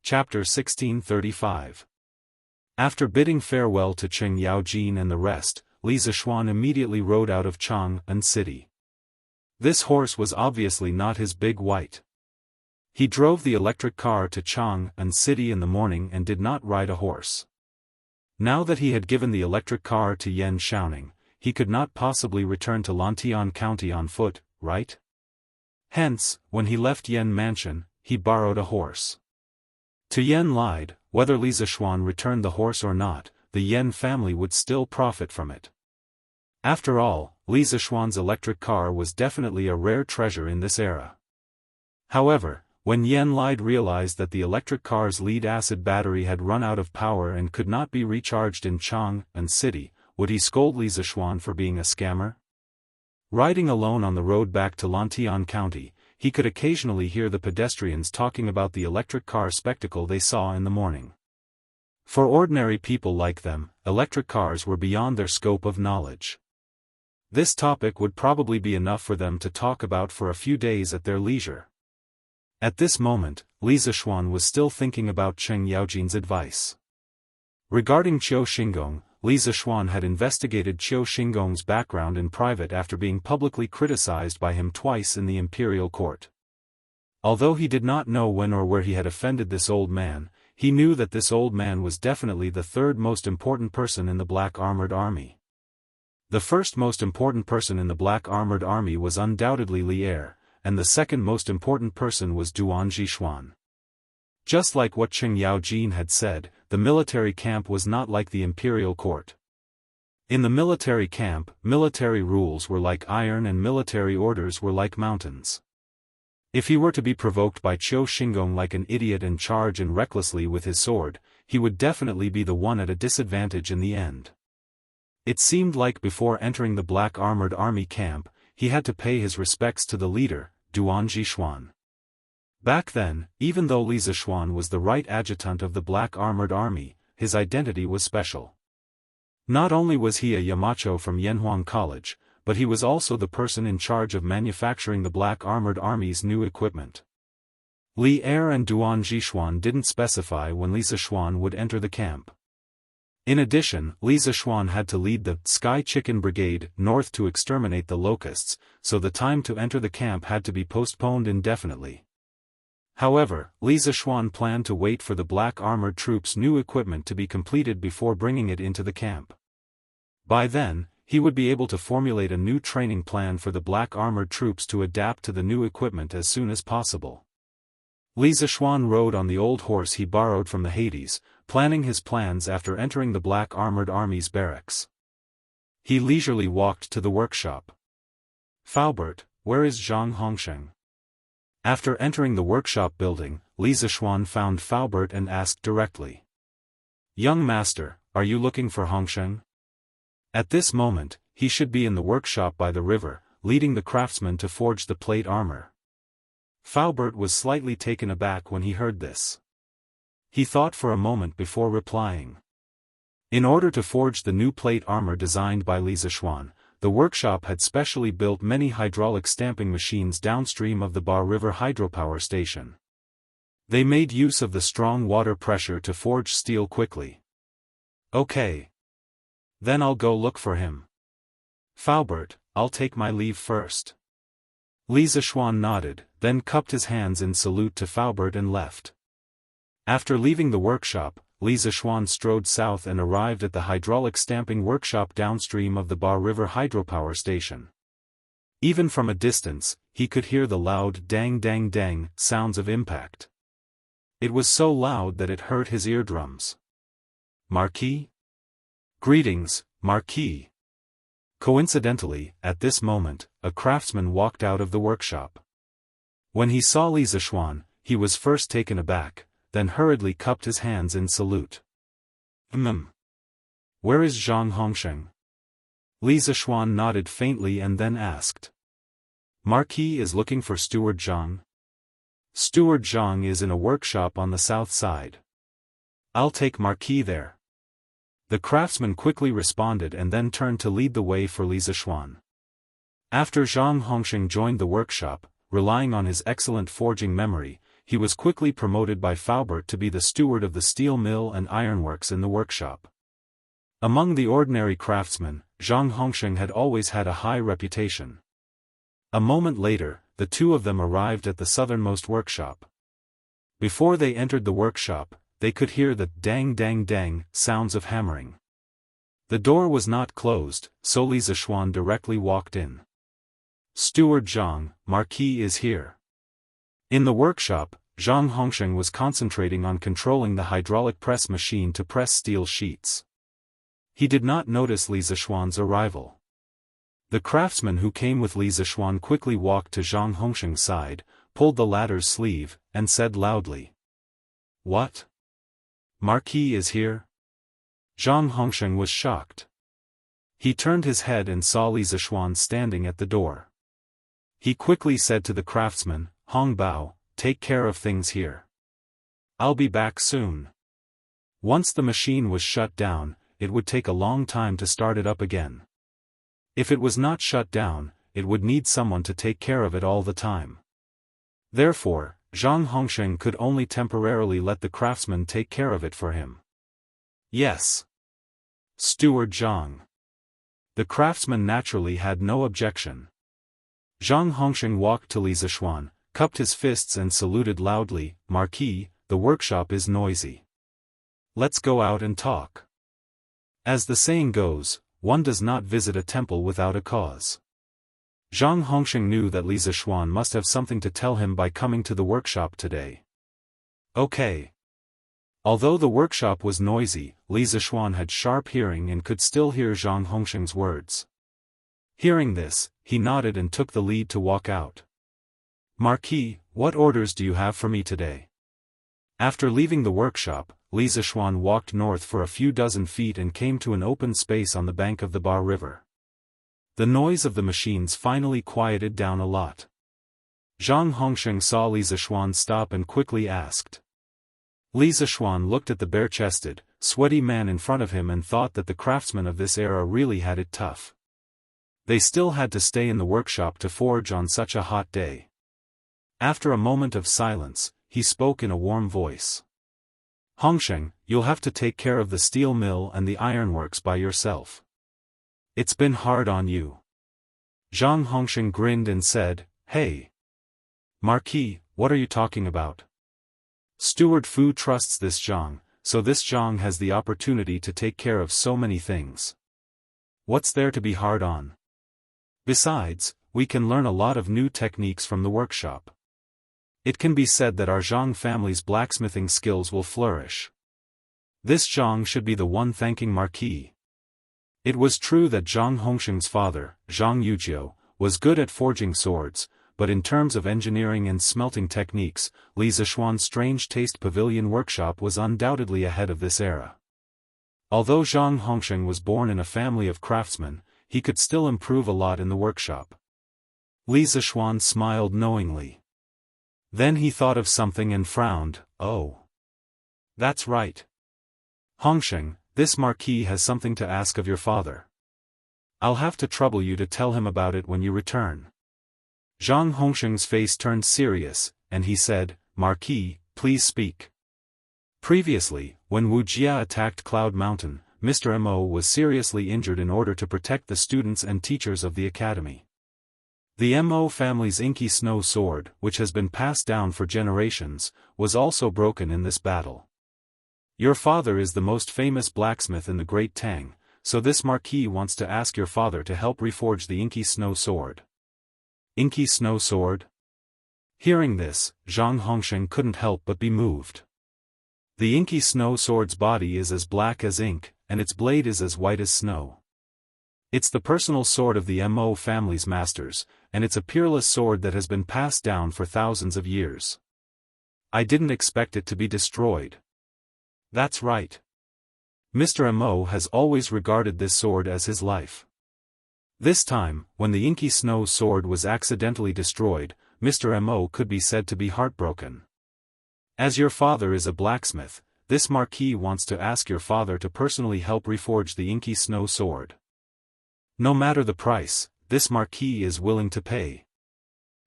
Chapter 1635. After bidding farewell to Cheng Yaojin and the rest, Li Zishuan immediately rode out of Chang'an City. This horse was obviously not his big white. He drove the electric car to Chang'an City in the morning and did not ride a horse. Now that he had given the electric car to Yan Shaoning, he could not possibly return to Lantian County on foot, right? Hence, when he left Yan Mansion, he borrowed a horse. To Yan lied, whether Li Zishuan returned the horse or not, the Yan family would still profit from it. After all, Li Zishuan's electric car was definitely a rare treasure in this era. However, when Yan lied realized that the electric car's lead-acid battery had run out of power and could not be recharged in Chang'an City, would he scold Li Zishuan for being a scammer? Riding alone on the road back to Lantian County, he could occasionally hear the pedestrians talking about the electric car spectacle they saw in the morning. For ordinary people like them, electric cars were beyond their scope of knowledge. This topic would probably be enough for them to talk about for a few days at their leisure. At this moment, Li Zishuan was still thinking about Cheng Yaojin's advice. Regarding Qiu Xingong, Li Zishuan had investigated Qiu Xingong's background in private after being publicly criticized by him twice in the imperial court. Although he did not know when or where he had offended this old man, he knew that this old man was definitely the third most important person in the Black Armored Army. The first most important person in the Black Armored Army was undoubtedly Li Er, and the second most important person was Duan Zhishuan. Just like what Cheng Yaojin had said, the military camp was not like the imperial court. In the military camp, military rules were like iron and military orders were like mountains. If he were to be provoked by Qiu Xingong like an idiot and charge in recklessly with his sword, he would definitely be the one at a disadvantage in the end. It seemed like before entering the Black Armored Army camp, he had to pay his respects to the leader, Duan Zhishuan. Back then, even though Li Zishuan was the right adjutant of the Black Armored Army, his identity was special. Not only was he a Yamacho from Yanhuang College, but he was also the person in charge of manufacturing the Black Armored Army's new equipment. Li Er and Duan Zhishuan didn't specify when Li Zishuan would enter the camp. In addition, Li Zishuan had to lead the Sky Chicken Brigade north to exterminate the locusts, so the time to enter the camp had to be postponed indefinitely. However, Li Zishuan planned to wait for the Black Armored Troops' new equipment to be completed before bringing it into the camp. By then, he would be able to formulate a new training plan for the Black Armored Troops to adapt to the new equipment as soon as possible. Li Zishuan rode on the old horse he borrowed from the Hades, planning his plans after entering the Black Armored Army's barracks. He leisurely walked to the workshop. "Faubert, where is Zhang Hongsheng?" After entering the workshop building, Li Zishuan found Faubert and asked directly. "Young master, are you looking for Hongsheng?" At this moment, he should be in the workshop by the river, leading the craftsmen to forge the plate armor. Faubert was slightly taken aback when he heard this. He thought for a moment before replying. In order to forge the new plate armor designed by Li Zishuan, the workshop had specially built many hydraulic stamping machines downstream of the Bar River hydropower station. They made use of the strong water pressure to forge steel quickly. "Okay. Then I'll go look for him. Faubert, I'll take my leave first." Li Zishuan nodded, then cupped his hands in salute to Faubert and left. After leaving the workshop, Li Zishuan strode south and arrived at the hydraulic stamping workshop downstream of the Bar River hydropower station. Even from a distance, he could hear the loud dang-dang-dang sounds of impact. It was so loud that it hurt his eardrums. "Marquis?" "Greetings, Marquis." Coincidentally, at this moment, a craftsman walked out of the workshop. When he saw Li Zishuan, he was first taken aback, then hurriedly cupped his hands in salute. Where is Zhang Hongsheng?" Li Zishuan nodded faintly and then asked. "Marquis is looking for Steward Zhang." "Steward Zhang is in a workshop on the south side. I'll take Marquis there." The craftsman quickly responded and then turned to lead the way for Li Zishuan. After Zhang Hongsheng joined the workshop, relying on his excellent forging memory, he was quickly promoted by Faubert to be the steward of the steel mill and ironworks in the workshop. Among the ordinary craftsmen, Zhang Hongsheng had always had a high reputation. A moment later, the two of them arrived at the southernmost workshop. Before they entered the workshop, they could hear the dang sounds of hammering. The door was not closed, so Li Zishuan directly walked in. "Steward Zhang, Marquis is here." In the workshop, Zhang Hongsheng was concentrating on controlling the hydraulic press machine to press steel sheets. He did not notice Li Zishuan's arrival. The craftsman who came with Li Zishuan quickly walked to Zhang Hongsheng's side, pulled the latter's sleeve, and said loudly, "What? Marquis is here?" Zhang Hongsheng was shocked. He turned his head and saw Li Zishuan standing at the door. He quickly said to the craftsman, "Hong Bao, take care of things here. I'll be back soon." Once the machine was shut down, it would take a long time to start it up again. If it was not shut down, it would need someone to take care of it all the time. Therefore, Zhang Hongsheng could only temporarily let the craftsman take care of it for him. "Yes. Steward Zhang." The craftsman naturally had no objection. Zhang Hongsheng walked to Li Zishuan, cupped his fists and saluted loudly, "Marquis, the workshop is noisy. Let's go out and talk." As the saying goes, one does not visit a temple without a cause. Zhang Hongsheng knew that Li Zishuan must have something to tell him by coming to the workshop today. Okay. Although the workshop was noisy, Li Zishuan had sharp hearing and could still hear Zhang Hongsheng's words. Hearing this, he nodded and took the lead to walk out. "Marquis, what orders do you have for me today?" After leaving the workshop, Li Zishuan walked north for a few dozen feet and came to an open space on the bank of the Ba River. The noise of the machines finally quieted down a lot. Zhang Hongsheng saw Li Zishuan stop and quickly asked. Li Zishuan looked at the bare-chested, sweaty man in front of him and thought that the craftsmen of this era really had it tough. They still had to stay in the workshop to forge on such a hot day. After a moment of silence, he spoke in a warm voice. "Hongsheng, you'll have to take care of the steel mill and the ironworks by yourself. It's been hard on you." Zhang Hongsheng grinned and said, "Hey. Marquis, what are you talking about? Steward Fu trusts this Zhang, so this Zhang has the opportunity to take care of so many things. What's there to be hard on? Besides, we can learn a lot of new techniques from the workshop. It can be said that our Zhang family's blacksmithing skills will flourish. This Zhang should be the one thanking Marquis." It was true that Zhang Hongsheng's father, Zhang Yujiu, was good at forging swords, but in terms of engineering and smelting techniques, Li Zishuan's Strange Taste Pavilion workshop was undoubtedly ahead of this era. Although Zhang Hongsheng was born in a family of craftsmen, he could still improve a lot in the workshop. Li Zishuan smiled knowingly. Then he thought of something and frowned. "Oh. That's right. Hongsheng, this Marquis has something to ask of your father. I'll have to trouble you to tell him about it when you return." Zhang Hongsheng's face turned serious, and he said, "Marquis, please speak." Previously, when Wuxia attacked Cloud Mountain, Mr. Mo was seriously injured in order to protect the students and teachers of the academy. The Mo family's inky snow sword, which has been passed down for generations, was also broken in this battle. Your father is the most famous blacksmith in the Great Tang, so this Marquis wants to ask your father to help reforge the inky snow sword. Inky snow sword? Hearing this, Zhang Hongsheng couldn't help but be moved. The inky snow sword's body is as black as ink, and its blade is as white as snow. It's the personal sword of the Mo family's masters, and it's a peerless sword that has been passed down for thousands of years. I didn't expect it to be destroyed. That's right. Mr. Mo has always regarded this sword as his life. This time, when the inky snow sword was accidentally destroyed, Mr. Mo could be said to be heartbroken. As your father is a blacksmith, this Marquis wants to ask your father to personally help reforge the inky snow sword. No matter the price, this Marquis is willing to pay.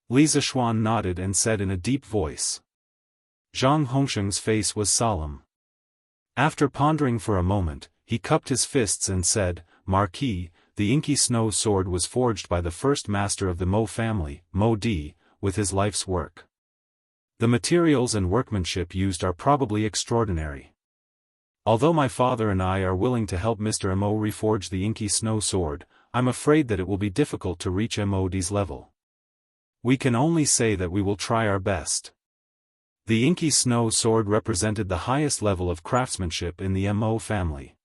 Li Zishuan nodded and said in a deep voice. Zhang Hongsheng's face was solemn. After pondering for a moment, he cupped his fists and said, "Marquis, the inky snow sword was forged by the first master of the Mo family, Mo Di, with his life's work. The materials and workmanship used are probably extraordinary. Although my father and I are willing to help Mr. Mo reforge the inky snow sword, I'm afraid that it will be difficult to reach Modi's level. We can only say that we will try our best." The inky snow sword represented the highest level of craftsmanship in the Mo family.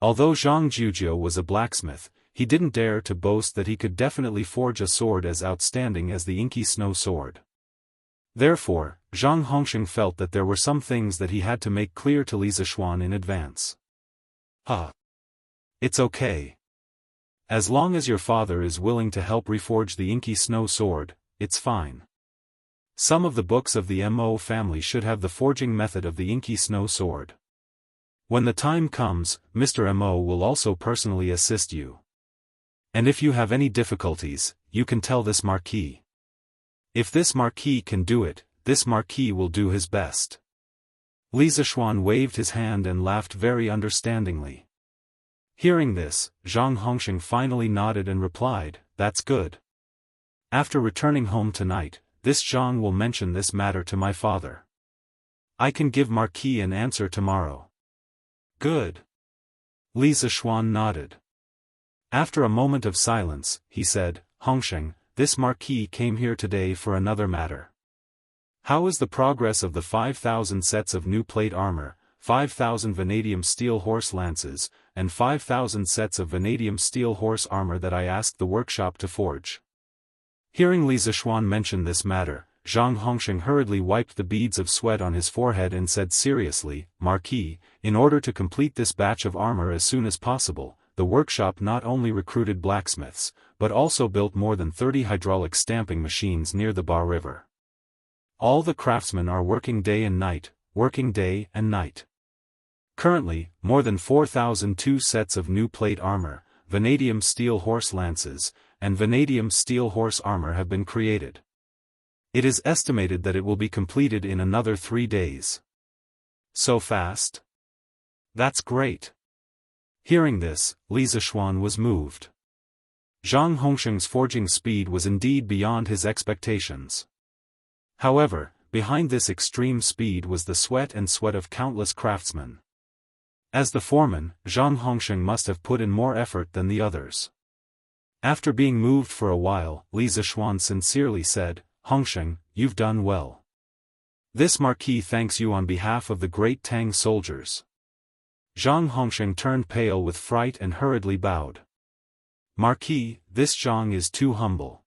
Although Zhang Jujio was a blacksmith, he didn't dare to boast that he could definitely forge a sword as outstanding as the inky snow sword. Therefore, Zhang Hongsheng felt that there were some things that he had to make clear to Li Zishuan in advance. It's okay. As long as your father is willing to help reforge the inky snow sword, it's fine. Some of the books of the Mo family should have the forging method of the inky snow sword. When the time comes, Mr. Mo will also personally assist you. And if you have any difficulties, you can tell this Marquis. If this Marquis can do it, this Marquis will do his best. Li Zishuan waved his hand and laughed very understandingly. Hearing this, Zhang Hongsheng finally nodded and replied, "That's good. After returning home tonight, this Zhang will mention this matter to my father. I can give Marquis an answer tomorrow." "Good." Li Zishuan nodded. After a moment of silence, he said, "Hongsheng, this Marquis came here today for another matter. How is the progress of the 5,000 sets of new plate armor, 5,000 vanadium steel horse lances, and 5,000 sets of vanadium steel horse armor that I asked the workshop to forge?" Hearing Li Zishuan mention this matter, Zhang Hongsheng hurriedly wiped the beads of sweat on his forehead and said seriously, "Marquis, in order to complete this batch of armor as soon as possible, the workshop not only recruited blacksmiths, but also built more than 30 hydraulic stamping machines near the Ba River. All the craftsmen are working day and night, working day and night. Currently, more than 4,002 sets of new plate armor, vanadium steel horse lances, and vanadium steel horse armor have been created. It is estimated that it will be completed in another 3 days. So fast? That's great." Hearing this, Li Zishuan was moved. Zhang Hongsheng's forging speed was indeed beyond his expectations. However, behind this extreme speed was the sweat of countless craftsmen. As the foreman, Zhang Hongsheng must have put in more effort than the others. After being moved for a while, Li Zishuan sincerely said, "Hongsheng, you've done well. This Marquis thanks you on behalf of the great Tang soldiers." Zhang Hongsheng turned pale with fright and hurriedly bowed. "Marquis, this Zhang is too humble.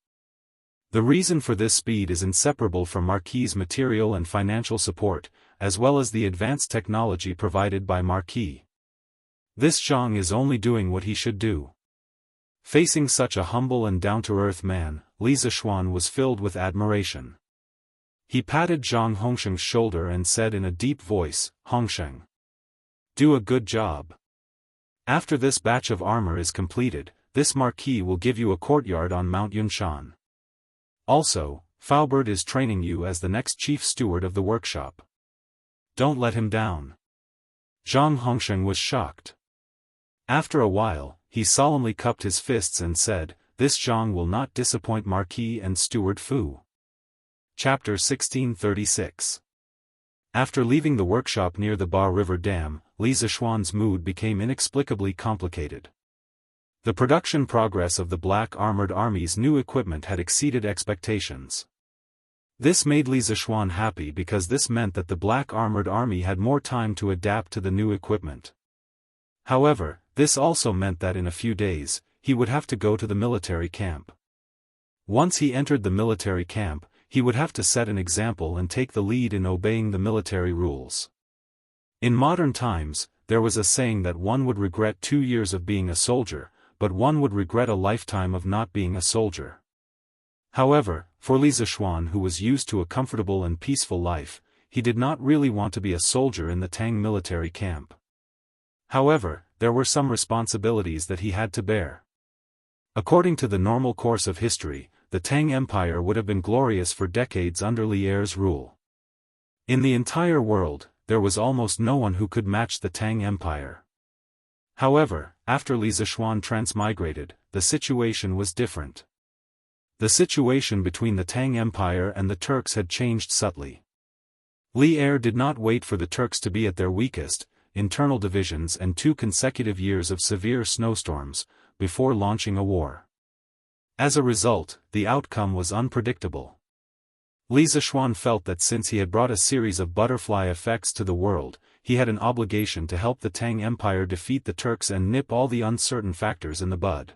The reason for this speed is inseparable from Marquis's material and financial support, as well as the advanced technology provided by Marquis. This Zhang is only doing what he should do." Facing such a humble and down-to-earth man, Li Zishuan was filled with admiration. He patted Zhang Hongsheng's shoulder and said in a deep voice, "Hongsheng, do a good job. After this batch of armor is completed, this Marquis will give you a courtyard on Mount Yunshan. Also, Faubert is training you as the next chief steward of the workshop. Don't let him down." Zhang Hongsheng was shocked. After a while, he solemnly cupped his fists and said, "This Zhang will not disappoint Marquis and Steward Fu." Chapter 1636. After leaving the workshop near the Ba River Dam, Li Zishuan's mood became inexplicably complicated. The production progress of the Black Armored Army's new equipment had exceeded expectations. This made Li Zishuan happy because this meant that the Black Armored Army had more time to adapt to the new equipment. However, this also meant that in a few days, he would have to go to the military camp. Once he entered the military camp, he would have to set an example and take the lead in obeying the military rules. In modern times, there was a saying that one would regret 2 years of being a soldier, but one would regret a lifetime of not being a soldier. However, for Li Zishuan, who was used to a comfortable and peaceful life, he did not really want to be a soldier in the Tang military camp. However, there were some responsibilities that he had to bear. According to the normal course of history, the Tang Empire would have been glorious for decades under Li Er's rule. In the entire world, there was almost no one who could match the Tang Empire. However, after Li Zishuan transmigrated, the situation was different. The situation between the Tang Empire and the Turks had changed subtly. Li Er did not wait for the Turks to be at their weakest, internal divisions and 2 consecutive years of severe snowstorms, before launching a war. As a result, the outcome was unpredictable. Li Zishuan felt that since he had brought a series of butterfly effects to the world, he had an obligation to help the Tang Empire defeat the Turks and nip all the uncertain factors in the bud.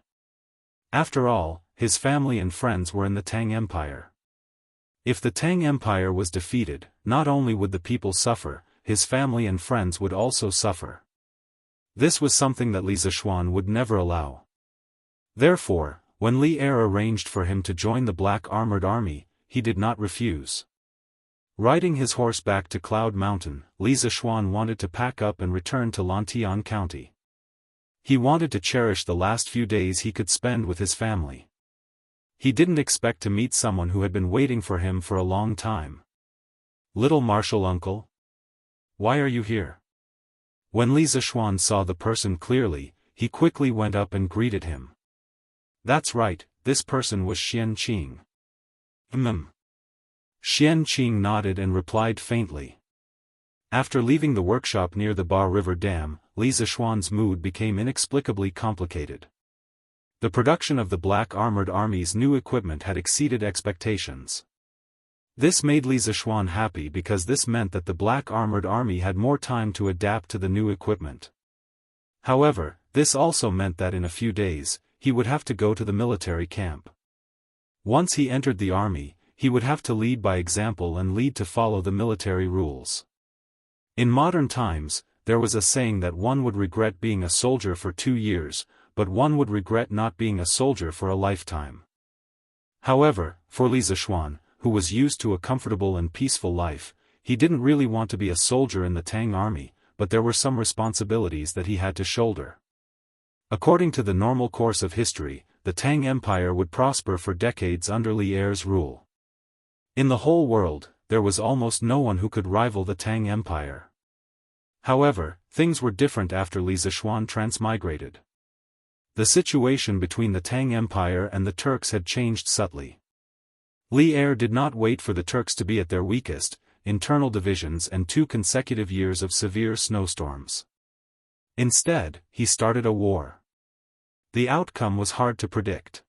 After all, his family and friends were in the Tang Empire. If the Tang Empire was defeated, not only would the people suffer, his family and friends would also suffer. This was something that Li Zishuan would never allow. Therefore, when Li Er arranged for him to join the Black Armored Army, he did not refuse. Riding his horse back to Cloud Mountain, Li Zishuan wanted to pack up and return to Lantian County. He wanted to cherish the last few days he could spend with his family. He didn't expect to meet someone who had been waiting for him for a long time. "Little martial uncle? Why are you here?" When Li Zishuan saw the person clearly, he quickly went up and greeted him. That's right, this person was Xian Qing. Xian Qing nodded and replied faintly. After leaving the workshop near the Ba River Dam, Li Zishuan's mood became inexplicably complicated. The production of the Black Armored Army's new equipment had exceeded expectations. This made Li Zishuan happy because this meant that the Black Armored Army had more time to adapt to the new equipment. However, this also meant that in a few days, he would have to go to the military camp. Once he entered the army, he would have to lead by example and lead to follow the military rules. In modern times, there was a saying that one would regret being a soldier for 2 years, but one would regret not being a soldier for a lifetime. However, for Li Zishuan, who was used to a comfortable and peaceful life, he didn't really want to be a soldier in the Tang army, but there were some responsibilities that he had to shoulder. According to the normal course of history, the Tang Empire would prosper for decades under Li Er's rule. In the whole world, there was almost no one who could rival the Tang Empire. However, things were different after Li Zishuan transmigrated. The situation between the Tang Empire and the Turks had changed subtly. Li Er did not wait for the Turks to be at their weakest, internal divisions and 2 consecutive years of severe snowstorms. Instead, he started a war. The outcome was hard to predict.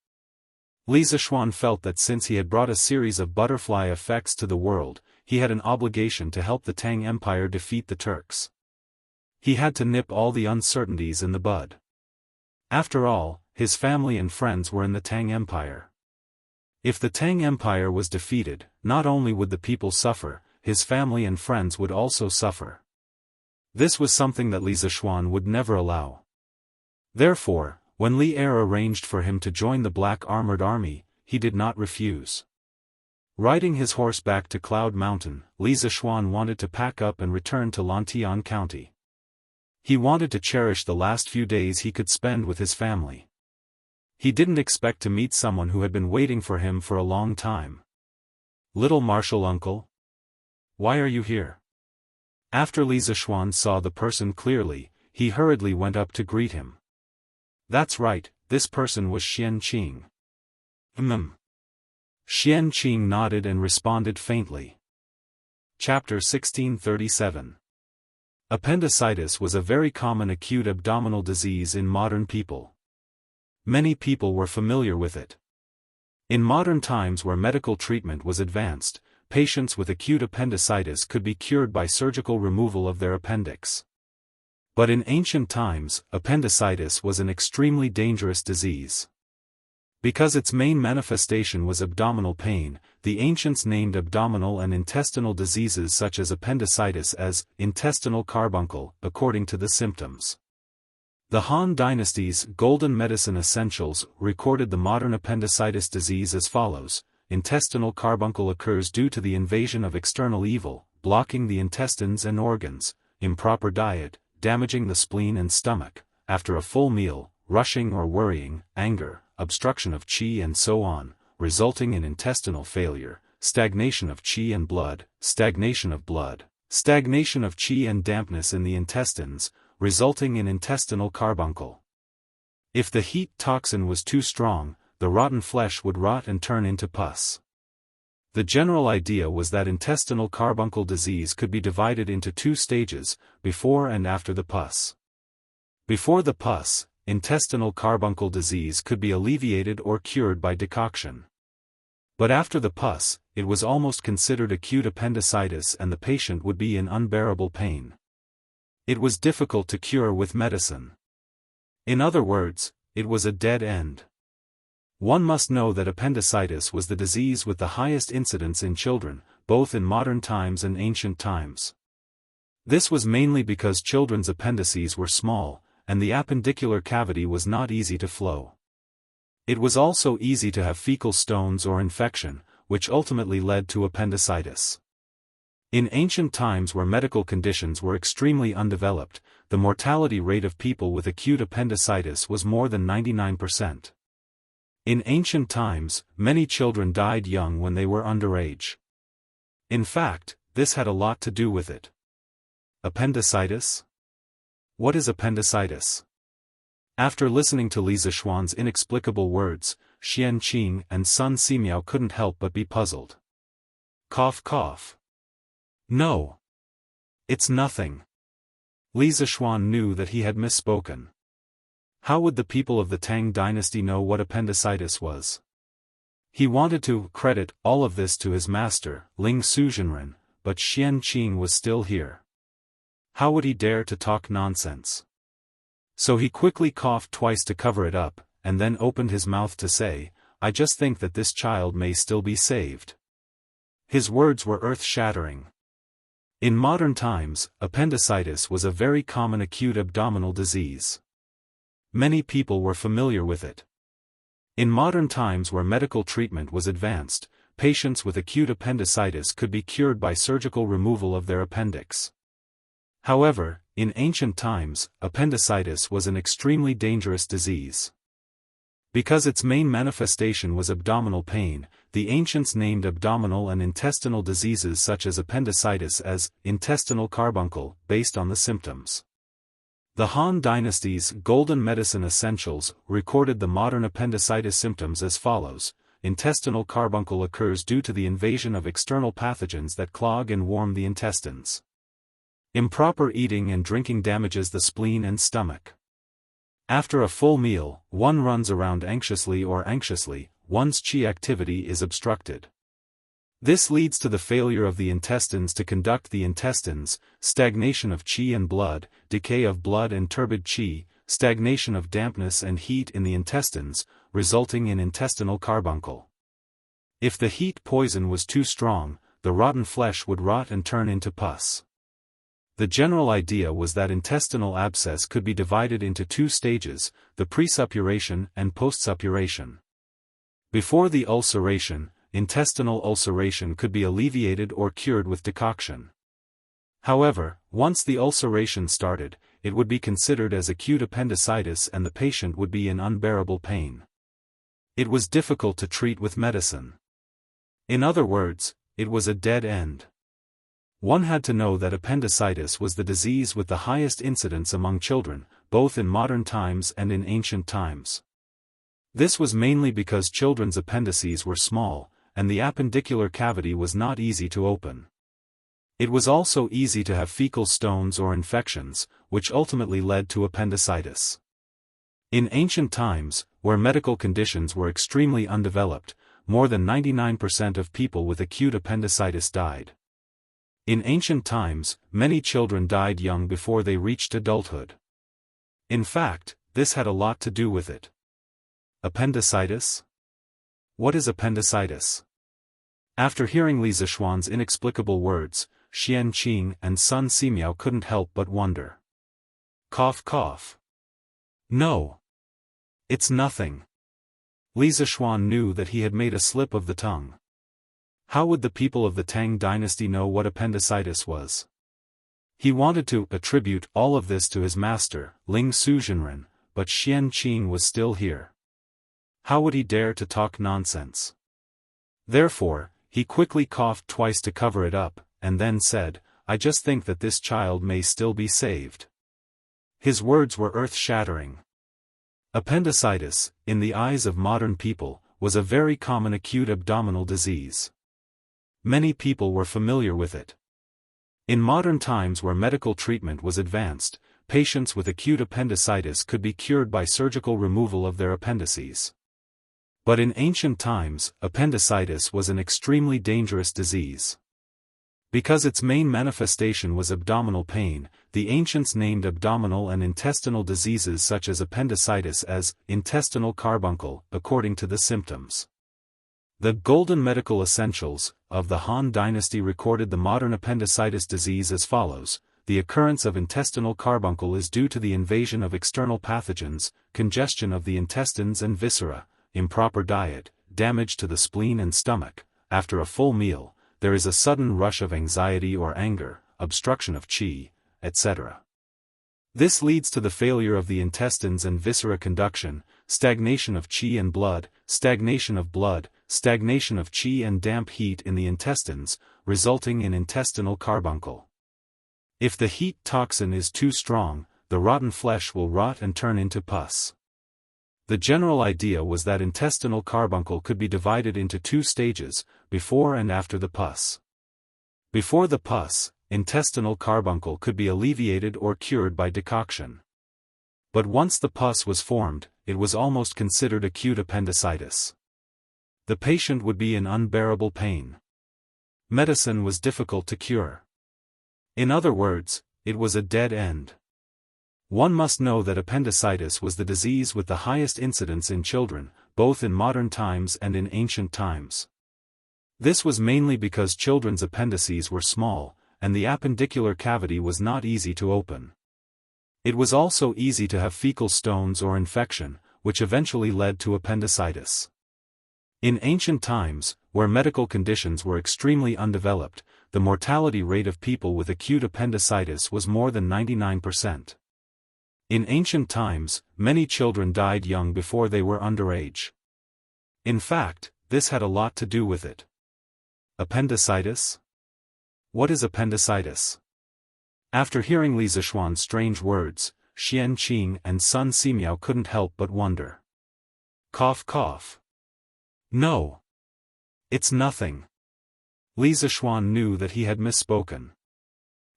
Li Zishuan felt that since he had brought a series of butterfly effects to the world, he had an obligation to help the Tang Empire defeat the Turks. He had to nip all the uncertainties in the bud. After all, his family and friends were in the Tang Empire. If the Tang Empire was defeated, not only would the people suffer, his family and friends would also suffer. This was something that Li Zishuan would never allow. Therefore, when Li Er arranged for him to join the Black Armored Army, he did not refuse. Riding his horse back to Cloud Mountain, Li Zishuan wanted to pack up and return to Lantian County. He wanted to cherish the last few days he could spend with his family. He didn't expect to meet someone who had been waiting for him for a long time. "Little martial uncle? Why are you here?" After Li Zishuan saw the person clearly, he hurriedly went up to greet him. That's right, this person was Xian Qing. Xian Qing nodded and responded faintly. Chapter 1637. Appendicitis was a very common acute abdominal disease in modern people. Many people were familiar with it. In modern times where medical treatment was advanced, patients with acute appendicitis could be cured by surgical removal of their appendix. But in ancient times, appendicitis was an extremely dangerous disease. Because its main manifestation was abdominal pain, the ancients named abdominal and intestinal diseases such as appendicitis as intestinal carbuncle, according to the symptoms. The Han Dynasty's Golden Medicine Essentials recorded the modern appendicitis disease as follows: intestinal carbuncle occurs due to the invasion of external evil, blocking the intestines and organs, improper diet, damaging the spleen and stomach, after a full meal, rushing or worrying, anger, obstruction of qi and so on, resulting in intestinal failure, stagnation of qi and blood, stagnation of blood, stagnation of qi and dampness in the intestines, resulting in intestinal carbuncle. If the heat toxin was too strong, the rotten flesh would rot and turn into pus. The general idea was that intestinal carbuncle disease could be divided into two stages, before and after the pus. Before the pus, intestinal carbuncle disease could be alleviated or cured by decoction. But after the pus, it was almost considered acute appendicitis and the patient would be in unbearable pain. It was difficult to cure with medicine. In other words, it was a dead end. One must know that appendicitis was the disease with the highest incidence in children, both in modern times and ancient times. This was mainly because children's appendices were small, and the appendicular cavity was not easy to flow. It was also easy to have fecal stones or infection, which ultimately led to appendicitis. In ancient times where medical conditions were extremely undeveloped, the mortality rate of people with acute appendicitis was more than 99%. In ancient times, many children died young when they were underage. In fact, this had a lot to do with it. Appendicitis? What is appendicitis? After listening to Li Zishuan's inexplicable words, Xian Qing and Sun Simiao couldn't help but be puzzled. Cough cough. No. It's nothing. Li Zishuan knew that he had misspoken. How would the people of the Tang dynasty know what appendicitis was? He wanted to credit all of this to his master, Ling Suzhenren, but Xian Qing was still here. How would he dare to talk nonsense? So he quickly coughed twice to cover it up, and then opened his mouth to say, "I just think that this child may still be saved." His words were earth-shattering. In modern times, appendicitis was a very common acute abdominal disease. Many people were familiar with it. In modern times where medical treatment was advanced, patients with acute appendicitis could be cured by surgical removal of their appendix. However, in ancient times, appendicitis was an extremely dangerous disease. Because its main manifestation was abdominal pain, the ancients named abdominal and intestinal diseases such as appendicitis as intestinal carbuncle, based on the symptoms. The Han Dynasty's Golden Medicine Essentials recorded the modern appendicitis symptoms as follows: intestinal carbuncle occurs due to the invasion of external pathogens that clog and warm the intestines. Improper eating and drinking damages the spleen and stomach. After a full meal, one runs around anxiously, one's qi activity is obstructed. This leads to the failure of the intestines to conduct the intestines, stagnation of qi and blood, decay of blood and turbid qi, stagnation of dampness and heat in the intestines, resulting in intestinal carbuncle. If the heat poison was too strong, the rotten flesh would rot and turn into pus. The general idea was that intestinal abscess could be divided into two stages, the presuppuration and postsuppuration. Before the ulceration, intestinal ulceration could be alleviated or cured with decoction. However, once the ulceration started, it would be considered as acute appendicitis and the patient would be in unbearable pain. It was difficult to treat with medicine. In other words, it was a dead end. One had to know that appendicitis was the disease with the highest incidence among children, both in modern times and in ancient times. This was mainly because children's appendices were small, and the appendicular cavity was not easy to open. It was also easy to have fecal stones or infections, which ultimately led to appendicitis. In ancient times, where medical conditions were extremely undeveloped, more than 99% of people with acute appendicitis died. In ancient times, many children died young before they reached adulthood. In fact, this had a lot to do with it. Appendicitis? What is appendicitis? After hearing Li Zishuan's inexplicable words, Xian Qing and Sun Simiao couldn't help but wonder. Cough cough. No. It's nothing. Li Zishuan knew that he had made a slip of the tongue. How would the people of the Tang dynasty know what appendicitis was? He wanted to attribute all of this to his master, Ling Suzhenren, but Xian Qing was still here. How would he dare to talk nonsense? Therefore, He quickly coughed twice to cover it up, and then said, "I just think that this child may still be saved." His words were earth-shattering. Appendicitis, in the eyes of modern people, was a very common acute abdominal disease. Many people were familiar with it. In modern times where medical treatment was advanced, patients with acute appendicitis could be cured by surgical removal of their appendices. But in ancient times, appendicitis was an extremely dangerous disease. Because its main manifestation was abdominal pain, the ancients named abdominal and intestinal diseases such as appendicitis as intestinal carbuncle, according to the symptoms. The Golden Medical Essentials of the Han Dynasty recorded the modern appendicitis disease as follows: the occurrence of intestinal carbuncle is due to the invasion of external pathogens, congestion of the intestines and viscera, improper diet, damage to the spleen and stomach. After a full meal, there is a sudden rush of anxiety or anger, obstruction of qi, etc. This leads to the failure of the intestines and viscera conduction, stagnation of qi and blood, stagnation of qi and damp heat in the intestines, resulting in intestinal carbuncle. If the heat toxin is too strong, the rotten flesh will rot and turn into pus. The general idea was that intestinal carbuncle could be divided into two stages, before and after the pus. Before the pus, intestinal carbuncle could be alleviated or cured by decoction. But once the pus was formed, it was almost considered acute appendicitis. The patient would be in unbearable pain. Medicine was difficult to cure. In other words, it was a dead end. One must know that appendicitis was the disease with the highest incidence in children, both in modern times and in ancient times. This was mainly because children's appendices were small, and the appendicular cavity was not easy to open. It was also easy to have fecal stones or infection, which eventually led to appendicitis. In ancient times, where medical conditions were extremely undeveloped, the mortality rate of people with acute appendicitis was more than 99%. In ancient times, many children died young before they were underage. In fact, this had a lot to do with it. Appendicitis? What is appendicitis? After hearing Li Zishuan's strange words, Xian Qing and Sun Simiao couldn't help but wonder. Cough cough. No. It's nothing. Li Zishuan knew that he had misspoken.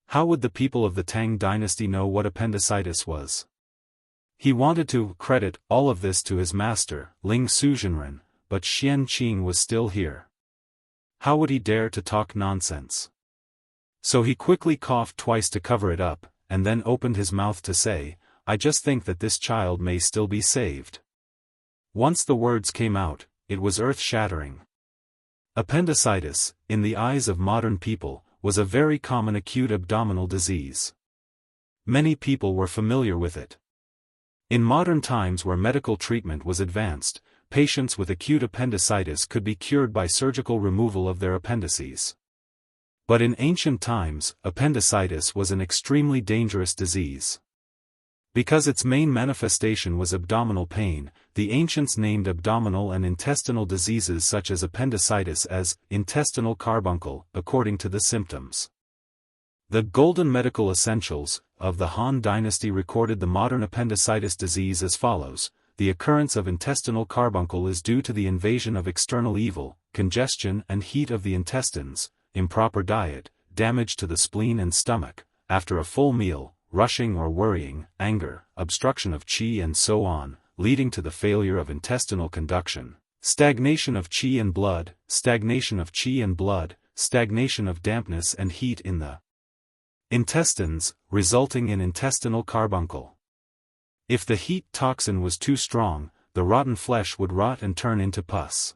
How would the people of the Tang dynasty know what appendicitis was? He wanted to credit all of this to his master, Ling Suzhenren, but Xian Qing was still here. How would he dare to talk nonsense? So he quickly coughed twice to cover it up, and then opened his mouth to say, "I just think that this child may still be saved." Once the words came out, it was earth-shattering. Appendicitis, in the eyes of modern people, was a very common acute abdominal disease. Many people were familiar with it. In modern times where medical treatment was advanced, patients with acute appendicitis could be cured by surgical removal of their appendices. But in ancient times, appendicitis was an extremely dangerous disease. Because its main manifestation was abdominal pain, the ancients named abdominal and intestinal diseases such as appendicitis as intestinal carbuncle, according to the symptoms. The Golden Medical Essentials of the Han Dynasty recorded the modern appendicitis disease as follows: the occurrence of intestinal carbuncle is due to the invasion of external evil, congestion and heat of the intestines, improper diet, damage to the spleen and stomach, after a full meal, rushing or worrying, anger, obstruction of qi and so on, leading to the failure of intestinal conduction, stagnation of qi and blood, stagnation of dampness and heat in the intestines, resulting in intestinal carbuncle. If the heat toxin was too strong, the rotten flesh would rot and turn into pus.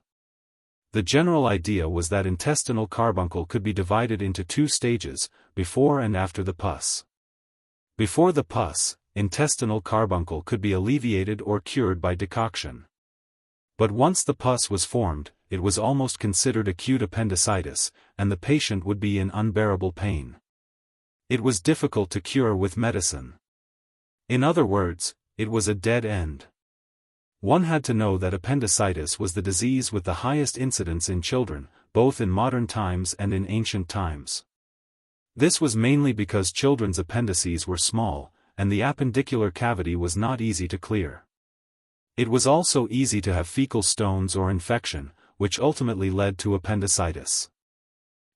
The general idea was that intestinal carbuncle could be divided into two stages, before and after the pus. Before the pus, intestinal carbuncle could be alleviated or cured by decoction. But once the pus was formed, it was almost considered acute appendicitis, and the patient would be in unbearable pain. It was difficult to cure with medicine. In other words, it was a dead end. One had to know that appendicitis was the disease with the highest incidence in children, both in modern times and in ancient times. This was mainly because children's appendices were small, and the appendicular cavity was not easy to clear. It was also easy to have fecal stones or infection, which ultimately led to appendicitis.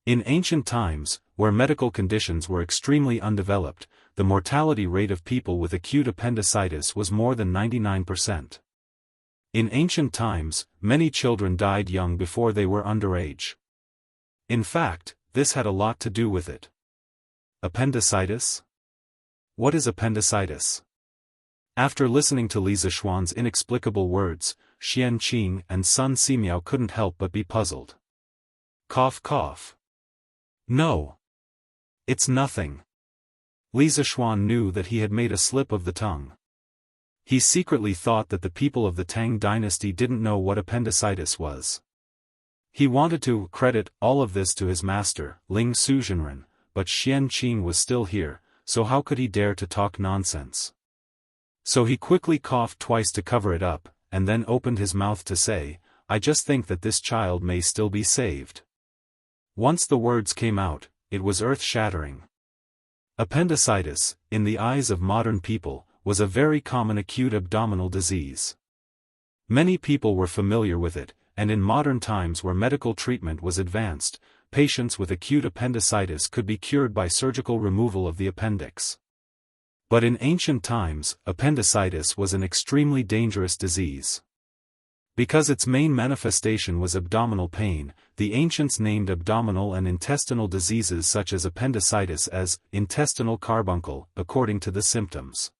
In ancient times, where medical conditions were extremely undeveloped, the mortality rate of people with acute appendicitis was more than 99%. In ancient times, many children died young before they were underage. In fact, this had a lot to do with it. Appendicitis? What is appendicitis? After listening to Li Zishuan's inexplicable words, Xian Qing and Sun Simiao couldn't help but be puzzled. Cough cough. No. It's nothing. Li Zishuan knew that he had made a slip of the tongue. He secretly thought that the people of the Tang dynasty didn't know what appendicitis was. He wanted to credit all of this to his master, Ling Suzhenren, but Xian Qing was still here, so how could he dare to talk nonsense? So he quickly coughed twice to cover it up, and then opened his mouth to say, "I just think that this child may still be saved." Once the words came out, it was earth-shattering. Appendicitis, in the eyes of modern people, was a very common acute abdominal disease. Many people were familiar with it, and in modern times where medical treatment was advanced, patients with acute appendicitis could be cured by surgical removal of the appendix. But in ancient times, appendicitis was an extremely dangerous disease. Because its main manifestation was abdominal pain, the ancients named abdominal and intestinal diseases such as appendicitis as intestinal carbuncle, according to the symptoms.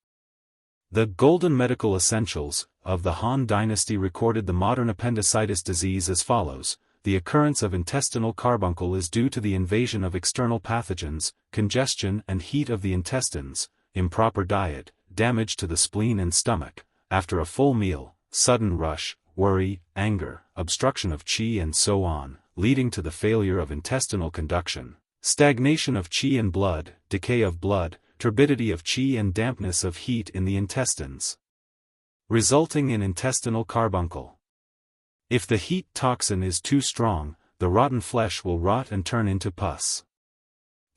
The Golden Medical Essentials of the Han Dynasty recorded the modern appendicitis disease as follows: the occurrence of intestinal carbuncle is due to the invasion of external pathogens, congestion and heat of the intestines, improper diet, damage to the spleen and stomach, after a full meal, sudden rush, worry, anger, obstruction of qi and so on, leading to the failure of intestinal conduction, stagnation of qi and blood, decay of blood, turbidity of qi and dampness of heat in the intestines, resulting in intestinal carbuncle. If the heat toxin is too strong, the rotten flesh will rot and turn into pus.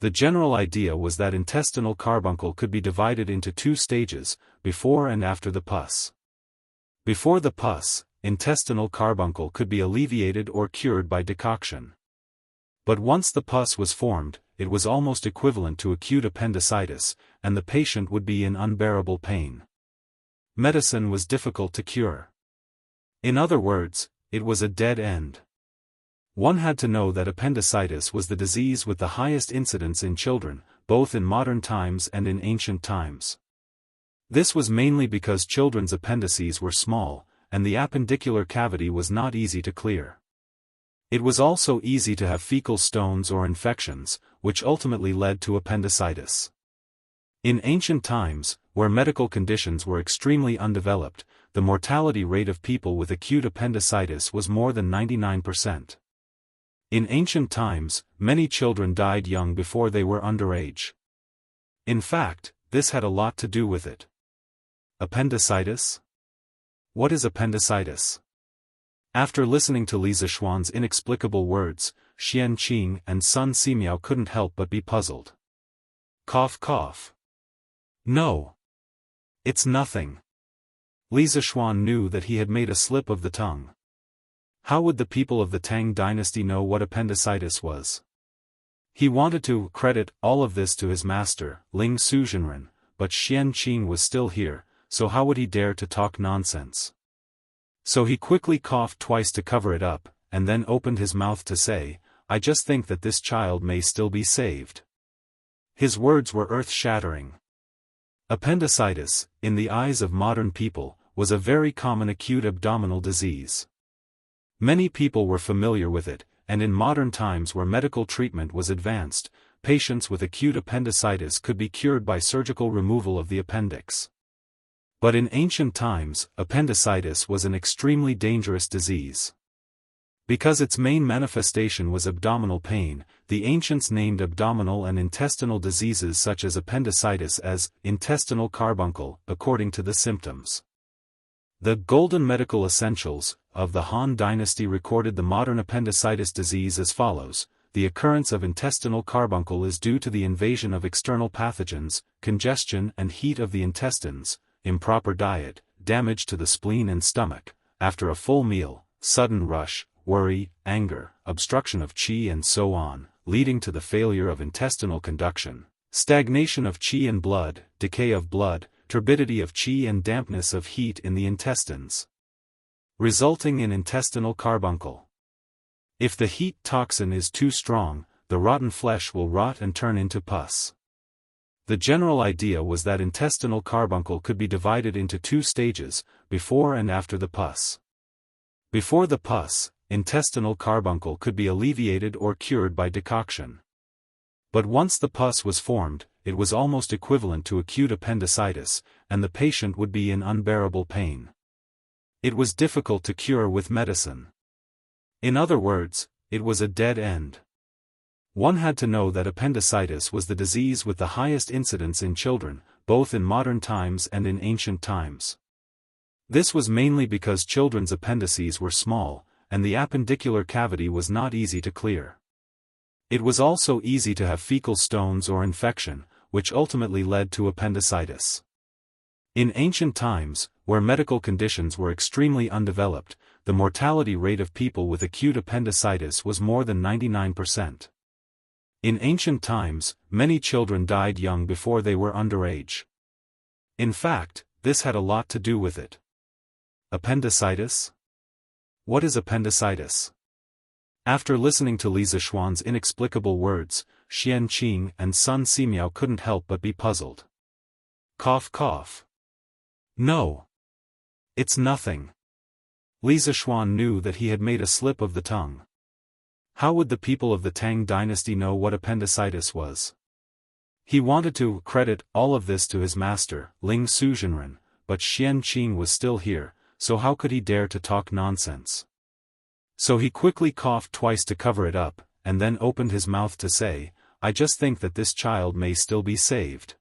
The general idea was that intestinal carbuncle could be divided into two stages, before and after the pus. Before the pus, intestinal carbuncle could be alleviated or cured by decoction. But once the pus was formed, it was almost equivalent to acute appendicitis, and the patient would be in unbearable pain. Medicine was difficult to cure. In other words, it was a dead end. One had to know that appendicitis was the disease with the highest incidence in children, both in modern times and in ancient times. This was mainly because children's appendices were small, and the appendicular cavity was not easy to clear. It was also easy to have fecal stones or infections, which ultimately led to appendicitis. In ancient times, where medical conditions were extremely undeveloped, the mortality rate of people with acute appendicitis was more than 99%. In ancient times, many children died young before they were underage. In fact, this had a lot to do with it. Appendicitis? What is appendicitis? After listening to Li Zishuan's inexplicable words, Xian Qing and Sun Simiao couldn't help but be puzzled. Cough cough. No. It's nothing. Li Zishuan knew that he had made a slip of the tongue. How would the people of the Tang dynasty know what appendicitis was? He wanted to credit all of this to his master, Ling Suzhenren, but Xian Qing was still here, so how would he dare to talk nonsense? So he quickly coughed twice to cover it up, and then opened his mouth to say, "I just think that this child may still be saved." His words were earth-shattering. Appendicitis, in the eyes of modern people, was a very common acute abdominal disease. Many people were familiar with it, and in modern times where medical treatment was advanced, patients with acute appendicitis could be cured by surgical removal of the appendix. But in ancient times, appendicitis was an extremely dangerous disease. Because its main manifestation was abdominal pain, the ancients named abdominal and intestinal diseases such as appendicitis as intestinal carbuncle, according to the symptoms. The Golden Medical Essentials of the Han Dynasty recorded the modern appendicitis disease as follows. The occurrence of intestinal carbuncle is due to the invasion of external pathogens, congestion and heat of the intestines, improper diet, damage to the spleen and stomach, after a full meal, sudden rush, worry, anger, obstruction of qi and so on, leading to the failure of intestinal conduction, stagnation of qi and blood, decay of blood, turbidity of qi and dampness of heat in the intestines, resulting in intestinal carbuncle. If the heat toxin is too strong, the rotten flesh will rot and turn into pus. The general idea was that intestinal carbuncle could be divided into two stages, before and after the pus. Before the pus, intestinal carbuncle could be alleviated or cured by decoction. But once the pus was formed, it was almost equivalent to acute appendicitis, and the patient would be in unbearable pain. It was difficult to cure with medicine. In other words, it was a dead end. One had to know that appendicitis was the disease with the highest incidence in children, both in modern times and in ancient times. This was mainly because children's appendices were small, and the appendicular cavity was not easy to clear. It was also easy to have fecal stones or infection, which ultimately led to appendicitis. In ancient times, where medical conditions were extremely undeveloped, the mortality rate of people with acute appendicitis was more than 99%. In ancient times, many children died young before they were underage. In fact, this had a lot to do with it. Appendicitis? What is appendicitis? After listening to Li Zixuan's inexplicable words, Xian Qing and Sun Simiao couldn't help but be puzzled. Cough cough. No. It's nothing. Li Zixuan knew that he had made a slip of the tongue. How would the people of the Tang dynasty know what appendicitis was? He wanted to credit all of this to his master, Ling Suzhenren, but Xian Qing was still here, so how could he dare to talk nonsense? So he quickly coughed twice to cover it up, and then opened his mouth to say, "I just think that this child may still be saved."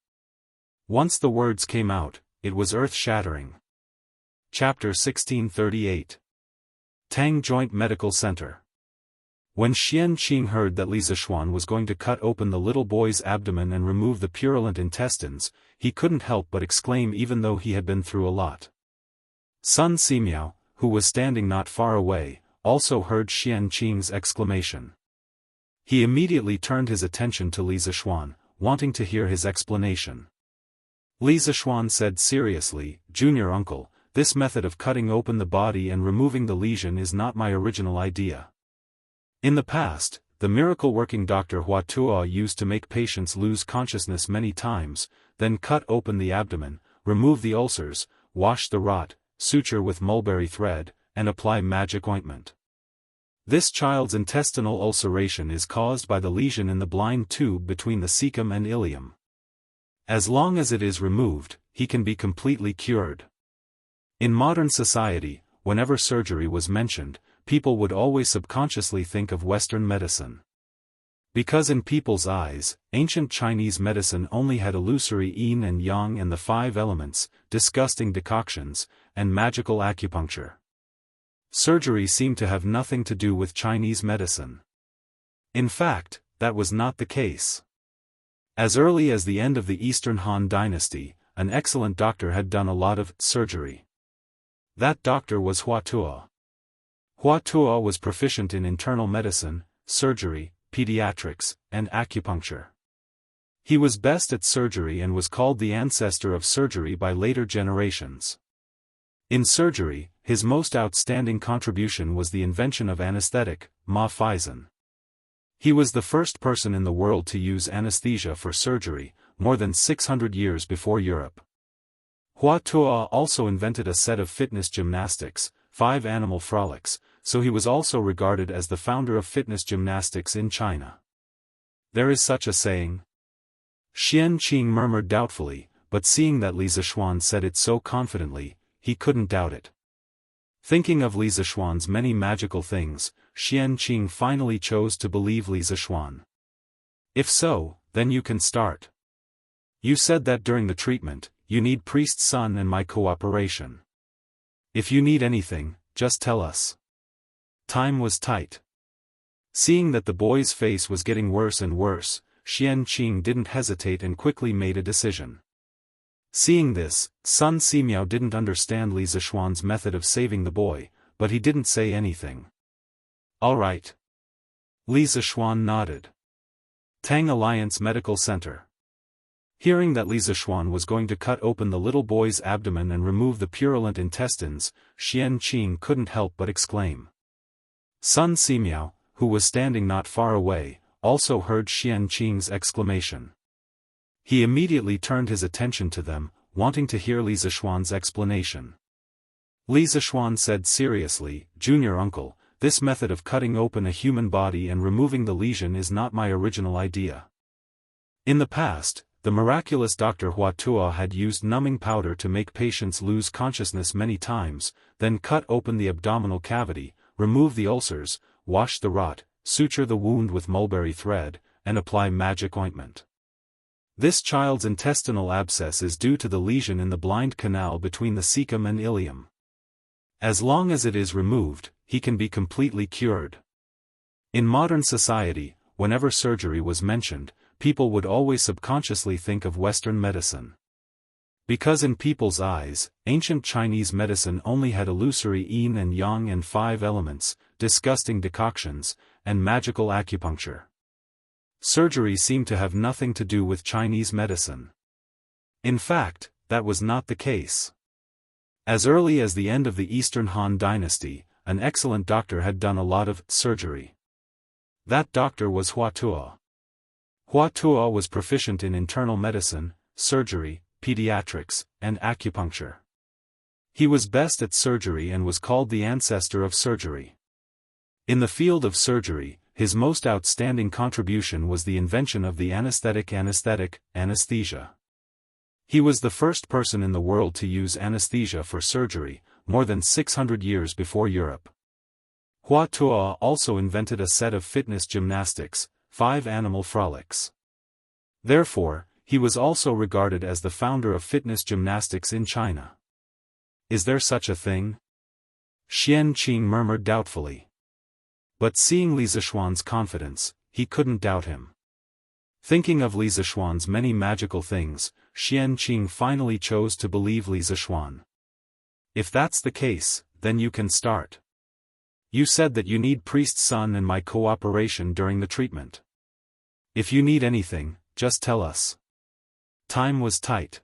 Once the words came out, it was earth-shattering. Chapter 1638. Tang Joint Medical Center. When Xian Qing heard that Li Zixuan was going to cut open the little boy's abdomen and remove the purulent intestines, he couldn't help but exclaim even though he had been through a lot. Sun Simiao, who was standing not far away, also heard Xian Qing's exclamation. He immediately turned his attention to Li Zixuan, wanting to hear his explanation. Li Zixuan said seriously, "Junior uncle, this method of cutting open the body and removing the lesion is not my original idea. In the past, the miracle-working Dr. Hua Tuo used to make patients lose consciousness many times, then cut open the abdomen, remove the ulcers, wash the rot, suture with mulberry thread, and apply magic ointment. This child's intestinal ulceration is caused by the lesion in the blind tube between the cecum and ileum. As long as it is removed, he can be completely cured." In modern society, whenever surgery was mentioned, people would always subconsciously think of Western medicine. Because in people's eyes, ancient Chinese medicine only had illusory yin and yang and the 5 elements, disgusting decoctions, and magical acupuncture. Surgery seemed to have nothing to do with Chinese medicine. In fact, that was not the case. As early as the end of the Eastern Han Dynasty, an excellent doctor had done a lot of surgery. That doctor was Hua Tuo. Hua Tuo was proficient in internal medicine, surgery, pediatrics, and acupuncture. He was best at surgery and was called the ancestor of surgery by later generations. In surgery, his most outstanding contribution was the invention of anesthetic, Ma Faizan. He was the first person in the world to use anesthesia for surgery, more than 600 years before Europe. Hua Tuo also invented a set of fitness gymnastics, 5 animal frolics, so he was also regarded as the founder of fitness gymnastics in China. There is such a saying. Xian Qing murmured doubtfully, but seeing that Li Zixuan said it so confidently, he couldn't doubt it. Thinking of Li Zixuan's many magical things, Xian Qing finally chose to believe Li Zixuan. "If so, then you can start. You said that during the treatment, you need priest's son and my cooperation. If you need anything, just tell us. Time was tight. Seeing that the boy's face was getting worse and worse, Xianqing didn't hesitate and quickly made a decision. Seeing this, Sun Simiao didn't understand Li Zishuan's method of saving the boy, but he didn't say anything. All right. Li Zishuan nodded. Tang Alliance Medical Center. Hearing that Li Zishuan was going to cut open the little boy's abdomen and remove the purulent intestines, Xianqing couldn't help but exclaim. Sun Simiao, who was standing not far away, also heard Xianqing's exclamation. He immediately turned his attention to them, wanting to hear Li Zishuan's explanation. Li Zishuan said seriously, "Junior uncle, this method of cutting open a human body and removing the lesion is not my original idea. In the past, the miraculous Dr. Huatua had used numbing powder to make patients lose consciousness many times, then cut open the abdominal cavity, remove the ulcers, wash the rot, suture the wound with mulberry thread, and apply magic ointment. This child's intestinal abscess is due to the lesion in the blind canal between the cecum and ileum. As long as it is removed, he can be completely cured." In modern society, whenever surgery was mentioned, people would always subconsciously think of Western medicine. Because in people's eyes, ancient Chinese medicine only had illusory yin and yang and 5 elements, disgusting decoctions, and magical acupuncture. Surgery seemed to have nothing to do with Chinese medicine. In fact, that was not the case. As early as the end of the Eastern Han Dynasty, an excellent doctor had done a lot of surgery. That doctor was Huatua. Huatua was proficient in internal medicine, surgery, pediatrics, and acupuncture. He was best at surgery and was called the ancestor of surgery. In the field of surgery, his most outstanding contribution was the invention of the anesthesia. He was the first person in the world to use anesthesia for surgery, more than 600 years before Europe. Huatua also invented a set of fitness gymnastics, 5 animal frolics. Therefore, he was also regarded as the founder of fitness gymnastics in China. Is there such a thing? Xianqing murmured doubtfully. But seeing Li Zishuan's confidence, he couldn't doubt him. Thinking of Li Zishuan's many magical things, Xianqing finally chose to believe Li Zishuan. If that's the case, then you can start. You said that you need Priest Sun and my cooperation during the treatment. If you need anything, just tell us. Time was tight.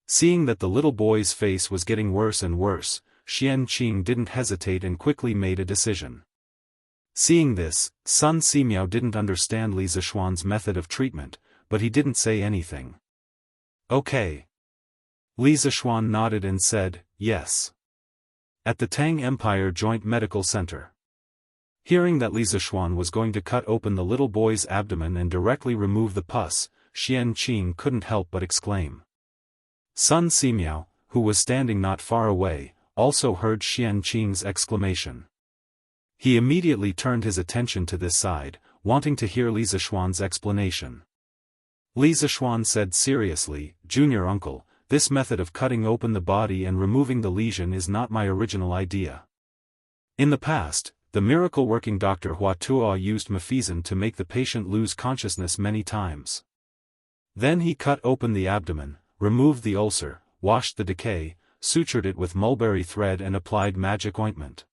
Seeing that the little boy's face was getting worse and worse, Xianqing didn't hesitate and quickly made a decision. Seeing this, Sun Simiao didn't understand Li Zishuan's method of treatment, but he didn't say anything. Okay. Li Zishuan nodded and said, yes. At the Tang Empire Joint Medical Center. Hearing that Li Zishuan was going to cut open the little boy's abdomen and directly remove the pus, Xianqing couldn't help but exclaim. Sun Simiao, who was standing not far away, also heard Xianqing's exclamation. He immediately turned his attention to this side, wanting to hear Li Zishuan's explanation. Li Zishuan said seriously, "Junior uncle, this method of cutting open the body and removing the lesion is not my original idea. In the past, the miracle-working Dr. Huatua used mafizan to make the patient lose consciousness many times. Then he cut open the abdomen, removed the ulcer, washed the decay, sutured it with mulberry thread and applied magic ointment.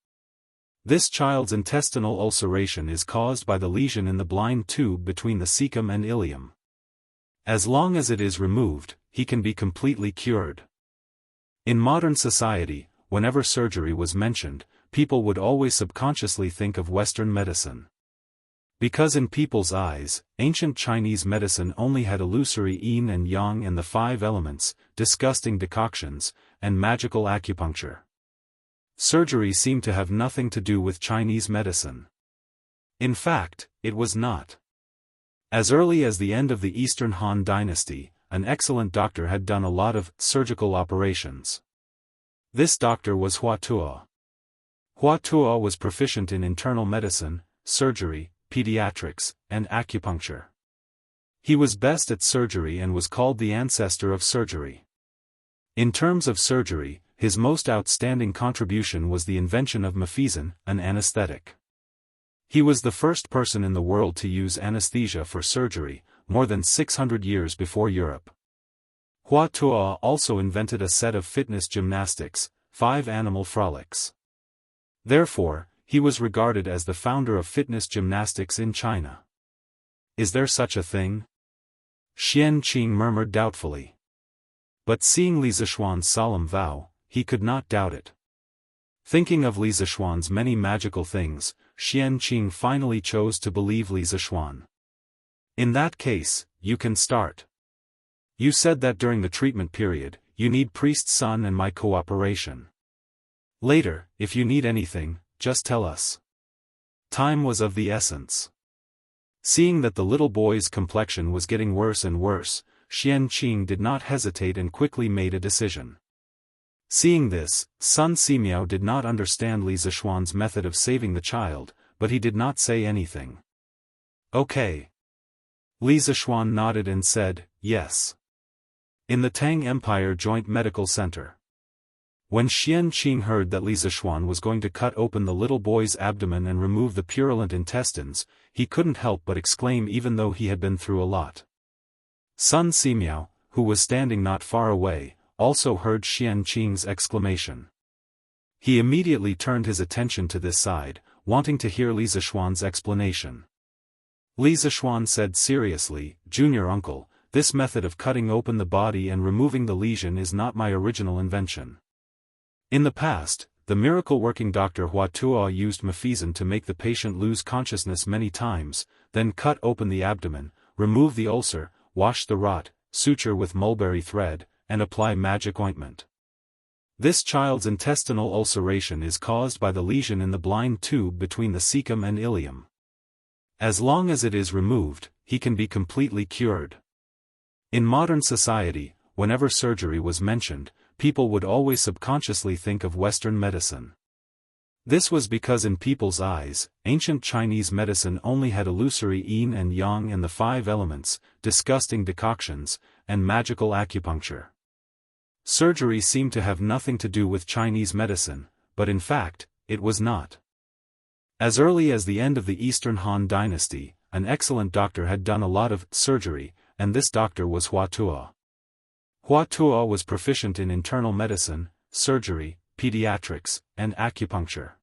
This child's intestinal ulceration is caused by the lesion in the blind tube between the cecum and ileum. As long as it is removed, he can be completely cured." In modern society, whenever surgery was mentioned, people would always subconsciously think of Western medicine. Because in people's eyes, ancient Chinese medicine only had illusory yin and yang and the 5 elements, disgusting decoctions, and magical acupuncture. Surgery seemed to have nothing to do with Chinese medicine. In fact, it was not. As early as the end of the Eastern Han Dynasty, an excellent doctor had done a lot of surgical operations. This doctor was Huatua. Huatua was proficient in internal medicine, surgery, pediatrics, and acupuncture. He was best at surgery and was called the ancestor of surgery. In terms of surgery, his most outstanding contribution was the invention of mephisin, an anesthetic. He was the first person in the world to use anesthesia for surgery, more than 600 years before Europe. Hua Tuo also invented a set of fitness gymnastics, 5 animal frolics. Therefore, he was regarded as the founder of fitness gymnastics in China. Is there such a thing? Xian Qing murmured doubtfully. But seeing Li Zishuan's solemn vow, he could not doubt it. Thinking of Li Zishuan's many magical things, Xian Qing finally chose to believe Li Zishuan. In that case, you can start. You said that during the treatment period, you need priest's son and my cooperation. Later, if you need anything, just tell us. Time was of the essence. Seeing that the little boy's complexion was getting worse and worse, Xian Qing did not hesitate and quickly made a decision. Seeing this, Sun Simiao did not understand Li Zishuan's method of saving the child, but he did not say anything. Okay. Li Zishuan nodded and said, yes. In the Tang Empire Joint Medical Center. When Xian Qing heard that Li Zishuan was going to cut open the little boy's abdomen and remove the purulent intestines, he couldn't help but exclaim even though he had been through a lot. Sun Simiao, who was standing not far away, also heard Xian Qing's exclamation. He immediately turned his attention to this side, wanting to hear Li Zishuan's explanation. Li Zishuan said seriously, Junior uncle, this method of cutting open the body and removing the lesion is not my original invention. In the past, the miracle-working Dr. Hua Tuo used mephisin to make the patient lose consciousness many times, then cut open the abdomen, remove the ulcer, wash the rot, suture with mulberry thread, and apply magic ointment. This child's intestinal ulceration is caused by the lesion in the blind tube between the cecum and ileum. As long as it is removed, he can be completely cured. In modern society, whenever surgery was mentioned, people would always subconsciously think of Western medicine. This was because in people's eyes, ancient Chinese medicine only had illusory yin and yang and the 5 elements, disgusting decoctions, and magical acupuncture. Surgery seemed to have nothing to do with Chinese medicine, but in fact, it was not. As early as the end of the Eastern Han Dynasty, an excellent doctor had done a lot of surgery, and this doctor was Hua Tuo. Hua Tuo was proficient in internal medicine, surgery, pediatrics, and acupuncture.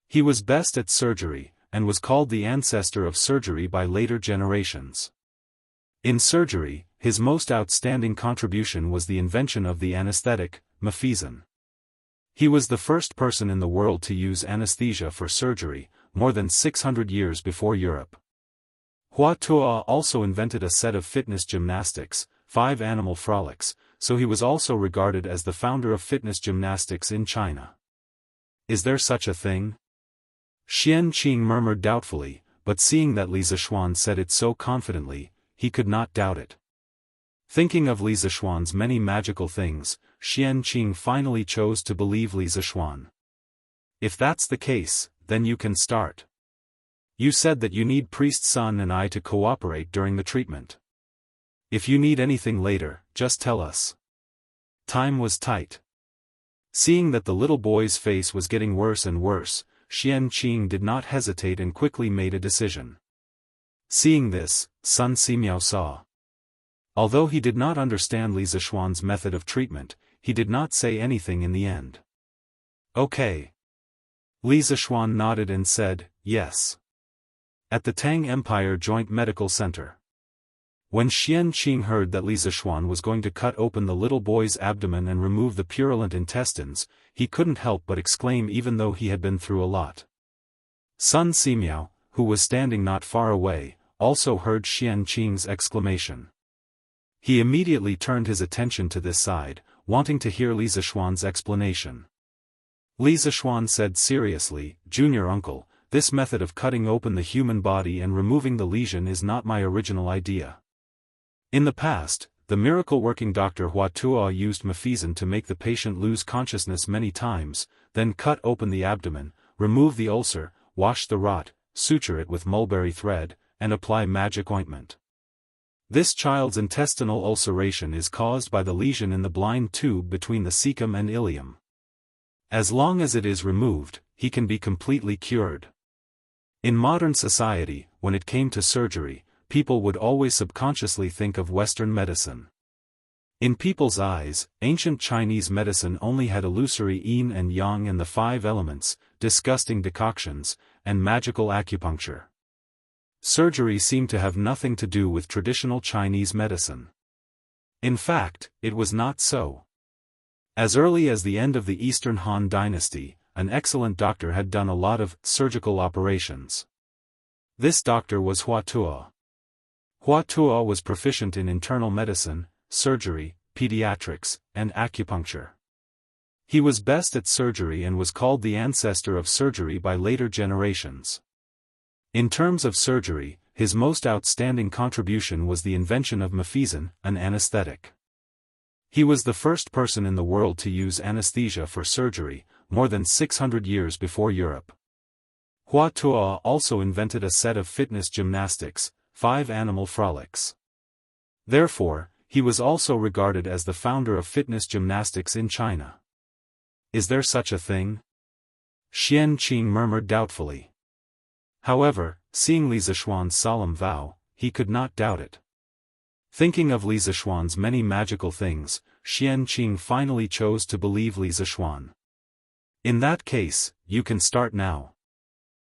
He was best at surgery, and was called the ancestor of surgery by later generations. In surgery, his most outstanding contribution was the invention of the anesthetic, mephisin. He was the first person in the world to use anesthesia for surgery, more than 600 years before Europe. Hua Tuo also invented a set of fitness gymnastics, 5 animal frolics, so he was also regarded as the founder of fitness gymnastics in China. Is there such a thing? Xian Qing murmured doubtfully, but seeing that Li Zishuan said it so confidently, he could not doubt it. Thinking of Li Zishuan's many magical things, Xian Qing finally chose to believe Li Zishuan. If that's the case, then you can start. You said that you need priest's son and I to cooperate during the treatment. If you need anything later, just tell us. Time was tight. Seeing that the little boy's face was getting worse and worse, Xian Qing did not hesitate and quickly made a decision. Seeing this, Sun Simiao saw. Although he did not understand Li Zishuan's method of treatment, he did not say anything in the end. Okay. Li Zishuan nodded and said, yes. At the Tang Empire Joint Medical Center. When Xian Qing heard that Li Zishuan was going to cut open the little boy's abdomen and remove the purulent intestines, he couldn't help but exclaim even though he had been through a lot. Sun Simiao, who was standing not far away, also heard Xian Qing's exclamation. He immediately turned his attention to this side, wanting to hear Li Zishuan's explanation. Li Zishuan said seriously, Junior uncle, this method of cutting open the human body and removing the lesion is not my original idea. In the past, the miracle-working Dr. Hua Tuo used mephisin to make the patient lose consciousness many times, then cut open the abdomen, remove the ulcer, wash the rot, suture it with mulberry thread, and apply magic ointment. This child's intestinal ulceration is caused by the lesion in the blind tube between the cecum and ileum. As long as it is removed, he can be completely cured. In modern society, when it came to surgery, people would always subconsciously think of Western medicine. In people's eyes, ancient Chinese medicine only had illusory yin and yang and the 5 elements, disgusting decoctions, and magical acupuncture. Surgery seemed to have nothing to do with traditional Chinese medicine. In fact, it was not so. As early as the end of the Eastern Han Dynasty, an excellent doctor had done a lot of surgical operations. This doctor was Hua Tuo. Hua Tuo was proficient in internal medicine, surgery, pediatrics, and acupuncture. He was best at surgery and was called the ancestor of surgery by later generations. In terms of surgery, his most outstanding contribution was the invention of mephisin, an anesthetic. He was the first person in the world to use anesthesia for surgery, more than 600 years before Europe. Hua Tuo also invented a set of fitness gymnastics, 5 animal frolics. Therefore, he was also regarded as the founder of fitness gymnastics in China. Is there such a thing? Xian Qing murmured doubtfully. However, seeing Li Zishuan's solemn vow, he could not doubt it. Thinking of Li Zishuan's many magical things, Xian Qing finally chose to believe Li Zishuan. In that case, you can start now.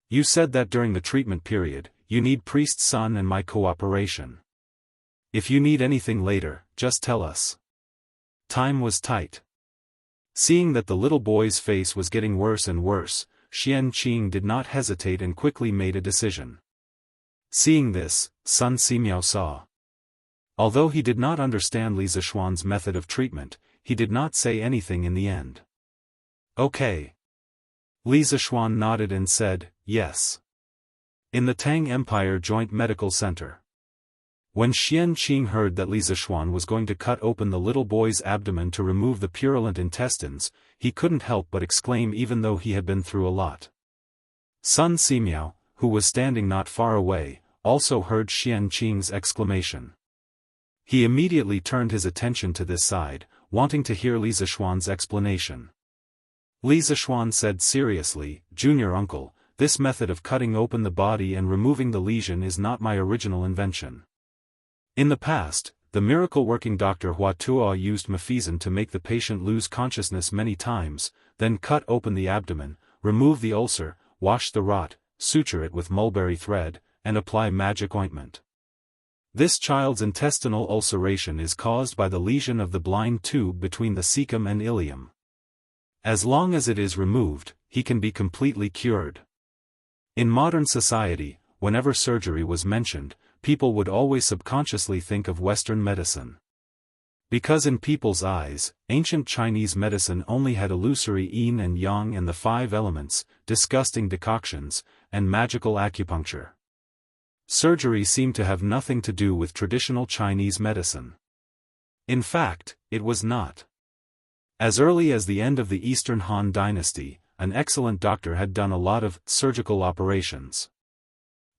You said that during the treatment period, you need priest Sun and my cooperation. If you need anything later, just tell us. Time was tight. Seeing that the little boy's face was getting worse and worse, Xian Qing did not hesitate and quickly made a decision. Seeing this, Sun Simiao saw. Although he did not understand Li Zishuan's method of treatment, he did not say anything in the end. Okay. Li Zishuan nodded and said, yes. In the Tang Empire Joint Medical Center. When Xian Qing heard that Li Zishuan was going to cut open the little boy's abdomen to remove the purulent intestines, he couldn't help but exclaim even though he had been through a lot. Sun Simiao, who was standing not far away, also heard Xian Qing's exclamation. He immediately turned his attention to this side, wanting to hear Li Zishuan's explanation. Li Zishuan said seriously, Junior uncle, this method of cutting open the body and removing the lesion is not my original invention. In the past, the miracle-working Dr. Hua Tuo used mephisin to make the patient lose consciousness many times, then cut open the abdomen, remove the ulcer, wash the rot, suture it with mulberry thread, and apply magic ointment. This child's intestinal ulceration is caused by the lesion of the blind tube between the cecum and ileum. As long as it is removed, he can be completely cured. In modern society, whenever surgery was mentioned, people would always subconsciously think of Western medicine. Because in people's eyes, ancient Chinese medicine only had illusory yin and yang and the 5 elements, disgusting decoctions, and magical acupuncture. Surgery seemed to have nothing to do with traditional Chinese medicine. In fact, it was not. As early as the end of the Eastern Han Dynasty, an excellent doctor had done a lot of surgical operations.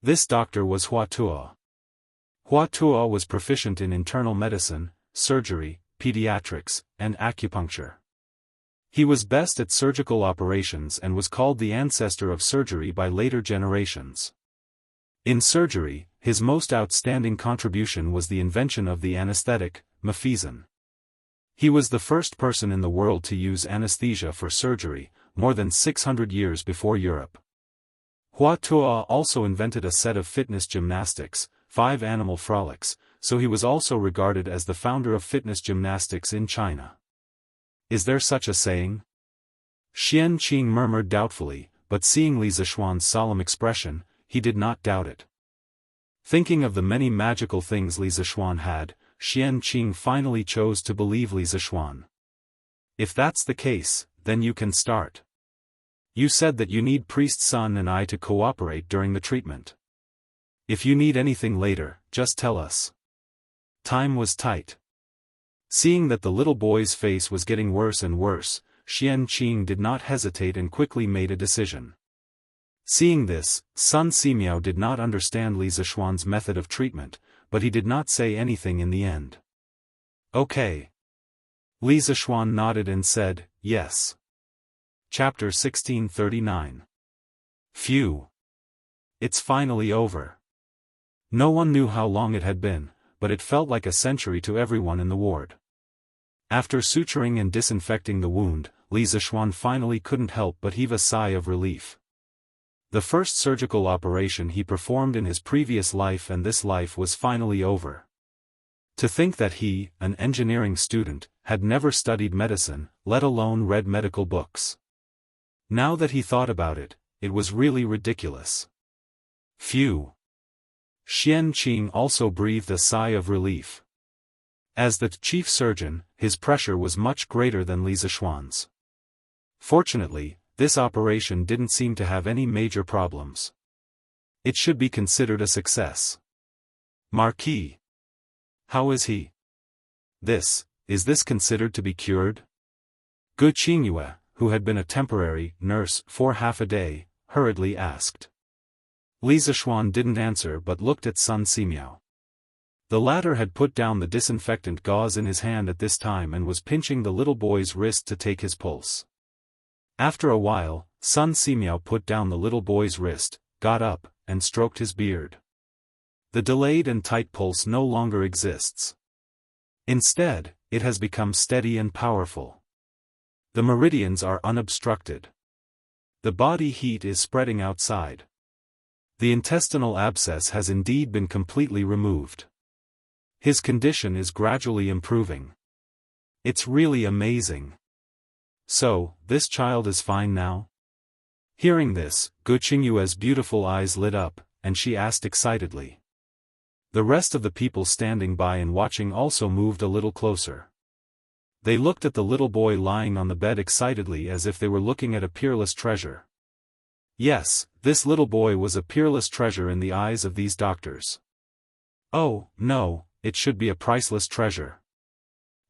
This doctor was Hua Tuo. Hua Tuo was proficient in internal medicine, surgery, pediatrics, and acupuncture. He was best at surgical operations and was called the ancestor of surgery by later generations. In surgery, his most outstanding contribution was the invention of the anesthetic, mephisin. He was the first person in the world to use anesthesia for surgery, more than 600 years before Europe. Hua Tuo also invented a set of fitness gymnastics, 5 animal frolics, so he was also regarded as the founder of fitness gymnastics in China. Is there such a saying? Xian Qing murmured doubtfully, but seeing Li Zishuan's solemn expression, he did not doubt it. Thinking of the many magical things Li Zishuan had, Xian Qing finally chose to believe Li Zishuan. If that's the case, then you can start. You said that you need priest Sun and I to cooperate during the treatment. If you need anything later, just tell us. Time was tight. Seeing that the little boy's face was getting worse and worse, Xian Qing did not hesitate and quickly made a decision. Seeing this, Sun Simiao did not understand Li Zishuan's method of treatment, but he did not say anything in the end. Okay. Li Zishuan nodded and said, yes. Chapter 1639. Phew. It's finally over. No one knew how long it had been, but it felt like a century to everyone in the ward. After suturing and disinfecting the wound, Li Zishuan finally couldn't help but heave a sigh of relief. The first surgical operation he performed in his previous life and this life was finally over. To think that he, an engineering student, had never studied medicine, let alone read medical books. Now that he thought about it, it was really ridiculous. Phew. Xian Qing also breathed a sigh of relief. As the chief surgeon, his pressure was much greater than Li Zishuan's. Fortunately, this operation didn't seem to have any major problems. It should be considered a success. Marquis. How is he? Is this considered to be cured? Gu Qingyue, who had been a temporary nurse for half a day, hurriedly asked. Li Zishuan didn't answer but looked at Sun Simiao. The latter had put down the disinfectant gauze in his hand at this time and was pinching the little boy's wrist to take his pulse. After a while, Sun Simiao put down the little boy's wrist, got up, and stroked his beard. The delayed and tight pulse no longer exists. Instead, it has become steady and powerful. The meridians are unobstructed. The body heat is spreading outside. The intestinal abscess has indeed been completely removed. His condition is gradually improving. It's really amazing. So, this child is fine now? Hearing this, Gu Qingyue's beautiful eyes lit up, and she asked excitedly. The rest of the people standing by and watching also moved a little closer. They looked at the little boy lying on the bed excitedly as if they were looking at a peerless treasure. Yes, this little boy was a peerless treasure in the eyes of these doctors. Oh, no, it should be a priceless treasure.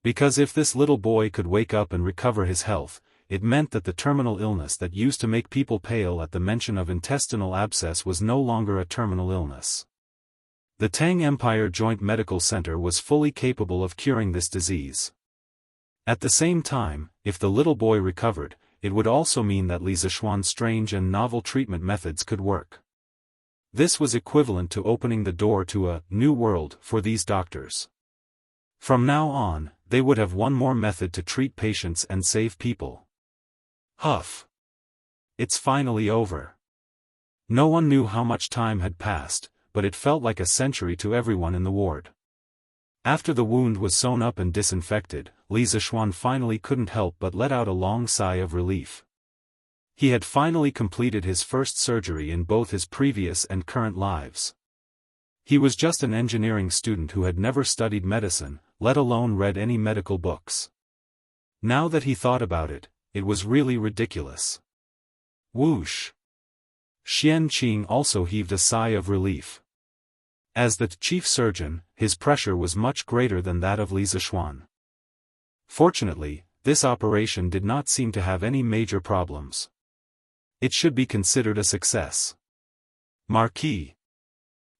Because if this little boy could wake up and recover his health, it meant that the terminal illness that used to make people pale at the mention of intestinal abscess was no longer a terminal illness. The Tang Empire Joint Medical Center was fully capable of curing this disease. At the same time, if the little boy recovered, it would also mean that Li Zishuan's strange and novel treatment methods could work. This was equivalent to opening the door to a new world for these doctors. From now on, they would have one more method to treat patients and save people. Huff. It's finally over. No one knew how much time had passed, but it felt like a century to everyone in the ward. After the wound was sewn up and disinfected, Li Zishuan finally couldn't help but let out a long sigh of relief. He had finally completed his first surgery in both his previous and current lives. He was just an engineering student who had never studied medicine, let alone read any medical books. Now that he thought about it, it was really ridiculous. Whoosh! Xian Qing also heaved a sigh of relief. As the chief surgeon, his pressure was much greater than that of Li Zishuan. Fortunately, this operation did not seem to have any major problems. It should be considered a success. Marquis.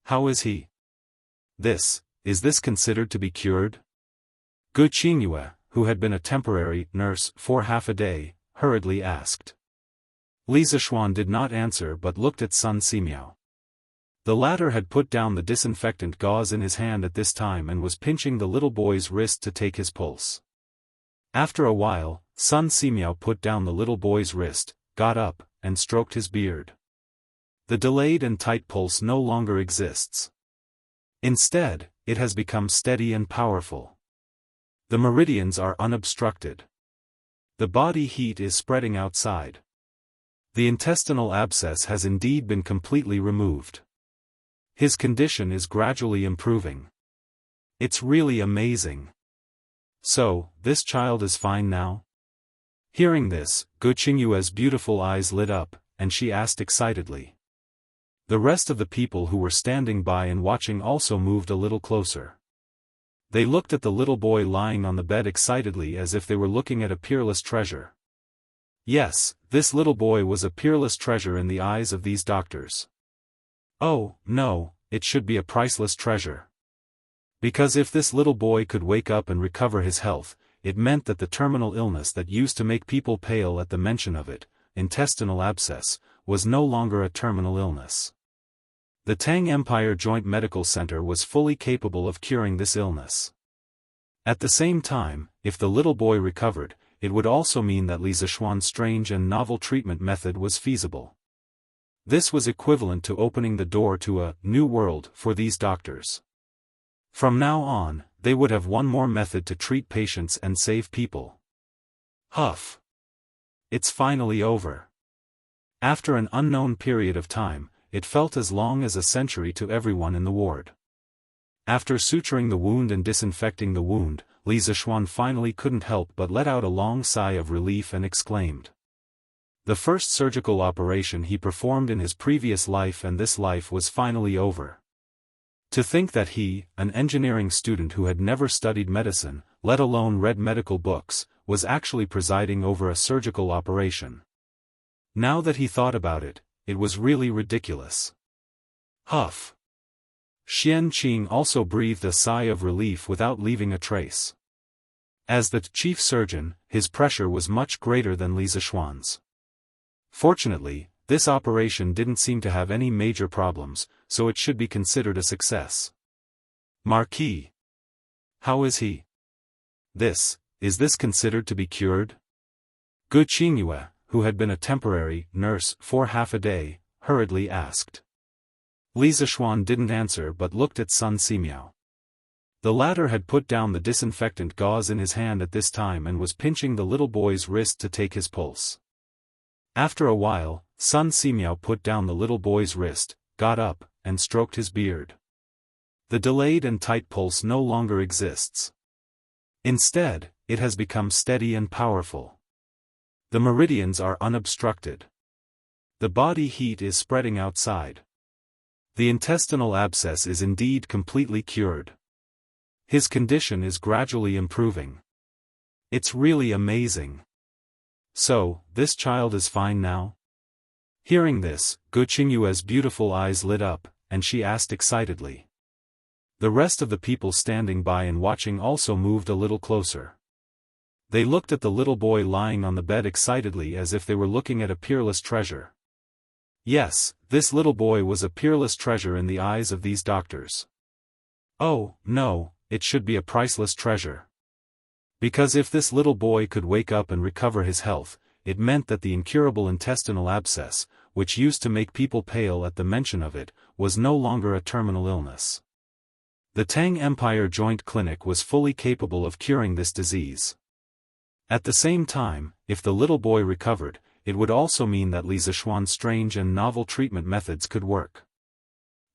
How is he? Is this considered to be cured? Gu Qingyue, who had been a temporary nurse for half a day, hurriedly asked. Li Zishuan did not answer but looked at Sun Simiao. The latter had put down the disinfectant gauze in his hand at this time and was pinching the little boy's wrist to take his pulse. After a while, Sun Simiao put down the little boy's wrist, got up, and stroked his beard. The delayed and tight pulse no longer exists. Instead, it has become steady and powerful. The meridians are unobstructed. The body heat is spreading outside. The intestinal abscess has indeed been completely removed. His condition is gradually improving. It's really amazing. So, this child is fine now? Hearing this, Gu Qingyue's beautiful eyes lit up, and she asked excitedly. The rest of the people who were standing by and watching also moved a little closer. They looked at the little boy lying on the bed excitedly as if they were looking at a peerless treasure. Yes, this little boy was a peerless treasure in the eyes of these doctors. Oh, no, it should be a priceless treasure. Because if this little boy could wake up and recover his health, it meant that the terminal illness that used to make people pale at the mention of it, intestinal abscess, was no longer a terminal illness. The Tang Empire Joint Medical Center was fully capable of curing this illness. At the same time, if the little boy recovered, it would also mean that Li Zishuan's strange and novel treatment method was feasible. This was equivalent to opening the door to a new world for these doctors. From now on, they would have one more method to treat patients and save people. Huff. It's finally over. After an unknown period of time, it felt as long as a century to everyone in the ward. After suturing the wound and disinfecting the wound, Li Zishuan finally couldn't help but let out a long sigh of relief and exclaimed. The first surgical operation he performed in his previous life and this life was finally over. To think that he, an engineering student who had never studied medicine, let alone read medical books, was actually presiding over a surgical operation. Now that he thought about it, it was really ridiculous. Huff. Xianqing also breathed a sigh of relief without leaving a trace. As the chief surgeon, his pressure was much greater than Li Zishuan's. Fortunately, this operation didn't seem to have any major problems, so it should be considered a success. Marquis. How is he? Is this considered to be cured? Gu Qingyue, who had been a temporary nurse for half a day, hurriedly asked. Li Zishuan didn't answer but looked at Sun Simiao. The latter had put down the disinfectant gauze in his hand at this time and was pinching the little boy's wrist to take his pulse. After a while, Sun Simiao put down the little boy's wrist, got up, and stroked his beard. The delayed and tight pulse no longer exists. Instead, it has become steady and powerful. The meridians are unobstructed. The body heat is spreading outside. The intestinal abscess is indeed completely cured. His condition is gradually improving. It's really amazing. So, this child is fine now? Hearing this, Gu Qingyue's beautiful eyes lit up, and she asked excitedly. The rest of the people standing by and watching also moved a little closer. They looked at the little boy lying on the bed excitedly as if they were looking at a peerless treasure. Yes, this little boy was a peerless treasure in the eyes of these doctors. Oh, no, it should be a priceless treasure. Because if this little boy could wake up and recover his health, it meant that the incurable intestinal abscess, which used to make people pale at the mention of it, was no longer a terminal illness. The Tang Empire Joint Clinic was fully capable of curing this disease. At the same time, if the little boy recovered, it would also mean that Li Zishuan's strange and novel treatment methods could work.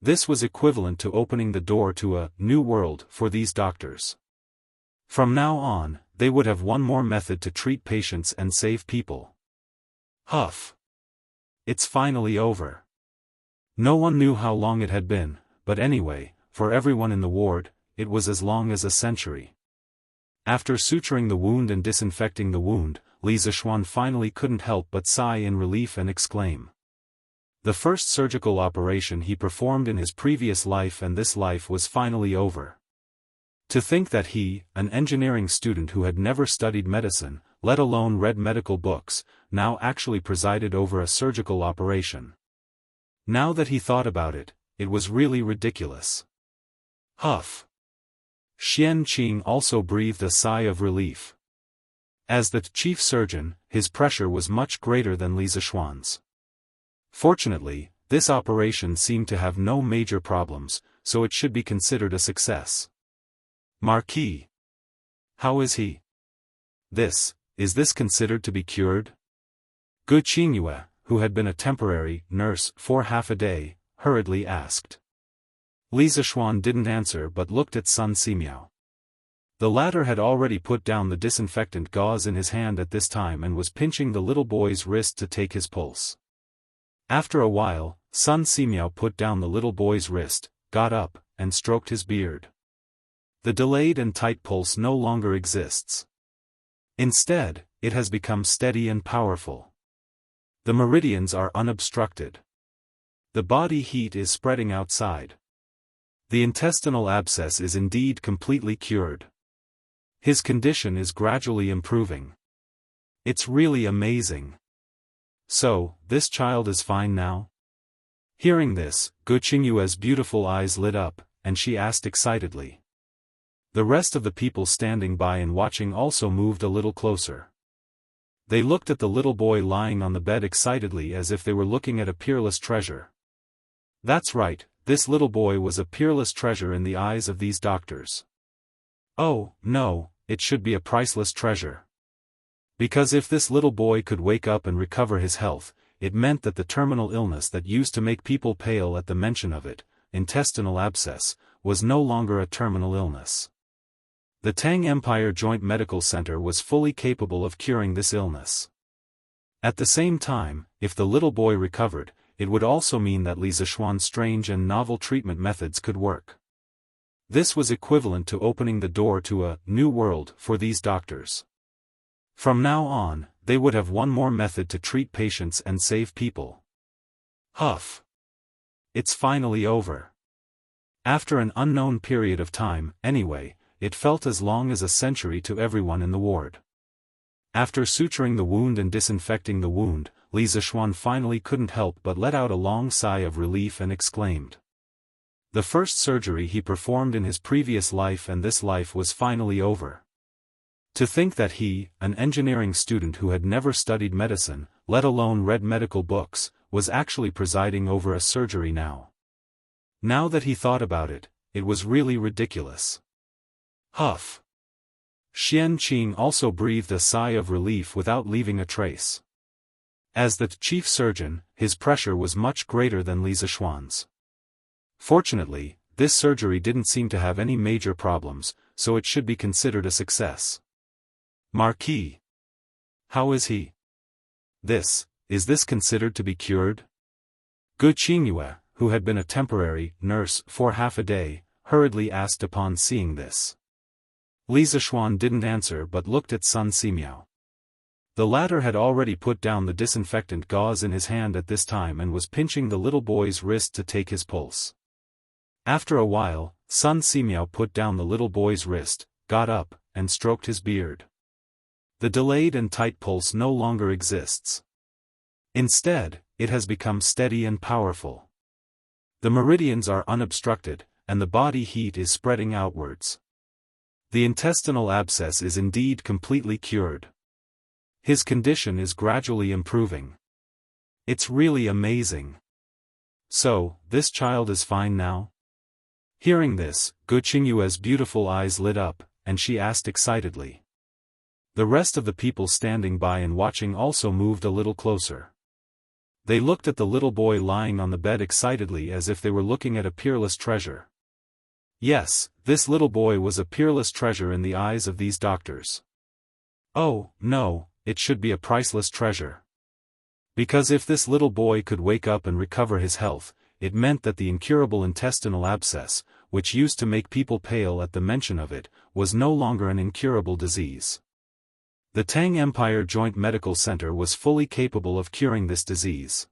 This was equivalent to opening the door to a new world for these doctors. From now on, they would have one more method to treat patients and save people. Huff. It's finally over. No one knew how long it had been, but anyway, for everyone in the ward, it was as long as a century. After suturing the wound and disinfecting the wound, Li Zishuan finally couldn't help but sigh in relief and exclaim. The first surgical operation he performed in his previous life and this life was finally over. To think that he, an engineering student who had never studied medicine, let alone read medical books, now actually presided over a surgical operation. Now that he thought about it, it was really ridiculous. Huff. Xianqing also breathed a sigh of relief. As the chief surgeon, his pressure was much greater than Li Zishuan's. Fortunately, this operation seemed to have no major problems, so it should be considered a success. Marquis. How is he? Is this considered to be cured? Gu Qingyue, who had been a temporary nurse for half a day, hurriedly asked. Li Zishuan didn't answer but looked at Sun Simiao. The latter had already put down the disinfectant gauze in his hand at this time and was pinching the little boy's wrist to take his pulse. After a while, Sun Simiao put down the little boy's wrist, got up, and stroked his beard. The delayed and tight pulse no longer exists. Instead, it has become steady and powerful. The meridians are unobstructed. The body heat is spreading outside. The intestinal abscess is indeed completely cured. His condition is gradually improving. It's really amazing. So, this child is fine now? Hearing this, Guqingyue's beautiful eyes lit up, and she asked excitedly. The rest of the people standing by and watching also moved a little closer. They looked at the little boy lying on the bed excitedly as if they were looking at a peerless treasure. That's right, this little boy was a peerless treasure in the eyes of these doctors. Oh, no, it should be a priceless treasure. Because if this little boy could wake up and recover his health, it meant that the terminal illness that used to make people pale at the mention of it, intestinal abscess, was no longer a terminal illness. The Tang Empire Joint Medical Center was fully capable of curing this illness. At the same time, if the little boy recovered, it would also mean that Li Zishuan's strange and novel treatment methods could work. This was equivalent to opening the door to a new world for these doctors. From now on, they would have one more method to treat patients and save people. Huff. It's finally over. After an unknown period of time, anyway, it felt as long as a century to everyone in the ward. After suturing the wound and disinfecting the wound, Li Zishuan finally couldn't help but let out a long sigh of relief and exclaimed. The first surgery he performed in his previous life and this life was finally over. To think that he, an engineering student who had never studied medicine, let alone read medical books, was actually presiding over a surgery now. Now that he thought about it, it was really ridiculous. Huff. Xian Qing also breathed a sigh of relief without leaving a trace. As the chief surgeon, his pressure was much greater than Li Zishuan's. Fortunately, this surgery didn't seem to have any major problems, so it should be considered a success. Marquis. How is he? Is this considered to be cured? Guqingyue, who had been a temporary nurse for half a day, hurriedly asked upon seeing this. Li Zishuan didn't answer but looked at Sun Simiao. The latter had already put down the disinfectant gauze in his hand at this time and was pinching the little boy's wrist to take his pulse. After a while, Sun Simiao put down the little boy's wrist, got up, and stroked his beard. The delayed and tight pulse no longer exists. Instead, it has become steady and powerful. The meridians are unobstructed, and the body heat is spreading outwards. The intestinal abscess is indeed completely cured. His condition is gradually improving. It's really amazing. So, this child is fine now? Hearing this, Guqingyue's beautiful eyes lit up, and she asked excitedly. The rest of the people standing by and watching also moved a little closer. They looked at the little boy lying on the bed excitedly as if they were looking at a peerless treasure. Yes, this little boy was a peerless treasure in the eyes of these doctors. Oh, no, it should be a priceless treasure. Because if this little boy could wake up and recover his health, it meant that the incurable intestinal abscess, which used to make people pale at the mention of it, was no longer an incurable disease. The Tang Empire Joint Medical Center was fully capable of curing this disease.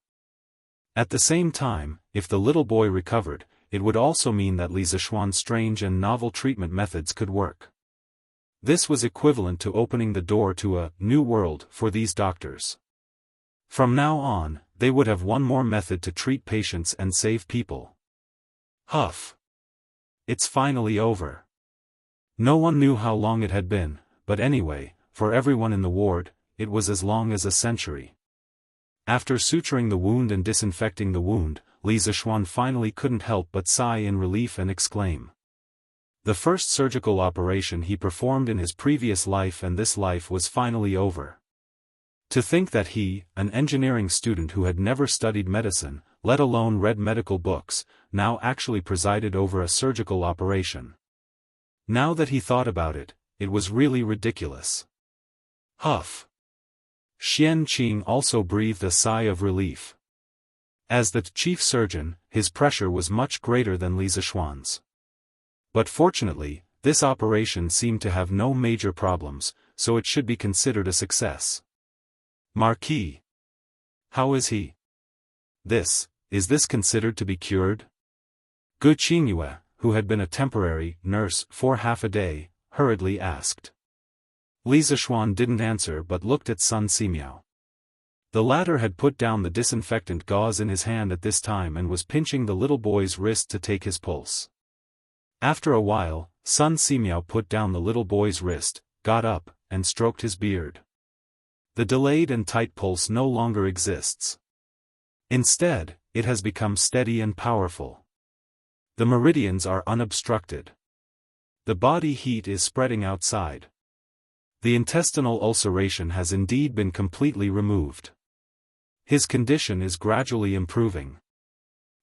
At the same time, if the little boy recovered, it would also mean that Li Zishuan's strange and novel treatment methods could work. This was equivalent to opening the door to a new world for these doctors. From now on, they would have one more method to treat patients and save people. Huff. It's finally over. No one knew how long it had been, but anyway, for everyone in the ward, it was as long as a century. After suturing the wound and disinfecting the wound, Li Zishuan finally couldn't help but sigh in relief and exclaim. The first surgical operation he performed in his previous life and this life was finally over. To think that he, an engineering student who had never studied medicine, let alone read medical books, now actually presided over a surgical operation. Now that he thought about it, it was really ridiculous. Huff. Xian Qing also breathed a sigh of relief. As the chief surgeon, his pressure was much greater than Li Zishuan's. But fortunately, this operation seemed to have no major problems, so it should be considered a success. Marquis. How is he? Is this considered to be cured? Guqingyue, who had been a temporary nurse for half a day, hurriedly asked. Li Zishuan didn't answer but looked at Sun Simiao. The latter had put down the disinfectant gauze in his hand at this time and was pinching the little boy's wrist to take his pulse. After a while, Sun Simiao put down the little boy's wrist, got up, and stroked his beard. The delayed and tight pulse no longer exists. Instead, it has become steady and powerful. The meridians are unobstructed. The body heat is spreading outside. The intestinal ulceration has indeed been completely removed. His condition is gradually improving.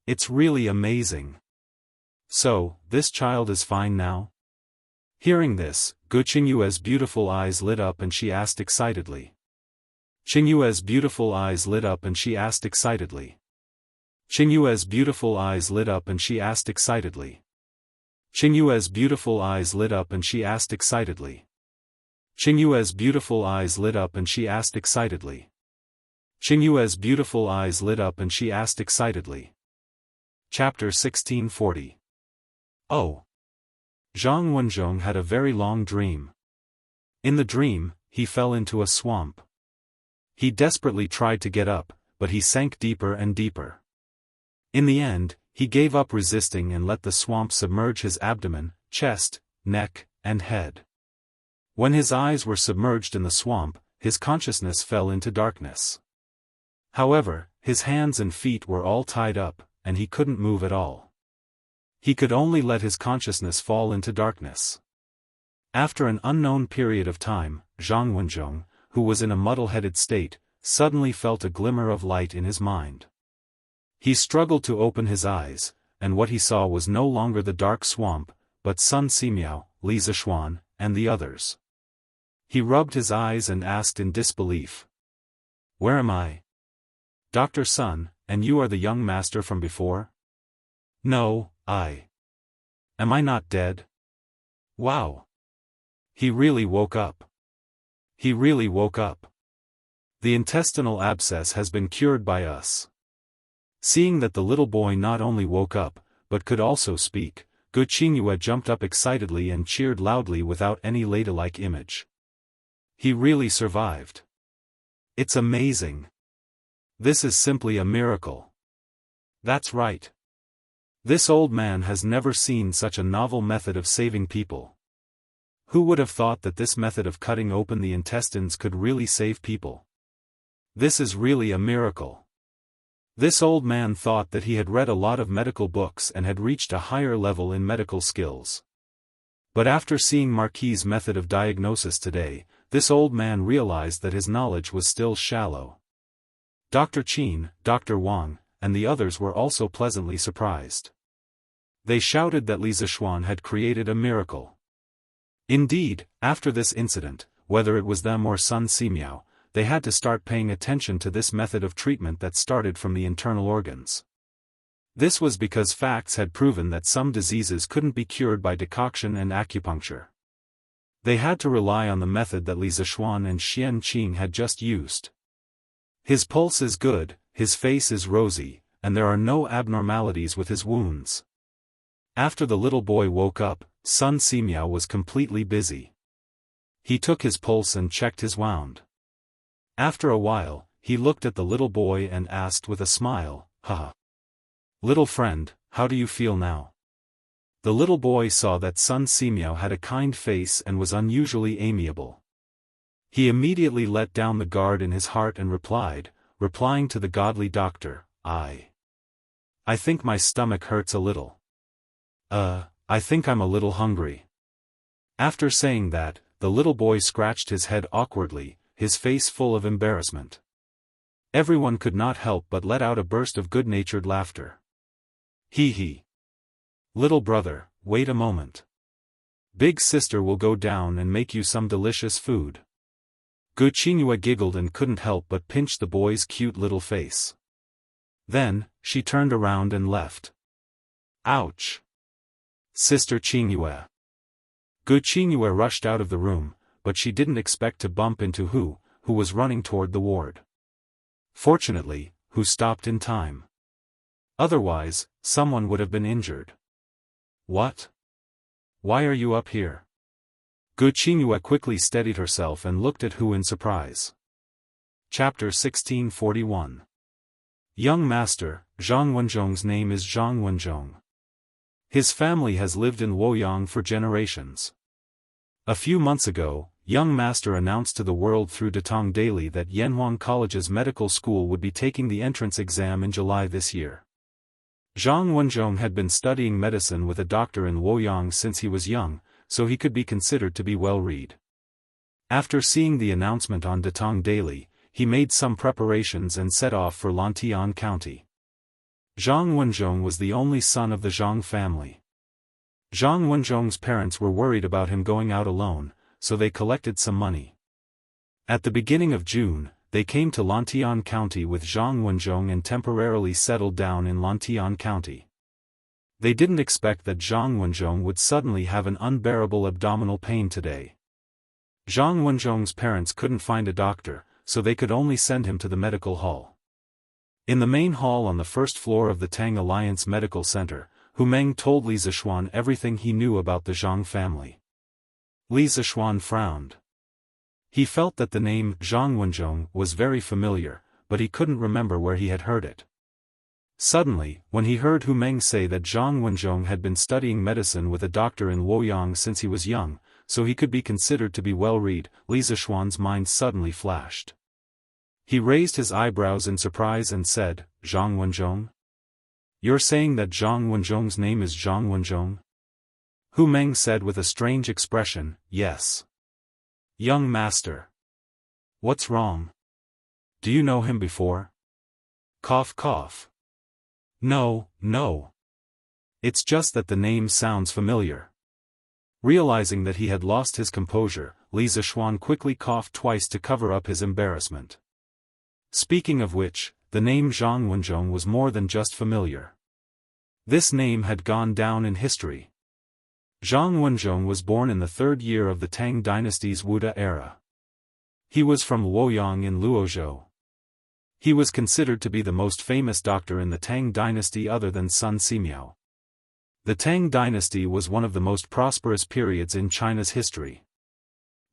It's really amazing. So, this child is fine now? Hearing this, Gu Qingyue's beautiful eyes lit up and she asked excitedly. Qingyue's beautiful eyes lit up and she asked excitedly. Qingyue's beautiful eyes lit up and she asked excitedly. Qingyue's beautiful eyes lit up and she asked excitedly. Qingyue's beautiful eyes lit up and she asked excitedly. Qingyue's beautiful eyes lit up and she asked excitedly. Chapter 1640. Oh. Zhang Wenzhong had a very long dream. In the dream, he fell into a swamp. He desperately tried to get up, but he sank deeper and deeper. In the end, he gave up resisting and let the swamp submerge his abdomen, chest, neck, and head. When his eyes were submerged in the swamp, his consciousness fell into darkness. However, his hands and feet were all tied up, and he couldn't move at all. He could only let his consciousness fall into darkness. After an unknown period of time, Zhang Wenzhong, who was in a muddle-headed state, suddenly felt a glimmer of light in his mind. He struggled to open his eyes, and what he saw was no longer the dark swamp, but Sun Simiao, Li Zishuan, and the others. He rubbed his eyes and asked in disbelief. Where am I? Dr. Sun, and you are the young master from before? No, Am I not dead? Wow. He really woke up. He really woke up. The intestinal abscess has been cured by us. Seeing that the little boy not only woke up, but could also speak, Gu Qingyue jumped up excitedly and cheered loudly without any ladylike image. He really survived. It's amazing. This is simply a miracle. That's right. This old man has never seen such a novel method of saving people. Who would have thought that this method of cutting open the intestines could really save people? This is really a miracle. This old man thought that he had read a lot of medical books and had reached a higher level in medical skills. But after seeing Marquis's method of diagnosis today, this old man realized that his knowledge was still shallow. Dr. Qin, Dr. Wang, and the others were also pleasantly surprised. They shouted that Li Zishuan had created a miracle. Indeed, after this incident, whether it was them or Sun Simiao, they had to start paying attention to this method of treatment that started from the internal organs. This was because facts had proven that some diseases couldn't be cured by decoction and acupuncture. They had to rely on the method that Li Zishuan and Xian Qing had just used. His pulse is good, his face is rosy, and there are no abnormalities with his wounds. After the little boy woke up, Sun Simiao was completely busy. He took his pulse and checked his wound. After a while, he looked at the little boy and asked with a smile, "Haha. Little friend, how do you feel now?" The little boy saw that Sun Simiao had a kind face and was unusually amiable. He immediately let down the guard in his heart and replying to the godly doctor, I think my stomach hurts a little. I think I'm a little hungry." After saying that, the little boy scratched his head awkwardly, his face full of embarrassment. Everyone could not help but let out a burst of good-natured laughter. Hee hee. Little brother, wait a moment. Big sister will go down and make you some delicious food. Gu Qingyue giggled and couldn't help but pinch the boy's cute little face. Then, she turned around and left. Ouch! Sister Qingyue. Gu Qingyue rushed out of the room, but she didn't expect to bump into who was running toward the ward. Fortunately, who stopped in time. Otherwise, someone would have been injured. What? Why are you up here? Gu Qingyue quickly steadied herself and looked at Hu in surprise. Chapter 1641. Young Master, Zhang Wenzhong's name is Zhang Wenzhong. His family has lived in Luoyang for generations. A few months ago, Young Master announced to the world through Datong Daily that Yanhuang College's medical school would be taking the entrance exam in July this year. Zhang Wenzhong had been studying medicine with a doctor in Luoyang since he was young, so he could be considered to be well-read. After seeing the announcement on Datong Daily, he made some preparations and set off for Lantian County. Zhang Wenzhong was the only son of the Zhang family. Zhang Wenzhong's parents were worried about him going out alone, so they collected some money. At the beginning of June, they came to Lantian County with Zhang Wenzhong and temporarily settled down in Lantian County. They didn't expect that Zhang Wenzhong would suddenly have an unbearable abdominal pain today. Zhang Wenzhong's parents couldn't find a doctor, so they could only send him to the medical hall. In the main hall on the first floor of the Tang Alliance Medical Center, Hu Meng told Li Zishuan everything he knew about the Zhang family. Li Zishuan frowned. He felt that the name Zhang Wenzhong was very familiar, but he couldn't remember where he had heard it. Suddenly, when he heard Hu Meng say that Zhang Wenzhong had been studying medicine with a doctor in Luoyang since he was young, so he could be considered to be well-read, Li Zishuan's mind suddenly flashed. He raised his eyebrows in surprise and said, Zhang Wenzhong? You're saying that Zhang Wenzhong's name is Zhang Wenzhong? Hu Meng said with a strange expression, yes. Young Master. What's wrong? Do you know him before? Cough cough. No, no. It's just that the name sounds familiar. Realizing that he had lost his composure, Li Zishuan quickly coughed twice to cover up his embarrassment. Speaking of which, the name Zhang Wenzhong was more than just familiar. This name had gone down in history. Zhang Wenzhong was born in the 3rd year of the Tang dynasty's Wuda era. He was from Luoyang in Luozhou. He was considered to be the most famous doctor in the Tang dynasty other than Sun Simiao. The Tang dynasty was one of the most prosperous periods in China's history.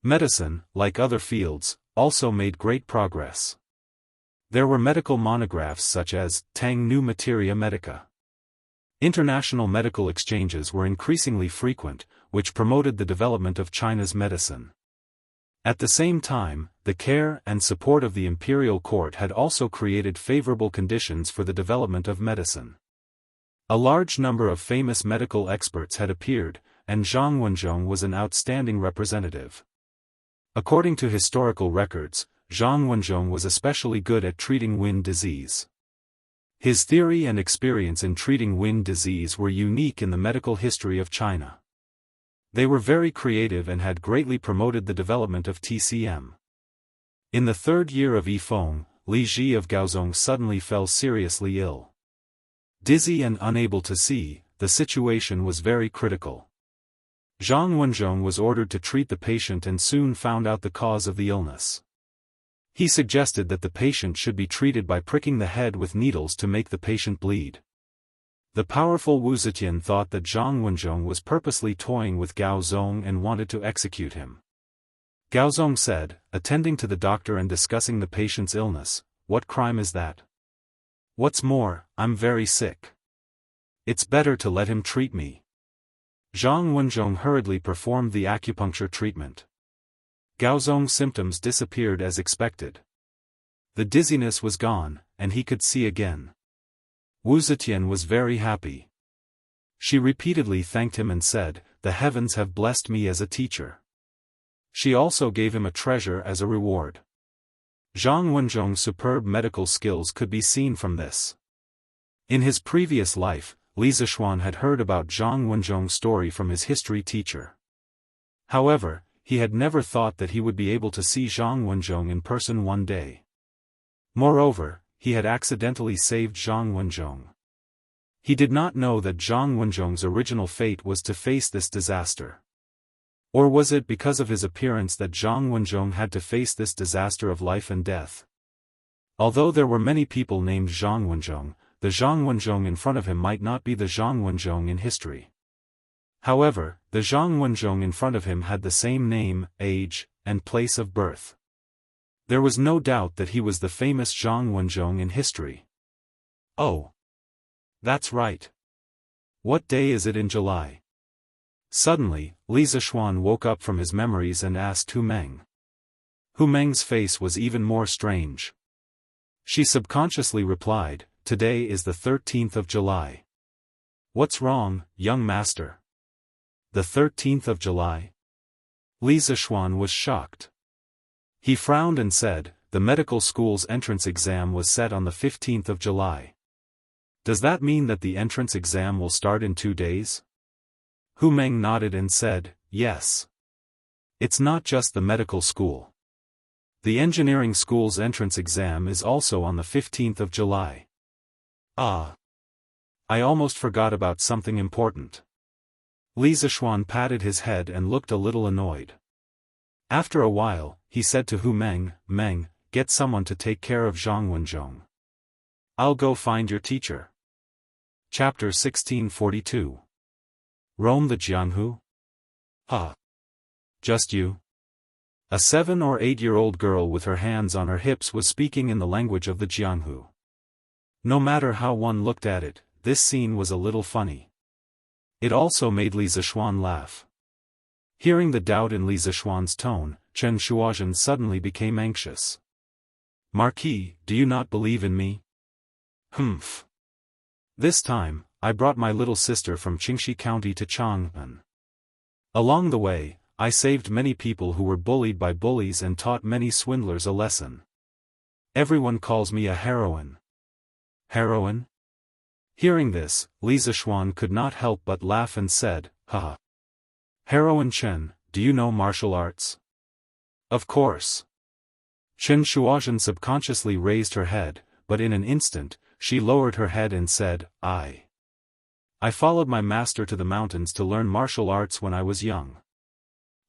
Medicine, like other fields, also made great progress. There were medical monographs such as Tang New Materia Medica. International medical exchanges were increasingly frequent, which promoted the development of China's medicine. At the same time, the care and support of the imperial court had also created favorable conditions for the development of medicine. A large number of famous medical experts had appeared, and Zhang Wenzhong was an outstanding representative. According to historical records, Zhang Wenzhong was especially good at treating wind disease. His theory and experience in treating wind disease were unique in the medical history of China. They were very creative and had greatly promoted the development of TCM. In the 3rd year of Yifeng, Li Ji of Gaozong suddenly fell seriously ill. Dizzy and unable to see, the situation was very critical. Zhang Wenzhong was ordered to treat the patient and soon found out the cause of the illness. He suggested that the patient should be treated by pricking the head with needles to make the patient bleed. The powerful Wu Zetian thought that Zhang Wenzhong was purposely toying with Gao Zong and wanted to execute him. Gao Zong said, attending to the doctor and discussing the patient's illness, "What crime is that? What's more, I'm very sick. It's better to let him treat me." Zhang Wenzhong hurriedly performed the acupuncture treatment. Gao Zong's symptoms disappeared as expected. The dizziness was gone, and he could see again. Wu Zetian was very happy. She repeatedly thanked him and said, "The heavens have blessed me as a teacher." She also gave him a treasure as a reward. Zhang Wenzhong's superb medical skills could be seen from this. In his previous life, Li Zishuan had heard about Zhang Wenzhong's story from his history teacher. However, he had never thought that he would be able to see Zhang Wenzhong in person one day. Moreover, he had accidentally saved Zhang Wenzhong. He did not know that Zhang Wenzhong's original fate was to face this disaster. Or was it because of his appearance that Zhang Wenzhong had to face this disaster of life and death? Although there were many people named Zhang Wenzhong, the Zhang Wenzhong in front of him might not be the Zhang Wenzhong in history. However, the Zhang Wenzhong in front of him had the same name, age, and place of birth. There was no doubt that he was the famous Zhang Wenzhong in history. Oh. That's right. What day is it in July? Suddenly, Li Zishuan woke up from his memories and asked Hu Meng. Hu Meng's face was even more strange. She subconsciously replied, "Today is the 13th of July. What's wrong, young master? The 13th of July? Li Zishuan was shocked. He frowned and said, "The medical school's entrance exam was set on the 15th of July. Does that mean that the entrance exam will start in 2 days? Hu Meng nodded and said, "Yes. It's not just the medical school. The engineering school's entrance exam is also on the 15th of July. Ah. I almost forgot about something important." Li Zishuan patted his head and looked a little annoyed. After a while, he said to Hu Meng, "Meng, get someone to take care of Zhang Wenzhong. I'll go find your teacher." Chapter 1642. Roam the Jianghu? Huh. Just you? A 7 or 8-year-old girl with her hands on her hips was speaking in the language of the Jianghu. No matter how one looked at it, this scene was a little funny. It also made Li Zishuan laugh. Hearing the doubt in Li Zishuan's tone, Chen Shuozhen suddenly became anxious. "Marquis, do you not believe in me?" "Humph. This time, I brought my little sister from Qingxi County to Chang'an. Along the way, I saved many people who were bullied by bullies and taught many swindlers a lesson. Everyone calls me a heroine." "Heroine?" Hearing this, Li Zishuan could not help but laugh and said, "Haha. Heroine Chen, do you know martial arts?" "Of course." Chen Shuozhen subconsciously raised her head, but in an instant, she lowered her head and said, I followed my master to the mountains to learn martial arts when I was young.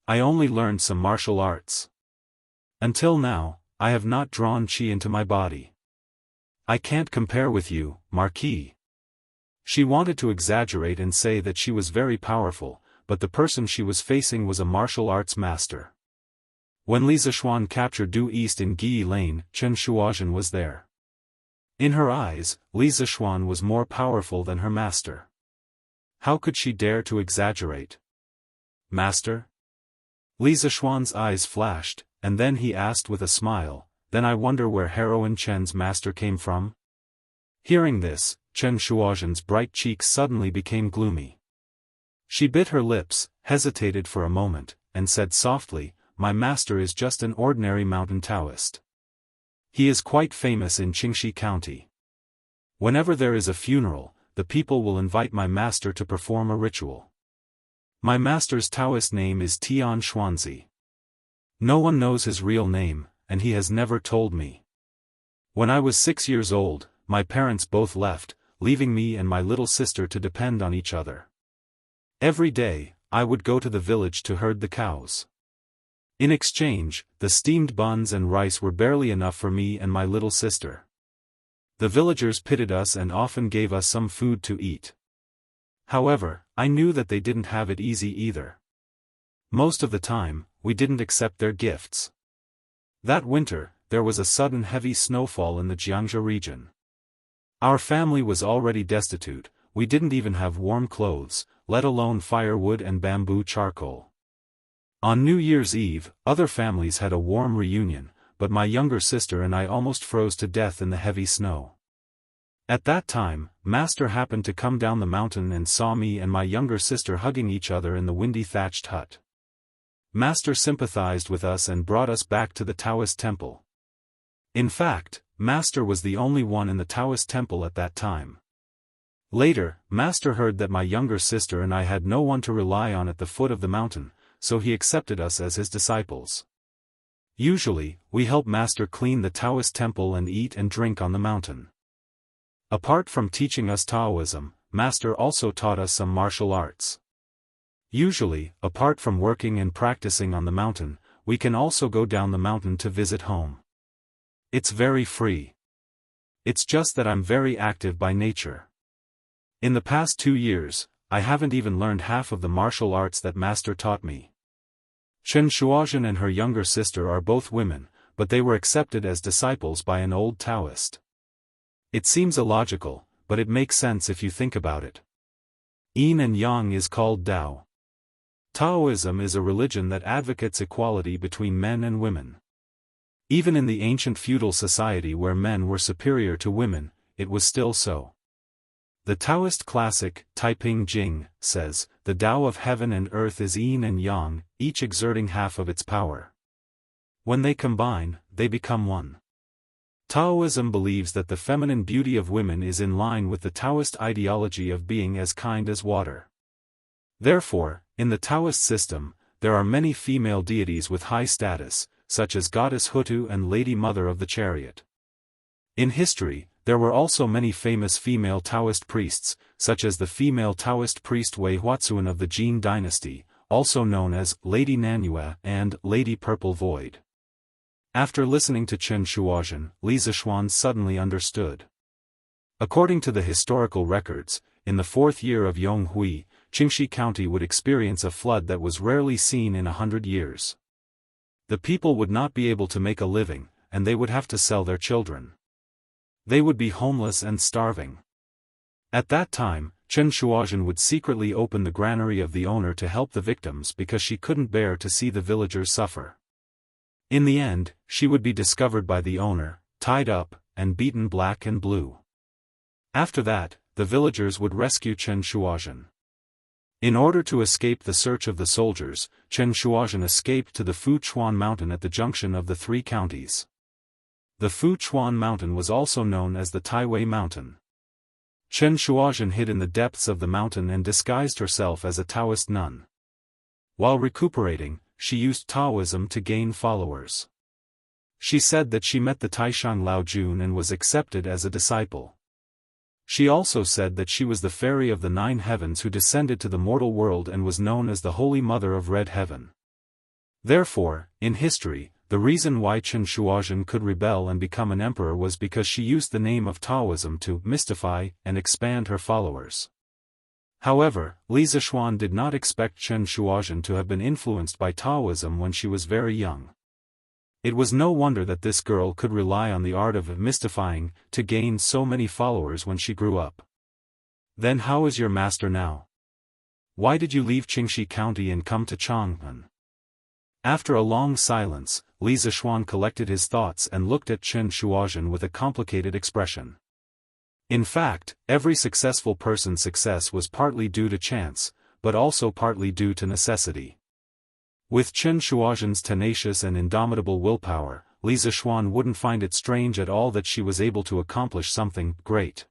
I only learned some martial arts. Until now, I have not drawn qi into my body. I can't compare with you, Marquis." She wanted to exaggerate and say that she was very powerful, but the person she was facing was a martial arts master. When Li Zishuan captured Daoist in Guyi Lane, Chen Shuozhen was there. In her eyes, Li Zishuan was more powerful than her master. How could she dare to exaggerate? "Master?" Li Zishuan's eyes flashed, and then he asked with a smile, "Then I wonder where Heroine Chen's master came from?" Hearing this, Chen Shuozhen's bright cheeks suddenly became gloomy. She bit her lips, hesitated for a moment, and said softly, "My master is just an ordinary mountain Taoist. He is quite famous in Qingxi County. Whenever there is a funeral, the people will invite my master to perform a ritual. My master's Taoist name is Tian Xuanzi. No one knows his real name, and he has never told me. When I was 6 years old, my parents both left, leaving me and my little sister to depend on each other. Every day, I would go to the village to herd the cows. In exchange, the steamed buns and rice were barely enough for me and my little sister. The villagers pitied us and often gave us some food to eat. However, I knew that they didn't have it easy either. Most of the time, we didn't accept their gifts. That winter, there was a sudden heavy snowfall in the Jianghu region. Our family was already destitute, we didn't even have warm clothes, let alone firewood and bamboo charcoal. On New Year's Eve, other families had a warm reunion, but my younger sister and I almost froze to death in the heavy snow. At that time, Master happened to come down the mountain and saw me and my younger sister hugging each other in the windy thatched hut. Master sympathized with us and brought us back to the Taoist temple. In fact, Master was the only one in the Taoist temple at that time. Later, Master heard that my younger sister and I had no one to rely on at the foot of the mountain, so he accepted us as his disciples. Usually, we help Master clean the Taoist temple and eat and drink on the mountain. Apart from teaching us Taoism, Master also taught us some martial arts. Usually, apart from working and practicing on the mountain, we can also go down the mountain to visit home. It's very free. It's just that I'm very active by nature. In the past 2 years, I haven't even learned half of the martial arts that master taught me. Chen Shuozhen and her younger sister are both women, but they were accepted as disciples by an old Taoist. It seems illogical, but it makes sense if you think about it. Yin and Yang is called Tao. Taoism is a religion that advocates equality between men and women. Even in the ancient feudal society where men were superior to women, it was still so. The Taoist classic, Taiping Jing, says, the Tao of heaven and earth is yin and yang, each exerting half of its power. When they combine, they become one. Taoism believes that the feminine beauty of women is in line with the Taoist ideology of being as kind as water. Therefore, in the Taoist system, there are many female deities with high status, such as Goddess Hutu and Lady Mother of the Chariot. In history, there were also many famous female Taoist priests, such as the female Taoist priest Wei Huatsuan of the Jin dynasty, also known as Lady Nanyue and Lady Purple Void. After listening to Chen Shuozhen, Li Zixuan suddenly understood. According to the historical records, in the 4th year of Yonghui, Qingxi County would experience a flood that was rarely seen in 100 years. The people would not be able to make a living, and they would have to sell their children. They would be homeless and starving. At that time, Chen Shuozhen would secretly open the granary of the owner to help the victims because she couldn't bear to see the villagers suffer. In the end, she would be discovered by the owner, tied up, and beaten black and blue. After that, the villagers would rescue Chen Shuozhen. In order to escape the search of the soldiers, Chen Shuozhen escaped to the Fuchuan Mountain at the junction of the 3 counties. The Fuchuan Mountain was also known as the Taiwei Mountain. Chen Shuozhen hid in the depths of the mountain and disguised herself as a Taoist nun. While recuperating, she used Taoism to gain followers. She said that she met the Taishang Laojun and was accepted as a disciple. She also said that she was the fairy of the 9 heavens who descended to the mortal world and was known as the Holy Mother of Red Heaven. Therefore, in history, the reason why Chen Shuozhen could rebel and become an emperor was because she used the name of Taoism to mystify and expand her followers. However, Li Zixuan did not expect Chen Shuozhen to have been influenced by Taoism when she was very young. It was no wonder that this girl could rely on the art of mystifying to gain so many followers when she grew up. Then how is your master now? Why did you leave Qingxi County and come to Chang'an? After a long silence, Li Zixuan collected his thoughts and looked at Chen Shuozhen with a complicated expression. In fact, every successful person's success was partly due to chance, but also partly due to necessity. With Chen Shuozhen's tenacious and indomitable willpower, Li Zixuan wouldn't find it strange at all that she was able to accomplish something great.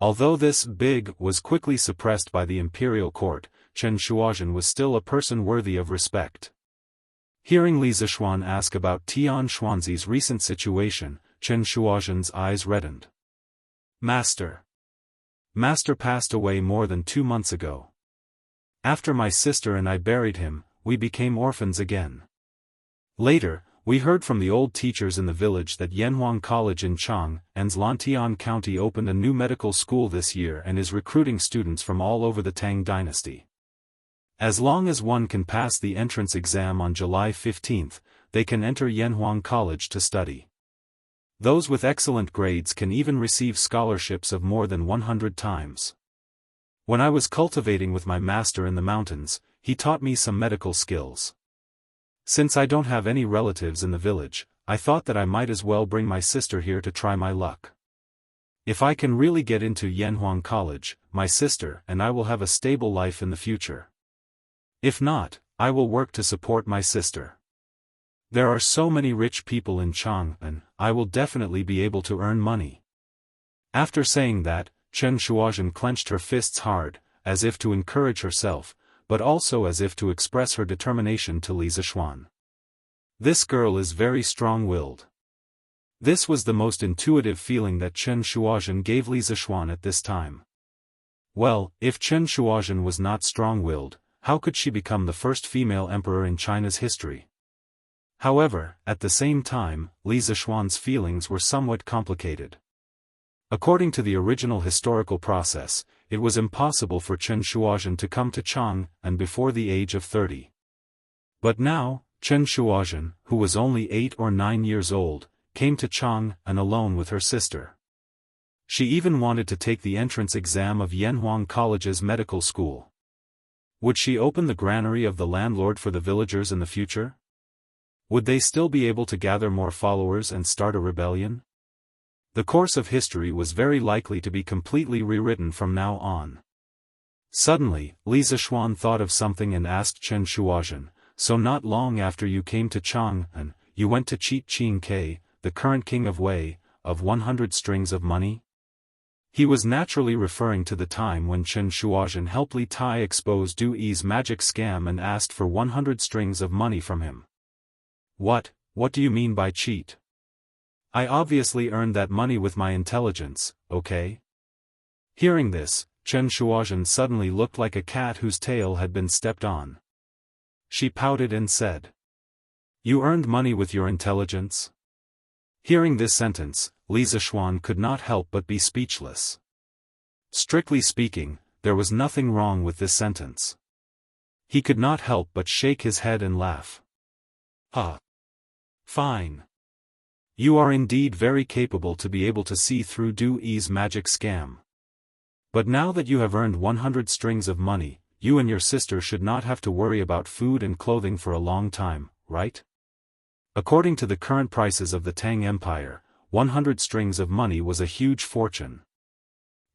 Although this big was quickly suppressed by the imperial court, Chen Shuozhen was still a person worthy of respect. Hearing Li Zixuan ask about Tian Xuanzi's recent situation, Chen Shuozhen's eyes reddened. Master passed away more than 2 months ago. After my sister and I buried him, we became orphans again. Later, we heard from the old teachers in the village that Yanhuang College in Chang'an's Lantian County opened a new medical school this year and is recruiting students from all over the Tang dynasty. As long as one can pass the entrance exam on July 15, they can enter Yanhuang College to study. Those with excellent grades can even receive scholarships of more than 100 times. When I was cultivating with my master in the mountains, he taught me some medical skills. Since I don't have any relatives in the village, I thought that I might as well bring my sister here to try my luck. If I can really get into Yanhuang College, my sister and I will have a stable life in the future. If not, I will work to support my sister. There are so many rich people in Chang'an, I will definitely be able to earn money. After saying that, Chen Shuozhen clenched her fists hard, as if to encourage herself, but also as if to express her determination to Li Zixuan. This girl is very strong-willed. This was the most intuitive feeling that Chen Shuozhen gave Li Zixuan at this time. Well, if Chen Shuozhen was not strong-willed, how could she become the first female emperor in China's history? However, at the same time, Li Zixuan's feelings were somewhat complicated. According to the original historical process, it was impossible for Chen Shuozhen to come to Chang'an before the age of 30. But now, Chen Shuozhen, who was only 8 or 9 years old, came to Chang'an alone with her sister. She even wanted to take the entrance exam of Yanhuang College's medical school. Would she open the granary of the landlord for the villagers in the future? Would they still be able to gather more followers and start a rebellion? The course of history was very likely to be completely rewritten from now on. Suddenly, Li Zishuan thought of something and asked Chen Shuozhen, "So not long after you came to Chang'an, you went to cheat Qin Ke, the current king of Wei, of 100 strings of money?" He was naturally referring to the time when Chen Shuozhen helped Li Tai expose Du Yi's magic scam and asked for 100 strings of money from him. What do you mean by cheat? I obviously earned that money with my intelligence, okay? Hearing this, Chen Shuozhen suddenly looked like a cat whose tail had been stepped on. She pouted and said, "You earned money with your intelligence?" Hearing this sentence, Li Zishuan could not help but be speechless. Strictly speaking, there was nothing wrong with this sentence. He could not help but shake his head and laugh. Fine. You are indeed very capable to be able to see through Du Yi's magic scam. But now that you have earned 100 strings of money, you and your sister should not have to worry about food and clothing for a long time, right? According to the current prices of the Tang Empire, 100 strings of money was a huge fortune.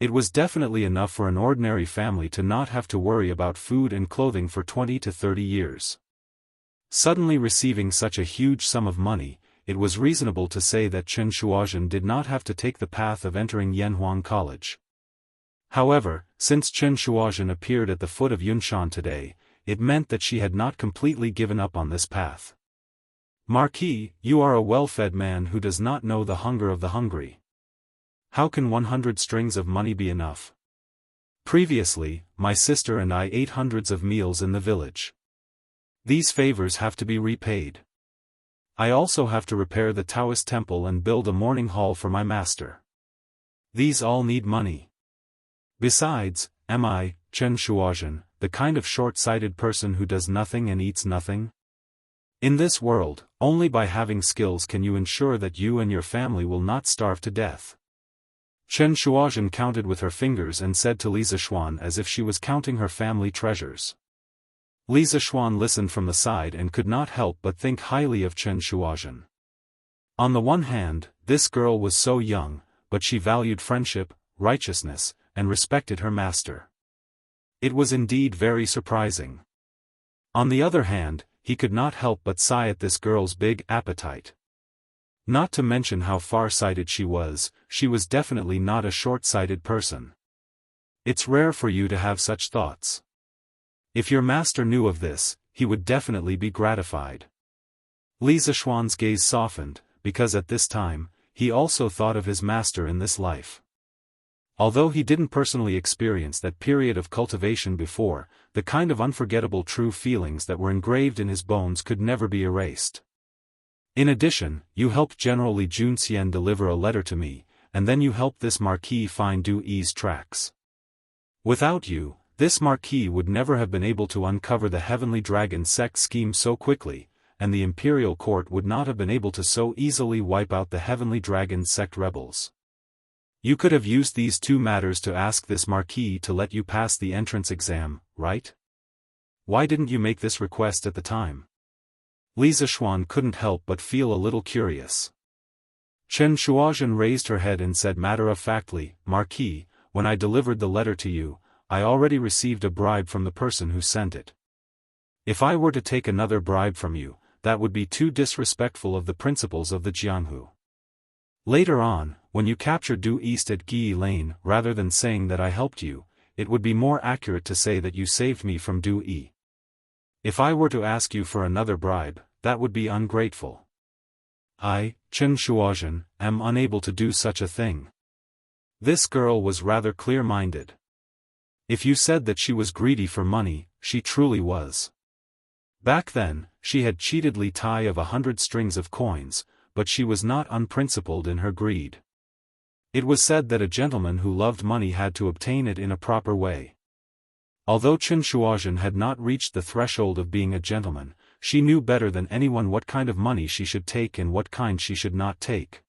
It was definitely enough for an ordinary family to not have to worry about food and clothing for 20 to 30 years. Suddenly receiving such a huge sum of money, it was reasonable to say that Chen Shuozhen did not have to take the path of entering Yanhuang College. However, since Chen Shuozhen appeared at the foot of Yunshan today, it meant that she had not completely given up on this path. "Marquis, you are a well-fed man who does not know the hunger of the hungry. How can 100 strings of money be enough? Previously, my sister and I ate hundreds of meals in the village. These favors have to be repaid. I also have to repair the Daoist temple and build a mourning hall for my master. These all need money. Besides, am I, Chen Shuozhen, the kind of short-sighted person who does nothing and eats nothing? In this world, only by having skills can you ensure that you and your family will not starve to death." Chen Shuozhen counted with her fingers and said to Li Zishuan as if she was counting her family treasures. Li Zishuan listened from the side and could not help but think highly of Chen Shuozhen. On the one hand, this girl was so young, but she valued friendship, righteousness, and respected her master. It was indeed very surprising. On the other hand, he could not help but sigh at this girl's big appetite. Not to mention how far-sighted she was definitely not a short-sighted person. It's rare for you to have such thoughts. If your master knew of this, he would definitely be gratified. Li Zishuan's gaze softened, because at this time, he also thought of his master in this life. Although he didn't personally experience that period of cultivation before, the kind of unforgettable true feelings that were engraved in his bones could never be erased. In addition, you helped General Li Junxian deliver a letter to me, and then you helped this Marquis find Du Yi's tracks. Without you, this Marquis would never have been able to uncover the Heavenly Dragon sect scheme so quickly, and the Imperial Court would not have been able to so easily wipe out the Heavenly Dragon sect rebels. You could have used these two matters to ask this Marquis to let you pass the entrance exam, right? Why didn't you make this request at the time? Li Zishuan couldn't help but feel a little curious. Chen Shuozhen raised her head and said matter-of-factly, "Marquis, when I delivered the letter to you, I already received a bribe from the person who sent it. If I were to take another bribe from you, that would be too disrespectful of the principles of the Jianghu. Later on, when you captured Du East at Gi Lane, rather than saying that I helped you, it would be more accurate to say that you saved me from Du Yi. If I were to ask you for another bribe, that would be ungrateful. I, Chen Shuozhen, am unable to do such a thing." This girl was rather clear-minded. If you said that she was greedy for money, she truly was. Back then, she had cheated Li Tai of 100 strings of coins, but she was not unprincipled in her greed. It was said that a gentleman who loved money had to obtain it in a proper way. Although Chen Shuozhen had not reached the threshold of being a gentleman, she knew better than anyone what kind of money she should take and what kind she should not take.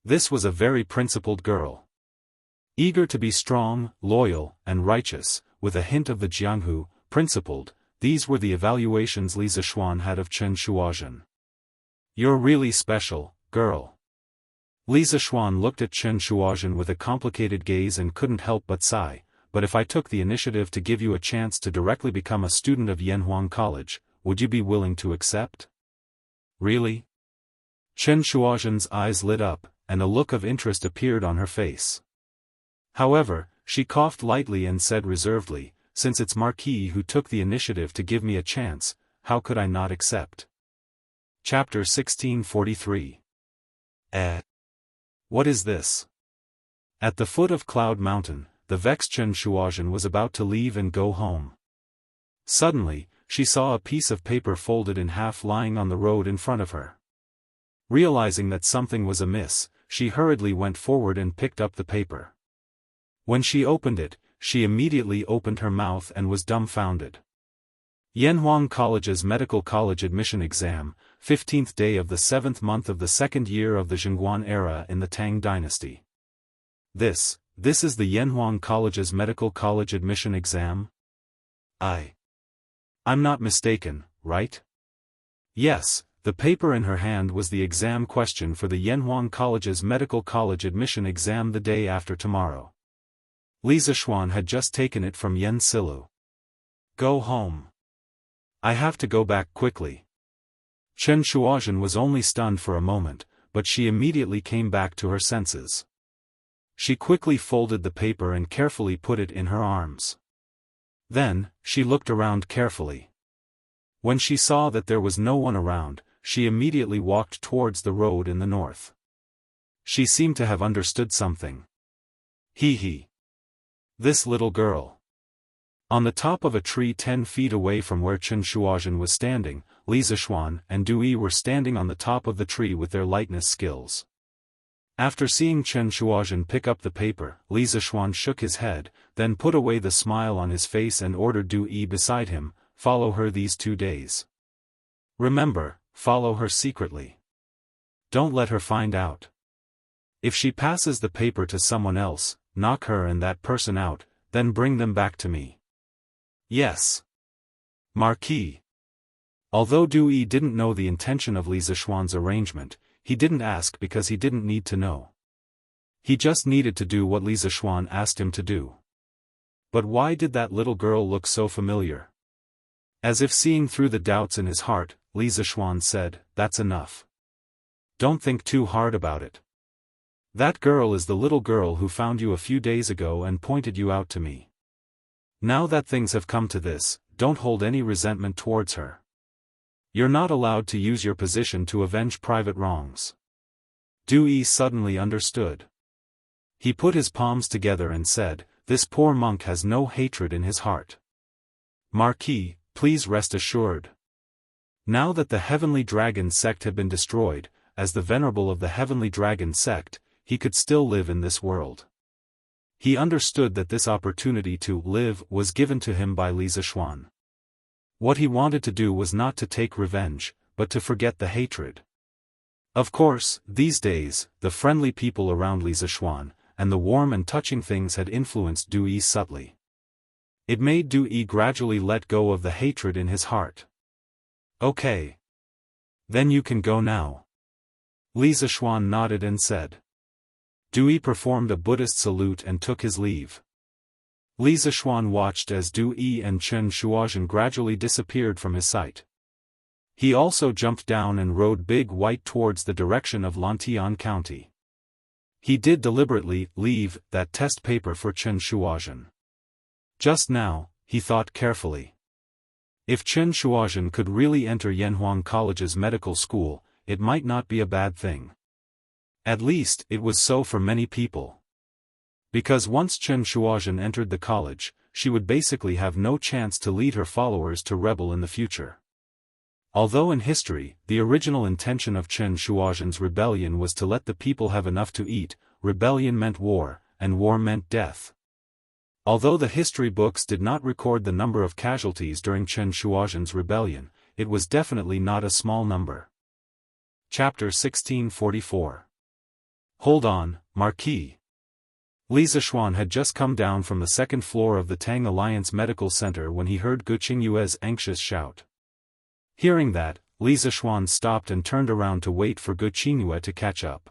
This was a very principled girl. Eager to be strong, loyal, and righteous, with a hint of the Jianghu, principled, these were the evaluations Li Zishuan had of Chen Shuozhen. "You're really special, girl." Li Zishuan looked at Chen Shuozhen with a complicated gaze and couldn't help but sigh, "But if I took the initiative to give you a chance to directly become a student of Yanhuang College, would you be willing to accept?" "Really?" Chen Shuozhen's eyes lit up, and a look of interest appeared on her face. However, she coughed lightly and said reservedly, "Since it's Marquis who took the initiative to give me a chance, how could I not accept?" Chapter 1643. What is this? At the foot of Cloud Mountain, the vexed Chen Shuozhen was about to leave and go home. Suddenly, she saw a piece of paper folded in half lying on the road in front of her. Realizing that something was amiss, she hurriedly went forward and picked up the paper. When she opened it, she immediately opened her mouth and was dumbfounded. Yanhuang College's Medical College Admission Exam, 15th day of the 7th month of the 2nd year of the Zhengguan era in the Tang Dynasty. This is the Yanhuang College's Medical College Admission Exam? I'm not mistaken, right? Yes, the paper in her hand was the exam question for the Yanhuang College's Medical College Admission Exam the day after tomorrow. Li Zishuan had just taken it from Yen Silu. "Go home. I have to go back quickly." Chen Shuozhen was only stunned for a moment, but she immediately came back to her senses. She quickly folded the paper and carefully put it in her arms. Then, she looked around carefully. When she saw that there was no one around, she immediately walked towards the road in the north. She seemed to have understood something. He. This little girl. On the top of a tree 10 feet away from where Chen Shuozhen was standing, Li Zishuan and Dui were standing on the top of the tree with their lightness skills. After seeing Chen Shuozhen pick up the paper, Li Zishuan shook his head, then put away the smile on his face and ordered Dui beside him, "Follow her these 2 days. Remember, follow her secretly. Don't let her find out. If she passes the paper to someone else, knock her and that person out, then bring them back to me." "Yes. Marquis." Although Dui didn't know the intention of Li Zishuan's arrangement, he didn't ask because he didn't need to know. He just needed to do what Li Zishuan asked him to do. But why did that little girl look so familiar? As if seeing through the doubts in his heart, Li Zishuan said, "That's enough. Don't think too hard about it. That girl is the little girl who found you a few days ago and pointed you out to me. Now that things have come to this, don't hold any resentment towards her. You're not allowed to use your position to avenge private wrongs." Dui suddenly understood. He put his palms together and said, "This poor monk has no hatred in his heart. Marquis, please rest assured. Now that the Heavenly Dragon sect had been destroyed, as the venerable of the Heavenly Dragon sect, he could still live in this world." He understood that this opportunity to live was given to him by Li Zishuan. What he wanted to do was not to take revenge, but to forget the hatred. Of course, these days, the friendly people around Li Zishuan, and the warm and touching things had influenced Dui subtly. It made Dui gradually let go of the hatred in his heart. "Okay. Then you can go now." Li Zishuan nodded and said. Dui performed a Buddhist salute and took his leave. Li Zishuan watched as Dui and Chen Shuozhen gradually disappeared from his sight. He also jumped down and rode Big White towards the direction of Lantian County. He did deliberately leave that test paper for Chen Shuozhen. Just now, he thought carefully. If Chen Shuozhen could really enter Yanhuang College's medical school, it might not be a bad thing. At least, it was so for many people. Because once Chen Shuozhen entered the college, she would basically have no chance to lead her followers to rebel in the future. Although in history, the original intention of Chen Shuozhen's rebellion was to let the people have enough to eat, rebellion meant war, and war meant death. Although the history books did not record the number of casualties during Chen Shuozhen's rebellion, it was definitely not a small number. Chapter 1644. Hold on, Marquis. Li Zishuan had just come down from the second floor of the Tang Alliance Medical Center when he heard Gu Qingyue's anxious shout. Hearing that, Li Zishuan stopped and turned around to wait for Gu Qingyue to catch up.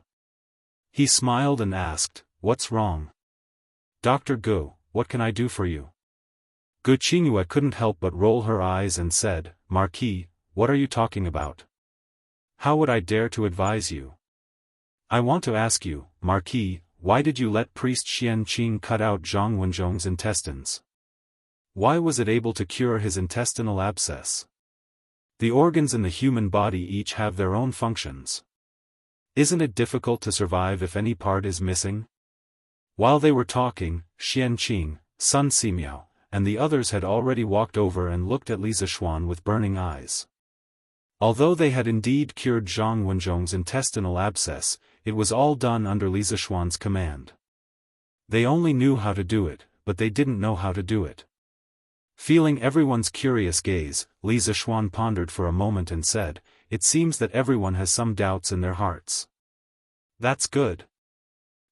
He smiled and asked, "What's wrong? Dr. Gu, what can I do for you?" Gu Qingyue couldn't help but roll her eyes and said, "Marquis, what are you talking about? How would I dare to advise you? I want to ask you, Marquis, why did you let priest Xian Qing cut out Zhang Wenzhong's intestines? Why was it able to cure his intestinal abscess? The organs in the human body each have their own functions. Isn't it difficult to survive if any part is missing?" While they were talking, Xian Qing, Sun Simiao, and the others had already walked over and looked at Li Zishuan with burning eyes. Although they had indeed cured Zhang Wenzhong's intestinal abscess, it was all done under Li Zishuan's command. They only knew how to do it, but they didn't know how to do it. Feeling everyone's curious gaze, Li Zishuan pondered for a moment and said, "It seems that everyone has some doubts in their hearts. That's good.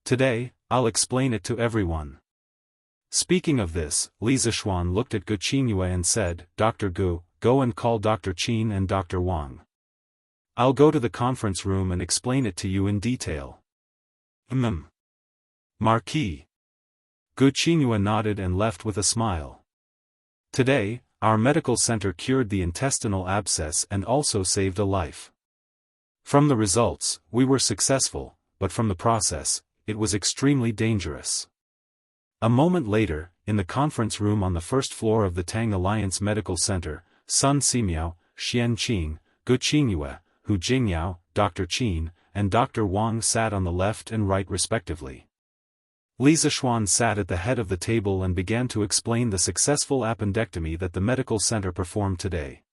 Today, I'll explain it to everyone." Speaking of this, Li Zishuan looked at Gu Qingyue and said, "Dr. Gu, go and call Dr. Qin and Dr. Wang. I'll go to the conference room and explain it to you in detail." Marquis. Gu Qingyue nodded and left with a smile. "Today, our medical center cured the intestinal abscess and also saved a life. From the results, we were successful, but from the process, it was extremely dangerous." A moment later, in the conference room on the first floor of the Tang Alliance Medical Center, Sun Simiao, Xian Qing, Gu Qingyue, Hu Jingyao, Dr. Qin, and Dr. Wang sat on the left and right respectively. Li Zishuan sat at the head of the table and began to explain the successful appendectomy that the medical center performed today.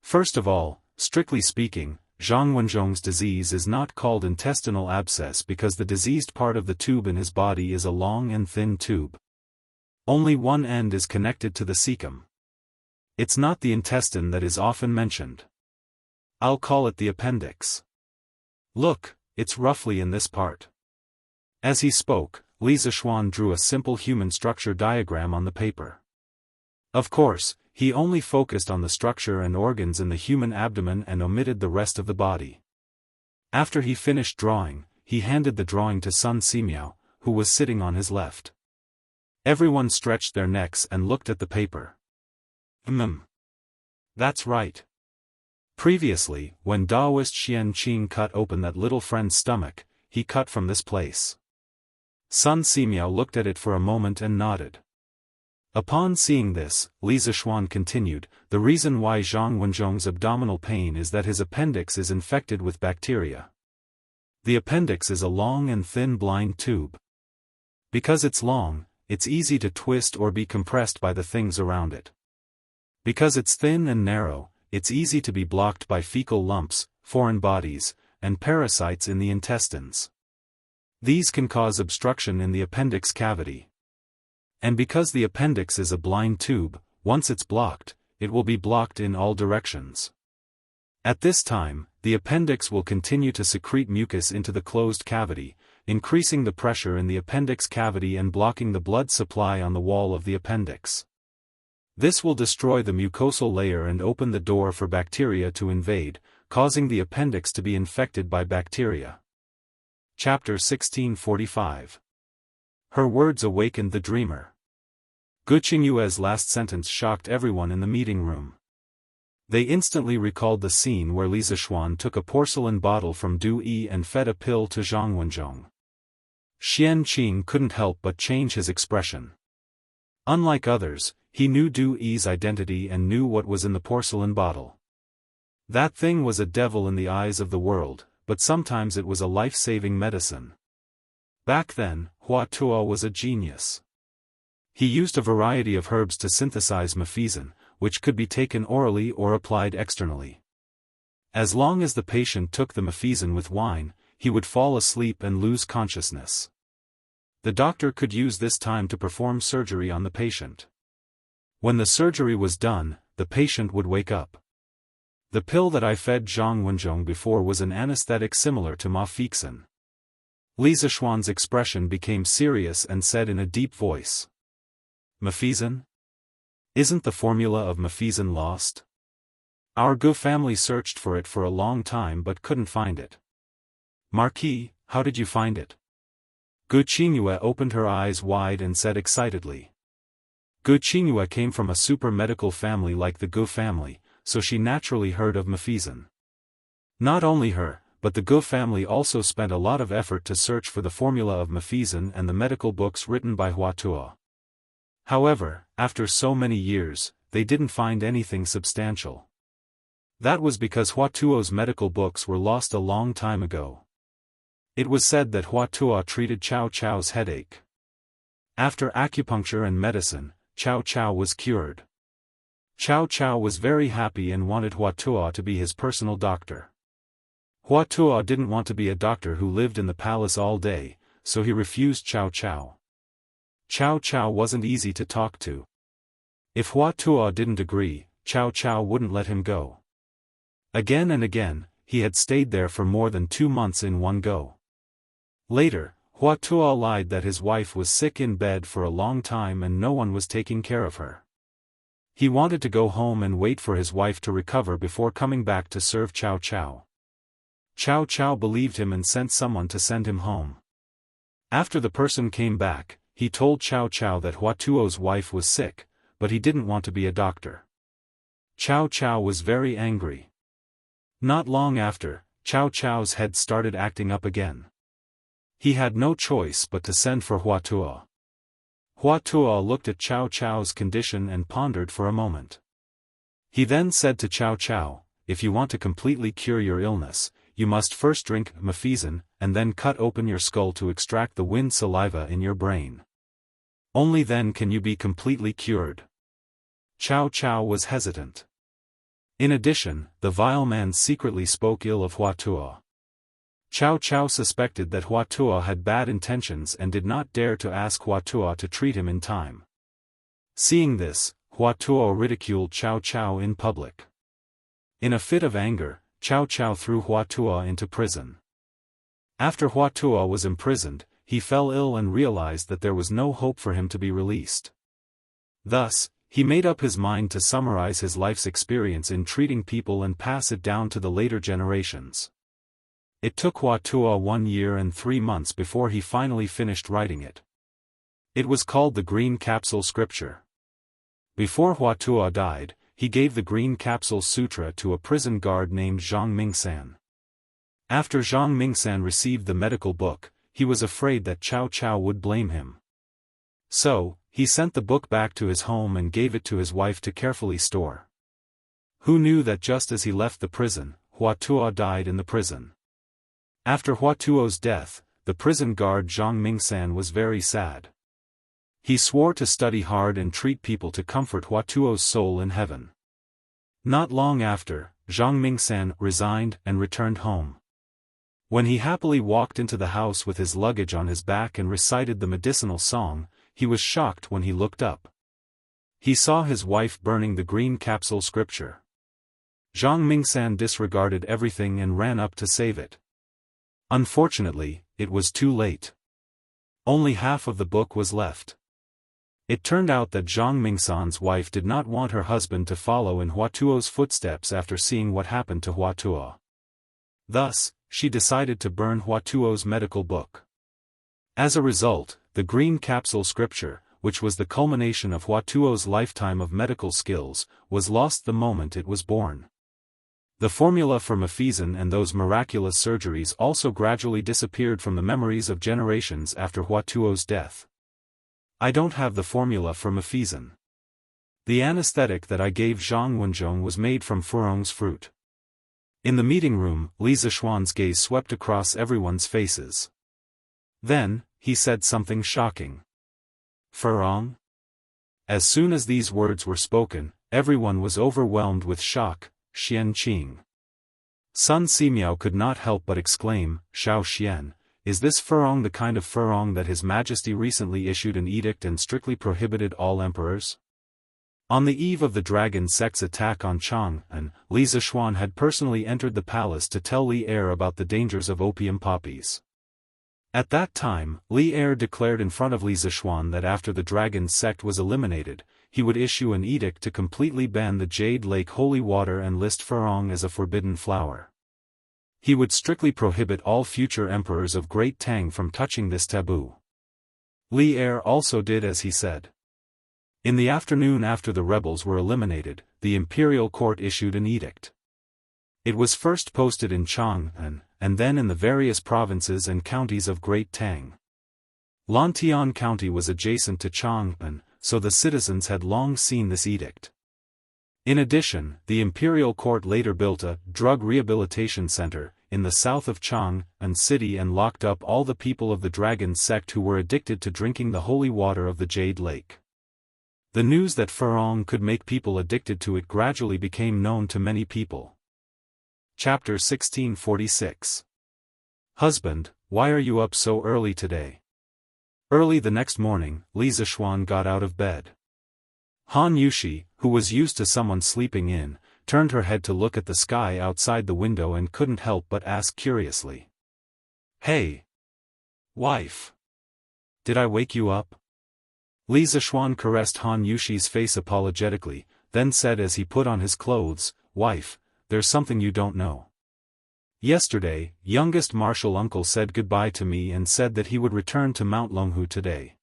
First of all, strictly speaking, Zhang Wenzhong's disease is not called intestinal abscess because the diseased part of the tube in his body is a long and thin tube. Only one end is connected to the cecum. It's not the intestine that is often mentioned. I'll call it the appendix. Look, it's roughly in this part. As he spoke, Li Zishuan drew a simple human structure diagram on the paper. Of course, he only focused on the structure and organs in the human abdomen and omitted the rest of the body. After he finished drawing, he handed the drawing to Sun Simiao, who was sitting on his left. Everyone stretched their necks and looked at the paper. That's right. Previously, when Daoist Xian Qing cut open that little friend's stomach, he cut from this place. Sun Simiao looked at it for a moment and nodded. Upon seeing this, Li Zishuan continued, "The reason why Zhang Wenzhong's abdominal pain is that his appendix is infected with bacteria. The appendix is a long and thin blind tube. Because it's long, it's easy to twist or be compressed by the things around it. Because it's thin and narrow, it's easy to be blocked by fecal lumps, foreign bodies, and parasites in the intestines. These can cause obstruction in the appendix cavity. And because the appendix is a blind tube, once it's blocked, it will be blocked in all directions. At this time, the appendix will continue to secrete mucus into the closed cavity, increasing the pressure in the appendix cavity and blocking the blood supply on the wall of the appendix. This will destroy the mucosal layer and open the door for bacteria to invade, causing the appendix to be infected by bacteria." Chapter 1645. Her words awakened the dreamer. Gu Qingyue's last sentence shocked everyone in the meeting room. They instantly recalled the scene where Li Zishuan took a porcelain bottle from Du Yi and fed a pill to Zhang Wenzhong. Xian Qing couldn't help but change his expression. Unlike others, he knew Du Yi's identity and knew what was in the porcelain bottle. That thing was a devil in the eyes of the world, but sometimes it was a life-saving medicine. Back then, Hua Tuo was a genius. He used a variety of herbs to synthesize mefizin, which could be taken orally or applied externally. As long as the patient took the mefizin with wine, he would fall asleep and lose consciousness. The doctor could use this time to perform surgery on the patient. When the surgery was done, the patient would wake up. The pill that I fed Zhang Wenzhong before was an anesthetic similar to Mafixin. Li Zishuan's expression became serious and said in a deep voice. Mafixin? Isn't the formula of Mafixin lost? Our Gu family searched for it for a long time but couldn't find it. Marquis, how did you find it? Gu Qingyue opened her eyes wide and said excitedly. Gu Qingyue came from a super medical family like the Gu family, so she naturally heard of Mafixin. Not only her, but the Gu family also spent a lot of effort to search for the formula of Mafixin and the medical books written by Hua Tuo. However, after so many years, they didn't find anything substantial. That was because Hua Tuo's medical books were lost a long time ago. It was said that Hua Tuo treated Cao Cao's headache. After acupuncture and medicine, Cao Cao was cured. Cao Cao was very happy and wanted Hua Tuo to be his personal doctor. Hua Tuo didn't want to be a doctor who lived in the palace all day, so he refused Cao Cao. Cao Cao wasn't easy to talk to. If Hua Tuo didn't agree, Cao Cao wouldn't let him go. Again and again, he had stayed there for more than 2 months in one go. Later, Hua Tuo lied that his wife was sick in bed for a long time and no one was taking care of her. He wanted to go home and wait for his wife to recover before coming back to serve Cao Cao. Cao Cao believed him and sent someone to send him home. After the person came back, he told Cao Cao that Hua Tuo's wife was sick, but he didn't want to be a doctor. Cao Cao was very angry. Not long after, Cao Cao's head started acting up again. He had no choice but to send for Hua Tuo. Hua Tuo looked at Cao Cao's condition and pondered for a moment. He then said to Cao Cao, if you want to completely cure your illness, you must first drink Mafixin, and then cut open your skull to extract the wind saliva in your brain. Only then can you be completely cured. Cao Cao was hesitant. In addition, the vile man secretly spoke ill of Hua Tuo. Cao Cao suspected that Hua Tuo had bad intentions and did not dare to ask Hua Tuo to treat him in time. Seeing this, Hua Tuo ridiculed Cao Cao in public. In a fit of anger, Cao Cao threw Hua Tuo into prison. After Hua Tuo was imprisoned, he fell ill and realized that there was no hope for him to be released. Thus, he made up his mind to summarize his life's experience in treating people and pass it down to the later generations. It took Hua Tuo 1 year and 3 months before he finally finished writing it. It was called the Green Capsule Scripture. Before Hua Tuo died, he gave the Green Capsule Sutra to a prison guard named Zhang Mingsan. After Zhang Mingsan received the medical book, he was afraid that Cao Cao would blame him. So, he sent the book back to his home and gave it to his wife to carefully store. Who knew that just as he left the prison, Hua Tuo died in the prison? After Hua Tuo's death, the prison guard Zhang Mingsan was very sad. He swore to study hard and treat people to comfort Hua Tuo's soul in heaven. Not long after, Zhang Mingsan resigned and returned home. When he happily walked into the house with his luggage on his back and recited the medicinal song, he was shocked when he looked up. He saw his wife burning the Green Capsule Scripture. Zhang Mingsan disregarded everything and ran up to save it. Unfortunately, it was too late. Only half of the book was left. It turned out that Zhang Mingsan's wife did not want her husband to follow in Hua Tuo's footsteps after seeing what happened to Hua Tuo. Thus, she decided to burn Hua Tuo's medical book. As a result, the Green Capsule Scripture, which was the culmination of Hua Tuo's lifetime of medical skills, was lost the moment it was born. The formula for Mafixin and those miraculous surgeries also gradually disappeared from the memories of generations after Hua Tuo's death. I don't have the formula for Mafixin. The anesthetic that I gave Zhang Wenzhong was made from furong's fruit. In the meeting room, Li Zishuan's gaze swept across everyone's faces. Then, he said something shocking. Furong? As soon as these words were spoken, everyone was overwhelmed with shock. Xianqing. Sun Simiao could not help but exclaim, Xiao Xian, is this Furong the kind of Furong that His Majesty recently issued an edict and strictly prohibited all emperors? On the eve of the dragon sect's attack on Chang'an, Li Zishuan had personally entered the palace to tell Li Er about the dangers of opium poppies. At that time, Li Er declared in front of Li Zishuan that after the dragon sect was eliminated, he would issue an edict to completely ban the Jade Lake holy water and list Furong as a forbidden flower. He would strictly prohibit all future emperors of Great Tang from touching this taboo. Li Er also did as he said. In the afternoon after the rebels were eliminated, the imperial court issued an edict. It was first posted in Chang'an, and then in the various provinces and counties of Great Tang. Lantian County was adjacent to Chang'an, so the citizens had long seen this edict. In addition, the imperial court later built a drug rehabilitation center in the south of Chang'an city and locked up all the people of the dragon sect who were addicted to drinking the holy water of the Jade Lake. The news that Furong could make people addicted to it gradually became known to many people. Chapter 1646. Husband, why are you up so early today? Early the next morning, Li Zishuan got out of bed. Han Yushi, who was used to someone sleeping in, turned her head to look at the sky outside the window and couldn't help but ask curiously. Hey! Wife! Did I wake you up? Li Zishuan caressed Han Yushi's face apologetically, then said as he put on his clothes, Wife, there's something you don't know. Yesterday, youngest martial uncle said goodbye to me and said that he would return to Mount Longhu today.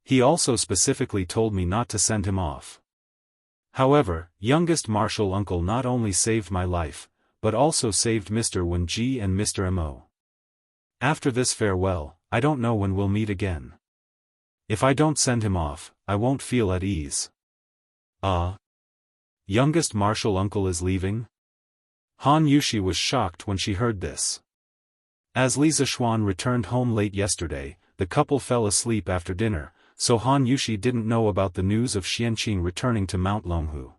He also specifically told me not to send him off. However, youngest martial uncle not only saved my life, but also saved Mr. Wenji and Mr. Mo. After this farewell, I don't know when we'll meet again. If I don't send him off, I won't feel at ease. Youngest martial uncle is leaving? Han Yushi was shocked when she heard this. As Li Zishuan returned home late yesterday, the couple fell asleep after dinner, so Han Yushi didn't know about the news of Xianqing returning to Mount Longhu.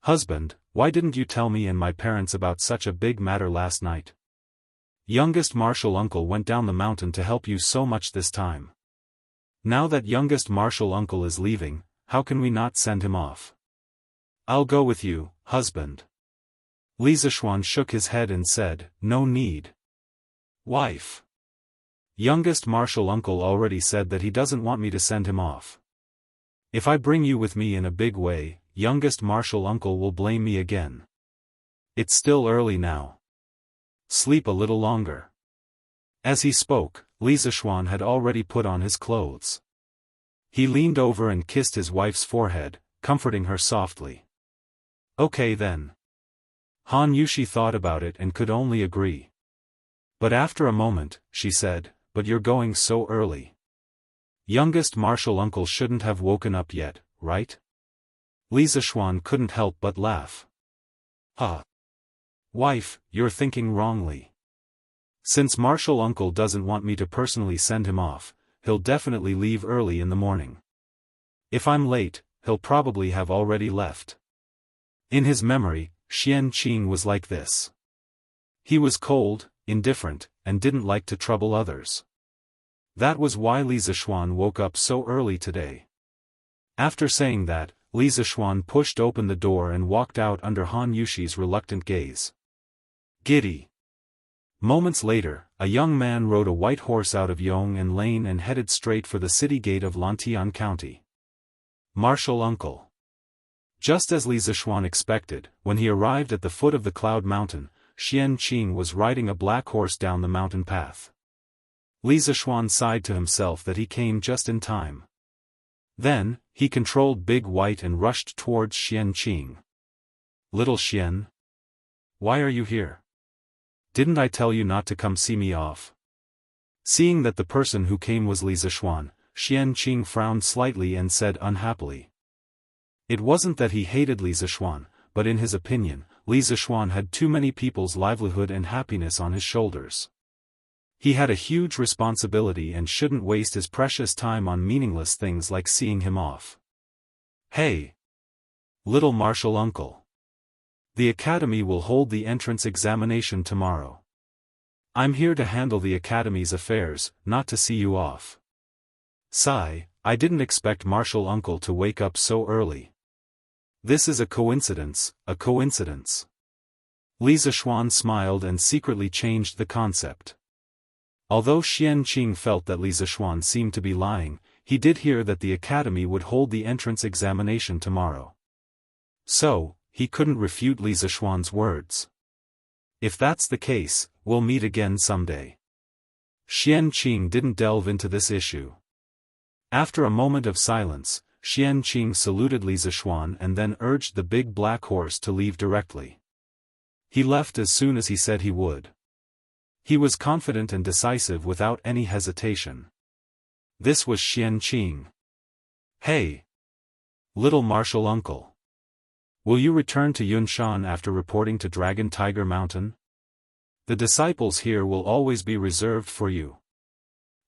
Husband, why didn't you tell me and my parents about such a big matter last night? Youngest martial uncle went down the mountain to help you so much this time. Now that youngest martial uncle is leaving, how can we not send him off? I'll go with you, husband. Li Zishuan shook his head and said, No need. Wife. Youngest martial uncle already said that he doesn't want me to send him off. If I bring you with me in a big way, youngest martial uncle will blame me again. It's still early now. Sleep a little longer. As he spoke, Li Zishuan had already put on his clothes. He leaned over and kissed his wife's forehead, comforting her softly. Okay then. Han Yushi thought about it and could only agree. But after a moment, she said, But you're going so early. Youngest martial uncle shouldn't have woken up yet, right? Li Zishuan couldn't help but laugh. Wife, you're thinking wrongly. Since martial uncle doesn't want me to personally send him off, he'll definitely leave early in the morning. If I'm late, he'll probably have already left. In his memory, Xianqing was like this. He was cold, indifferent, and didn't like to trouble others. That was why Li Zishuan woke up so early today. After saying that, Li Zishuan pushed open the door and walked out under Han Yushi's reluctant gaze. Giddy. Moments later, a young man rode a white horse out of Yong'an Lane and headed straight for the city gate of Lantian County. Martial uncle. Just as Li Zishuan expected, when he arrived at the foot of the Cloud Mountain, Xianqing was riding a black horse down the mountain path. Li Zishuan sighed to himself that he came just in time. Then, he controlled Big White and rushed towards Xianqing. Little Xian? Why are you here? Didn't I tell you not to come see me off? Seeing that the person who came was Li Zishuan, Xianqing frowned slightly and said unhappily. It wasn't that he hated Li Zishuan, but in his opinion, Li Zishuan had too many people's livelihood and happiness on his shoulders. He had a huge responsibility and shouldn't waste his precious time on meaningless things like seeing him off. Hey! Little martial uncle. The academy will hold the entrance examination tomorrow. I'm here to handle the academy's affairs, not to see you off. Sigh, I didn't expect Martial Uncle to wake up so early. This is a coincidence, a coincidence. Li Zishuan smiled and secretly changed the concept. Although Xianqing felt that Li Zishuan seemed to be lying, he did hear that the academy would hold the entrance examination tomorrow. So, he couldn't refute Li Zishuan's words. If that's the case, we'll meet again someday. Xianqing didn't delve into this issue. After a moment of silence, Xianqing saluted Li Zishuan and then urged the big black horse to leave directly. He left as soon as he said he would. He was confident and decisive without any hesitation. This was Xianqing. Hey! Little Martial Uncle. Will you return to Yunshan after reporting to Dragon Tiger Mountain? The disciples here will always be reserved for you.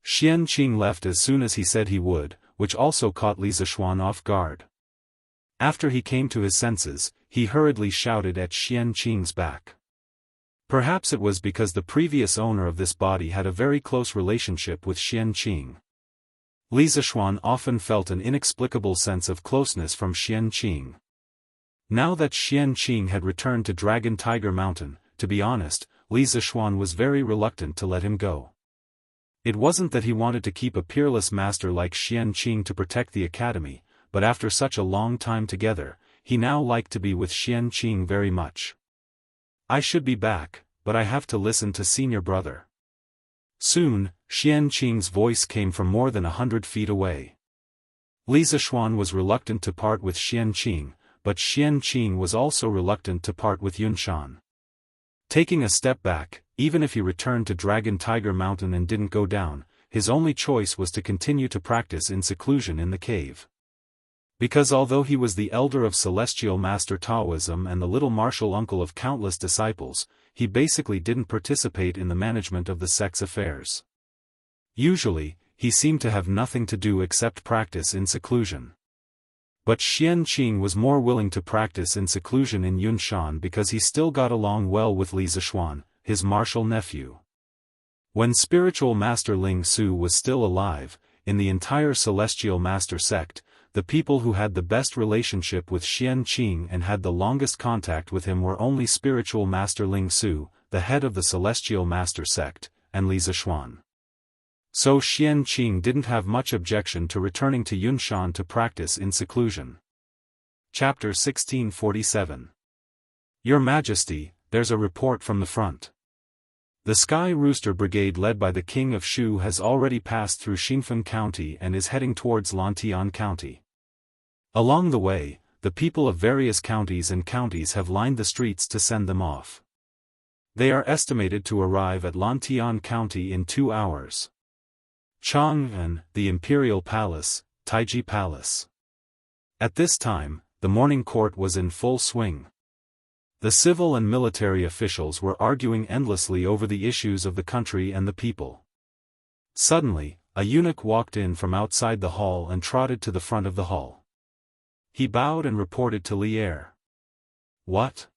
Xianqing left as soon as he said he would, which also caught Li Zishuan off guard. After he came to his senses, he hurriedly shouted at Xianqing's back. Perhaps it was because the previous owner of this body had a very close relationship with Xianqing. Li Zishuan often felt an inexplicable sense of closeness from Xianqing. Now that Xianqing had returned to Dragon Tiger Mountain, to be honest, Li Zishuan was very reluctant to let him go. It wasn't that he wanted to keep a peerless master like Xianqing to protect the academy, but after such a long time together, he now liked to be with Xianqing very much. I should be back, but I have to listen to senior brother. Soon, Xianqing's voice came from more than 100 feet away. Li Zishuan was reluctant to part with Xianqing, but Xianqing was also reluctant to part with Yunshan. Taking a step back, even if he returned to Dragon Tiger Mountain and didn't go down, his only choice was to continue to practice in seclusion in the cave. Because although he was the elder of Celestial Master Taoism and the little martial uncle of countless disciples, he basically didn't participate in the management of the sect's affairs. Usually, he seemed to have nothing to do except practice in seclusion. But Xianqing was more willing to practice in seclusion in Yunshan because he still got along well with Li Zishuan, his martial nephew. When Spiritual Master Ling Su was still alive, in the entire Celestial Master sect, the people who had the best relationship with Xianqing and had the longest contact with him were only Spiritual Master Ling Su, the head of the Celestial Master sect, and Li Zishuan. So Xianqing didn't have much objection to returning to Yunshan to practice in seclusion. Chapter 1647. Your Majesty, there's a report from the front. The Sky Rooster Brigade led by the King of Shu has already passed through Xinfen County and is heading towards Lantian County. Along the way, the people of various counties have lined the streets to send them off. They are estimated to arrive at Lantian County in 2 hours. Chang'an, the Imperial Palace, Taiji Palace. At this time, the morning court was in full swing. The civil and military officials were arguing endlessly over the issues of the country and the people. Suddenly, a eunuch walked in from outside the hall and trotted to the front of the hall. He bowed and reported to Li Er. What?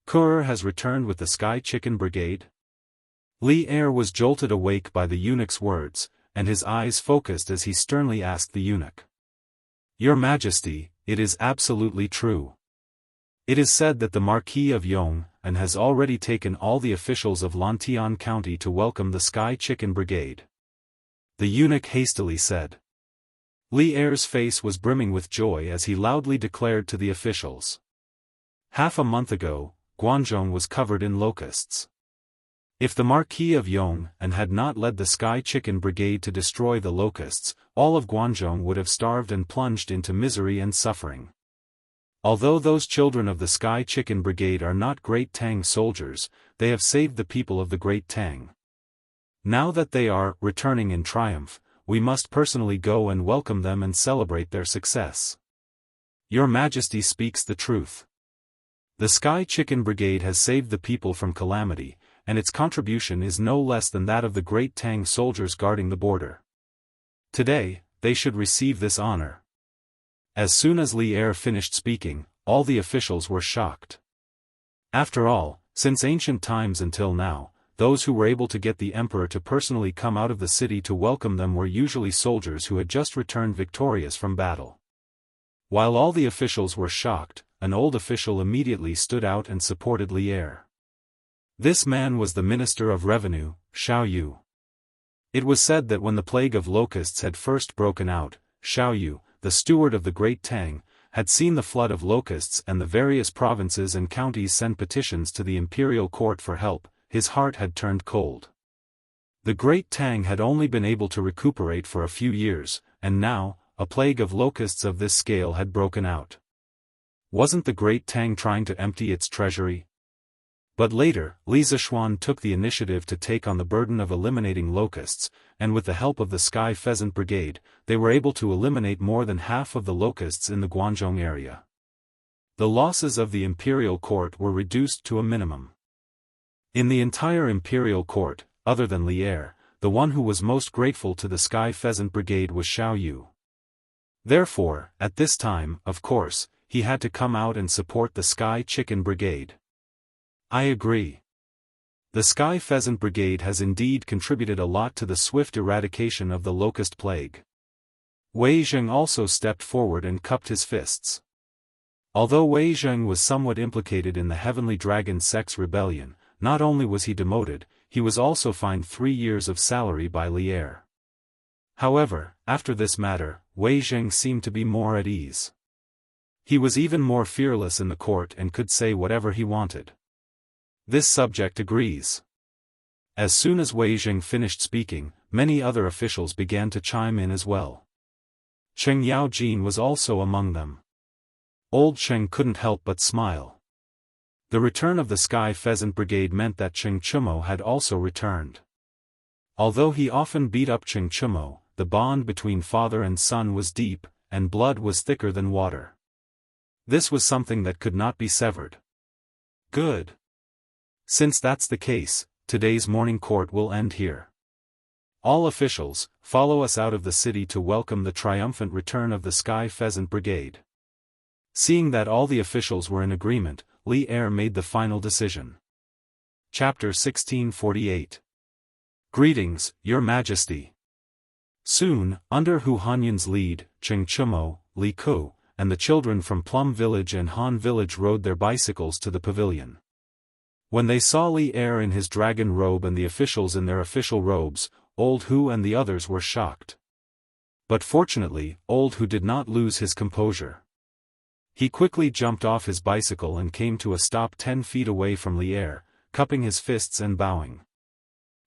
Kurer has returned with the Sky Chicken Brigade? Li Er was jolted awake by the eunuch's words, and his eyes focused as he sternly asked the eunuch. Your Majesty, it is absolutely true. It is said that the Marquis of Yong has already taken all the officials of Lantian County to welcome the Sky Chicken Brigade. The eunuch hastily said. Li Er's face was brimming with joy as he loudly declared to the officials. Half a month ago, Guangzhou was covered in locusts. If the Marquis of Yong had not led the Sky Chicken Brigade to destroy the locusts, all of Guangzhou would have starved and plunged into misery and suffering. Although those children of the Sky Chicken Brigade are not Great Tang soldiers, they have saved the people of the Great Tang. Now that they are returning in triumph, we must personally go and welcome them and celebrate their success. Your Majesty speaks the truth. The Sky Chicken Brigade has saved the people from calamity, and its contribution is no less than that of the Great Tang soldiers guarding the border. Today, they should receive this honor. As soon as Li Er finished speaking, all the officials were shocked. After all, since ancient times until now, those who were able to get the emperor to personally come out of the city to welcome them were usually soldiers who had just returned victorious from battle. While all the officials were shocked, an old official immediately stood out and supported Li Er. This man was the Minister of Revenue, Xiao Yu. It was said that when the plague of locusts had first broken out, Xiao Yu, the steward of the Great Tang, had seen the flood of locusts and the various provinces and counties send petitions to the imperial court for help. His heart had turned cold. The Great Tang had only been able to recuperate for a few years, and now, a plague of locusts of this scale had broken out. Wasn't the Great Tang trying to empty its treasury? But later, Li Zishuan took the initiative to take on the burden of eliminating locusts, and with the help of the Sky Pheasant Brigade, they were able to eliminate more than half of the locusts in the Guangzhong area. The losses of the imperial court were reduced to a minimum. In the entire imperial court, other than Li Er, the one who was most grateful to the Sky Pheasant Brigade was Xiao Yu. Therefore, at this time, of course, he had to come out and support the Sky Chicken Brigade. I agree. The Sky Pheasant Brigade has indeed contributed a lot to the swift eradication of the locust plague. Wei Zheng also stepped forward and cupped his fists. Although Wei Zheng was somewhat implicated in the Heavenly Dragon sect's rebellion, not only was he demoted, he was also fined 3 years of salary by Li Er. However, after this matter, Wei Zheng seemed to be more at ease. He was even more fearless in the court and could say whatever he wanted. This subject agrees. As soon as Wei Zheng finished speaking, many other officials began to chime in as well. Cheng Yaojin was also among them. Old Cheng couldn't help but smile. The return of the Sky Pheasant Brigade meant that Cheng Chumo had also returned. Although he often beat up Cheng Chumo, the bond between father and son was deep, and blood was thicker than water. This was something that could not be severed. Good. Since that's the case, today's morning court will end here. All officials, follow us out of the city to welcome the triumphant return of the Sky Pheasant Brigade. Seeing that all the officials were in agreement, Li Er made the final decision. Chapter 1648. Greetings, Your Majesty. Soon, under Hu Hanyan's lead, Cheng Chumo, Li Ku, and the children from Plum Village and Han Village rode their bicycles to the pavilion. When they saw Li Er in his dragon robe and the officials in their official robes, Old Hu and the others were shocked. But fortunately, Old Hu did not lose his composure. He quickly jumped off his bicycle and came to a stop 10 feet away from Li Er, cupping his fists and bowing.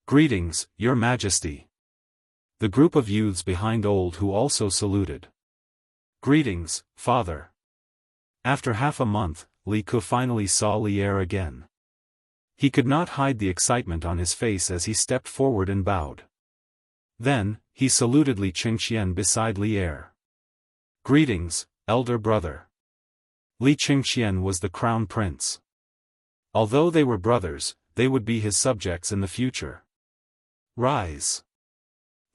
Greetings, Your Majesty. The group of youths behind Old Hu also saluted. Greetings, Father. After half a month, Li Ku finally saw Li Er again. He could not hide the excitement on his face as he stepped forward and bowed. Then, he saluted Li Qingxian beside Li Er. Greetings, elder brother. Li Qingxian was the crown prince. Although they were brothers, they would be his subjects in the future. Rise.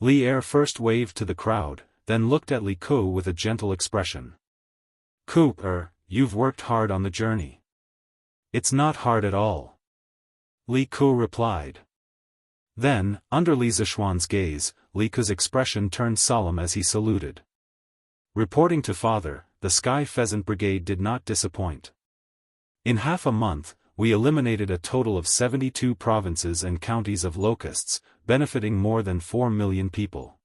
Li Er first waved to the crowd, then looked at Li Ku with a gentle expression. Ku, you've worked hard on the journey. It's not hard at all. Li Ku replied. Then, under Li Zishuan's gaze, Li Ku's expression turned solemn as he saluted. Reporting to father, the Sky Pheasant Brigade did not disappoint. In half a month, we eliminated a total of 72 provinces and counties of locusts, benefiting more than 4 million people.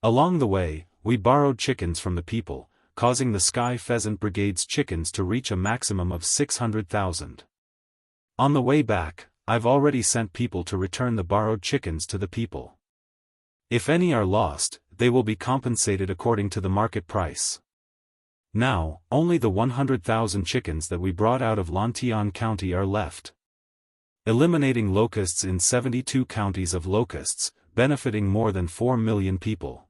Along the way, we borrowed chickens from the people, causing the Sky Pheasant Brigade's chickens to reach a maximum of 600,000. On the way back, I've already sent people to return the borrowed chickens to the people. If any are lost, they will be compensated according to the market price. Now, only the 100,000 chickens that we brought out of Lantian County are left. Eliminating locusts in 72 counties of locusts, benefiting more than 4 million people.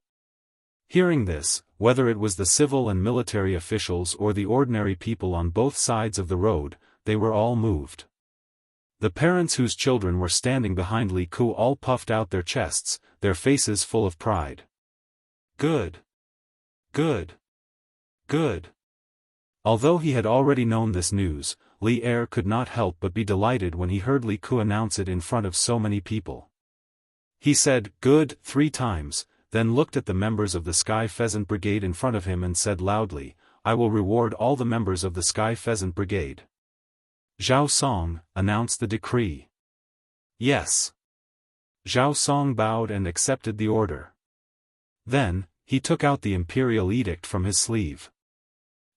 Hearing this, whether it was the civil and military officials or the ordinary people on both sides of the road, they were all moved. The parents whose children were standing behind Li Ku all puffed out their chests, their faces full of pride. Good. Good. Good. Although he had already known this news, Li Er could not help but be delighted when he heard Li Ku announce it in front of so many people. He said, "Good," 3 times, then looked at the members of the Sky Pheasant Brigade in front of him and said loudly, "I will reward all the members of the Sky Pheasant Brigade." Zhao Song, announced the decree. Yes. Zhao Song bowed and accepted the order. Then, he took out the imperial edict from his sleeve.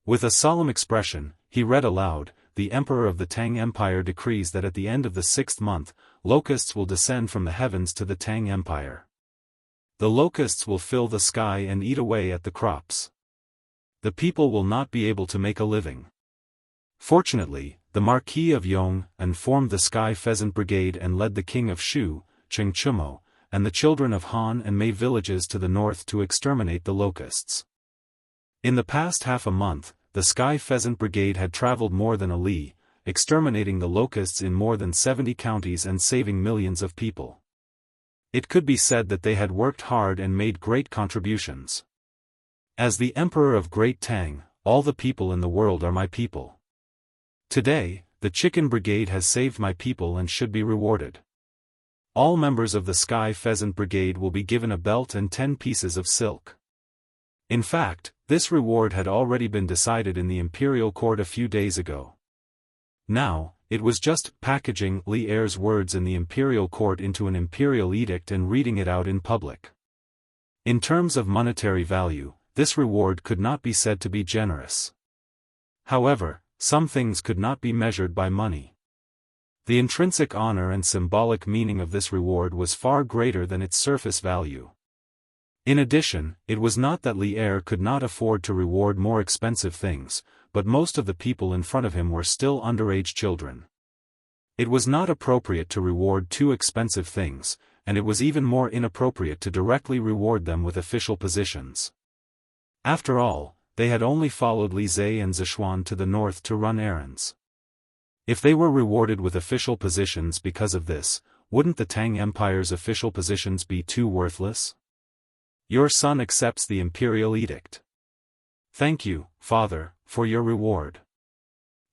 With a solemn expression, he read aloud, "The Emperor of the Tang Empire decrees that at the end of the 6th month, locusts will descend from the heavens to the Tang Empire. The locusts will fill the sky and eat away at the crops. The people will not be able to make a living." Fortunately, the Marquis of Yong formed the Sky Pheasant Brigade and led the King of Shu, Cheng Chumo, and the children of Han and Mei villages to the north to exterminate the locusts. In the past half a month, the Sky Pheasant Brigade had traveled more than a li, exterminating the locusts in more than 70 counties and saving millions of people. It could be said that they had worked hard and made great contributions. As the Emperor of Great Tang, all the people in the world are my people. Today, the Chicken Brigade has saved my people and should be rewarded. All members of the Sky Pheasant Brigade will be given a belt and 10 pieces of silk. In fact, this reward had already been decided in the imperial court a few days ago. Now, it was just packaging Li Er's words in the imperial court into an imperial edict and reading it out in public. In terms of monetary value, this reward could not be said to be generous. However, some things could not be measured by money. The intrinsic honor and symbolic meaning of this reward was far greater than its surface value. In addition, it was not that Li Er could not afford to reward more expensive things, but most of the people in front of him were still underage children. It was not appropriate to reward too expensive things, and it was even more inappropriate to directly reward them with official positions. After all, they had only followed Li Zhe and Zishuan to the north to run errands. If they were rewarded with official positions because of this, wouldn't the Tang Empire's official positions be too worthless? Your son accepts the imperial edict. Thank you, father, for your reward.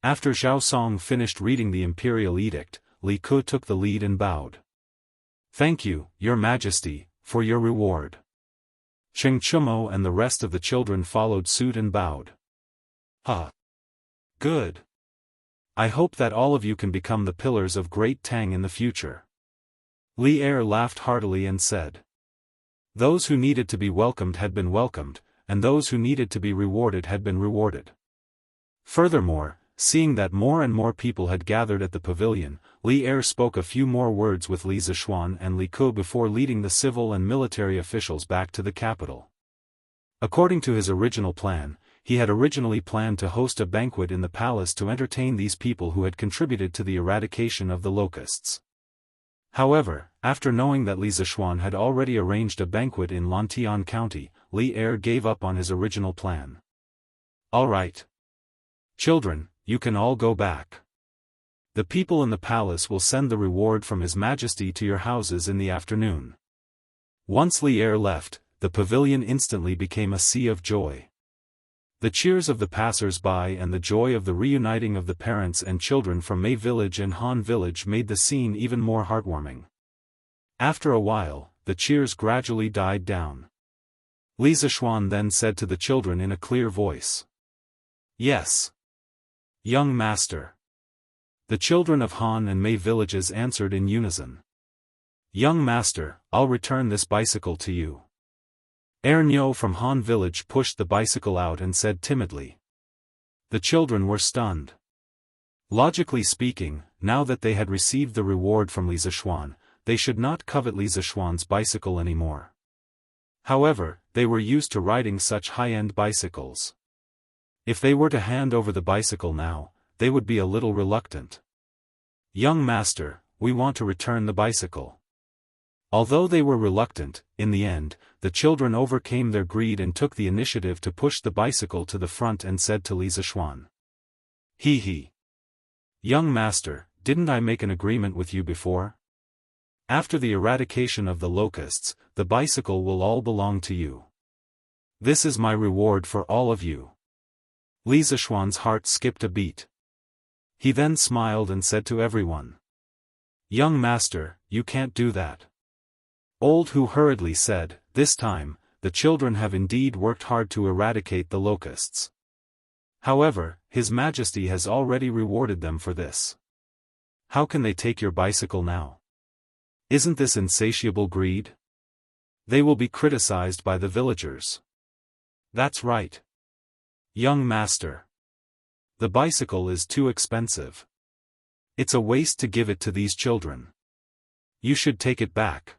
After Zhao Song finished reading the imperial edict, Li Ku took the lead and bowed. Thank you, your majesty, for your reward. Cheng Chumo and the rest of the children followed suit and bowed. Good. I hope that all of you can become the pillars of Great Tang in the future. Li Er laughed heartily and said. Those who needed to be welcomed had been welcomed, and those who needed to be rewarded had been rewarded. Furthermore, seeing that more and more people had gathered at the pavilion, Li Er spoke a few more words with Li Zishuan and Li Ku before leading the civil and military officials back to the capital. According to his original plan, he had originally planned to host a banquet in the palace to entertain these people who had contributed to the eradication of the locusts. However, after knowing that Li Zishuan had already arranged a banquet in Lantian County, Li Er gave up on his original plan. All right. Children, you can all go back. The people in the palace will send the reward from His Majesty to your houses in the afternoon. Once Li Er left, the pavilion instantly became a sea of joy. The cheers of the passers-by and the joy of the reuniting of the parents and children from Mei Village and Han Village made the scene even more heartwarming. After a while, the cheers gradually died down. Li Zishuan then said to the children in a clear voice. Yes. Young master. The children of Han and Mei villages answered in unison. Young master, I'll return this bicycle to you. Ernyo from Han village pushed the bicycle out and said timidly. The children were stunned. Logically speaking, now that they had received the reward from Li Zishuan, they should not covet Li Zishuan's bicycle anymore. However, they were used to riding such high-end bicycles. If they were to hand over the bicycle now, they would be a little reluctant. Young master, we want to return the bicycle. Although they were reluctant, in the end, the children overcame their greed and took the initiative to push the bicycle to the front and said to Li Zishuan. He. Young master, didn't I make an agreement with you before? After the eradication of the locusts, the bicycle will all belong to you. This is my reward for all of you. Li Zishuan's heart skipped a beat. He then smiled and said to everyone, "Young master, you can't do that." Old Hu hurriedly said, "This time, the children have indeed worked hard to eradicate the locusts. However, His Majesty has already rewarded them for this. How can they take your bicycle now? Isn't this insatiable greed? They will be criticized by the villagers." "That's right. Young master. The bicycle is too expensive. It's a waste to give it to these children. You should take it back."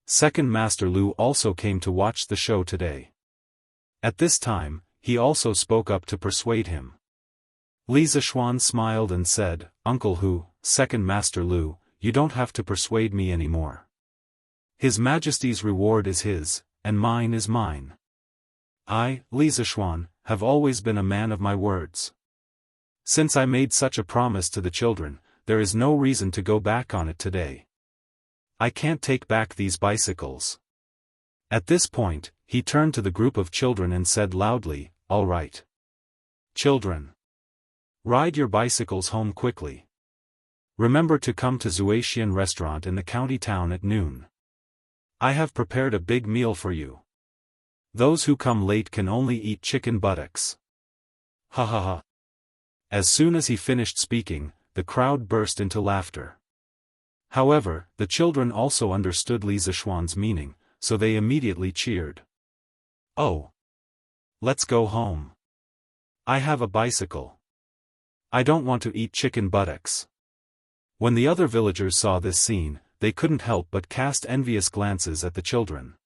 Second Master Lu also came to watch the show today. At this time, he also spoke up to persuade him. Li Zishuan smiled and said, "Uncle Hu, Second Master Lu, you don't have to persuade me anymore. His Majesty's reward is his, and mine is mine. I, Li Zishuan, have always been a man of my words. Since I made such a promise to the children, there is no reason to go back on it today. I can't take back these bicycles." At this point, he turned to the group of children and said loudly, "All right. Children. Ride your bicycles home quickly. Remember to come to Zuaxian restaurant in the county town at noon. I have prepared a big meal for you. Those who come late can only eat chicken buttocks." Ha ha ha. As soon as he finished speaking, the crowd burst into laughter. However, the children also understood Li Zishuan's meaning, so they immediately cheered. "Oh! Let's go home. I have a bicycle. I don't want to eat chicken buttocks." When the other villagers saw this scene, they couldn't help but cast envious glances at the children.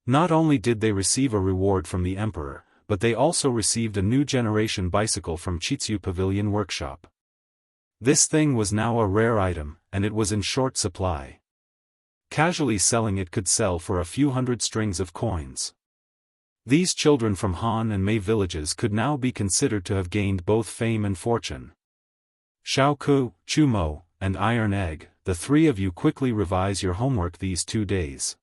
Not only did they receive a reward from the emperor, but they also received a new generation bicycle from Chitsu Pavilion Workshop. This thing was now a rare item, and it was in short supply. Casually selling it could sell for a few hundred strings of coins. These children from Han and Mei villages could now be considered to have gained both fame and fortune. Xiao Ku, Chu Mo, and Iron Egg, the three of you quickly revise your homework these 2 days.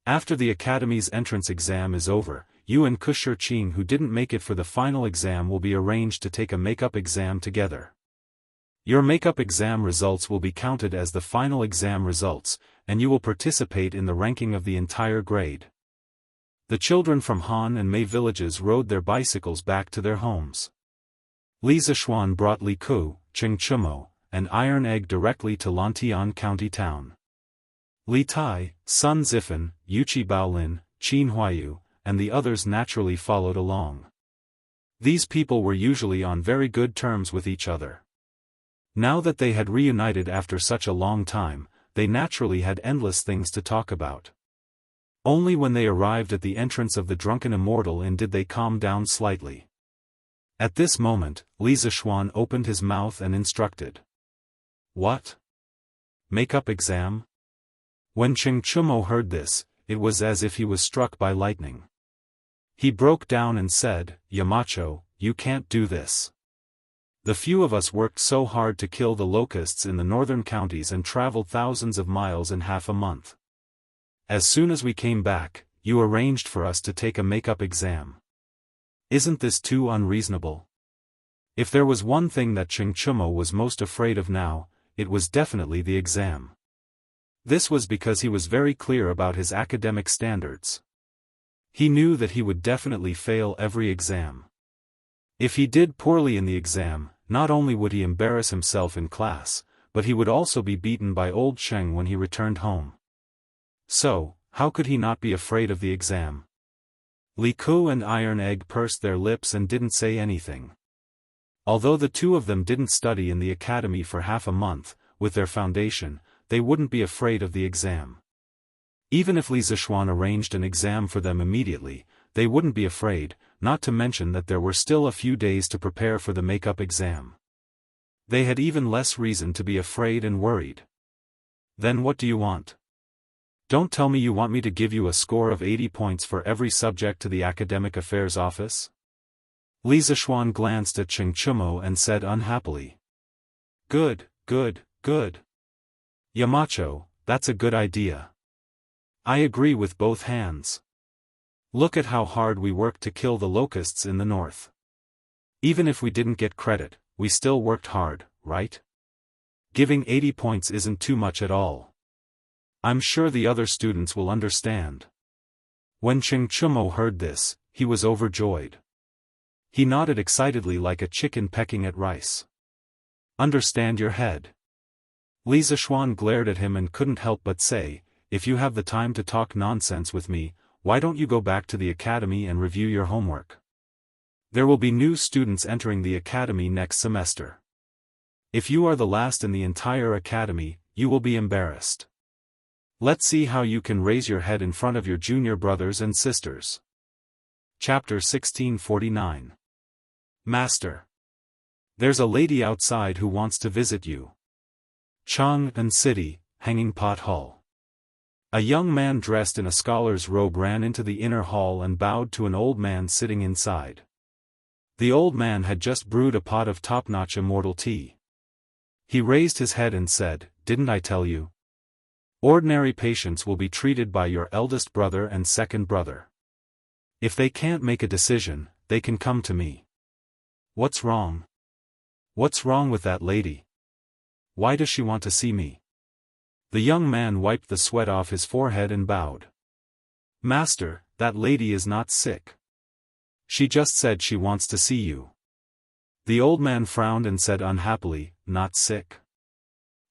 After the academy's entrance exam is over, you and Kushir Qing who didn't make it for the final exam will be arranged to take a makeup exam together. Your makeup exam results will be counted as the final exam results, and you will participate in the ranking of the entire grade. The children from Han and Mei villages rode their bicycles back to their homes. Li Zishuan brought Li Ku, Ching Chumo, and Iron Egg directly to Lantian County Town. Li Tai, Sun Zifan, Yuchi Baolin, Qin Huayu, and the others naturally followed along. These people were usually on very good terms with each other. Now that they had reunited after such a long time, they naturally had endless things to talk about. Only when they arrived at the entrance of the drunken Immortal Inn did they calm down slightly. At this moment, Li Zishuan opened his mouth and instructed. "What? Makeup exam?" When Ching Chumo heard this, it was as if he was struck by lightning. He broke down and said, "Yamacho, you can't do this. The few of us worked so hard to kill the locusts in the northern counties and traveled thousands of miles in half a month. As soon as we came back, you arranged for us to take a makeup exam. Isn't this too unreasonable?" If there was one thing that Ching Chumo was most afraid of now, it was definitely the exam. This was because he was very clear about his academic standards. He knew that he would definitely fail every exam. If he did poorly in the exam, not only would he embarrass himself in class, but he would also be beaten by old Sheng when he returned home. So, how could he not be afraid of the exam? Li Ku and Iron Egg pursed their lips and didn't say anything. Although the two of them didn't study in the academy for half a month, with their foundation, they wouldn't be afraid of the exam. Even if Li Zishuan arranged an exam for them immediately, they wouldn't be afraid, not to mention that there were still a few days to prepare for the makeup exam. They had even less reason to be afraid and worried. Then what do you want? Don't tell me you want me to give you a score of 80 points for every subject to the Academic Affairs Office? Li Zishuan glanced at Ching Chumo and said unhappily. Good, good, good. Yamacho, that's a good idea. I agree with both hands. Look at how hard we worked to kill the locusts in the north. Even if we didn't get credit, we still worked hard, right? Giving 80 points isn't too much at all. I'm sure the other students will understand. When Cheng Chumo heard this, he was overjoyed. He nodded excitedly like a chicken pecking at rice. Understand your head. Li Zishuan glared at him and couldn't help but say, if you have the time to talk nonsense with me, why don't you go back to the academy and review your homework? There will be new students entering the academy next semester. If you are the last in the entire academy, you will be embarrassed. Let's see how you can raise your head in front of your junior brothers and sisters. Chapter 1649. Master. There's a lady outside who wants to visit you. Chang'an City, Hanging Pot Hall. A young man dressed in a scholar's robe ran into the inner hall and bowed to an old man sitting inside. The old man had just brewed a pot of top-notch immortal tea. He raised his head and said, "Didn't I tell you? Ordinary patients will be treated by your eldest brother and second brother. If they can't make a decision, they can come to me." What's wrong? What's wrong with that lady? Why does she want to see me? The young man wiped the sweat off his forehead and bowed. Master, that lady is not sick. She just said she wants to see you. The old man frowned and said unhappily, not sick.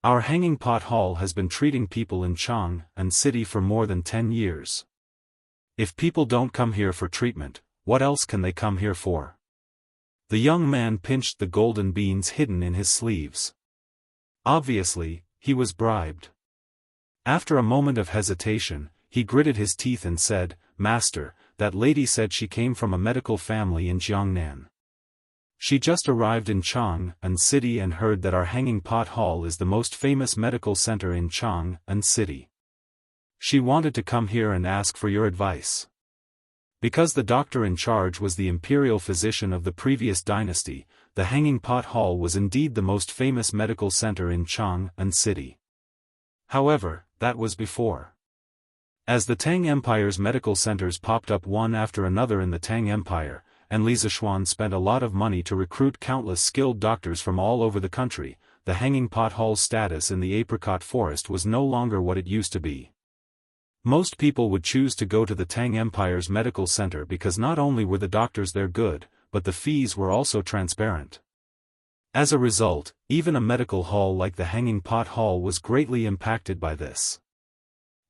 Our Hanging Pot Hall has been treating people in Chang'an City for more than 10 years. If people don't come here for treatment, what else can they come here for? The young man pinched the golden beans hidden in his sleeves. Obviously, he was bribed. After a moment of hesitation, he gritted his teeth and said, Master, that lady said she came from a medical family in Jiangnan. She just arrived in Chang'an City and heard that our Hanging Pot Hall is the most famous medical center in Chang'an City. She wanted to come here and ask for your advice. Because the doctor in charge was the imperial physician of the previous dynasty, the Hanging Pot Hall was indeed the most famous medical center in Chang'an City. However, that was before. As the Tang Empire's medical centers popped up one after another in the Tang Empire, and Li Zishuan spent a lot of money to recruit countless skilled doctors from all over the country, the Hanging Pot Hall's status in the apricot forest was no longer what it used to be. Most people would choose to go to the Tang Empire's medical center because not only were the doctors there good, but the fees were also transparent. As a result, even a medical hall like the Hanging Pot Hall was greatly impacted by this.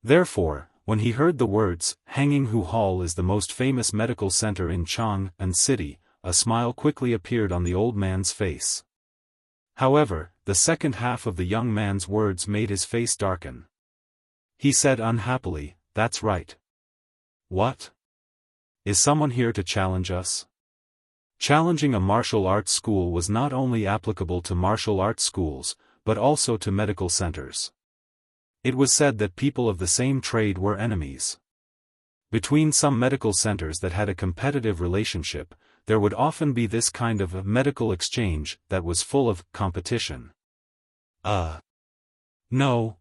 Therefore, when he heard the words, Hanging Hu Hall is the most famous medical center in Chang'an City, a smile quickly appeared on the old man's face. However, the second half of the young man's words made his face darken. He said unhappily, That's right. What? Is someone here to challenge us? Challenging a martial arts school was not only applicable to martial arts schools, but also to medical centers. It was said that people of the same trade were enemies. Between some medical centers that had a competitive relationship, there would often be this kind of a medical exchange that was full of competition. No.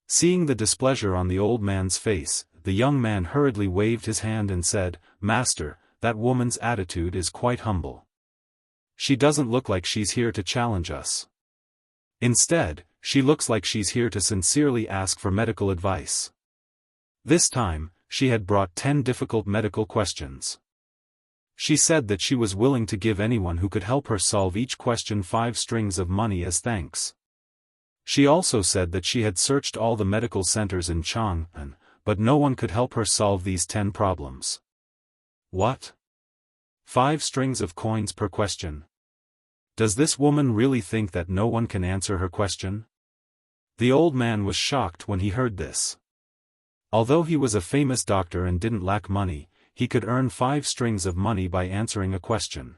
Seeing the displeasure on the old man's face, the young man hurriedly waved his hand and said, Master, that woman's attitude is quite humble. She doesn't look like she's here to challenge us. Instead, she looks like she's here to sincerely ask for medical advice. This time, she had brought 10 difficult medical questions. She said that she was willing to give anyone who could help her solve each question 5 strings of money as thanks. She also said that she had searched all the medical centers in Chang'an, but no one could help her solve these 10 problems. What? 5 strings of coins per question? Does this woman really think that no one can answer her question? The old man was shocked when he heard this. Although he was a famous doctor and didn't lack money, he could earn 5 strings of money by answering a question.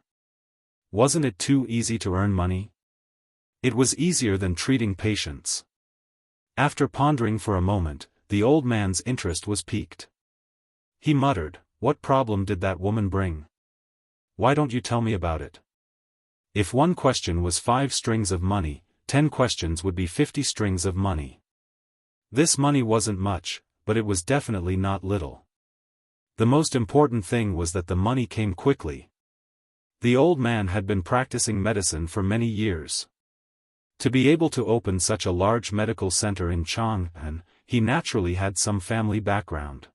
Wasn't it too easy to earn money? It was easier than treating patients. After pondering for a moment, the old man's interest was piqued. He muttered, What problem did that woman bring? Why don't you tell me about it? If one question was 5 strings of money, 10 questions would be 50 strings of money. This money wasn't much, but it was definitely not little. The most important thing was that the money came quickly. The old man had been practicing medicine for many years. To be able to open such a large medical center in Jianghu, he naturally had some family background.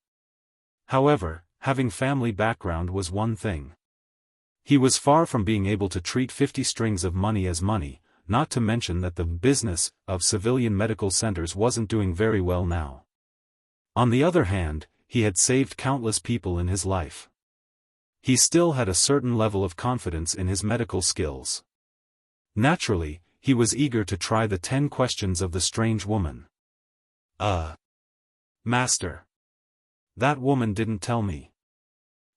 However, having family background was one thing. He was far from being able to treat 50 strings of money as money, not to mention that the business of civilian medical centers wasn't doing very well now. On the other hand, he had saved countless people in his life. He still had a certain level of confidence in his medical skills. Naturally, he was eager to try the 10 questions of the strange woman. Master. That woman didn't tell me.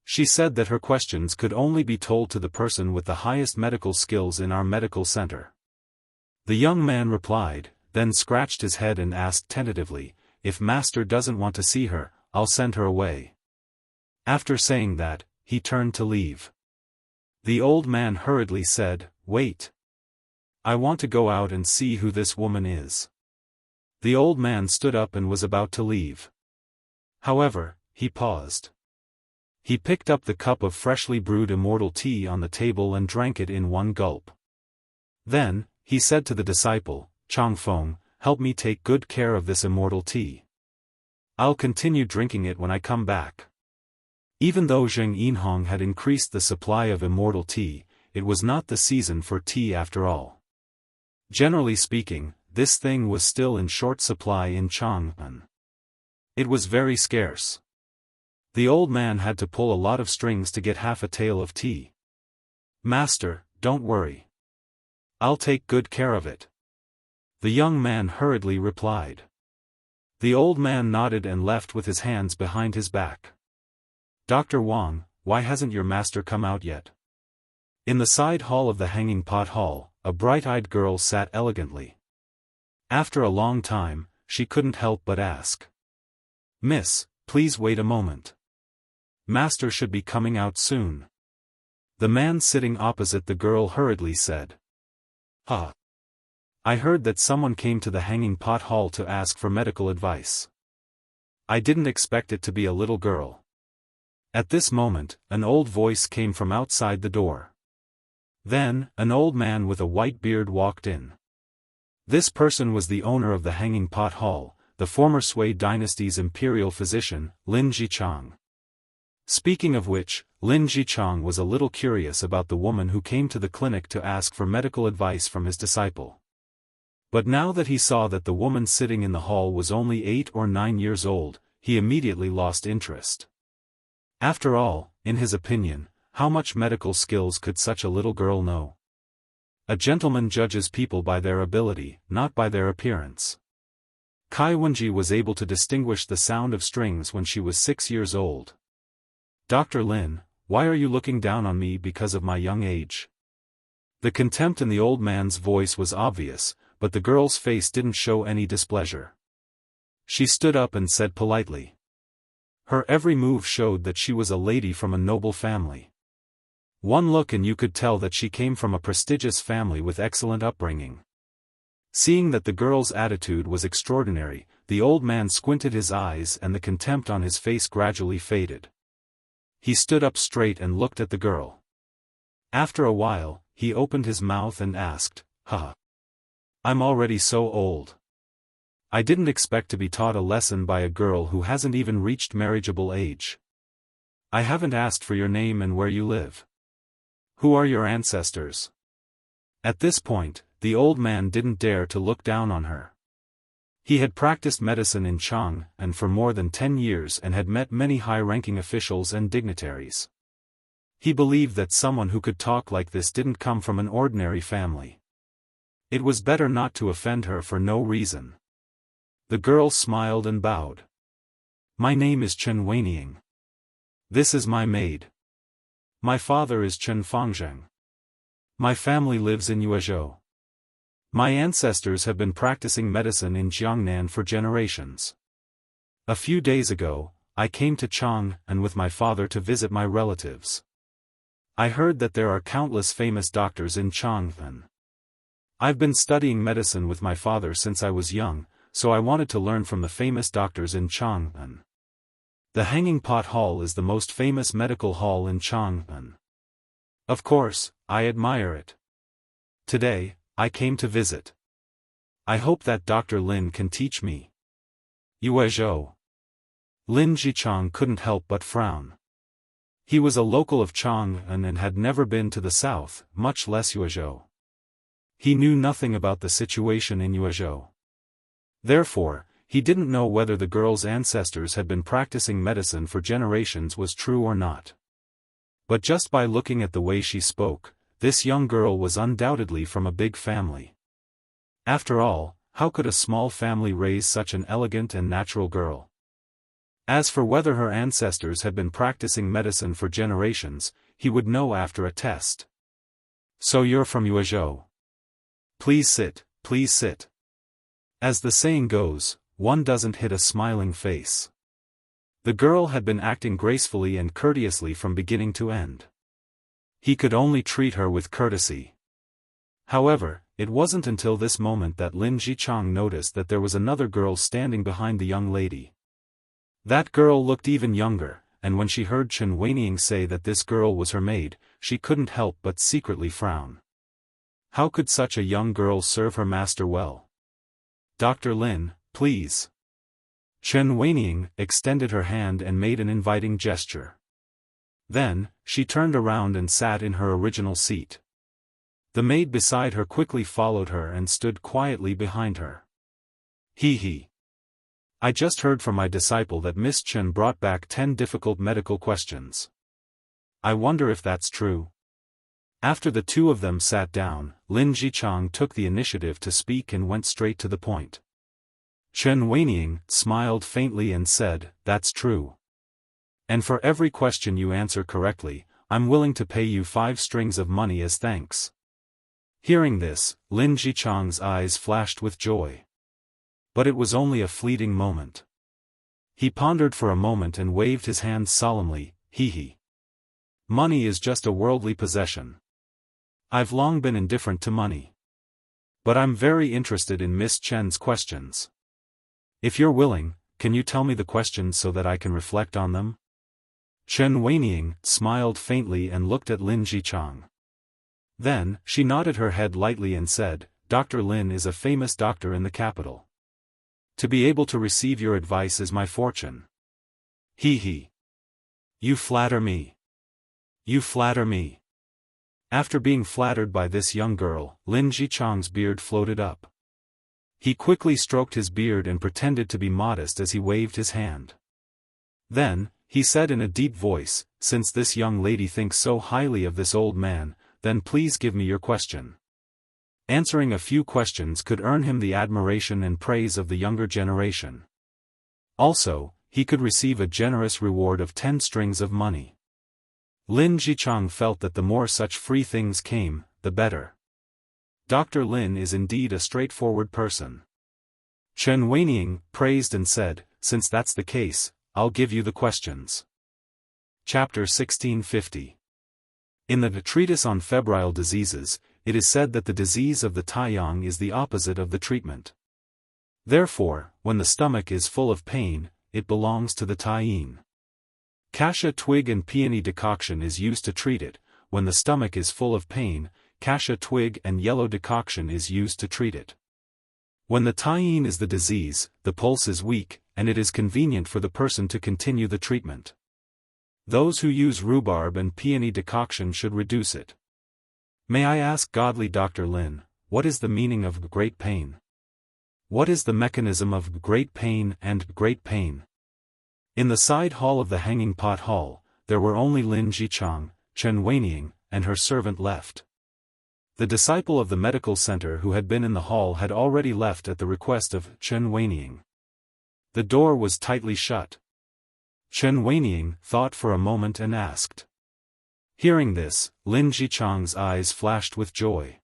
She said that her questions could only be told to the person with the highest medical skills in our medical center. The young man replied, then scratched his head and asked tentatively, if Master doesn't want to see her, I'll send her away. After saying that, he turned to leave. The old man hurriedly said, wait. I want to go out and see who this woman is. The old man stood up and was about to leave. However, he paused. He picked up the cup of freshly brewed immortal tea on the table and drank it in one gulp. Then, he said to the disciple, Changfeng, help me take good care of this immortal tea. I'll continue drinking it when I come back. Even though Zheng Yinhong had increased the supply of immortal tea, it was not the season for tea after all. Generally speaking, this thing was still in short supply in Chang'an. It was very scarce. The old man had to pull a lot of strings to get half a tael of tea. Master, don't worry. I'll take good care of it. The young man hurriedly replied. The old man nodded and left with his hands behind his back. Dr. Wang, why hasn't your master come out yet? In the side hall of the hanging pot hall, a bright-eyed girl sat elegantly. After a long time, she couldn't help but ask. Miss, please wait a moment. Master should be coming out soon. The man sitting opposite the girl hurriedly said. I heard that someone came to the hanging pot hall to ask for medical advice. I didn't expect it to be a little girl. At this moment, an old voice came from outside the door. Then, an old man with a white beard walked in. This person was the owner of the hanging pot hall, the former Sui dynasty's imperial physician, Lin Jichang. Speaking of which, Lin Jichang was a little curious about the woman who came to the clinic to ask for medical advice from his disciple. But now that he saw that the woman sitting in the hall was only 8 or 9 years old, he immediately lost interest. After all, in his opinion, how much medical skills could such a little girl know? A gentleman judges people by their ability, not by their appearance. Kai Wenji was able to distinguish the sound of strings when she was 6 years old. Dr. Lin, why are you looking down on me because of my young age? The contempt in the old man's voice was obvious, but the girl's face didn't show any displeasure. She stood up and said politely. Her every move showed that she was a lady from a noble family. One look and you could tell that she came from a prestigious family with excellent upbringing. Seeing that the girl's attitude was extraordinary, the old man squinted his eyes and the contempt on his face gradually faded. He stood up straight and looked at the girl. After a while, he opened his mouth and asked, I'm already so old. I didn't expect to be taught a lesson by a girl who hasn't even reached marriageable age. I haven't asked for your name and where you live. Who are your ancestors? At this point, the old man didn't dare to look down on her. He had practiced medicine in Chang and for more than 10 years and had met many high-ranking officials and dignitaries. He believed that someone who could talk like this didn't come from an ordinary family. It was better not to offend her for no reason. The girl smiled and bowed. My name is Chen Weiniang. This is my maid. My father is Chen Fangzheng. My family lives in Yuezhou. My ancestors have been practicing medicine in Jiangnan for generations. A few days ago, I came to Chang and with my father to visit my relatives. I heard that there are countless famous doctors in Chang'an. I've been studying medicine with my father since I was young, so I wanted to learn from the famous doctors in Chang'an. The Hanging Pot Hall is the most famous medical hall in Chang'an. Of course, I admire it. Today, I came to visit. I hope that Dr. Lin can teach me. Yuezhou. Lin Jichang couldn't help but frown. He was a local of Chang'an and had never been to the south, much less Yuezhou. He knew nothing about the situation in Yuezhou. Therefore, he didn't know whether the girl's ancestors had been practicing medicine for generations was true or not. But just by looking at the way she spoke, this young girl was undoubtedly from a big family. After all, how could a small family raise such an elegant and natural girl? As for whether her ancestors had been practicing medicine for generations, he would know after a test. So you're from Yuezhou. Please sit, please sit. As the saying goes, one doesn't hit a smiling face. The girl had been acting gracefully and courteously from beginning to end. He could only treat her with courtesy. However, it wasn't until this moment that Lin Jichang noticed that there was another girl standing behind the young lady. That girl looked even younger, and when she heard Chen Weining say that this girl was her maid, she couldn't help but secretly frown. How could such a young girl serve her master well? Dr. Lin, please. Chen Weining extended her hand and made an inviting gesture. Then, she turned around and sat in her original seat. The maid beside her quickly followed her and stood quietly behind her. He. I just heard from my disciple that Miss Chen brought back 10 difficult medical questions. I wonder if that's true. After the two of them sat down, Lin Jichang took the initiative to speak and went straight to the point. Chen Weining smiled faintly and said, "That's true. And for every question you answer correctly, I'm willing to pay you 5 strings of money as thanks." Hearing this, Lin Jichang's eyes flashed with joy. But it was only a fleeting moment. He pondered for a moment and waved his hands solemnly, he. Money is just a worldly possession. I've long been indifferent to money. But I'm very interested in Miss Chen's questions. If you're willing, can you tell me the questions so that I can reflect on them? Chen Weining smiled faintly and looked at Lin Jichang. Then, she nodded her head lightly and said, "Dr. Lin is a famous doctor in the capital. To be able to receive your advice is my fortune." He. You flatter me. You flatter me. After being flattered by this young girl, Lin Jichang's beard floated up. He quickly stroked his beard and pretended to be modest as he waved his hand. Then, he said in a deep voice, "Since this young lady thinks so highly of this old man, then please give me your question." Answering a few questions could earn him the admiration and praise of the younger generation. Also, he could receive a generous reward of 10 strings of money. Lin Jichang felt that the more such free things came, the better. Dr. Lin is indeed a straightforward person. Chen Weining praised and said, "Since that's the case, I'll give you the questions." Chapter 1650. In the treatise on febrile diseases, it is said that the disease of the taiyang is the opposite of the treatment. Therefore, when the stomach is full of pain, it belongs to the taiyin. Cassia twig and peony decoction is used to treat it. When the stomach is full of pain, cassia twig and yellow decoction is used to treat it. When the taiyin is the disease, the pulse is weak, and it is convenient for the person to continue the treatment. Those who use rhubarb and peony decoction should reduce it. May I ask godly Dr. Lin, what is the meaning of great pain? What is the mechanism of great pain and great pain? In the side hall of the Hanging Pot Hall, there were only Lin Jichang, Chen Weining, and her servant left. The disciple of the medical center who had been in the hall had already left at the request of Chen Weining. The door was tightly shut. Chen Weining thought for a moment and asked. Hearing this, Lin Jichang's eyes flashed with joy.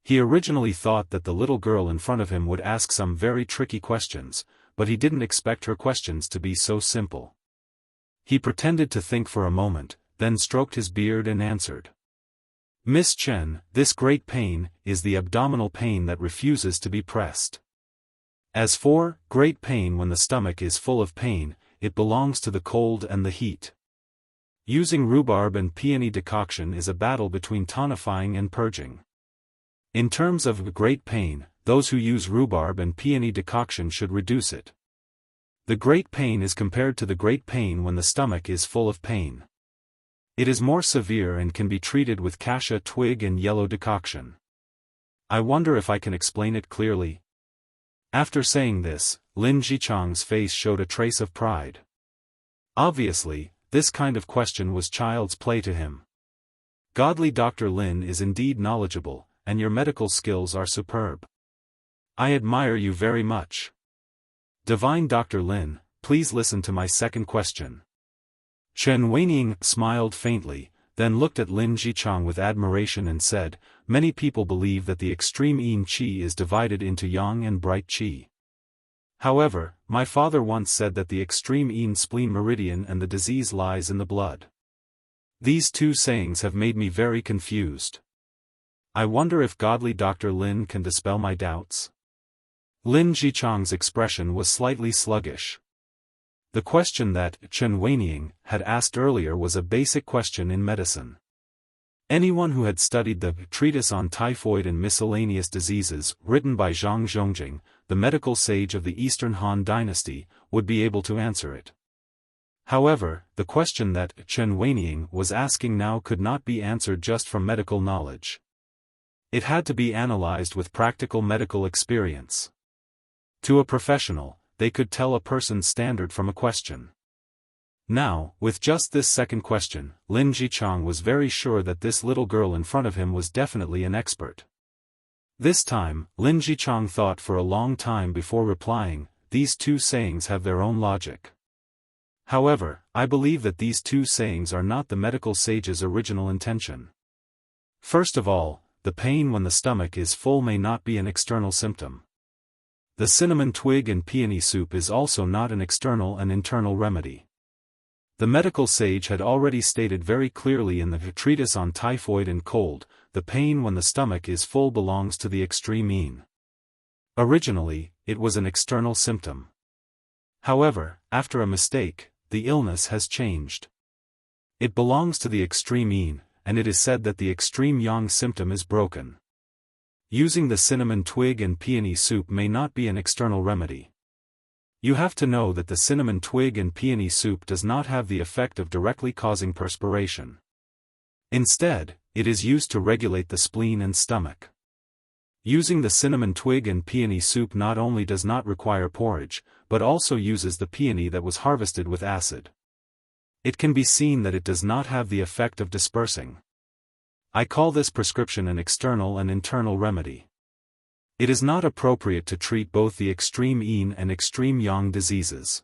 He originally thought that the little girl in front of him would ask some very tricky questions, but he didn't expect her questions to be so simple. He pretended to think for a moment, then stroked his beard and answered. "Miss Chen, this great pain is the abdominal pain that refuses to be pressed. As for great pain when the stomach is full of pain, it belongs to the cold and the heat. Using rhubarb and peony decoction is a battle between tonifying and purging. In terms of great pain, those who use rhubarb and peony decoction should reduce it. The great pain is compared to the great pain when the stomach is full of pain. It is more severe and can be treated with cassia twig and yellow decoction. I wonder if I can explain it clearly. After saying this, Lin Zhichang's face showed a trace of pride. Obviously, this kind of question was child's play to him. Godly Dr. Lin is indeed knowledgeable, and your medical skills are superb. I admire you very much. Divine Dr. Lin, please listen to my second question. Chen Weining smiled faintly, then looked at Lin Zhichang with admiration and said, many people believe that the extreme yin qi is divided into yang and bright qi. However, my father once said that the extreme yin spleen meridian and the disease lies in the blood. These two sayings have made me very confused. I wonder if godly Dr. Lin can dispel my doubts. Lin Zhichang's expression was slightly sluggish. The question that Chen Weining had asked earlier was a basic question in medicine. Anyone who had studied the Treatise on Typhoid and Miscellaneous Diseases, written by Zhang Zhongjing, the medical sage of the Eastern Han Dynasty, would be able to answer it. However, the question that Chen Weining was asking now could not be answered just from medical knowledge. It had to be analyzed with practical medical experience. To a professional, they could tell a person's standard from a question. Now, with just this second question, Lin Zhichang was very sure that this little girl in front of him was definitely an expert. This time, Lin Zhichang thought for a long time before replying, these two sayings have their own logic. However, I believe that these two sayings are not the medical sage's original intention. First of all, the pain when the stomach is full may not be an external symptom. The cinnamon twig and peony soup is also not an external and internal remedy. The medical sage had already stated very clearly in the Treatise on Typhoid and Cold, the pain when the stomach is full belongs to the extreme yin. Originally, it was an external symptom. However, after a mistake, the illness has changed. It belongs to the extreme yin, and it is said that the extreme yang symptom is broken. Using the cinnamon twig and peony soup may not be an external remedy. You have to know that the cinnamon twig and peony soup does not have the effect of directly causing perspiration. Instead, it is used to regulate the spleen and stomach. Using the cinnamon twig and peony soup not only does not require porridge, but also uses the peony that was harvested with acid. It can be seen that it does not have the effect of dispersing. I call this prescription an external and internal remedy. It is not appropriate to treat both the extreme yin and extreme yang diseases.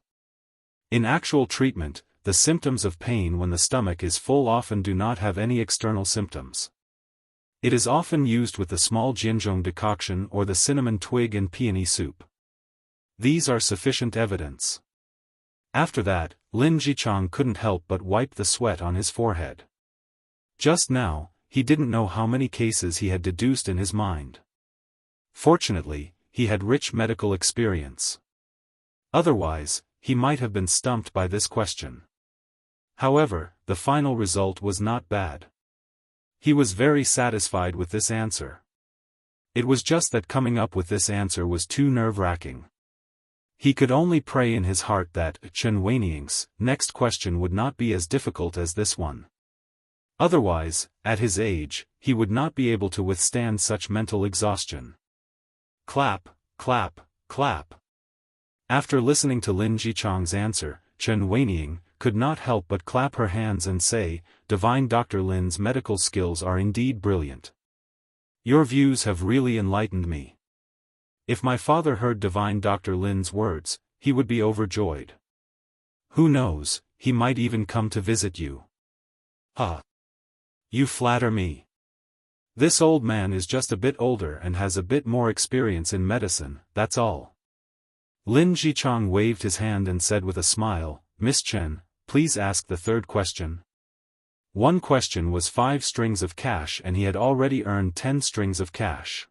In actual treatment, the symptoms of pain when the stomach is full often do not have any external symptoms. It is often used with the small jinzhong decoction or the cinnamon twig and peony soup. These are sufficient evidence. After that, Lin Zhichang couldn't help but wipe the sweat on his forehead. Just now, he didn't know how many cases he had deduced in his mind. Fortunately, he had rich medical experience. Otherwise, he might have been stumped by this question. However, the final result was not bad. He was very satisfied with this answer. It was just that coming up with this answer was too nerve-wracking. He could only pray in his heart that Chen Weining's next question would not be as difficult as this one. Otherwise, at his age, he would not be able to withstand such mental exhaustion. Clap, clap, clap. After listening to Lin Zhichang's answer, Chen Weining could not help but clap her hands and say, Divine Dr. Lin's medical skills are indeed brilliant. Your views have really enlightened me. If my father heard Divine Dr. Lin's words, he would be overjoyed. Who knows, he might even come to visit you. Ha! You flatter me. This old man is just a bit older and has a bit more experience in medicine, that's all. Lin Zhichang waved his hand and said with a smile, Miss Chen, please ask the third question. One question was 5 strings of cash and he had already earned 10 strings of cash.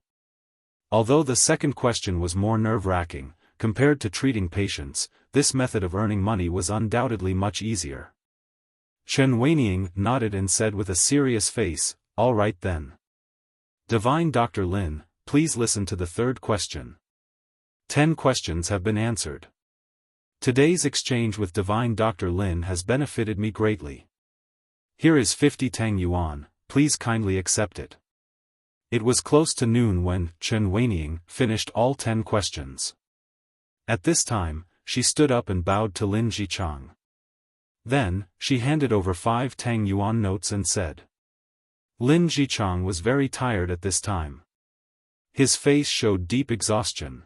Although the second question was more nerve-wracking, compared to treating patients, this method of earning money was undoubtedly much easier. Chen Weining nodded and said with a serious face, "All right then. Divine Dr. Lin, please listen to the third question. 10 questions have been answered. Today's exchange with Divine Dr. Lin has benefited me greatly. Here is 50 Tang Yuan, please kindly accept it." It was close to noon when Chen Weining finished all 10 questions. At this time, she stood up and bowed to Lin Jichang. Then, she handed over 5 Tang Yuan notes and said. Lin Jichang was very tired at this time. His face showed deep exhaustion.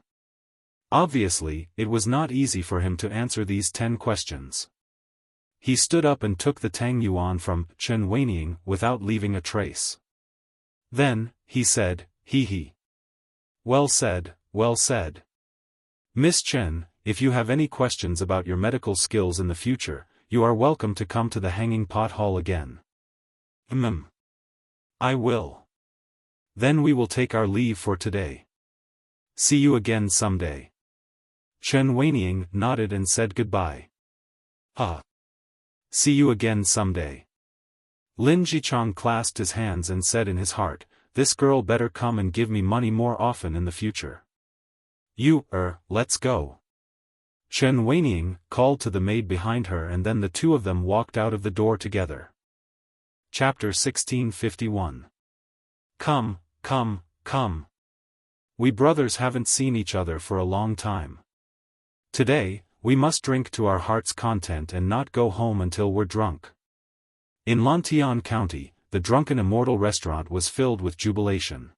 Obviously, it was not easy for him to answer these 10 questions. He stood up and took the Tang Yuan from Chen Weining without leaving a trace. Then, he said, "He. Well said, well said. Miss Chen, if you have any questions about your medical skills in the future, you are welcome to come to the Hanging Pot Hall again." I will. Then we will take our leave for today. See you again someday. Chen Weining nodded and said goodbye. See you again someday. Lin Jichang clasped his hands and said in his heart, "This girl better come and give me money more often in the future." Let's go. Chen Weining called to the maid behind her and then the two of them walked out of the door together. Chapter 1651. Come. We brothers haven't seen each other for a long time. Today, we must drink to our heart's content and not go home until we're drunk. In Lantian County, the drunken Immortal restaurant was filled with jubilation.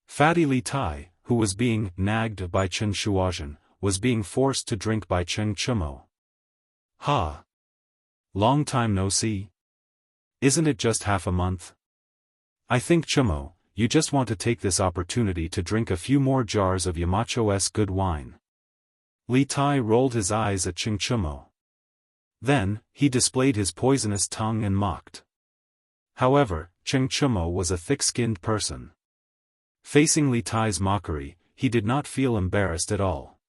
Fatty Li Tai, who was being nagged by Chen Shuozhen, was being forced to drink by Cheng Chumo. Long time no see. Isn't it just half a month? I think Chumo, you just want to take this opportunity to drink a few more jars of Yamacho's good wine. Li Tai rolled his eyes at Cheng Chumo. Then, he displayed his poisonous tongue and mocked. However, Cheng Chumo was a thick-skinned person. Facing Li Tai's mockery, he did not feel embarrassed at all.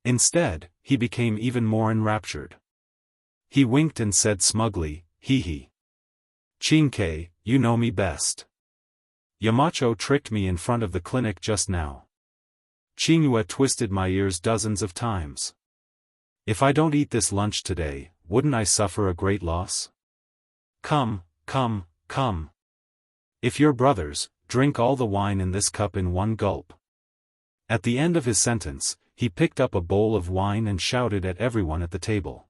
Instead, he became even more enraptured. He winked and said smugly, "Hee. Qingke, you know me best. Yamacho tricked me in front of the clinic just now. Qingyue twisted my ears dozens of times. If I don't eat this lunch today, wouldn't I suffer a great loss? Come. If you're brothers, drink all the wine in this cup in one gulp." At the end of his sentence, he picked up a bowl of wine and shouted at everyone at the table.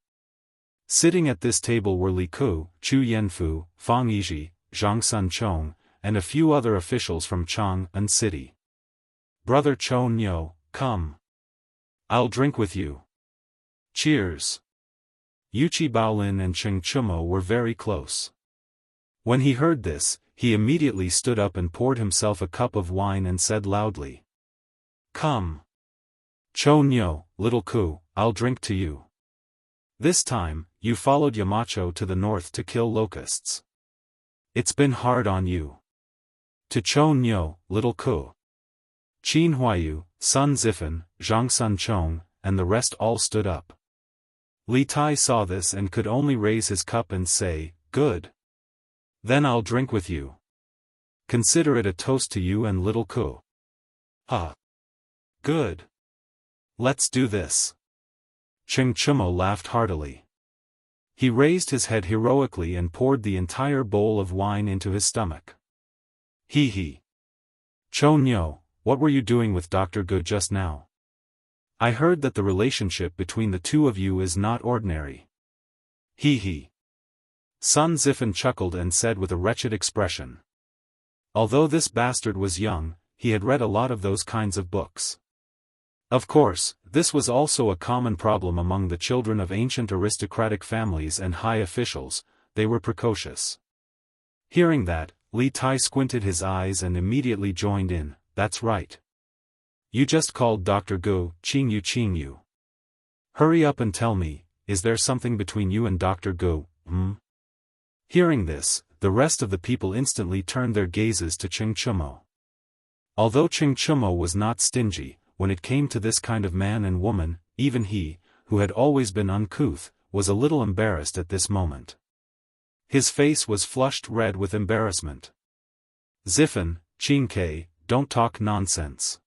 Sitting at this table were Li Ku, Chu Yanfu, Fang Yizhi, Zhang Sunchong, and a few other officials from Chang'an City. "Brother Chou Nyo, come. I'll drink with you. Cheers." Yuchi Baolin and Cheng Chumo were very close. When he heard this, he immediately stood up and poured himself a cup of wine and said loudly, "Come. Chou Nyo, little Ku, I'll drink to you. This time, you followed Yamacho to the north to kill locusts. It's been hard on you. To Chou Nyo, little Ku." Qin Huayu, Sun Zifen, Zhang Sunchong, and the rest all stood up. Li Tai saw this and could only raise his cup and say, "Good. Then I'll drink with you. Consider it a toast to you and little Ku." Good. Let's do this. Cheng Chumo laughed heartily. He raised his head heroically and poured the entire bowl of wine into his stomach. Hee. Chou Nyo, what were you doing with Dr. Gu just now? I heard that the relationship between the two of you is not ordinary. Hee. Sun Zifen chuckled and said with a wretched expression. Although this bastard was young, he had read a lot of those kinds of books. Of course, this was also a common problem among the children of ancient aristocratic families and high officials, they were precocious. Hearing that, Li Tai squinted his eyes and immediately joined in, "That's right. You just called Dr. Gu, Qingyu. Hurry up and tell me, is there something between you and Dr. Gu, Hearing this, the rest of the people instantly turned their gazes to Cheng Chumo. Although Cheng Chumo was not stingy, when it came to this kind of man and woman, even he, who had always been uncouth, was a little embarrassed at this moment. His face was flushed red with embarrassment. Ziffen, Qingke, don't talk nonsense.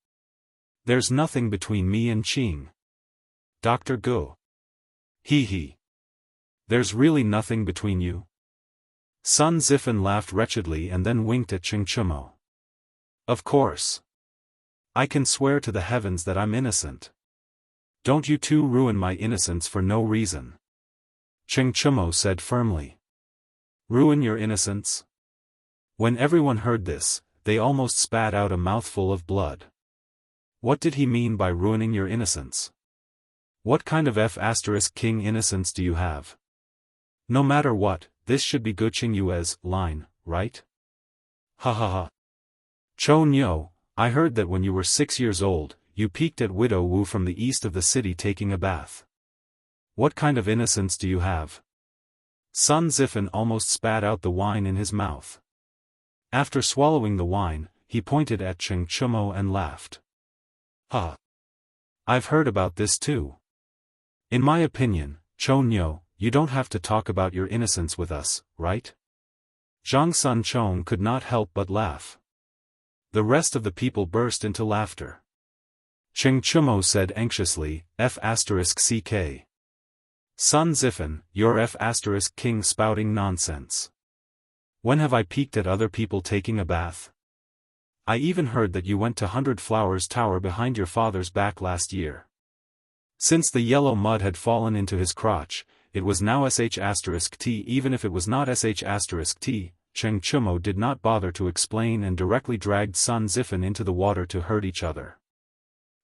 There's nothing between me and Qing. Dr. Gu. He. There's really nothing between you? Sun Ziffen laughed wretchedly and then winked at Qing Chumo. Of course. I can swear to the heavens that I'm innocent. Don't you two ruin my innocence for no reason. Qing Chumo said firmly. Ruin your innocence? When everyone heard this, they almost spat out a mouthful of blood. What did he mean by ruining your innocence? What kind of F*king innocence do you have? No matter what, this should be Guqing Yue's line, right? Ha ha ha. Chou Nyo, I heard that when you were 6 years old, you peeked at Widow Wu from the east of the city taking a bath. What kind of innocence do you have? Sun Ziffen almost spat out the wine in his mouth. After swallowing the wine, he pointed at Qing Chumo and laughed. Ha! I've heard about this too. In my opinion, Chou Nyo, you don't have to talk about your innocence with us, right? Zhang Sun Chong could not help but laugh. The rest of the people burst into laughter. Qing Chumo said anxiously, F*ck. Sun Ziffen, you're F*king spouting nonsense. When have I peeked at other people taking a bath? I even heard that you went to 100 Flowers Tower behind your father's back last year. Since the yellow mud had fallen into his crotch, it was now sh*t even if it was not sh*t, Qing Chumo did not bother to explain and directly dragged Sun Ziffen into the water to hurt each other.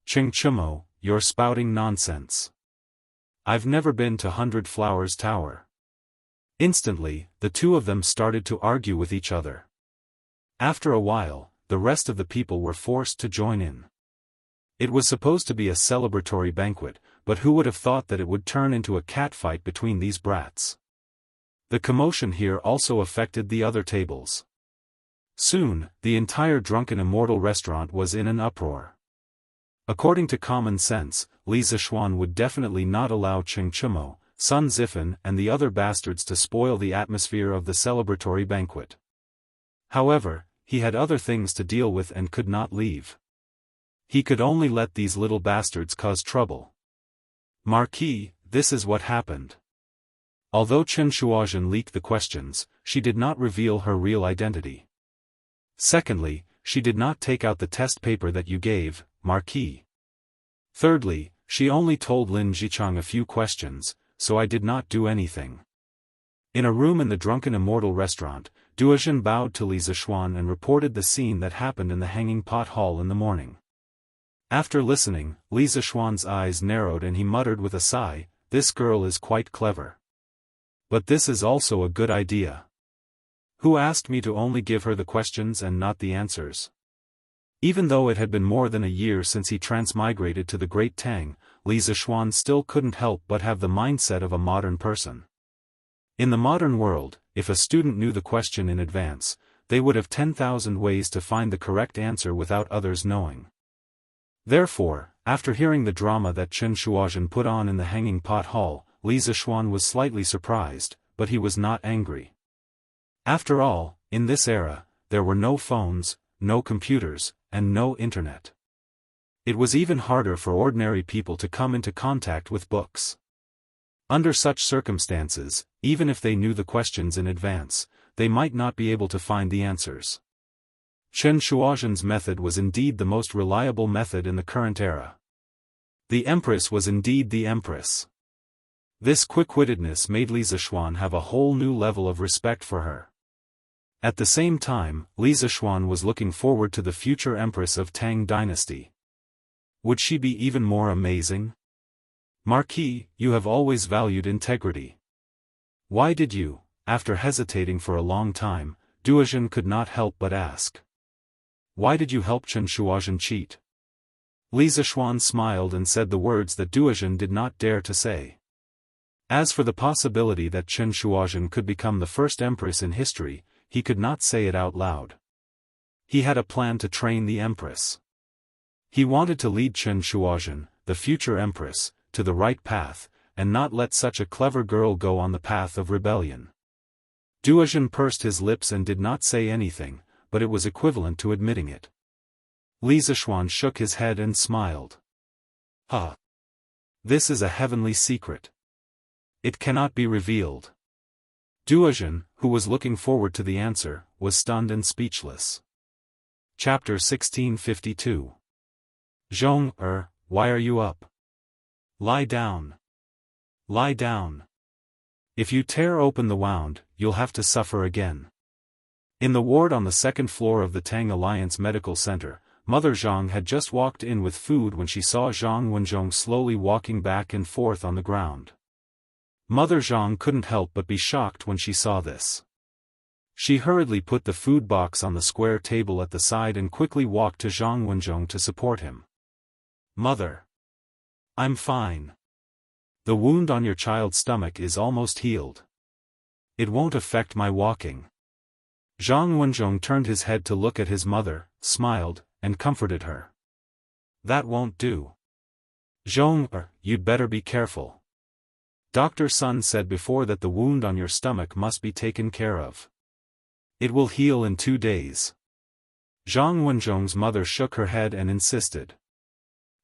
Qing Chumo, you're spouting nonsense. I've never been to 100 Flowers Tower. Instantly, the two of them started to argue with each other. After a while, the rest of the people were forced to join in. It was supposed to be a celebratory banquet, but who would have thought that it would turn into a catfight between these brats? The commotion here also affected the other tables. Soon, the entire drunken Immortal restaurant was in an uproar. According to common sense, Li Zishuan would definitely not allow Qing Chumo, Sun Ziffen and the other bastards to spoil the atmosphere of the celebratory banquet. However, he had other things to deal with and could not leave. He could only let these little bastards cause trouble. Marquis, this is what happened. Although Chen Shuozhen leaked the questions, she did not reveal her real identity. Secondly, she did not take out the test paper that you gave, Marquis. Thirdly, she only told Lin Jichang a few questions, so I did not do anything. In a room in the drunken Immortal restaurant, Duozhen bowed to Li Zishuan and reported the scene that happened in the Hanging Pot Hall in the morning. After listening, Li Zishuan's eyes narrowed and he muttered with a sigh, this girl is quite clever. But this is also a good idea. Who asked me to only give her the questions and not the answers? Even though it had been more than a year since he transmigrated to the Great Tang, Li Zishuan still couldn't help but have the mindset of a modern person. In the modern world, if a student knew the question in advance, they would have 10,000 ways to find the correct answer without others knowing. Therefore, after hearing the drama that Chen Shuozhen put on in the Hanging Pot Hall, Li Zishuan was slightly surprised, but he was not angry. After all, in this era, there were no phones, no computers, and no internet. It was even harder for ordinary people to come into contact with books. Under such circumstances, even if they knew the questions in advance, they might not be able to find the answers. Chen Shuozhen's method was indeed the most reliable method in the current era. The Empress was indeed the Empress. This quick-wittedness made Li Zishuan have a whole new level of respect for her. At the same time, Li Zishuan was looking forward to the future Empress of Tang Dynasty. Would she be even more amazing? Marquis, you have always valued integrity. Why did you, after hesitating for a long time, Duozhen could not help but ask. Why did you help Chen Shuozhen cheat? Li Zishuan smiled and said the words that Duozhen did not dare to say. As for the possibility that Chen Shuozhen could become the first empress in history, he could not say it out loud. He had a plan to train the empress. He wanted to lead Chen Shuozhen, the future empress, to the right path, and not let such a clever girl go on the path of rebellion. Duozhen pursed his lips and did not say anything, but it was equivalent to admitting it. Li Zishuan shook his head and smiled. This is a heavenly secret. It cannot be revealed. Duozhen, who was looking forward to the answer, was stunned and speechless. Chapter 1652. Zhong, why are you up? Lie down. Lie down. If you tear open the wound, you'll have to suffer again. In the ward on the second floor of the Tang Alliance Medical Center, Mother Zhang had just walked in with food when she saw Zhang Wenzhong slowly walking back and forth on the ground. Mother Zhang couldn't help but be shocked when she saw this. She hurriedly put the food box on the square table at the side and quickly walked to Zhang Wenzhong to support him. Mother. I'm fine. The wound on your child's stomach is almost healed. It won't affect my walking. Zhang Wenzhong turned his head to look at his mother, smiled, and comforted her. That won't do. Zhong, you'd better be careful. Dr. Sun said before that the wound on your stomach must be taken care of. It will heal in 2 days. Zhang Wenzhong's mother shook her head and insisted.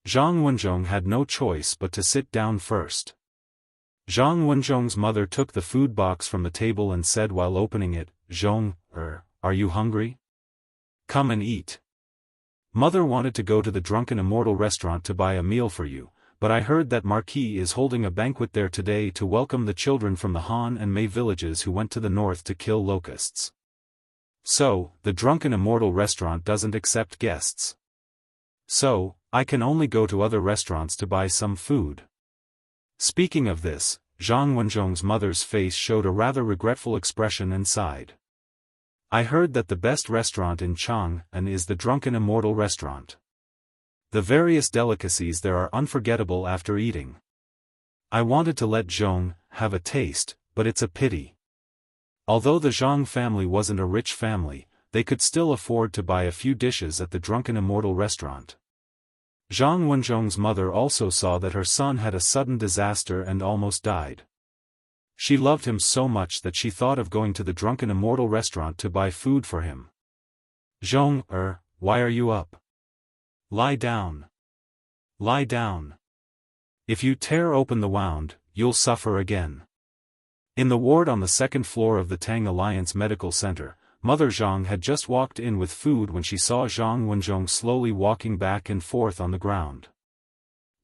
Zhang Wenzhong had no choice but to sit down first. Zhang Wenzhong's mother took the food box from the table and said while opening it, Zhong, are you hungry? Come and eat. Mother wanted to go to the Drunken Immortal restaurant to buy a meal for you, but I heard that Marquis is holding a banquet there today to welcome the children from the Han and Mei villages who went to the north to kill locusts. So, the Drunken Immortal restaurant doesn't accept guests. So, I can only go to other restaurants to buy some food. Speaking of this, Zhang Wenzhong's mother's face showed a rather regretful expression and sighed. I heard that the best restaurant in Chang'an is the Drunken Immortal restaurant. The various delicacies there are unforgettable after eating. I wanted to let Zhong have a taste, but it's a pity. Although the Zhang family wasn't a rich family, they could still afford to buy a few dishes at the Drunken Immortal restaurant. Zhang Wenzhong's mother also saw that her son had a sudden disaster and almost died. She loved him so much that she thought of going to the Drunken Immortal restaurant to buy food for him. Zhong, why are you up? Lie down. Lie down. If you tear open the wound, you'll suffer again. In the ward on the second floor of the Tang Alliance Medical Center, Mother Zhang had just walked in with food when she saw Zhang Wenzhong slowly walking back and forth on the ground.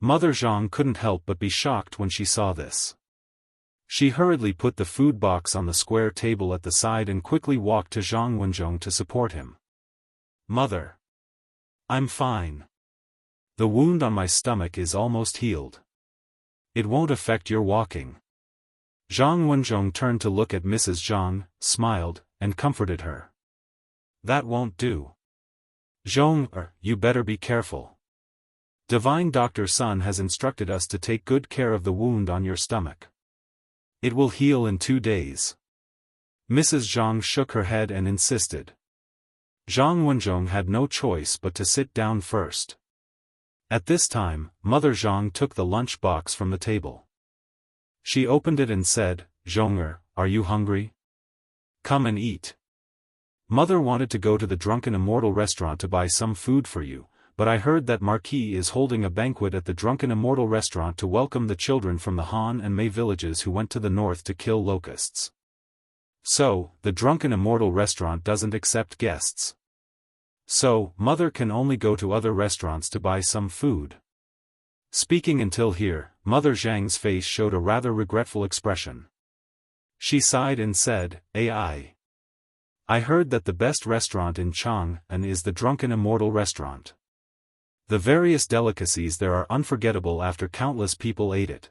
Mother Zhang couldn't help but be shocked when she saw this. She hurriedly put the food box on the square table at the side and quickly walked to Zhang Wenzhong to support him. Mother. I'm fine. The wound on my stomach is almost healed. It won't affect your walking. Zhang Wenzhong turned to look at Mrs. Zhang, smiled, and comforted her. That won't do. Zhong, you better be careful. Divine Dr. Sun has instructed us to take good care of the wound on your stomach. It will heal in 2 days. Mrs. Zhang shook her head and insisted. Zhang Wenzhong had no choice but to sit down first. At this time, Mother Zhang took the lunch box from the table. She opened it and said, Zhong, are you hungry? Come and eat. Mother wanted to go to the Drunken Immortal restaurant to buy some food for you, but I heard that Marquis is holding a banquet at the Drunken Immortal restaurant to welcome the children from the Han and Mei villages who went to the north to kill locusts. So, the Drunken Immortal restaurant doesn't accept guests. So, Mother can only go to other restaurants to buy some food. Speaking until here, Mother Zhang's face showed a rather regretful expression. She sighed and said, I heard that the best restaurant in Chang'an is the Drunken Immortal restaurant. The various delicacies there are unforgettable after countless people ate it.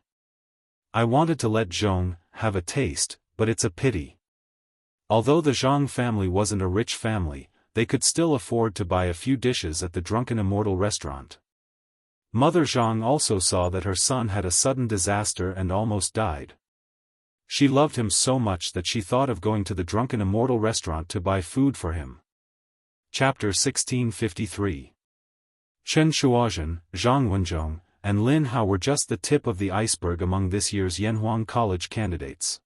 I wanted to let Zhong have a taste, but it's a pity. Although the Zhang family wasn't a rich family, they could still afford to buy a few dishes at the Drunken Immortal restaurant. Mother Zhang also saw that her son had a sudden disaster and almost died. She loved him so much that she thought of going to the Drunken Immortal restaurant to buy food for him. Chapter 1653. Chen Shuozhen, Zhang Wenzhong, and Lin Hao were just the tip of the iceberg among this year's Yanhuang College candidates.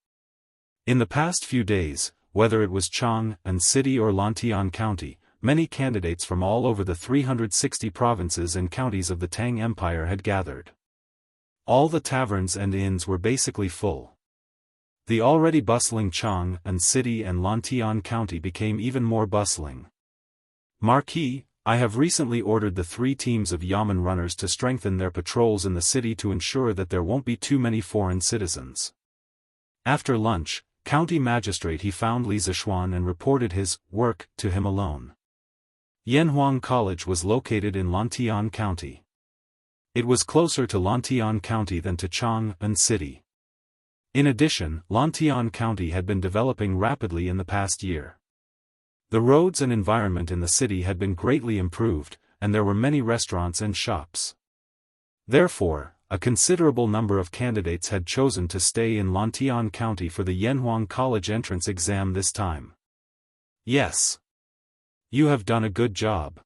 In the past few days, whether it was Chang'an City or Lantian County, many candidates from all over the 360 provinces and counties of the Tang Empire had gathered. All the taverns and inns were basically full. The already bustling Chang'an City and Lantian County became even more bustling. Marquis, I have recently ordered the 3 teams of Yamen runners to strengthen their patrols in the city to ensure that there won't be too many foreign citizens. After lunch, County Magistrate he found Li Zishuan and reported his work to him alone. Yanhuang College was located in Lantian County. It was closer to Lantian County than to Chang'an City. In addition, Lantian County had been developing rapidly in the past year. The roads and environment in the city had been greatly improved, and there were many restaurants and shops. Therefore, a considerable number of candidates had chosen to stay in Lantian County for the Yanhuang College entrance exam this time. Yes. You have done a good job.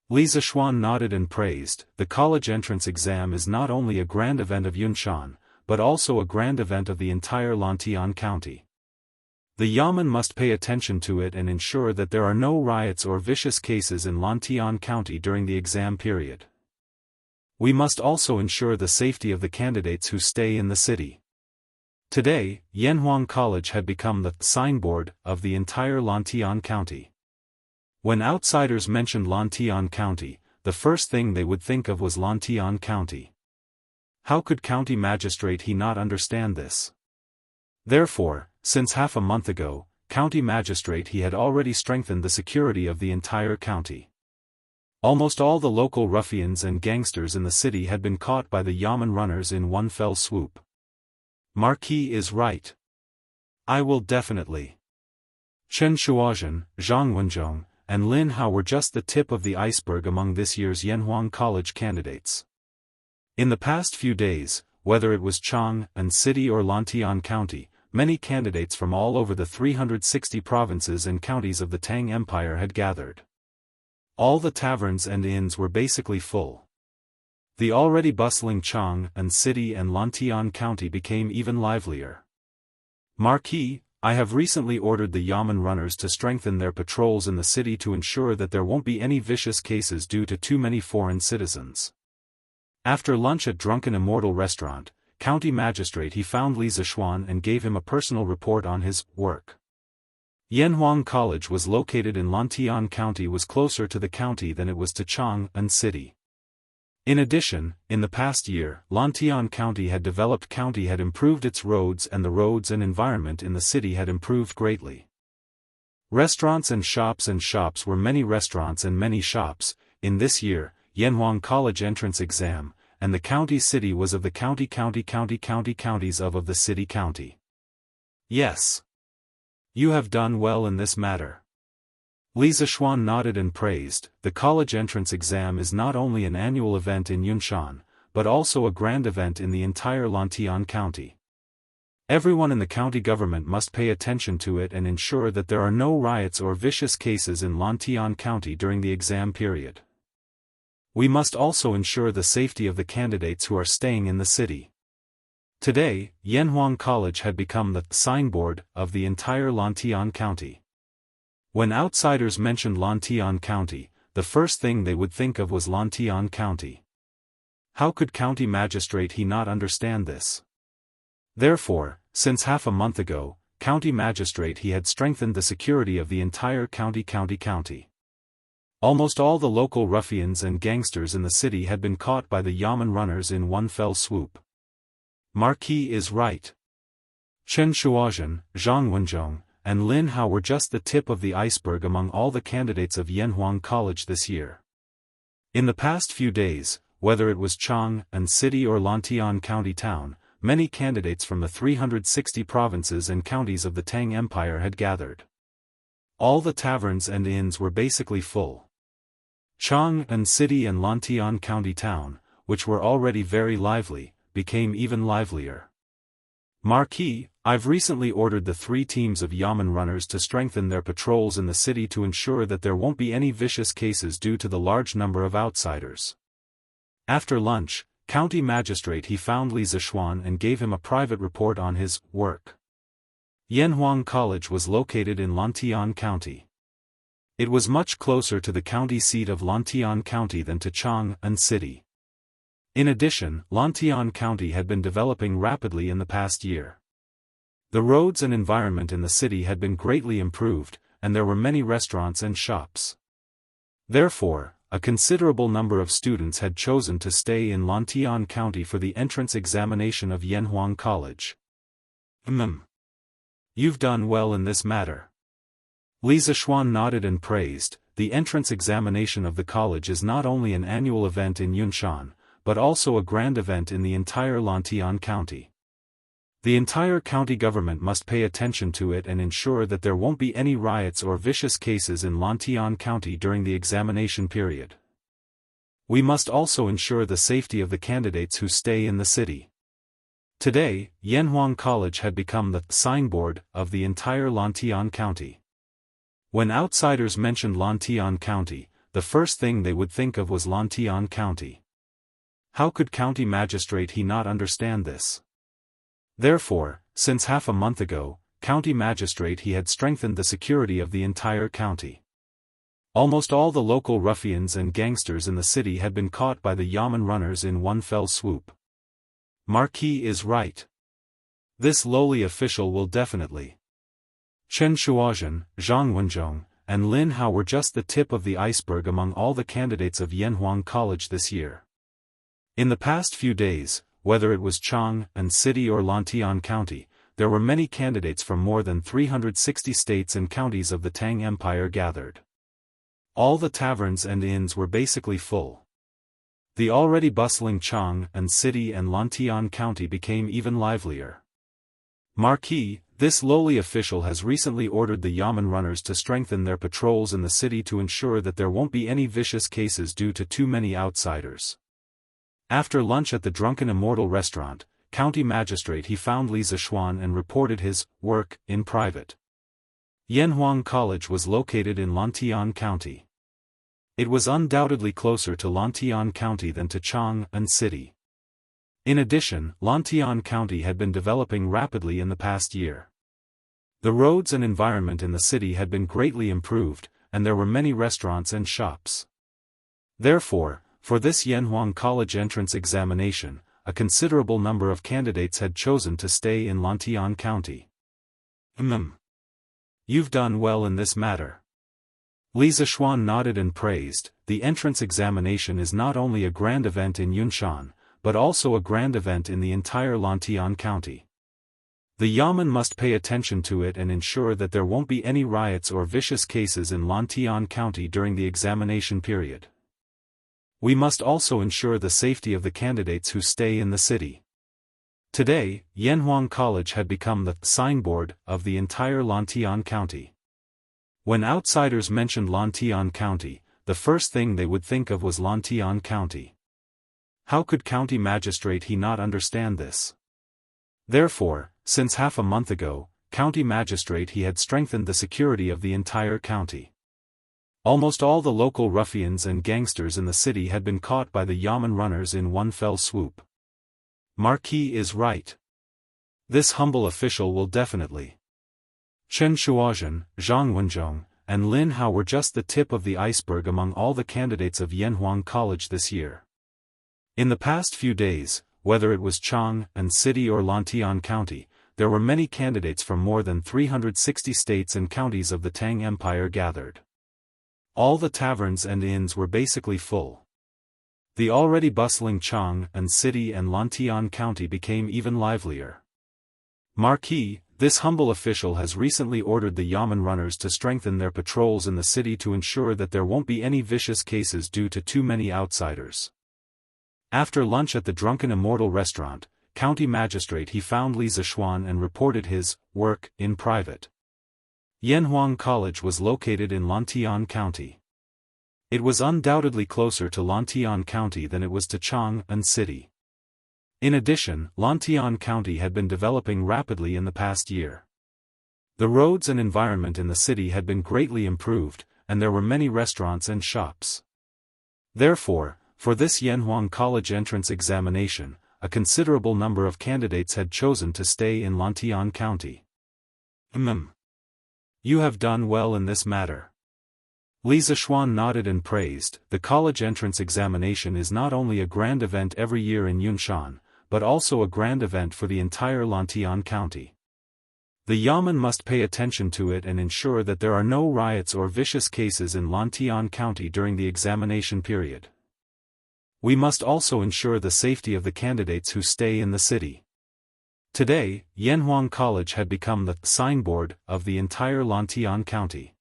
Li Zishuan nodded and praised. The college entrance exam is not only a grand event of Yunshan, but also a grand event of the entire Lantian County. The Yamen must pay attention to it and ensure that there are no riots or vicious cases in Lantian County during the exam period. We must also ensure the safety of the candidates who stay in the city. Today, Yanhuang College had become the signboard of the entire Lantian County. When outsiders mentioned Lantian County, the first thing they would think of was Lantian County. How could County Magistrate he not understand this? Therefore, since half a month ago, County Magistrate he had already strengthened the security of the entire county. Almost all the local ruffians and gangsters in the city had been caught by the Yamen runners in one fell swoop. Marquis is right. I will definitely. Chen Shuozhen, Zhang Wenzhong, and Lin Hao were just the tip of the iceberg among this year's Yanhuang College candidates. In the past few days, whether it was Chang'an City or Lantian County, many candidates from all over the 360 provinces and counties of the Tang Empire had gathered. All the taverns and inns were basically full. The already bustling Chang'an City and Lantian County became even livelier. Marquis, I have recently ordered the Yamen runners to strengthen their patrols in the city to ensure that there won't be any vicious cases due to too many foreign citizens. After lunch at Drunken Immortal restaurant, County Magistrate he found Li Zishuan and gave him a personal report on his work. Yanhuang College was located in Lantian County was closer to the county than it was to Chang'an City. In addition, in the past year, Lantian County had developed had improved its roads and the roads and environment in the city had improved greatly. Restaurants and shops were many restaurants and many shops. In this year, Yanhuang College entrance exam, and the county city was of the counties of the city county. Yes. You have done well in this matter. Li Zishuan nodded and praised. The college entrance exam is not only an annual event in Yunshan, but also a grand event in the entire Lantian County. Everyone in the county government must pay attention to it and ensure that there are no riots or vicious cases in Lantian County during the exam period. We must also ensure the safety of the candidates who are staying in the city. Today, Yanhuang College had become the signboard of the entire Lantian County. When outsiders mentioned Lantian County, the first thing they would think of was Lantian County. How could County Magistrate he not understand this? Therefore, since half a month ago, County Magistrate he had strengthened the security of the entire county. Almost all the local ruffians and gangsters in the city had been caught by the Yamen runners in one fell swoop. Marquis is right. Chen Shuozhen, Zhang Wenzhong, and Lin Hao were just the tip of the iceberg among all the candidates of Yanhuang College this year. In the past few days, whether it was Chang'an City or Lantian County town, many candidates from the 360 provinces and counties of the Tang Empire had gathered. All the taverns and inns were basically full. Chang'an City and Lantian County town, which were already very lively, became even livelier. Marquis, I've recently ordered the 3 teams of Yamen runners to strengthen their patrols in the city to ensure that there won't be any vicious cases due to the large number of outsiders. After lunch, County Magistrate he found Li Zishuan and gave him a private report on his work. Yanhuang College was located in Lantian County. It was much closer to the county seat of Lantian County than to Chang'an City. In addition, Lantian County had been developing rapidly in the past year. The roads and environment in the city had been greatly improved, and there were many restaurants and shops. Therefore, a considerable number of students had chosen to stay in Lantian County for the entrance examination of Yanhuang College. You've done well in this matter. Li Zishuan nodded and praised. The entrance examination of the college is not only an annual event in Yunshan, but also a grand event in the entire Lantian County. The entire county government must pay attention to it and ensure that there won't be any riots or vicious cases in Lantian County during the examination period. We must also ensure the safety of the candidates who stay in the city. Today, Yanhuang College had become the signboard of the entire Lantian County. When outsiders mentioned Lantian County, the first thing they would think of was Lantian County. How could county magistrate he not understand this? Therefore, since half a month ago, county magistrate he had strengthened the security of the entire county. Almost all the local ruffians and gangsters in the city had been caught by the Yamen runners in one fell swoop. Marquis is right. This lowly official will definitely. Chen Shuozhen, Zhang Wenzhong, and Lin Hao were just the tip of the iceberg among all the candidates of Yanhuang College this year. In the past few days, whether it was Chang'an City or Lantian County, there were many candidates from more than 360 states and counties of the Tang Empire gathered. All the taverns and inns were basically full. The already bustling Chang'an City and Lantian County became even livelier. Marquis, this lowly official has recently ordered the Yamen runners to strengthen their patrols in the city to ensure that there won't be any vicious cases due to too many outsiders. After lunch at the Drunken Immortal restaurant, county magistrate he found Li Zishuan and reported his work in private. Yanhuang College was located in Lantian County. It was undoubtedly closer to Lantian County than to Chang'an City. In addition, Lantian County had been developing rapidly in the past year. The roads and environment in the city had been greatly improved, and there were many restaurants and shops. Therefore, for this Yanhuang College entrance examination, a considerable number of candidates had chosen to stay in Lantian County. You've done well in this matter. Li Zishuan nodded and praised. The entrance examination is not only a grand event in Yunshan, but also a grand event in the entire Lantian County. The Yamen must pay attention to it and ensure that there won't be any riots or vicious cases in Lantian County during the examination period. We must also ensure the safety of the candidates who stay in the city. Today, Yanhuang College had become the signboard of the entire Lantian County. When outsiders mentioned Lantian County, the first thing they would think of was Lantian County. How could county magistrate he not understand this? Therefore, since half a month ago, county magistrate he had strengthened the security of the entire county. Almost all the local ruffians and gangsters in the city had been caught by the Yamen runners in one fell swoop. Marquis is right. This humble official will definitely. Chen Shuozhen, Zhang Wenzhong, and Lin Hao were just the tip of the iceberg among all the candidates of Yanhuang College this year. In the past few days, whether it was Chang'an City or Lantian County, there were many candidates from more than 360 states and counties of the Tang Empire gathered. All the taverns and inns were basically full. The already bustling Chang'an City and Lantian County became even livelier. Marquis, this humble official has recently ordered the Yamen runners to strengthen their patrols in the city to ensure that there won't be any vicious cases due to too many outsiders. After lunch at the Drunken Immortal restaurant, county magistrate he found Li Zishuan and reported his work in private. Yanhuang College was located in Lantian County. It was undoubtedly closer to Lantian County than it was to Chang'an City. In addition, Lantian County had been developing rapidly in the past year. The roads and environment in the city had been greatly improved, and there were many restaurants and shops. Therefore, for this Yanhuang College entrance examination, a considerable number of candidates had chosen to stay in Lantian County. You have done well in this matter. Li Zishuan nodded and praised. The college entrance examination is not only a grand event every year in Yunshan, but also a grand event for the entire Lantian County. The Yamen must pay attention to it and ensure that there are no riots or vicious cases in Lantian County during the examination period. We must also ensure the safety of the candidates who stay in the city. Today, Yanhuang College had become the signboard of the entire Lantian County.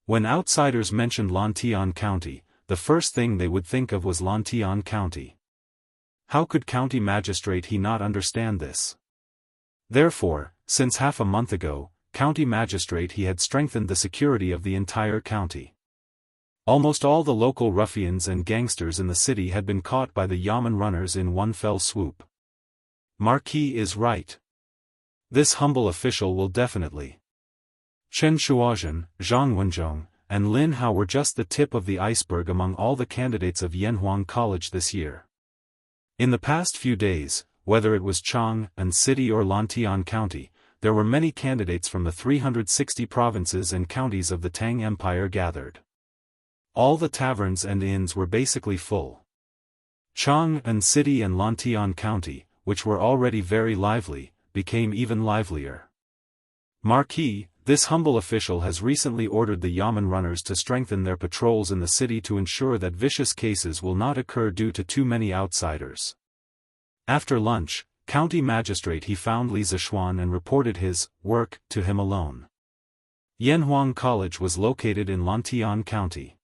When outsiders mentioned Lantian County, the first thing they would think of was Lantian County. How could County Magistrate he not understand this? Therefore, since half a month ago, County Magistrate he had strengthened the security of the entire county. Almost all the local ruffians and gangsters in the city had been caught by the Yamen runners in one fell swoop. Marquis is right. This humble official will definitely. Chen Shuozhen, Zhang Wenzhong, and Lin Hao were just the tip of the iceberg among all the candidates of Yanhuang College this year. In the past few days, whether it was Chang'an City or Lantian County, there were many candidates from the 360 provinces and counties of the Tang Empire gathered. All the taverns and inns were basically full. Chang'an City and Lantian County, which were already very lively, became even livelier. Marquis, this humble official has recently ordered the Yamen runners to strengthen their patrols in the city to ensure that vicious cases will not occur due to too many outsiders. After lunch, County Magistrate he found Li Zishuan and reported his work to him alone. Yanhuang College was located in Lantian County.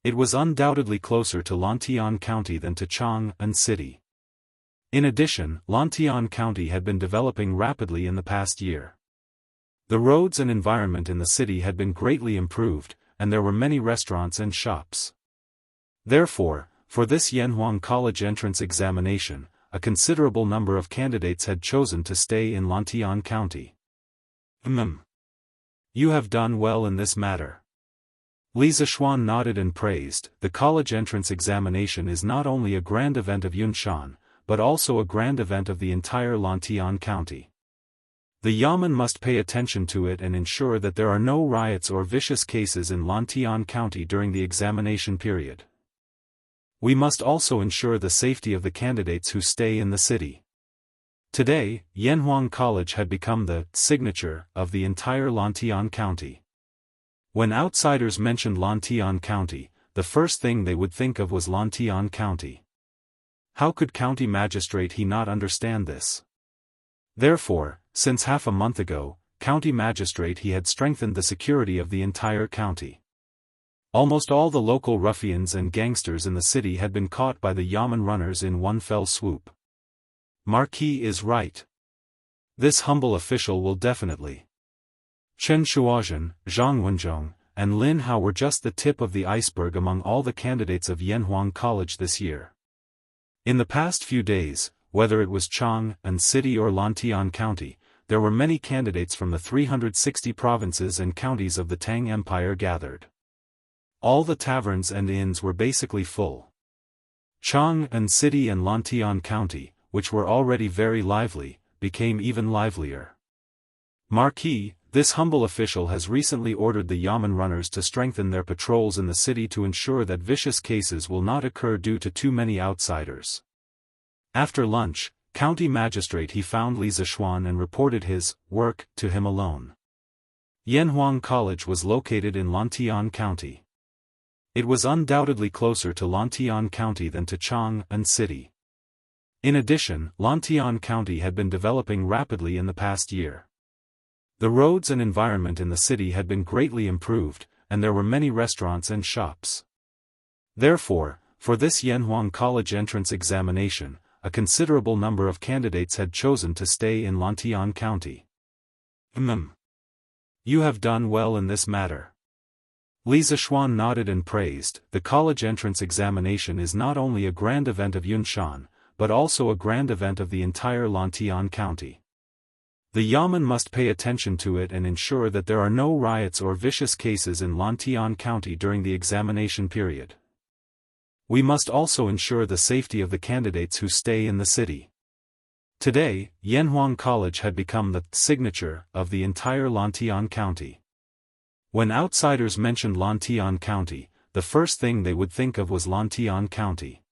It was undoubtedly closer to Lantian County than to Chang'an City. In addition, Lantian County had been developing rapidly in the past year. The roads and environment in the city had been greatly improved, and there were many restaurants and shops. Therefore, for this Yanhuang College entrance examination, a considerable number of candidates had chosen to stay in Lantian County. You have done well in this matter. Li Zishuan nodded and praised. The college entrance examination is not only a grand event of Yunshan, but also a grand event of the entire Lantian County. The Yamen must pay attention to it and ensure that there are no riots or vicious cases in Lantian County during the examination period. We must also ensure the safety of the candidates who stay in the city. Today, Yanhuang College had become the signature of the entire Lantian County. When outsiders mentioned Lantian County, the first thing they would think of was Lantian County. How could County Magistrate he not understand this? Therefore, since half a month ago, County Magistrate he had strengthened the security of the entire county. Almost all the local ruffians and gangsters in the city had been caught by the Yamen runners in one fell swoop. Marquis is right. This humble official will definitely. Chen Shuozhen, Zhang Wenzhong, and Lin Hao were just the tip of the iceberg among all the candidates of Yanhuang College this year. In the past few days, whether it was Chang'an City or Lantian County, there were many candidates from the 360 provinces and counties of the Tang Empire gathered. All the taverns and inns were basically full. Chang'an City and Lantian County, which were already very lively, became even livelier. Marquis, this humble official has recently ordered the Yamen runners to strengthen their patrols in the city to ensure that vicious cases will not occur due to too many outsiders. After lunch, County Magistrate he found Li Zishuan and reported his work to him alone. Yanhuang College was located in Lantian County. It was undoubtedly closer to Lantian County than to Chang'an City. In addition, Lantian County had been developing rapidly in the past year. The roads and environment in the city had been greatly improved, and there were many restaurants and shops. Therefore, for this Yanhuang College entrance examination, a considerable number of candidates had chosen to stay in Lantian County. You have done well in this matter. Li Zishuan nodded and praised. The college entrance examination is not only a grand event of Yunshan, but also a grand event of the entire Lantian County. The Yamen must pay attention to it and ensure that there are no riots or vicious cases in Lantian County during the examination period. We must also ensure the safety of the candidates who stay in the city. Today, Yanhuang College had become the signature of the entire Lantian County. When outsiders mentioned Lantian County, the first thing they would think of was Lantian County.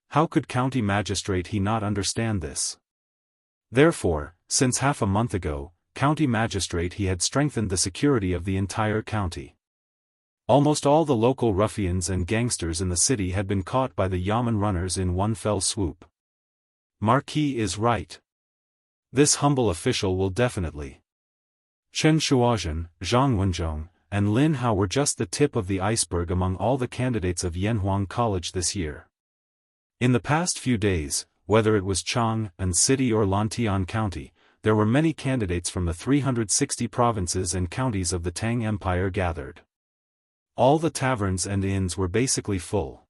How could County Magistrate he not understand this? Therefore, since half a month ago, County Magistrate he had strengthened the security of the entire county. Almost all the local ruffians and gangsters in the city had been caught by the Yamen runners in one fell swoop. Marquis is right. This humble official will definitely. Chen Shuozhen, Zhang Wenzhong, and Lin Hao were just the tip of the iceberg among all the candidates of Yanhuang College this year. In the past few days, whether it was Chang'an City or Lantian County, there were many candidates from the 360 provinces and counties of the Tang Empire gathered. All the taverns and inns were basically full.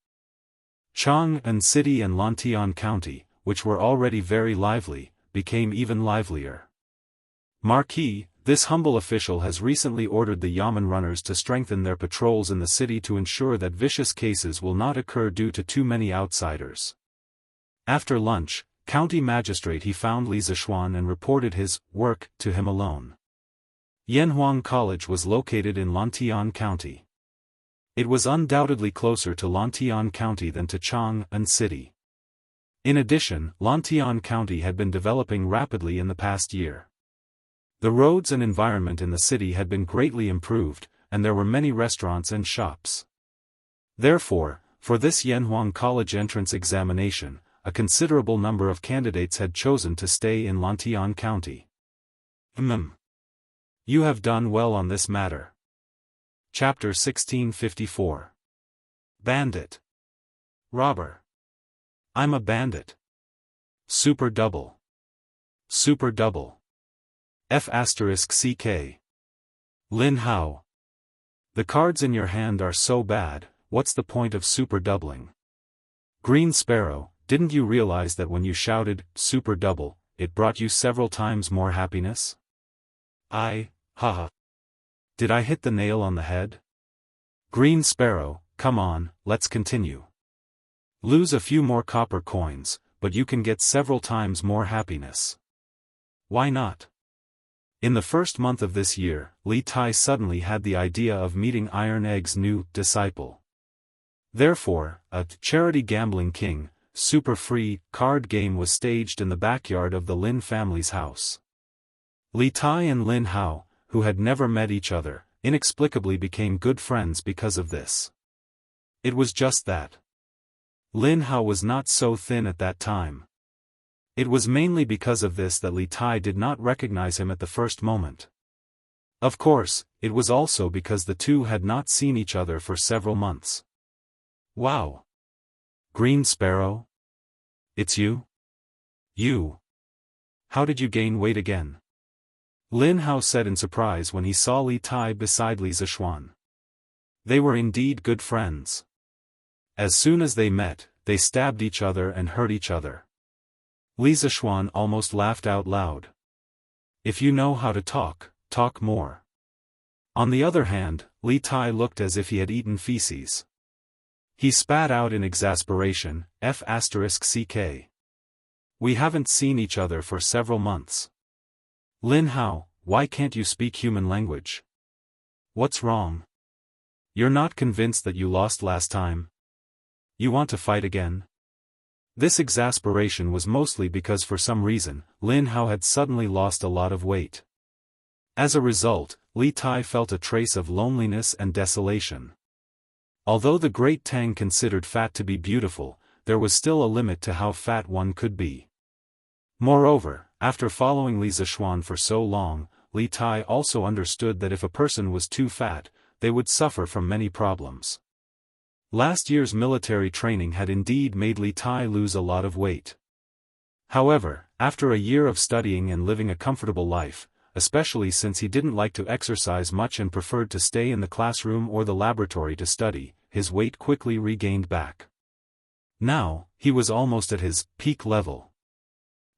Chang'an City and Lantian County, which were already very lively, became even livelier. Marquis, this humble official has recently ordered the Yamen runners to strengthen their patrols in the city to ensure that vicious cases will not occur due to too many outsiders. After lunch, County Magistrate he found Li Zishuan and reported his work to him alone. Yanhuang College was located in Lantian County. It was undoubtedly closer to Lantian County than to Chang'an City. In addition, Lantian County had been developing rapidly in the past year. The roads and environment in the city had been greatly improved, and there were many restaurants and shops. Therefore, for this Yanhuang College entrance examination, a considerable number of candidates had chosen to stay in Lantian County. You have done well on this matter. Chapter 1654. Bandit. Robber. I'm a bandit. Super double. Super double. F***CK. Lin Hao. The cards in your hand are so bad, what's the point of super doubling? Green Sparrow, didn't you realize that when you shouted, super double, it brought you several times more happiness? Haha. Did I hit the nail on the head? Green Sparrow, come on, let's continue. Lose a few more copper coins, but you can get several times more happiness. Why not? In the first month of this year, Li Tai suddenly had the idea of meeting Iron Egg's new disciple. Therefore, a charity gambling king, super free card game was staged in the backyard of the Lin family's house. Li Tai and Lin Hao, who had never met each other, inexplicably became good friends because of this. It was just that. Lin Hao was not so thin at that time. It was mainly because of this that Li Tai did not recognize him at the first moment. Of course, it was also because the two had not seen each other for several months. Wow! Green Sparrow? It's you? You? How did you gain weight again? Lin Hao said in surprise when he saw Li Tai beside Li Zishuan. They were indeed good friends. As soon as they met, they stabbed each other and hurt each other. Li Zishuan almost laughed out loud. If you know how to talk, talk more. On the other hand, Li Tai looked as if he had eaten feces. He spat out in exasperation, F***CK. We haven't seen each other for several months. Lin Hao, why can't you speak human language? What's wrong? You're not convinced that you lost last time? You want to fight again? This exasperation was mostly because for some reason, Lin Hao had suddenly lost a lot of weight. As a result, Li Tai felt a trace of loneliness and desolation. Although the Great Tang considered fat to be beautiful, there was still a limit to how fat one could be. Moreover, after following Li Zishuan for so long, Li Tai also understood that if a person was too fat, they would suffer from many problems. Last year's military training had indeed made Li Tai lose a lot of weight. However, after a year of studying and living a comfortable life, especially since he didn't like to exercise much and preferred to stay in the classroom or the laboratory to study, his weight quickly regained back. Now, he was almost at his peak level.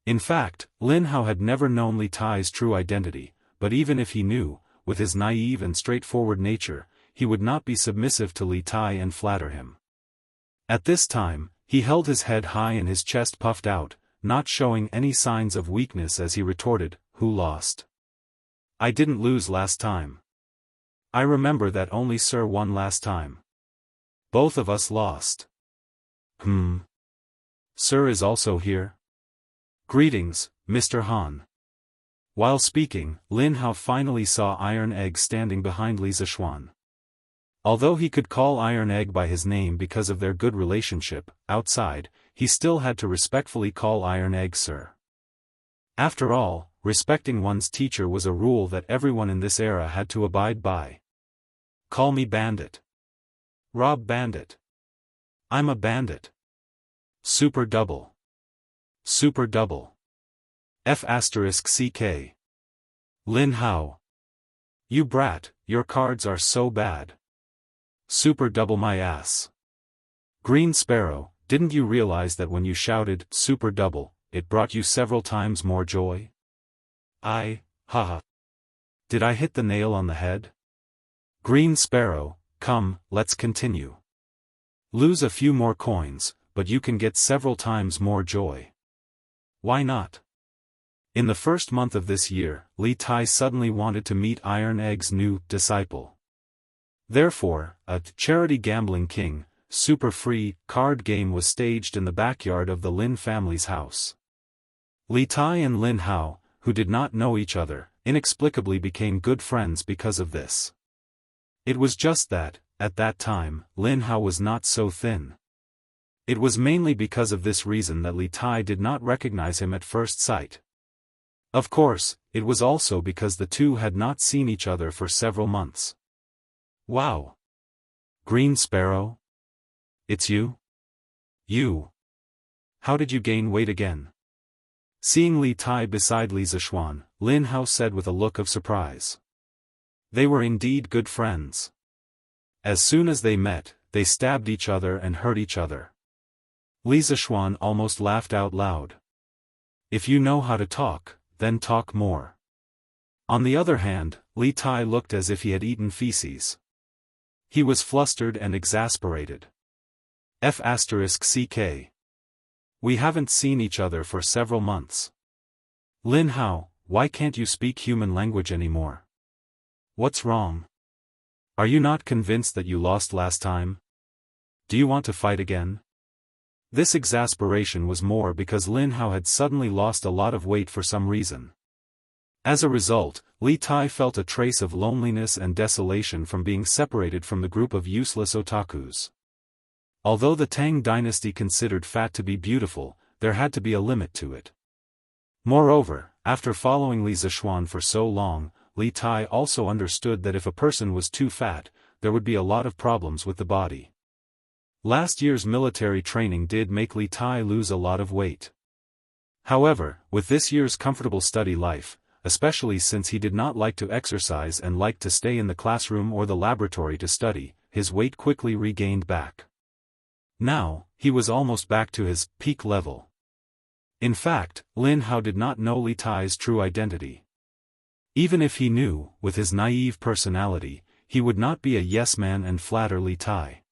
In fact, Lin Hao had never known Li Tai's true identity, but even if he knew, with his naive and straightforward nature, he would not be submissive to Li Tai and flatter him. At this time, he held his head high and his chest puffed out, not showing any signs of weakness as he retorted, "Who lost?" "I didn't lose last time. I remember that only Sir won last time. Both of us lost." Sir is also here? Greetings, Mr. Han. While speaking, Lin Hao finally saw Iron Egg standing behind Li Zishuan. Although he could call Iron Egg by his name because of their good relationship, outside, he still had to respectfully call Iron Egg Sir. After all, respecting one's teacher was a rule that everyone in this era had to abide by. "Call me Bandit." "Rob Bandit." "I'm a bandit." Super double. Super double. F***CK. Lin Hao. "You brat, your cards are so bad. Super double my ass." Green Sparrow, didn't you realize that when you shouted, "Super double," it brought you several times more joy? Haha. Did I hit the nail on the head? Green Sparrow, come, let's continue. Lose a few more coins, but you can get several times more joy. Why not? In the first month of this year, Li Tai suddenly wanted to meet Iron Egg's new disciple. Therefore, a charity gambling king, super free card game was staged in the backyard of the Lin family's house. Li Tai and Lin Hao, who did not know each other, inexplicably became good friends because of this. It was just that, at that time, Lin Hao was not so thin. It was mainly because of this reason that Li Tai did not recognize him at first sight. Of course, it was also because the two had not seen each other for several months. Wow! Green Sparrow? It's you? You? How did you gain weight again? Seeing Li Tai beside Li Zishuan, Lin Hao said with a look of surprise. They were indeed good friends. As soon as they met, they stabbed each other and hurt each other. Li Zishuan almost laughed out loud. If you know how to talk, then talk more. On the other hand, Li Tai looked as if he had eaten feces. He was flustered and exasperated. F***CK. We haven't seen each other for several months. Lin Hao, why can't you speak human language anymore? What's wrong? Are you not convinced that you lost last time? Do you want to fight again? This exasperation was more because Lin Hao had suddenly lost a lot of weight for some reason. As a result, Li Tai felt a trace of loneliness and desolation from being separated from the group of useless otakus. Although the Tang dynasty considered fat to be beautiful, there had to be a limit to it. Moreover, after following Li Zishuan for so long, Li Tai also understood that if a person was too fat, there would be a lot of problems with the body. Last year's military training did make Li Tai lose a lot of weight. However, with this year's comfortable study life, especially since he did not like to exercise and liked to stay in the classroom or the laboratory to study, his weight quickly regained back. Now, he was almost back to his peak level. In fact, Lin Hao did not know Li Tai's true identity. Even if he knew, with his naive personality, he would not be a yes-man and flatter Li Tai.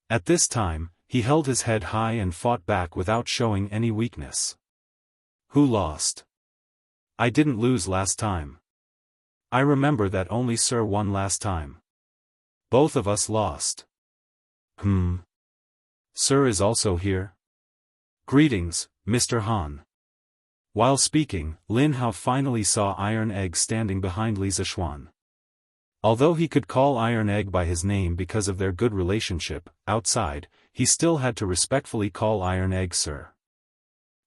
At this time, he held his head high and fought back without showing any weakness. Who lost? I didn't lose last time. I remember that only Sir won last time. Both of us lost. Sir is also here? Greetings, Mr. Han. While speaking, Lin Hao finally saw Iron Egg standing behind Li Zishuan. Although he could call Iron Egg by his name because of their good relationship, outside, he still had to respectfully call Iron Egg Sir.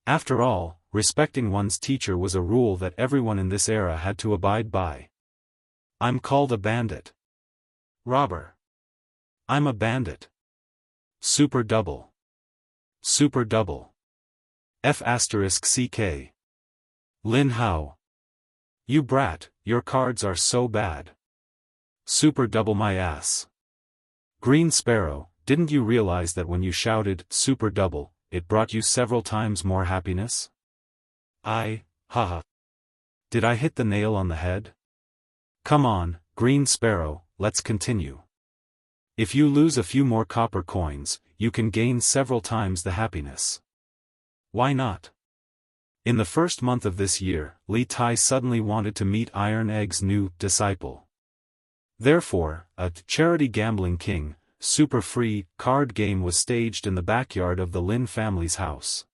After all, respecting one's teacher was a rule that everyone in this era had to abide by. I'm called a bandit. Robber. I'm a bandit. Super double. Super double. F***CK. Lin Hao. You brat, your cards are so bad. Super double my ass. Green Sparrow, didn't you realize that when you shouted, super double, it brought you several times more happiness? Haha. Did I hit the nail on the head? Come on, Green Sparrow, let's continue. If you lose a few more copper coins, you can gain several times the happiness. Why not? In the first month of this year, Li Tai suddenly wanted to meet Iron Egg's new disciple. Therefore, a charity gambling king, super free card game was staged in the backyard of the Lin family's house.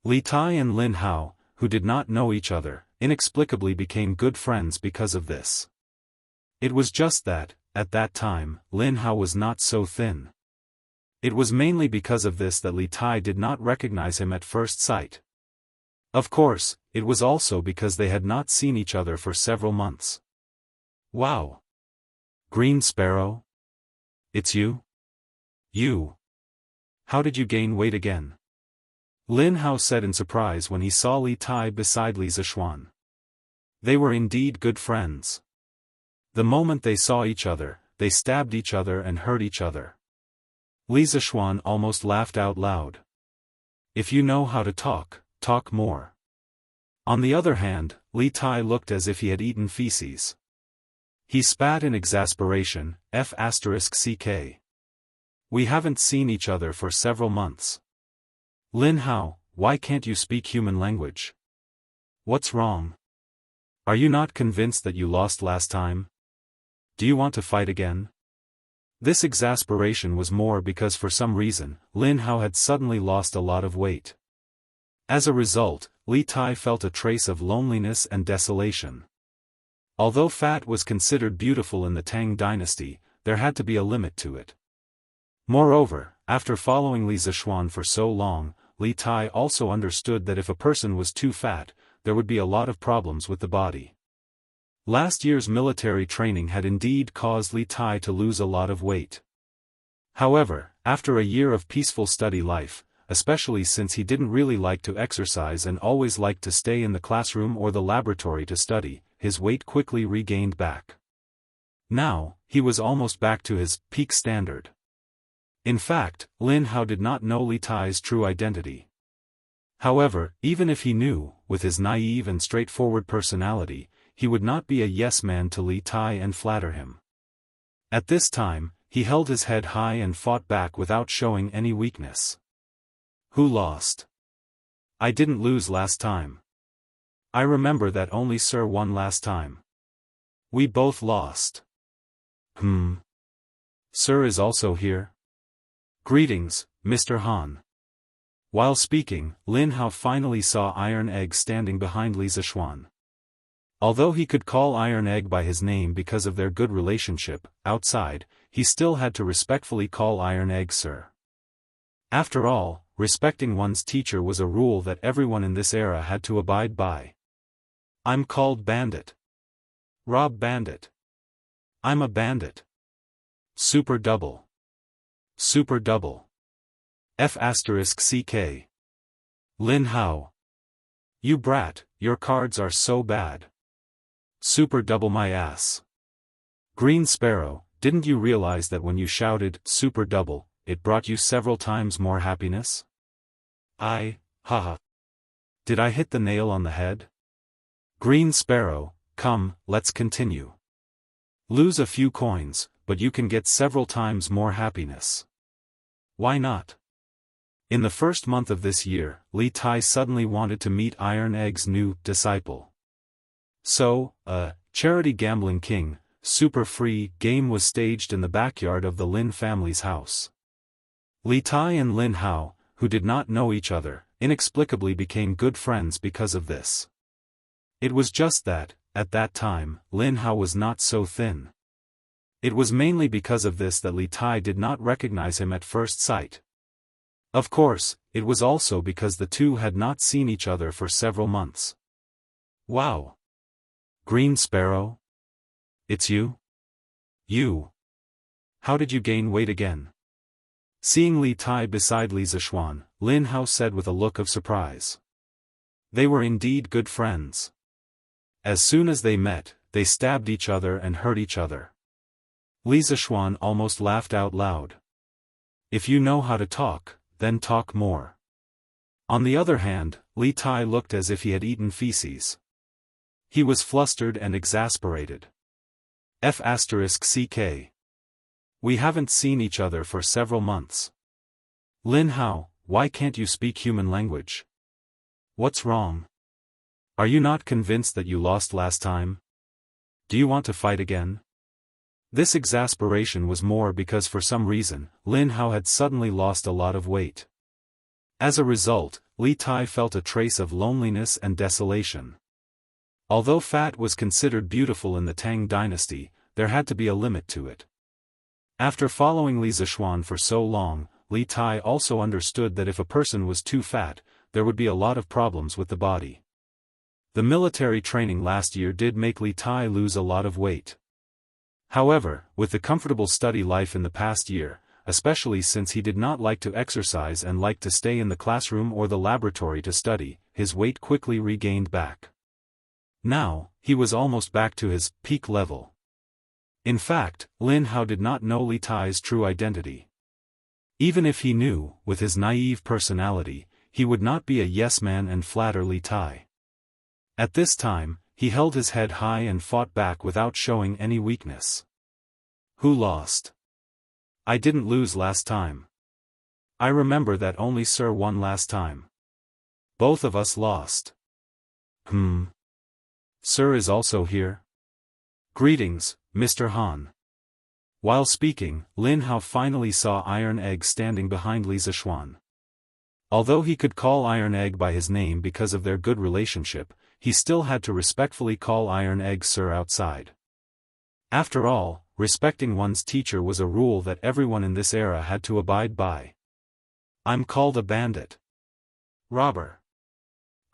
Li Tai and Lin Hao, who did not know each other, inexplicably became good friends because of this. It was just that, at that time, Lin Hao was not so thin. It was mainly because of this that Li Tai did not recognize him at first sight. Of course, it was also because they had not seen each other for several months. Wow! Green Sparrow? It's you? You? How did you gain weight again? Lin Hao said in surprise when he saw Li Tai beside Li Zishuan. They were indeed good friends. The moment they saw each other, they stabbed each other and hurt each other. Li Zishuan almost laughed out loud. If you know how to talk, talk more. On the other hand, Li Tai looked as if he had eaten feces. He spat in exasperation, F***ck. We haven't seen each other for several months. Lin Hao, why can't you speak human language? What's wrong? Are you not convinced that you lost last time? Do you want to fight again? This exasperation was more because for some reason, Lin Hao had suddenly lost a lot of weight. As a result, Li Tai felt a trace of loneliness and desolation. Although fat was considered beautiful in the Tang dynasty, there had to be a limit to it. Moreover, after following Li Zishuan for so long, Li Tai also understood that if a person was too fat, there would be a lot of problems with the body. Last year's military training had indeed caused Li Tai to lose a lot of weight. However, after a year of peaceful study life, especially since he didn't really like to exercise and always liked to stay in the classroom or the laboratory to study, his weight quickly regained back. Now, he was almost back to his peak standard. In fact, Lin Hao did not know Li Tai's true identity. However, even if he knew, with his naive and straightforward personality, he would not be a yes-man to Li Tai and flatter him. At this time, he held his head high and fought back without showing any weakness. Who lost? I didn't lose last time. I remember that only Sir won last time. We both lost. Sir is also here? Greetings, Mr. Han. While speaking, Lin Hao finally saw Iron Egg standing behind Li Zishuan. Although he could call Iron Egg by his name because of their good relationship, outside, he still had to respectfully call Iron Egg Sir. After all, respecting one's teacher was a rule that everyone in this era had to abide by. I'm called Bandit. Rob Bandit. I'm a bandit. Super double. Super double. F***ck. Lin Hao. You brat, your cards are so bad. Super double my ass. Green Sparrow, didn't you realize that when you shouted, super double, it brought you several times more happiness? Haha. Did I hit the nail on the head? Green Sparrow, come, let's continue. Lose a few coins, but you can get several times more happiness. Why not? In the first month of this year, Li Tai suddenly wanted to meet Iron Egg's new disciple. So, a charity gambling king, super free game was staged in the backyard of the Lin family's house. Li Tai and Lin Hao, who did not know each other, inexplicably became good friends because of this. It was just that, at that time, Lin Hao was not so thin. It was mainly because of this that Li Tai did not recognize him at first sight. Of course, it was also because the two had not seen each other for several months. Wow! Green Sparrow? It's you? You? How did you gain weight again? Seeing Li Tai beside Li Zishuan, Lin Hao said with a look of surprise. They were indeed good friends. As soon as they met, they stabbed each other and hurt each other. Li Zishuan almost laughed out loud. If you know how to talk, then talk more. On the other hand, Li Tai looked as if he had eaten feces. He was flustered and exasperated. F***ck. We haven't seen each other for several months. Lin Hao, why can't you speak human language? What's wrong? Are you not convinced that you lost last time? Do you want to fight again? This exasperation was more because for some reason, Lin Hao had suddenly lost a lot of weight. As a result, Li Tai felt a trace of loneliness and desolation. Although fat was considered beautiful in the Tang dynasty, there had to be a limit to it. After following Li Zishuan for so long, Li Tai also understood that if a person was too fat, there would be a lot of problems with the body. The military training last year did make Li Tai lose a lot of weight. However, with the comfortable study life in the past year, especially since he did not like to exercise and liked to stay in the classroom or the laboratory to study, his weight quickly regained back. Now, he was almost back to his peak level. In fact, Lin Hao did not know Li Tai's true identity. Even if he knew, with his naive personality, he would not be a yes-man and flatter Li Tai. At this time, he held his head high and fought back without showing any weakness. Who lost? I didn't lose last time. I remember that only Sir won last time. Both of us lost. Sir is also here? Greetings, Mr. Han. While speaking, Lin Hao finally saw Iron Egg standing behind Li Zishuan. Although he could call Iron Egg by his name because of their good relationship, he still had to respectfully call Iron Egg Sir outside. After all, respecting one's teacher was a rule that everyone in this era had to abide by. I'm called a bandit. Robber.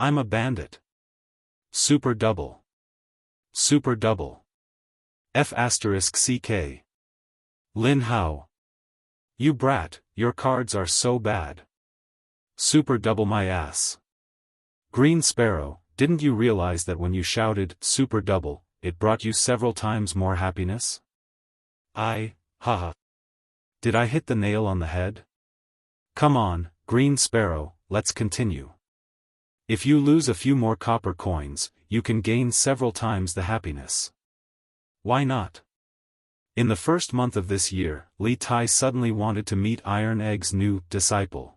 I'm a bandit. Super double. Super double. F***CK. Lin Hao. You brat, your cards are so bad. Super double my ass. Green Sparrow, didn't you realize that when you shouted, super double, it brought you several times more happiness? Haha. Did I hit the nail on the head? Come on, Green Sparrow, let's continue. If you lose a few more copper coins, you can gain several times the happiness. Why not? In the first month of this year, Li Tai suddenly wanted to meet Iron Egg's new disciple.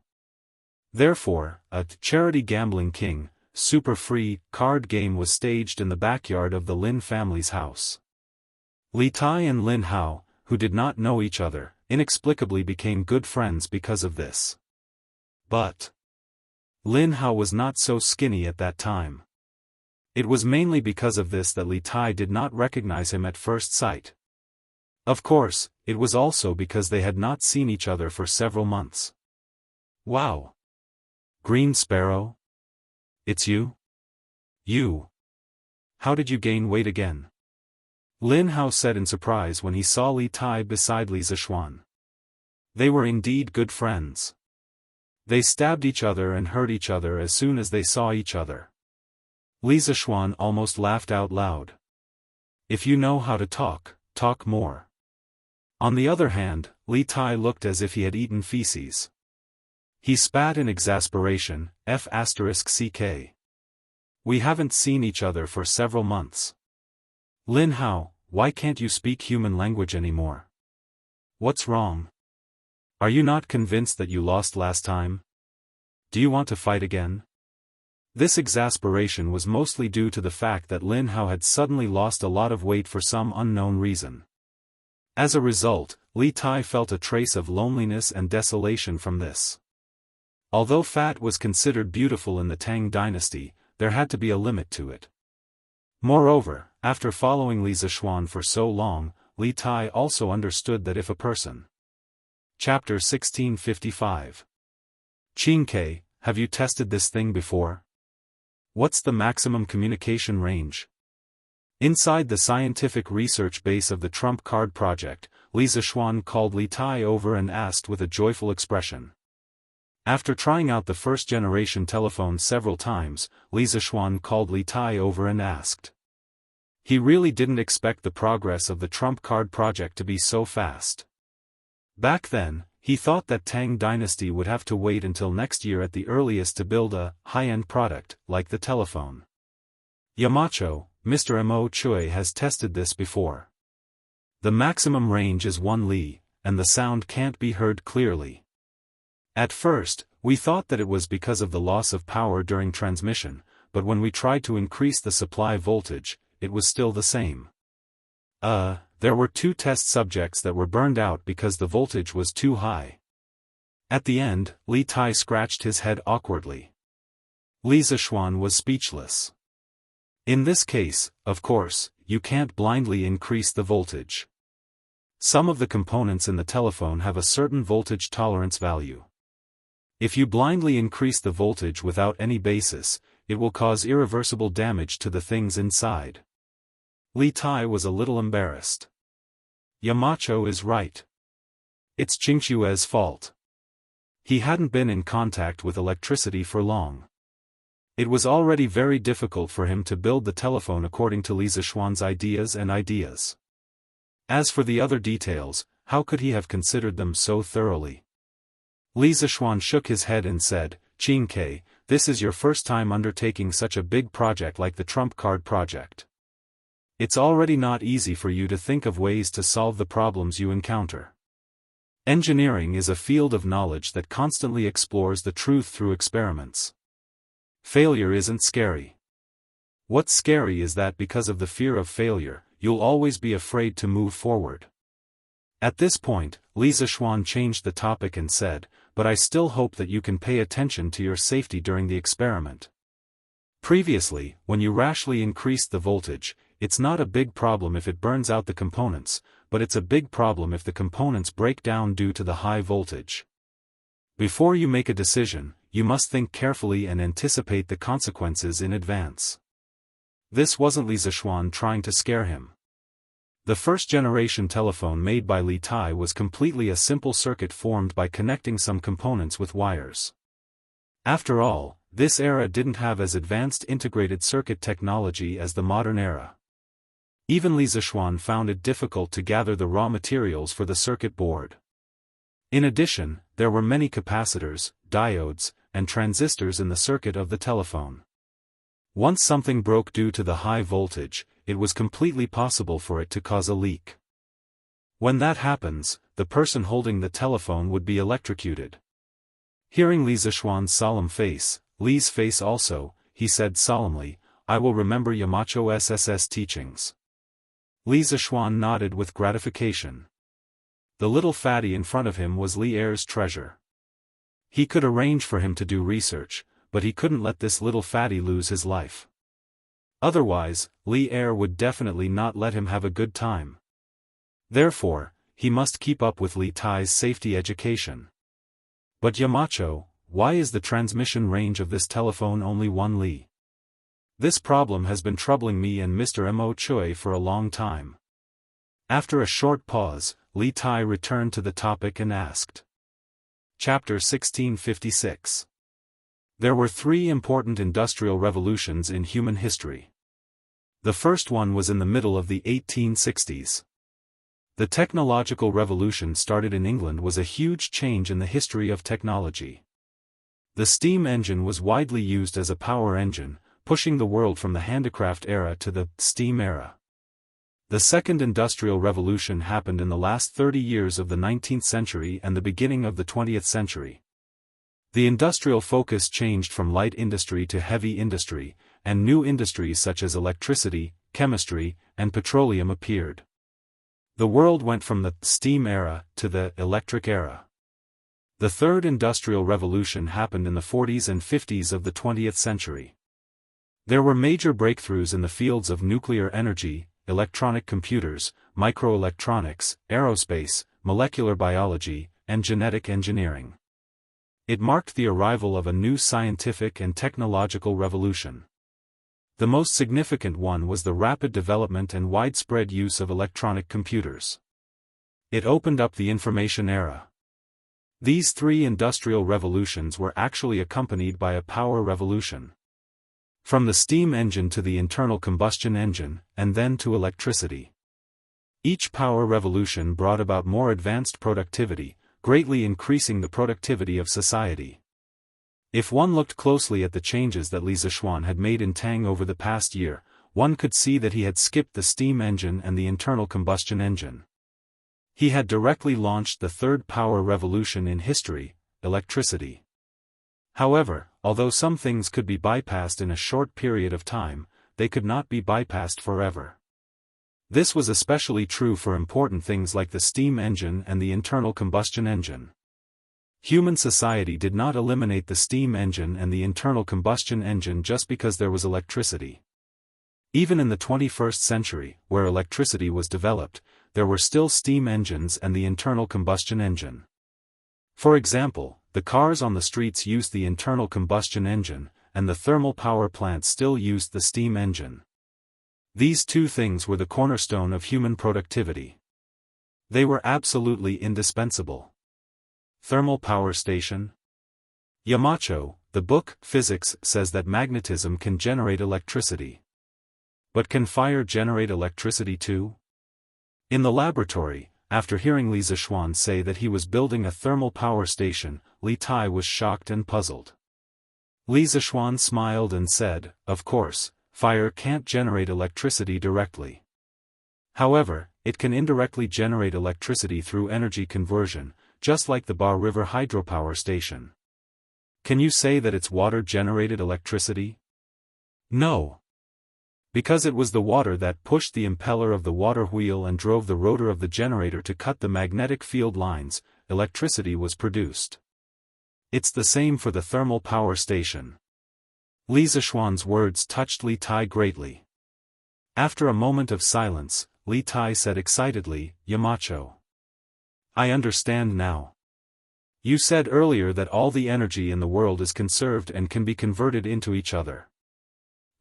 Therefore, a charity gambling king, super free card game was staged in the backyard of the Lin family's house. Li Tai and Lin Hao, who did not know each other, inexplicably became good friends because of this. But Lin Hao was not so skinny at that time. It was mainly because of this that Li Tai did not recognize him at first sight. Of course, it was also because they had not seen each other for several months. Wow! Green Sparrow? It's you? You? How did you gain weight again? Lin Hao said in surprise when he saw Li Tai beside Li Zishuan. They were indeed good friends. They stabbed each other and hurt each other as soon as they saw each other. Li Zishuan almost laughed out loud. If you know how to talk, talk more. On the other hand, Li Tai looked as if he had eaten feces. He spat in exasperation, F***CK. We haven't seen each other for several months. Lin Hao, why can't you speak human language anymore? What's wrong? Are you not convinced that you lost last time? Do you want to fight again? This exasperation was mostly due to the fact that Lin Hao had suddenly lost a lot of weight for some unknown reason. As a result, Li Tai felt a trace of loneliness and desolation from this. Although fat was considered beautiful in the Tang dynasty, there had to be a limit to it. Moreover, after following Li Zishuan for so long, Li Tai also understood that if a person. Chapter 1655. Qingke, have you tested this thing before? What's the maximum communication range? Inside the scientific research base of the Trump Card Project, Li Zishuan called Li Tai over and asked with a joyful expression. After trying out the first-generation telephone several times, Li Zishuan called Li Tai over and asked. He really didn't expect the progress of the Trump Card Project to be so fast. Back then, he thought that Tang Dynasty would have to wait until next year at the earliest to build a high-end product like the telephone. Yamacho, Mr. Mo Chui has tested this before. The maximum range is 1 li, and the sound can't be heard clearly. At first, we thought that it was because of the loss of power during transmission, but when we tried to increase the supply voltage, it was still the same. There were 2 test subjects that were burned out because the voltage was too high. At the end, Li Tai scratched his head awkwardly. Li Zishuan was speechless. In this case, of course, you can't blindly increase the voltage. Some of the components in the telephone have a certain voltage tolerance value. If you blindly increase the voltage without any basis, it will cause irreversible damage to the things inside. Li Tai was a little embarrassed. Yamacho is right. It's Qingxue's fault. He hadn't been in contact with electricity for long. It was already very difficult for him to build the telephone according to Li Zishuan's ideas. As for the other details, how could he have considered them so thoroughly? Li Zishuan shook his head and said, "Qingke, this is your first time undertaking such a big project like the trump card project. It's already not easy for you to think of ways to solve the problems you encounter. Engineering is a field of knowledge that constantly explores the truth through experiments. Failure isn't scary. What's scary is that because of the fear of failure, you'll always be afraid to move forward." At this point, Li Zishuan changed the topic and said, "But I still hope that you can pay attention to your safety during the experiment. Previously, when you rashly increased the voltage, it's not a big problem if it burns out the components, but it's a big problem if the components break down due to the high voltage. Before you make a decision, you must think carefully and anticipate the consequences in advance." This wasn't Li Zishuan trying to scare him. The first-generation telephone made by Li Tai was completely a simple circuit formed by connecting some components with wires. After all, this era didn't have as advanced integrated circuit technology as the modern era. Even Li Zishuan found it difficult to gather the raw materials for the circuit board. In addition, there were many capacitors, diodes, and transistors in the circuit of the telephone. Once something broke due to the high voltage, it was completely possible for it to cause a leak. When that happens, the person holding the telephone would be electrocuted. Hearing Li Zishuan's solemn face, Li's face also, he said solemnly, "I will remember Yamacho SS's teachings." Li Zishuan nodded with gratification. The little fatty in front of him was Li Er's treasure. He could arrange for him to do research, but he couldn't let this little fatty lose his life. Otherwise, Li Er would definitely not let him have a good time. Therefore, he must keep up with Li Tai's safety education. "But Yamacho, why is the transmission range of this telephone only 1 li? This problem has been troubling me and Mr. Mo Chui for a long time." After a short pause, Li Tai returned to the topic and asked. Chapter 1656. There were 3 important industrial revolutions in human history. The first one was in the middle of the 1860s. The technological revolution started in England was a huge change in the history of technology. The steam engine was widely used as a power engine, pushing the world from the handicraft era to the steam era. The second industrial revolution happened in the last 30 years of the 19th century and the beginning of the 20th century. The industrial focus changed from light industry to heavy industry, and new industries such as electricity, chemistry, and petroleum appeared. The world went from the steam era to the electric era. The third industrial revolution happened in the 40s and 50s of the 20th century. There were major breakthroughs in the fields of nuclear energy, electronic computers, microelectronics, aerospace, molecular biology, and genetic engineering. It marked the arrival of a new scientific and technological revolution. The most significant one was the rapid development and widespread use of electronic computers. It opened up the information era. These 3 industrial revolutions were actually accompanied by a power revolution. From the steam engine to the internal combustion engine, and then to electricity. Each power revolution brought about more advanced productivity, greatly increasing the productivity of society. If one looked closely at the changes that Li Zishuan had made in Tang over the past year, one could see that he had skipped the steam engine and the internal combustion engine. He had directly launched the third power revolution in history, electricity. However, although some things could be bypassed in a short period of time, they could not be bypassed forever. This was especially true for important things like the steam engine and the internal combustion engine. Human society did not eliminate the steam engine and the internal combustion engine just because there was electricity. Even in the 21st century, where electricity was developed, there were still steam engines and the internal combustion engine. For example, the cars on the streets used the internal combustion engine, and the thermal power plants still used the steam engine. These two things were the cornerstone of human productivity. They were absolutely indispensable. Thermal power station. Yamacho, the book, Physics, says that magnetism can generate electricity. But can fire generate electricity too? In the laboratory, after hearing Li Zixuan say that he was building a thermal power station, Li Tai was shocked and puzzled. Li Zixuan smiled and said, "Of course, fire can't generate electricity directly. However, it can indirectly generate electricity through energy conversion, just like the Ba River hydropower station." Can you say that it's water-generated electricity? No. Because it was the water that pushed the impeller of the water wheel and drove the rotor of the generator to cut the magnetic field lines, electricity was produced. It's the same for the thermal power station. Li Zixuan's words touched Li Tai greatly. After a moment of silence, Li Tai said excitedly, "Yamacho. I understand now. You said earlier that all the energy in the world is conserved and can be converted into each other.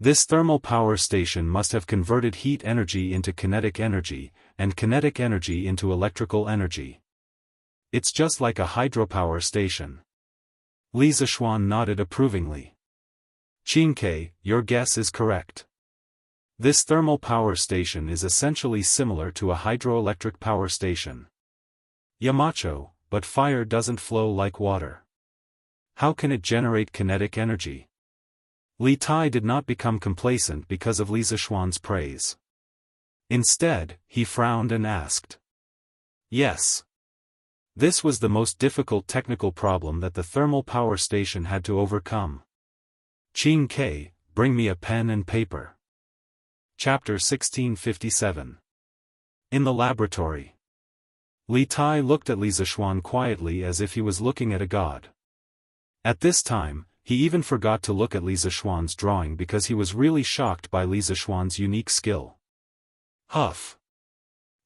This thermal power station must have converted heat energy into kinetic energy, and kinetic energy into electrical energy. It's just like a hydropower station." Li Zixuan nodded approvingly. "Qingke, your guess is correct. This thermal power station is essentially similar to a hydroelectric power station." "Yamacho, but fire doesn't flow like water. How can it generate kinetic energy?" Li Tai did not become complacent because of Li Zixuan's praise. Instead, he frowned and asked. "Yes." This was the most difficult technical problem that the thermal power station had to overcome. "Qingke, bring me a pen and paper." Chapter 1657. In the laboratory. Li Tai looked at Li Zixuan quietly as if he was looking at a god. At this time, he even forgot to look at Li Zixuan's drawing because he was really shocked by Li Zixuan's unique skill. Huff.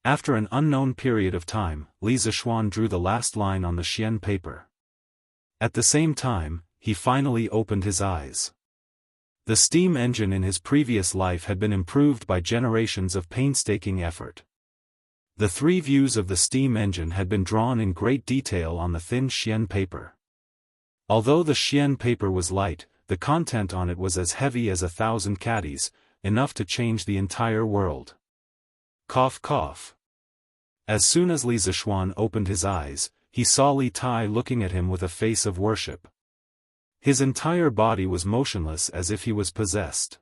After an unknown period of time, Li Zixuan drew the last line on the Xian paper. At the same time, he finally opened his eyes. The steam engine in his previous life had been improved by generations of painstaking effort. The three views of the steam engine had been drawn in great detail on the thin Xian paper. Although the Xian paper was light, the content on it was as heavy as 1,000 caddies, enough to change the entire world. Cough cough. As soon as Li Zixuan opened his eyes, he saw Li Tai looking at him with a face of worship. His entire body was motionless as if he was possessed.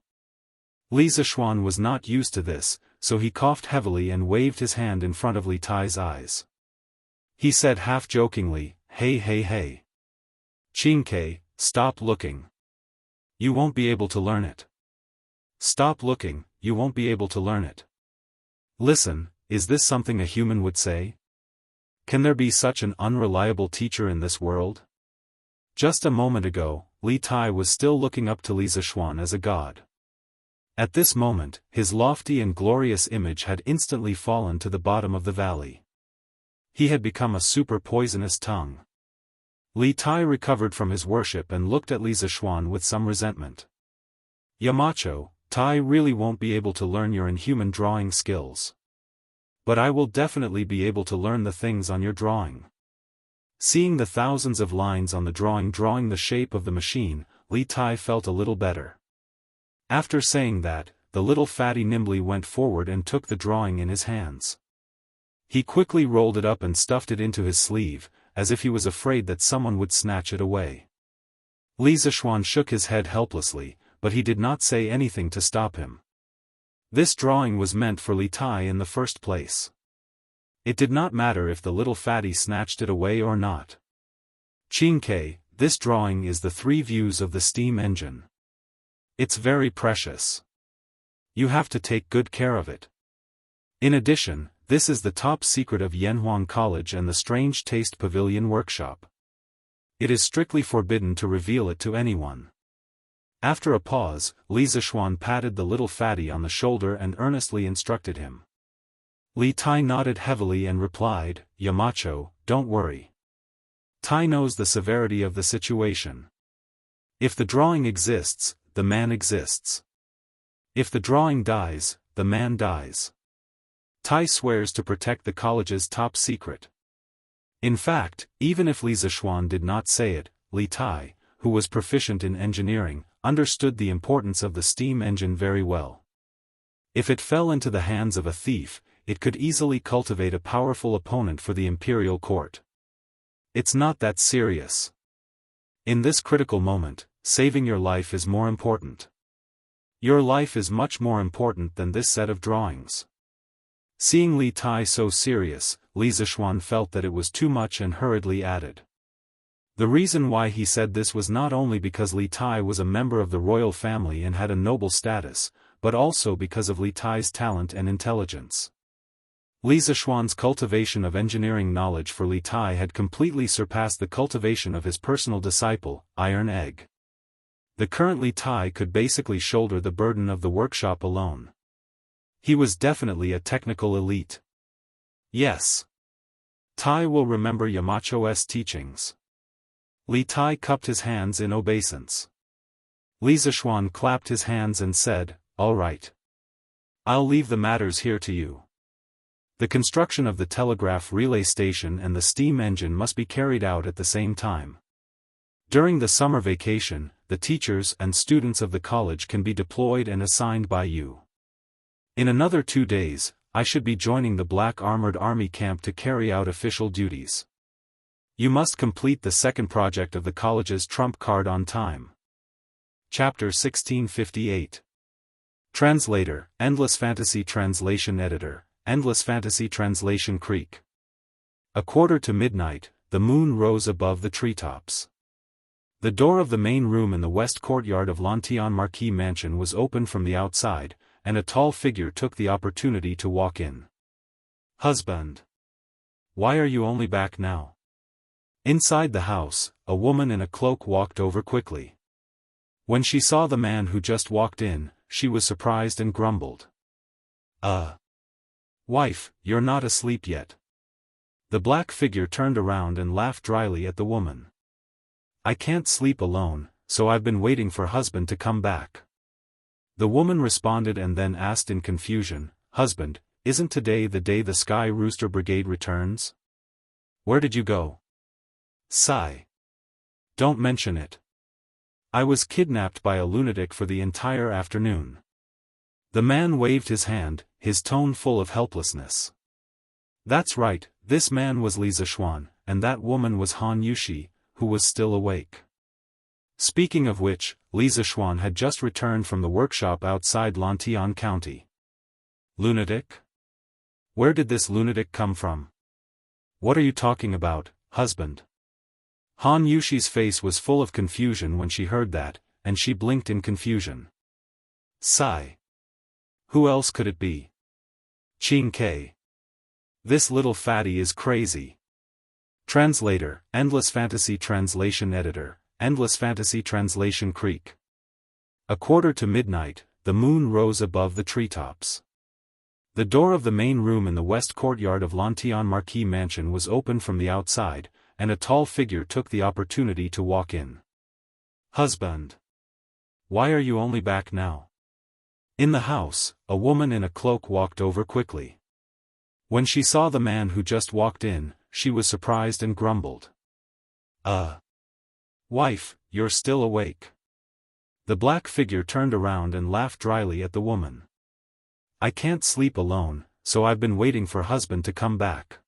Li Zixuan was not used to this, so he coughed heavily and waved his hand in front of Li Tai's eyes. He said half-jokingly, "Hey hey hey. Qingke, stop looking. You won't be able to learn it. Stop looking, you won't be able to learn it." Listen, is this something a human would say? Can there be such an unreliable teacher in this world? Just a moment ago, Li Tai was still looking up to Li Zixuan as a god. At this moment, his lofty and glorious image had instantly fallen to the bottom of the valley. He had become a super poisonous tongue. Li Tai recovered from his worship and looked at Li Zixuan with some resentment. "Yamacho, Tai really won't be able to learn your inhuman drawing skills. But I will definitely be able to learn the things on your drawing." Seeing the thousands of lines on the drawing the shape of the machine, Li Tai felt a little better. After saying that, the little fatty nimbly went forward and took the drawing in his hands. He quickly rolled it up and stuffed it into his sleeve, as if he was afraid that someone would snatch it away. Li Zixuan shook his head helplessly, but he did not say anything to stop him. This drawing was meant for Li Tai in the first place. It did not matter if the little fatty snatched it away or not. Qingke, this drawing is the 3 views of the steam engine. It's very precious. You have to take good care of it. In addition, this is the top secret of Yanhuang College and the Strange Taste Pavilion Workshop. It is strictly forbidden to reveal it to anyone. After a pause, Li Zishuan patted the little fatty on the shoulder and earnestly instructed him. Li Tai nodded heavily and replied, Yamacho, don't worry. Tai knows the severity of the situation. If the drawing exists, the man exists. If the drawing dies, the man dies. Tai swears to protect the college's top secret. In fact, even if Li Zishuan did not say it, Li Tai, who was proficient in engineering, understood the importance of the steam engine very well. If it fell into the hands of a thief, it could easily cultivate a powerful opponent for the imperial court. It's not that serious. In this critical moment, saving your life is more important. Your life is much more important than this set of drawings. Seeing Li Tai so serious, Li Zishuan felt that it was too much and hurriedly added. The reason why he said this was not only because Li Tai was a member of the royal family and had a noble status, but also because of Li Tai's talent and intelligence. Li Zishuan's cultivation of engineering knowledge for Li Tai had completely surpassed the cultivation of his personal disciple, Iron Egg. The current Li Tai could basically shoulder the burden of the workshop alone. He was definitely a technical elite. Yes. Tai will remember Yamacho's teachings. Li Tai cupped his hands in obeisance. Li Zishuan clapped his hands and said, all right. I'll leave the matters here to you. The construction of the telegraph relay station and the steam engine must be carried out at the same time. During the summer vacation, the teachers and students of the college can be deployed and assigned by you. In another 2 days, I should be joining the Black Armored Army camp to carry out official duties. You must complete the second project of the college's trump card on time. Chapter 1658. Translator, Endless Fantasy Translation Editor, Endless Fantasy Translation Creek. midnight, the moon rose above the treetops. The door of the main room in the west courtyard of Lantian Marquis Mansion was open from the outside, and a tall figure took the opportunity to walk in. Husband. Why are you only back now? Inside the house, a woman in a cloak walked over quickly. When she saw the man who just walked in, she was surprised and grumbled. Wife, you're not asleep yet. The black figure turned around and laughed dryly at the woman. I can't sleep alone, so I've been waiting for husband to come back. The woman responded and then asked in confusion, Husband, isn't today the day the Sky Rooster Brigade returns? Where did you go? Sigh. Don't mention it. I was kidnapped by a lunatic for the entire afternoon. The man waved his hand, his tone full of helplessness. That's right, this man was Li Zishuan, and that woman was Han Yushi, who was still awake. Speaking of which, Li Zishuan had just returned from the workshop outside Lantian County. Lunatic? Where did this lunatic come from? What are you talking about, husband? Han Yushi's face was full of confusion when she heard that, and she blinked in confusion. Sigh. Who else could it be? Qingke. This little fatty is crazy. Translator, Endless Fantasy Translation Editor, Endless Fantasy Translation Creek. midnight, the moon rose above the treetops. The door of the main room in the west courtyard of Lantian Marquis Mansion was open from the outside, and a tall figure took the opportunity to walk in. Husband. Why are you only back now? In the house, a woman in a cloak walked over quickly. When she saw the man who just walked in, she was surprised and grumbled. Wife, you're still awake. The black figure turned around and laughed dryly at the woman. I can't sleep alone, so I've been waiting for husband to come back.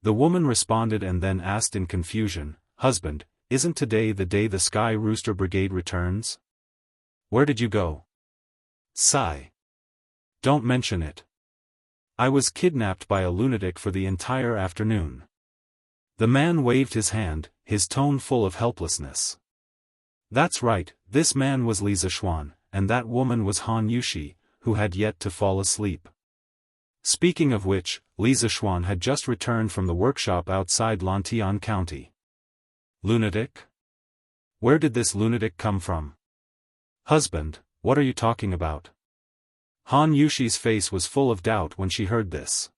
The woman responded and then asked in confusion, Husband, isn't today the day the Sky Rooster Brigade returns? Where did you go? Sigh. Don't mention it. I was kidnapped by a lunatic for the entire afternoon. The man waved his hand, his tone full of helplessness. That's right, this man was Li Zishuan, and that woman was Han Yushi, who had yet to fall asleep. Speaking of which, Li Zishuan had just returned from the workshop outside Lantian County. Lunatic? Where did this lunatic come from? Husband, what are you talking about? Han Yushi's face was full of doubt when she heard this.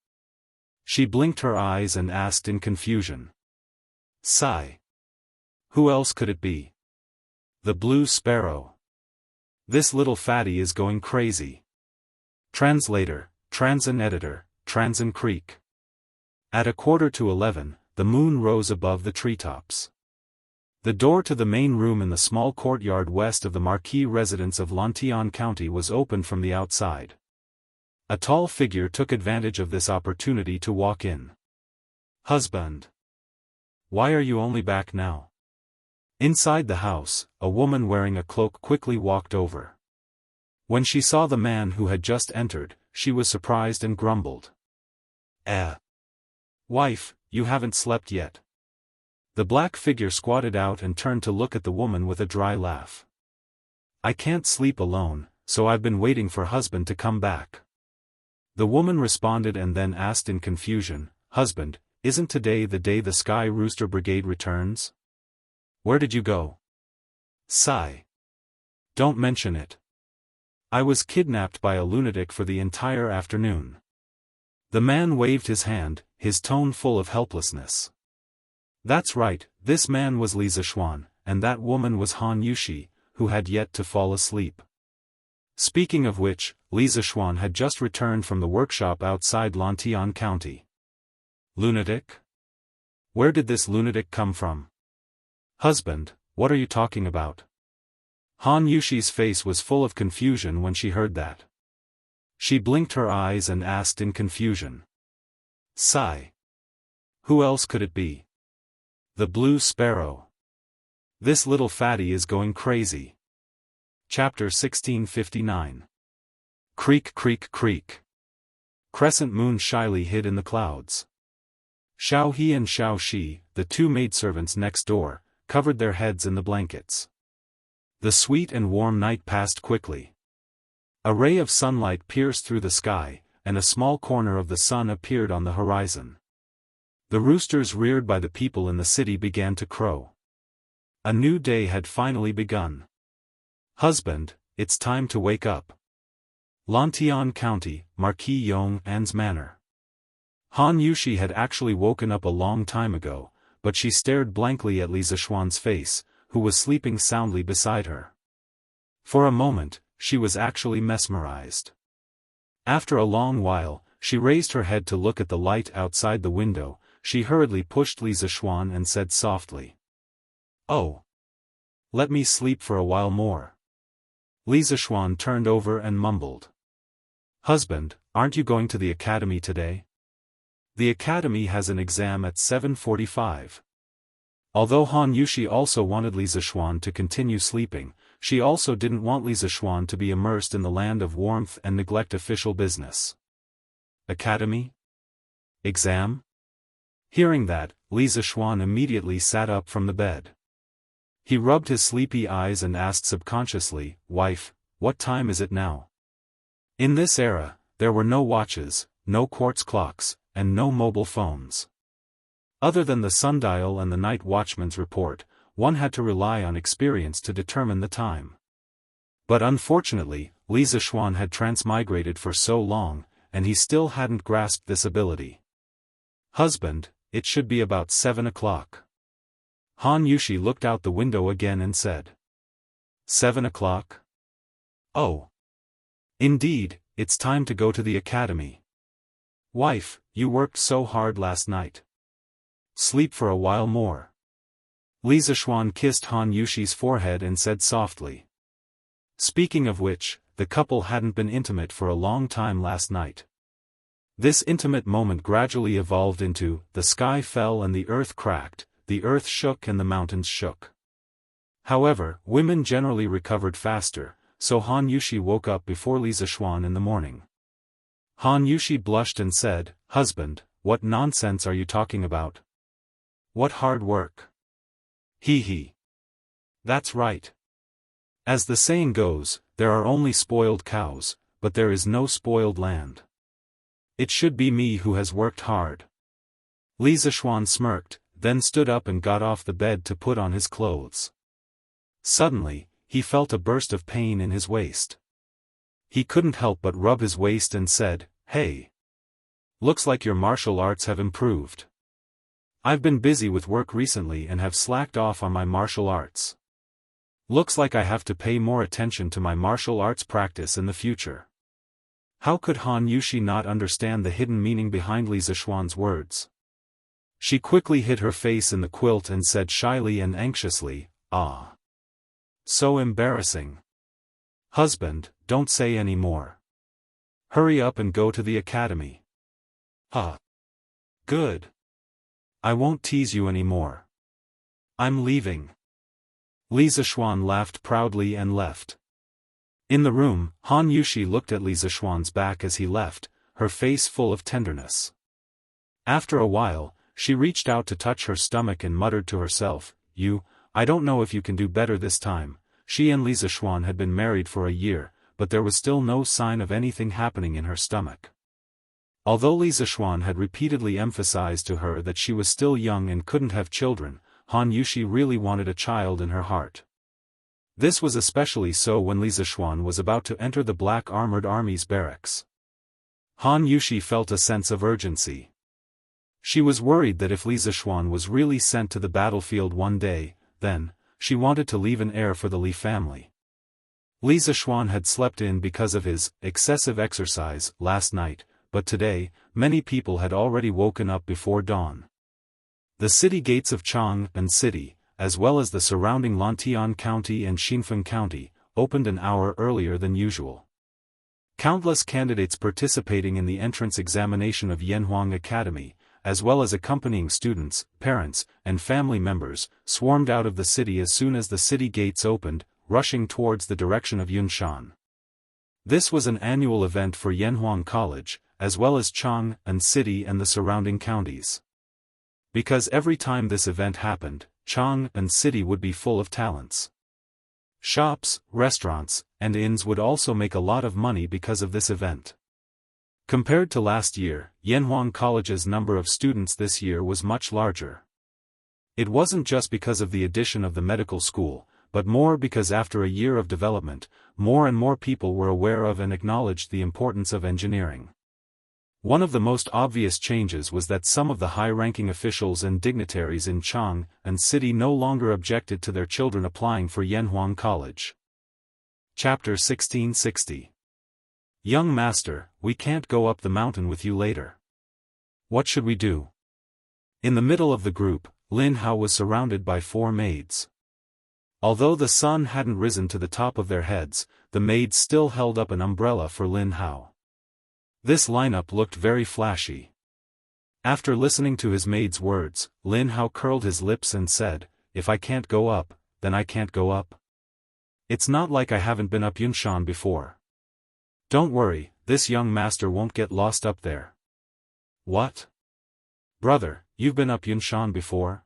She blinked her eyes and asked in confusion. Sigh. Who else could it be? The Blue Sparrow. This little fatty is going crazy. Translator, Transin Editor, Transin Creek. At 11:15, the moon rose above the treetops. The door to the main room in the small courtyard west of the Marquis residence of Lantian County was open from the outside. A tall figure took advantage of this opportunity to walk in. Husband. Why are you only back now? Inside the house, a woman wearing a cloak quickly walked over. When she saw the man who had just entered, she was surprised and grumbled. Wife, you haven't slept yet. The black figure squatted out and turned to look at the woman with a dry laugh. I can't sleep alone, so I've been waiting for husband to come back. The woman responded and then asked in confusion, Husband, isn't today the day the Sky Rooster Brigade returns? Where did you go? Sigh. Don't mention it. I was kidnapped by a lunatic for the entire afternoon. The man waved his hand, his tone full of helplessness. That's right, this man was Li Zishuan, and that woman was Han Yushi, who had yet to fall asleep. Speaking of which, Li Zishuan had just returned from the workshop outside Lantian County. Lunatic? Where did this lunatic come from? Husband, what are you talking about? Han Yushi's face was full of confusion when she heard that. She blinked her eyes and asked in confusion. Sigh. Who else could it be? The Blue Sparrow. This little fatty is going crazy. Chapter 1659. Creak creak creak. Crescent moon shyly hid in the clouds. Xiao He and Xiao Shi, the two maidservants next door, covered their heads in the blankets. The sweet and warm night passed quickly. A ray of sunlight pierced through the sky, and a small corner of the sun appeared on the horizon. The roosters reared by the people in the city began to crow. A new day had finally begun. Husband, it's time to wake up. Lantian County, Marquis Yong An's Manor. Han Yushi had actually woken up a long time ago, but she stared blankly at Li Zishuan's face, who was sleeping soundly beside her. For a moment, she was actually mesmerized. After a long while, she raised her head to look at the light outside the window. She hurriedly pushed Li Zishuan and said softly. Oh. Let me sleep for a while more. Li Zishuan turned over and mumbled. Husband, aren't you going to the academy today? The academy has an exam at 7:45. Although Han Yushi also wanted Li Zishuan to continue sleeping, she also didn't want Li Zishuan to be immersed in the land of warmth and neglect official business. Academy? Exam? Hearing that, Li Zishuan immediately sat up from the bed. He rubbed his sleepy eyes and asked subconsciously, Wife, what time is it now? In this era, there were no watches, no quartz clocks, and no mobile phones. Other than the sundial and the night watchman's report, one had to rely on experience to determine the time. But unfortunately, Li Zishuan had transmigrated for so long, and he still hadn't grasped this ability. Husband, it should be about 7 o'clock. Han Yushi looked out the window again and said. 7 o'clock? Oh. Indeed, it's time to go to the academy. Wife, you worked so hard last night. Sleep for a while more. Li Zishuan kissed Han Yushi's forehead and said softly. Speaking of which, the couple hadn't been intimate for a long time last night. This intimate moment gradually evolved into, the sky fell and the earth cracked, the earth shook and the mountains shook. However, women generally recovered faster, so Han Yushi woke up before Li Zishuan in the morning. Han Yushi blushed and said, Husband, what nonsense are you talking about? What hard work. Hee hee. That's right. As the saying goes, there are only spoiled cows, but there is no spoiled land. It should be me who has worked hard. Li Zishuan smirked, then stood up and got off the bed to put on his clothes. Suddenly, he felt a burst of pain in his waist. He couldn't help but rub his waist and said, "Hey. Looks like your martial arts have improved. I've been busy with work recently and have slacked off on my martial arts. Looks like I have to pay more attention to my martial arts practice in the future." How could Han Yushi not understand the hidden meaning behind Li Zishuan's words? She quickly hid her face in the quilt and said shyly and anxiously, "Ah. So embarrassing. Husband, don't say any more. Hurry up and go to the academy." "Huh. Good. I won't tease you anymore. I'm leaving." Li Zishuan laughed proudly and left. In the room, Han Yushi looked at Li Zishuan's back as he left, her face full of tenderness. After a while, she reached out to touch her stomach and muttered to herself, I don't know if you can do better this time." She and Li Zishuan had been married for a year, but there was still no sign of anything happening in her stomach. Although Li Zishuan had repeatedly emphasized to her that she was still young and couldn't have children, Han Yushi really wanted a child in her heart. This was especially so when Li Zishuan was about to enter the Black Armored Army's barracks. Han Yushi felt a sense of urgency. She was worried that if Li Zishuan was really sent to the battlefield one day, then, she wanted to leave an heir for the Li family. Li Zishuan had slept in because of his excessive exercise last night, but today, many people had already woken up before dawn. The city gates of Chang'an City, as well as the surrounding Lantian County and Xinfeng County, opened an hour earlier than usual. Countless candidates participating in the entrance examination of Yanhuang Academy, as well as accompanying students, parents, and family members, swarmed out of the city as soon as the city gates opened, rushing towards the direction of Yunshan. This was an annual event for Yanhuang College, as well as Chang'an City and the surrounding counties. Because every time this event happened, Chang'an City would be full of talents. Shops, restaurants, and inns would also make a lot of money because of this event. Compared to last year, Yanhuang College's number of students this year was much larger. It wasn't just because of the addition of the medical school, but more because after a year of development, more and more people were aware of and acknowledged the importance of engineering. One of the most obvious changes was that some of the high-ranking officials and dignitaries in Chang'an City no longer objected to their children applying for Yanhuang College. Chapter 1660. Young master, we can't go up the mountain with you later. What should we do? In the middle of the group, Lin Hao was surrounded by 4 maids. Although the sun hadn't risen to the top of their heads, the maids still held up an umbrella for Lin Hao. This lineup looked very flashy. After listening to his maid's words, Lin Hao curled his lips and said, "If I can't go up, then I can't go up. It's not like I haven't been up Yunshan before. Don't worry, this young master won't get lost up there." "What? Brother, you've been up Yunshan before?"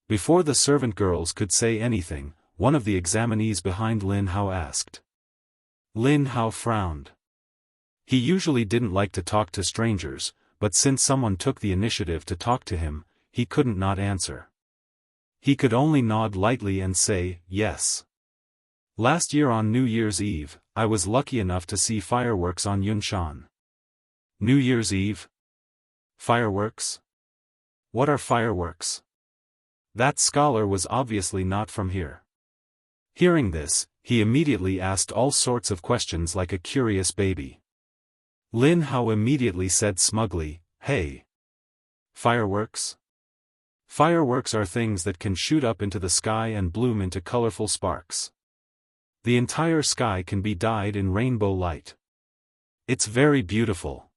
Before the servant girls could say anything, one of the examinees behind Lin Hao asked. Lin Hao frowned. He usually didn't like to talk to strangers, but since someone took the initiative to talk to him, he couldn't not answer. He could only nod lightly and say, "Yes. Last year on New Year's Eve, I was lucky enough to see fireworks on Yunshan." New Year's Eve? Fireworks? What are fireworks? That scholar was obviously not from here. Hearing this, he immediately asked all sorts of questions like a curious baby. Lin Hao immediately said smugly, "Hey. Fireworks? Fireworks are things that can shoot up into the sky and bloom into colorful sparks. The entire sky can be dyed in rainbow light. It's very beautiful."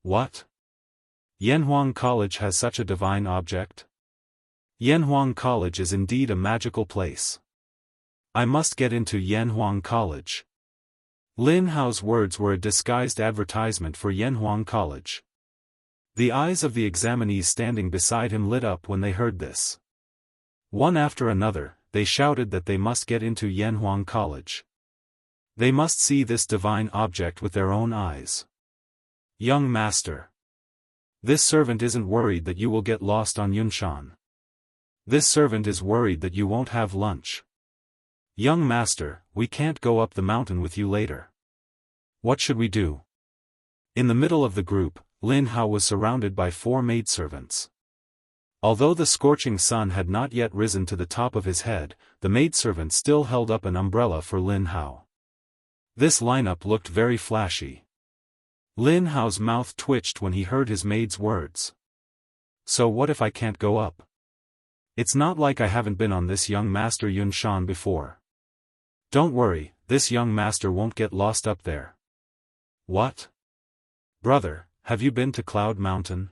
What? Yanhuang College has such a divine object? Yanhuang College is indeed a magical place. I must get into Yanhuang College. Lin Hao's words were a disguised advertisement for Yanhuang College. The eyes of the examinees standing beside him lit up when they heard this. One after another, they shouted that they must get into Yanhuang College. They must see this divine object with their own eyes. Young master. This servant isn't worried that you will get lost on Yunshan. This servant is worried that you won't have lunch. Young master, we can't go up the mountain with you later. What should we do? In the middle of the group, Lin Hao was surrounded by 4 maidservants. Although the scorching sun had not yet risen to the top of his head, the maidservant still held up an umbrella for Lin Hao. This lineup looked very flashy. Lin Hao's mouth twitched when he heard his maid's words. So what if I can't go up? It's not like I haven't been on this young master Yunshan before. Don't worry, this young master won't get lost up there. What? Brother, have you been to Cloud Mountain?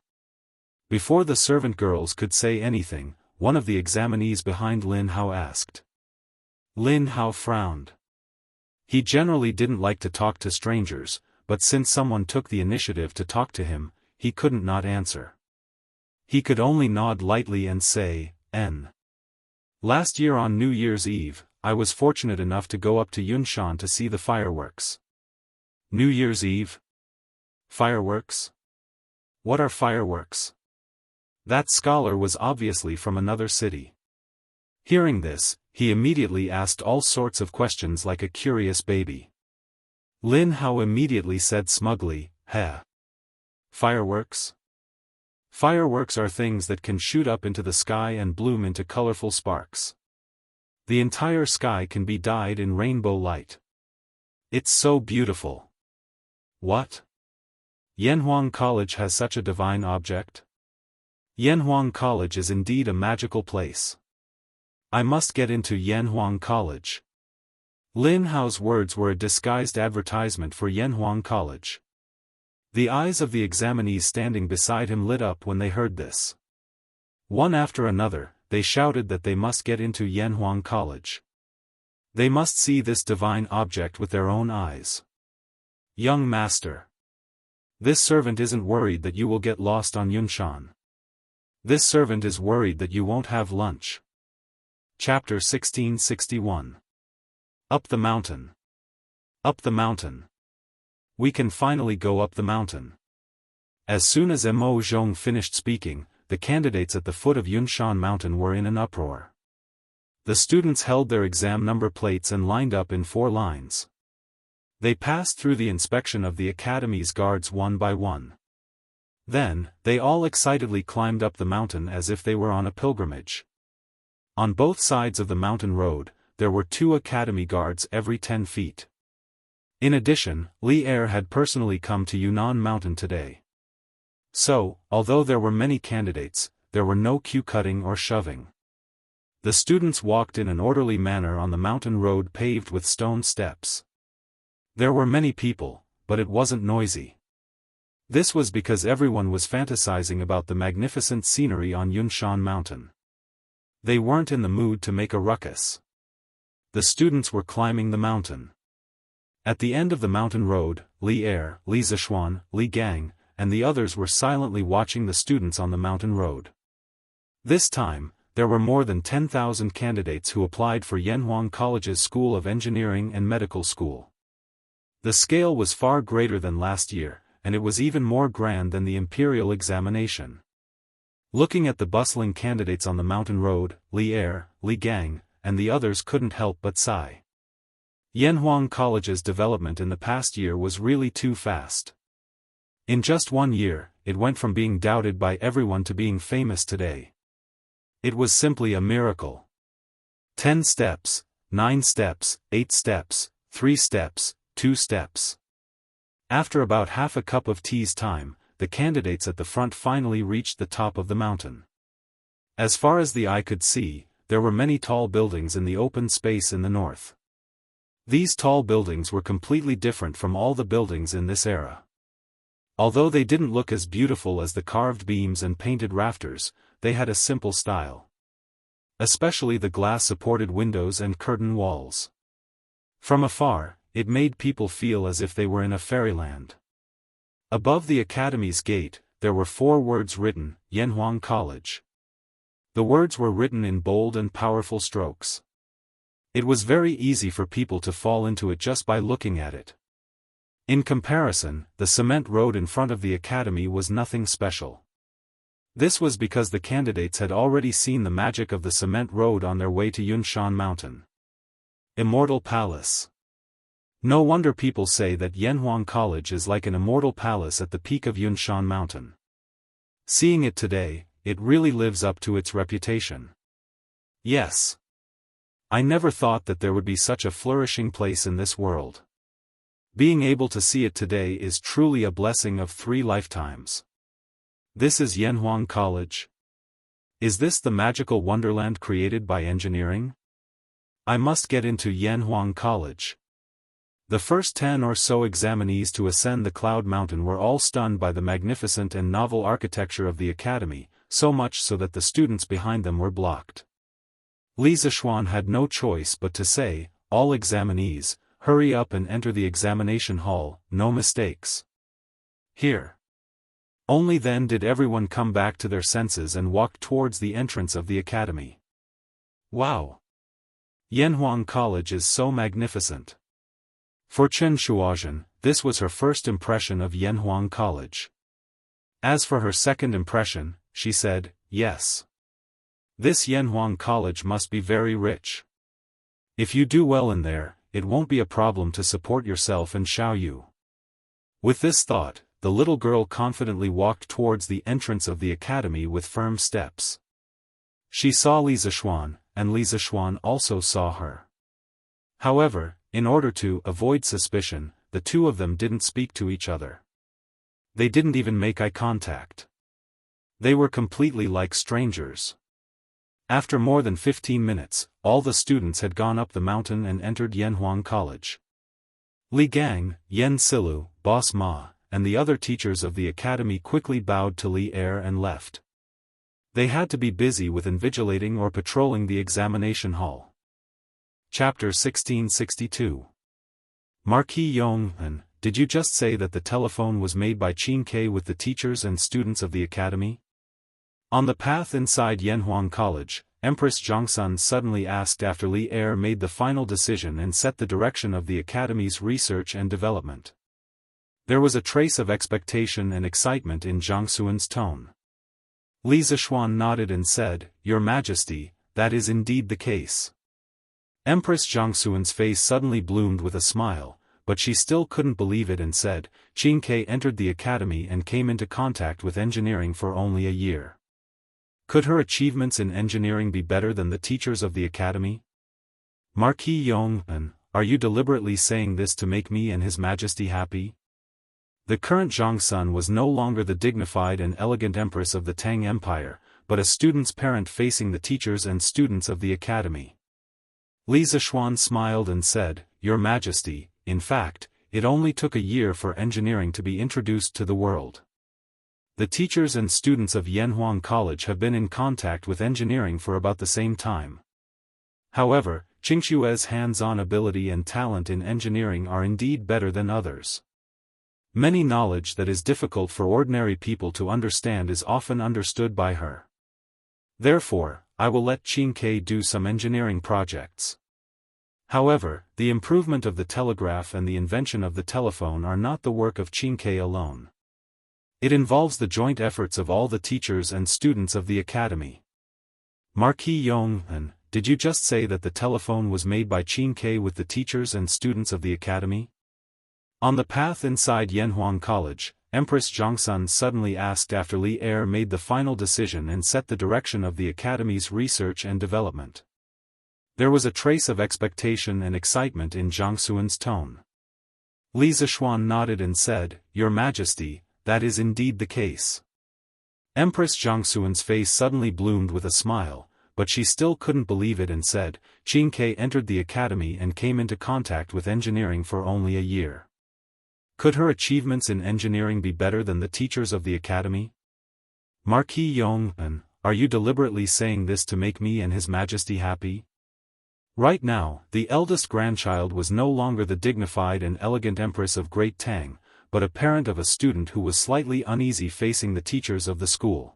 Before the servant girls could say anything, one of the examinees behind Lin Hao asked. Lin Hao frowned. He generally didn't like to talk to strangers, but since someone took the initiative to talk to him, he couldn't not answer. He could only nod lightly and say, N. Last year on New Year's Eve, I was fortunate enough to go up to Yunshan to see the fireworks. New Year's Eve? Fireworks? What are fireworks? That scholar was obviously from another city. Hearing this, he immediately asked all sorts of questions like a curious baby. Lin Hao immediately said smugly, Heh. Fireworks? Fireworks are things that can shoot up into the sky and bloom into colorful sparks. The entire sky can be dyed in rainbow light. It's so beautiful. What? Yanhuang College has such a divine object? Yanhuang College is indeed a magical place. I must get into Yanhuang College. Lin Hao's words were a disguised advertisement for Yanhuang College. The eyes of the examinees standing beside him lit up when they heard this. One after another, they shouted that they must get into Yanhuang College. They must see this divine object with their own eyes. Young master. This servant isn't worried that you will get lost on Yunshan. This servant is worried that you won't have lunch. Chapter 1661. Up the mountain. Up the mountain. We can finally go up the mountain. As soon as Mo Zhong finished speaking, the candidates at the foot of Yunshan Mountain were in an uproar. The students held their exam number plates and lined up in 4 lines. They passed through the inspection of the academy's guards one by one. Then, they all excitedly climbed up the mountain as if they were on a pilgrimage. On both sides of the mountain road, there were 2 academy guards every 10 feet. In addition, Li Er had personally come to Yunnan Mountain today. So, although there were many candidates, there were no queue cutting or shoving. The students walked in an orderly manner on the mountain road paved with stone steps. There were many people, but it wasn't noisy. This was because everyone was fantasizing about the magnificent scenery on Yunshan Mountain. They weren't in the mood to make a ruckus. The students were climbing the mountain. At the end of the mountain road, Li Er, Li Zishuan, Li Gang, and the others were silently watching the students on the mountain road. This time, there were more than 10,000 candidates who applied for Yanhuang College's School of Engineering and Medical School. The scale was far greater than last year, and it was even more grand than the imperial examination. Looking at the bustling candidates on the mountain road, Li Er, Li Gang, and the others couldn't help but sigh. Yanhuang College's development in the past year was really too fast. In just 1 year, it went from being doubted by everyone to being famous today. It was simply a miracle. 10 steps, 9 steps, 8 steps, 3 steps, 2 steps. After about half a cup of tea's time, the candidates at the front finally reached the top of the mountain. As far as the eye could see, there were many tall buildings in the open space in the north. These tall buildings were completely different from all the buildings in this era. Although they didn't look as beautiful as the carved beams and painted rafters, they had a simple style. Especially the glass-supported windows and curtain walls. From afar, it made people feel as if they were in a fairyland. Above the academy's gate, there were 4 words written, Yanhuang College. The words were written in bold and powerful strokes. It was very easy for people to fall into it just by looking at it. In comparison, the cement road in front of the academy was nothing special. This was because the candidates had already seen the magic of the cement road on their way to Yunshan Mountain. Immortal Palace. No wonder people say that Yanhuang College is like an immortal palace at the peak of Yunshan Mountain. Seeing it today, it really lives up to its reputation. Yes. I never thought that there would be such a flourishing place in this world. Being able to see it today is truly a blessing of 3 lifetimes. This is Yanhuang College. Is this the magical wonderland created by engineering? I must get into Yanhuang College. The first 10 or so examinees to ascend the Cloud Mountain were all stunned by the magnificent and novel architecture of the academy, so much so that the students behind them were blocked. Li Zishuan had no choice but to say, "All examinees, hurry up and enter the examination hall, no mistakes." Here. Only then did everyone come back to their senses and walk towards the entrance of the academy. Wow! Yanhuang College is so magnificent. For Chen Shuozhen, this was her first impression of Yanhuang College. As for her second impression, she said, "Yes. This Yanhuang College must be very rich. If you do well in there, it won't be a problem to support yourself and Xiaoyu." With this thought, the little girl confidently walked towards the entrance of the academy with firm steps. She saw Li Zishuan, and Li Zishuan also saw her. However, in order to avoid suspicion, the 2 of them didn't speak to each other. They didn't even make eye contact. They were completely like strangers. After more than 15 minutes, all the students had gone up the mountain and entered Yanhuang College. Li Gang, Yen Silu, Boss Ma, and the other teachers of the academy quickly bowed to Li Er and left. They had to be busy with invigilating or patrolling the examination hall. Chapter 1662. Marquis Yonghan, did you just say that the telephone was made by Qin Ke with the teachers and students of the academy? On the path inside Yanhuang College, Empress Zhongsun suddenly asked after Li Er made the final decision and set the direction of the academy's research and development. There was a trace of expectation and excitement in Zhang Xuan's tone. Li Zishuan nodded and said, "Your Majesty, that is indeed the case." Empress Zhang Xuan's face suddenly bloomed with a smile, but she still couldn't believe it and said, "Qin Ke entered the academy and came into contact with engineering for only a year. Could her achievements in engineering be better than the teachers of the academy?" Marquis Yonghan, are you deliberately saying this to make me and His Majesty happy? The current Zhongsun was no longer the dignified and elegant empress of the Tang Empire, but a student's parent facing the teachers and students of the academy. Li Zishuan smiled and said, "Your Majesty, in fact, it only took a year for engineering to be introduced to the world. The teachers and students of Yanhuang College have been in contact with engineering for about the same time. However, Qingxue's hands-on ability and talent in engineering are indeed better than others. Many knowledge that is difficult for ordinary people to understand is often understood by her. Therefore, I will let Qin Ke do some engineering projects. However, the improvement of the telegraph and the invention of the telephone are not the work of Qin Ke alone. It involves the joint efforts of all the teachers and students of the academy." Marquis Yonghan, did you just say that the telephone was made by Qin Ke with the teachers and students of the academy? On the path inside Yanhuang College, Empress Zhongsun suddenly asked after Li Er made the final decision and set the direction of the academy's research and development. There was a trace of expectation and excitement in Zhang Xuan's tone. Li Zishuan nodded and said, "Your Majesty, that is indeed the case." Empress Zhang Xuan's face suddenly bloomed with a smile, but she still couldn't believe it and said, "Qin Ke entered the academy and came into contact with engineering for only a year. Could her achievements in engineering be better than the teachers of the academy?" Marquis Yonghan, are you deliberately saying this to make me and His Majesty happy? Right now, the eldest grandchild was no longer the dignified and elegant Empress of Great Tang, but a parent of a student who was slightly uneasy facing the teachers of the school.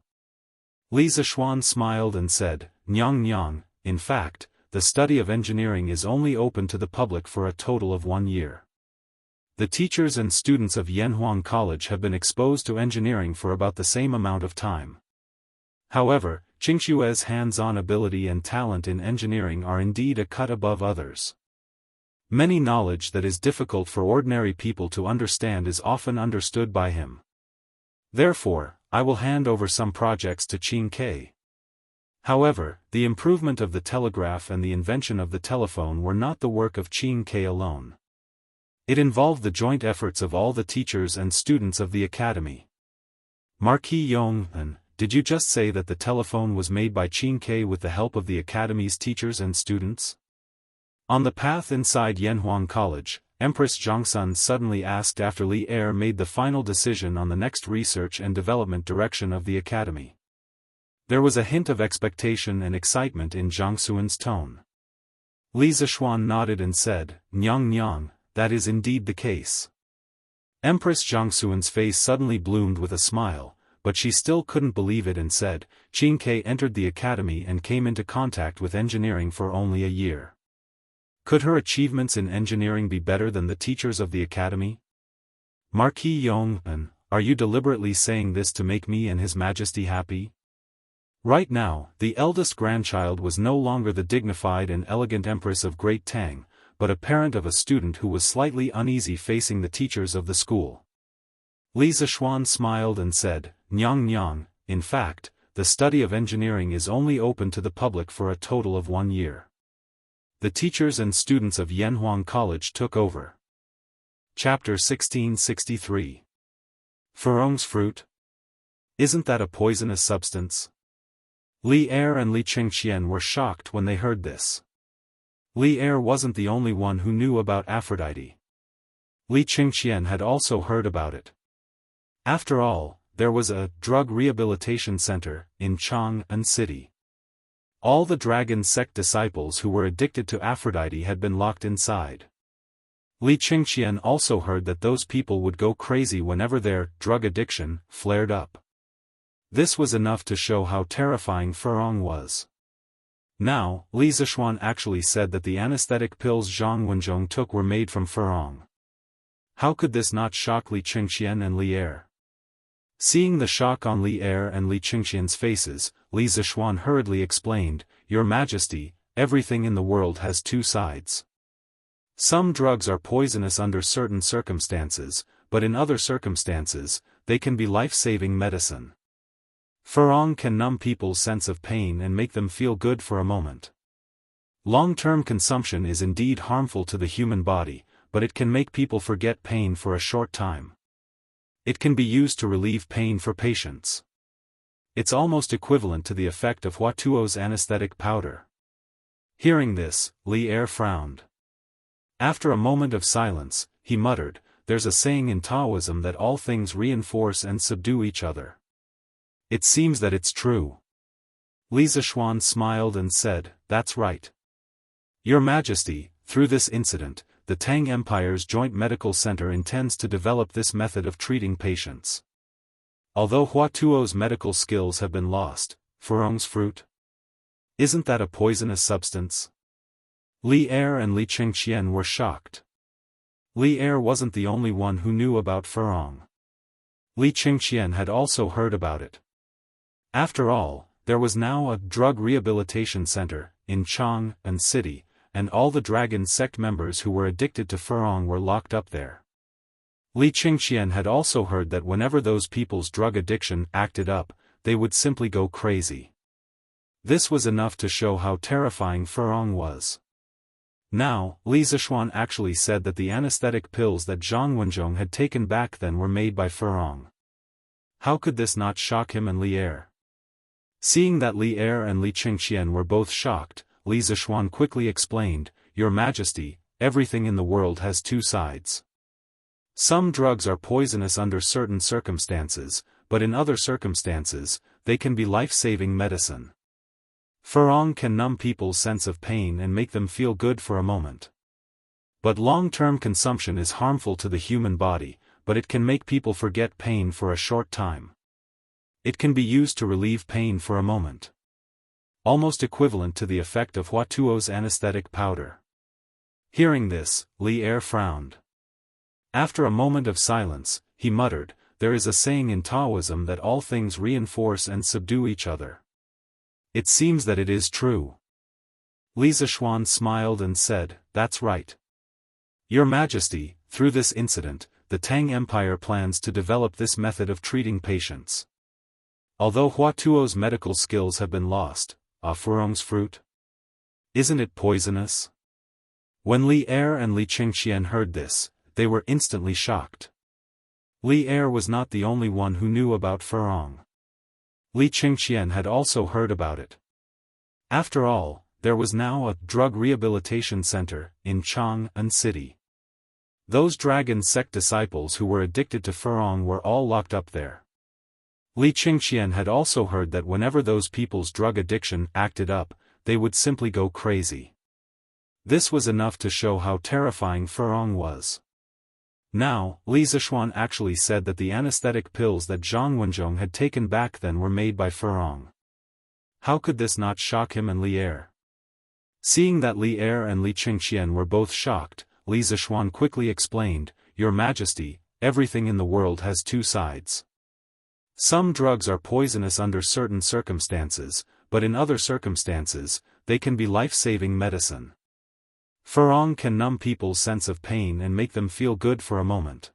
Li Zishuan smiled and said, "Nyang Nyang, in fact, the study of engineering is only open to the public for a total of 1 year. The teachers and students of Yanhuang College have been exposed to engineering for about the same amount of time. However, Qingxue's hands-on ability and talent in engineering are indeed a cut above others. Many knowledge that is difficult for ordinary people to understand is often understood by him. Therefore, I will hand over some projects to Qing Ke." However, the improvement of the telegraph and the invention of the telephone were not the work of Qing Ke alone. It involved the joint efforts of all the teachers and students of the academy. Marquis Yong, did you just say that the telephone was made by Qing Ke with the help of the academy's teachers and students? On the path inside Yanhuang College, Empress Zhongsun suddenly asked after Li Er made the final decision on the next research and development direction of the academy. There was a hint of expectation and excitement in Zhang Xuan's tone. Li Zishuan nodded and said, "Nyang Nyang, that is indeed the case." Empress Zhang Xuan's face suddenly bloomed with a smile, but she still couldn't believe it and said, "Qing Ke entered the academy and came into contact with engineering for only a year. Could her achievements in engineering be better than the teachers of the academy?" Marquis Yong, are you deliberately saying this to make me and His Majesty happy? Right now, the eldest grandchild was no longer the dignified and elegant Empress of Great Tang, but a parent of a student who was slightly uneasy facing the teachers of the school. Li Zishuan smiled and said, "Nyang Nyang, in fact, the study of engineering is only open to the public for a total of 1 year." The teachers and students of Yanhuang College took over. Chapter 1663. Furong's fruit? Isn't that a poisonous substance? Li Er and Li Qingxian were shocked when they heard this. Li Er wasn't the only one who knew about Aphrodite. Li Qingxian had also heard about it. After all, there was a drug rehabilitation center in Chang'an City. All the dragon sect disciples who were addicted to Aphrodite had been locked inside. Li Qingxian also heard that those people would go crazy whenever their drug addiction flared up. This was enough to show how terrifying Furong was. Now, Li Zishuan actually said that the anesthetic pills Zhang Wenzhong took were made from Furong. How could this not shock Li Qingxian and Li Er? Seeing the shock on Li Er and Li Qingxian's faces, Li Zishuan hurriedly explained, "Your Majesty, everything in the world has two sides. Some drugs are poisonous under certain circumstances, but in other circumstances, they can be life-saving medicine. Furong can numb people's sense of pain and make them feel good for a moment. Long-term consumption is indeed harmful to the human body, but it can make people forget pain for a short time. It can be used to relieve pain for patients. It's almost equivalent to the effect of Huatuo's anesthetic powder." Hearing this, Li Er frowned. After a moment of silence, he muttered, "There's a saying in Taoism that all things reinforce and subdue each other. It seems that it's true." Li Zishuan smiled and said, "That's right. Your Majesty, through this incident, the Tang Empire's Joint Medical Center intends to develop this method of treating patients. Although Huatuo's medical skills have been lost, Furong's fruit? Isn't that a poisonous substance?" Li Er and Li Qingxian were shocked. Li Er wasn't the only one who knew about Furong. Li Qingxian had also heard about it. After all, there was now a drug rehabilitation center in Chang'an City, and all the dragon sect members who were addicted to Furong were locked up there. Li Qingxian had also heard that whenever those people's drug addiction acted up, they would simply go crazy. This was enough to show how terrifying Furong was. Now, Li Zishuan actually said that the anesthetic pills that Zhang Wenzhong had taken back then were made by Furong. How could this not shock him and Li Er? Seeing that Li Er and Li Qingxian were both shocked, Li Zishuan quickly explained, "Your Majesty, everything in the world has two sides. Some drugs are poisonous under certain circumstances, but in other circumstances, they can be life-saving medicine. Furong can numb people's sense of pain and make them feel good for a moment. But long-term consumption is harmful to the human body, but it can make people forget pain for a short time. It can be used to relieve pain for a moment. Almost equivalent to the effect of Huatuo's anesthetic powder. Hearing this, Li Er frowned. After a moment of silence, he muttered, "There is a saying in Taoism that all things reinforce and subdue each other. It seems that it is true." Li Zishuan smiled and said, "That's right. Your Majesty, through this incident, the Tang Empire plans to develop this method of treating patients. Although Huatuo's medical skills have been lost, Furong's fruit? Isn't it poisonous?" When Li Er and Li Qingxian heard this, they were instantly shocked. Li Er was not the only one who knew about Furong. Li Qingxian had also heard about it. After all, there was now a drug rehabilitation center in Chang'an City. Those dragon sect disciples who were addicted to Furong were all locked up there. Li Qingxian had also heard that whenever those people's drug addiction acted up, they would simply go crazy. This was enough to show how terrifying Furong was. Now, Li Zishuan actually said that the anesthetic pills that Zhang Wenzhong had taken back then were made by Furong. How could this not shock him and Li Er? Seeing that Li Er and Li Qingxian were both shocked, Li Zishuan quickly explained, "Your Majesty, everything in the world has two sides. Some drugs are poisonous under certain circumstances, but in other circumstances, they can be life-saving medicine. Furong can numb people's sense of pain and make them feel good for a moment.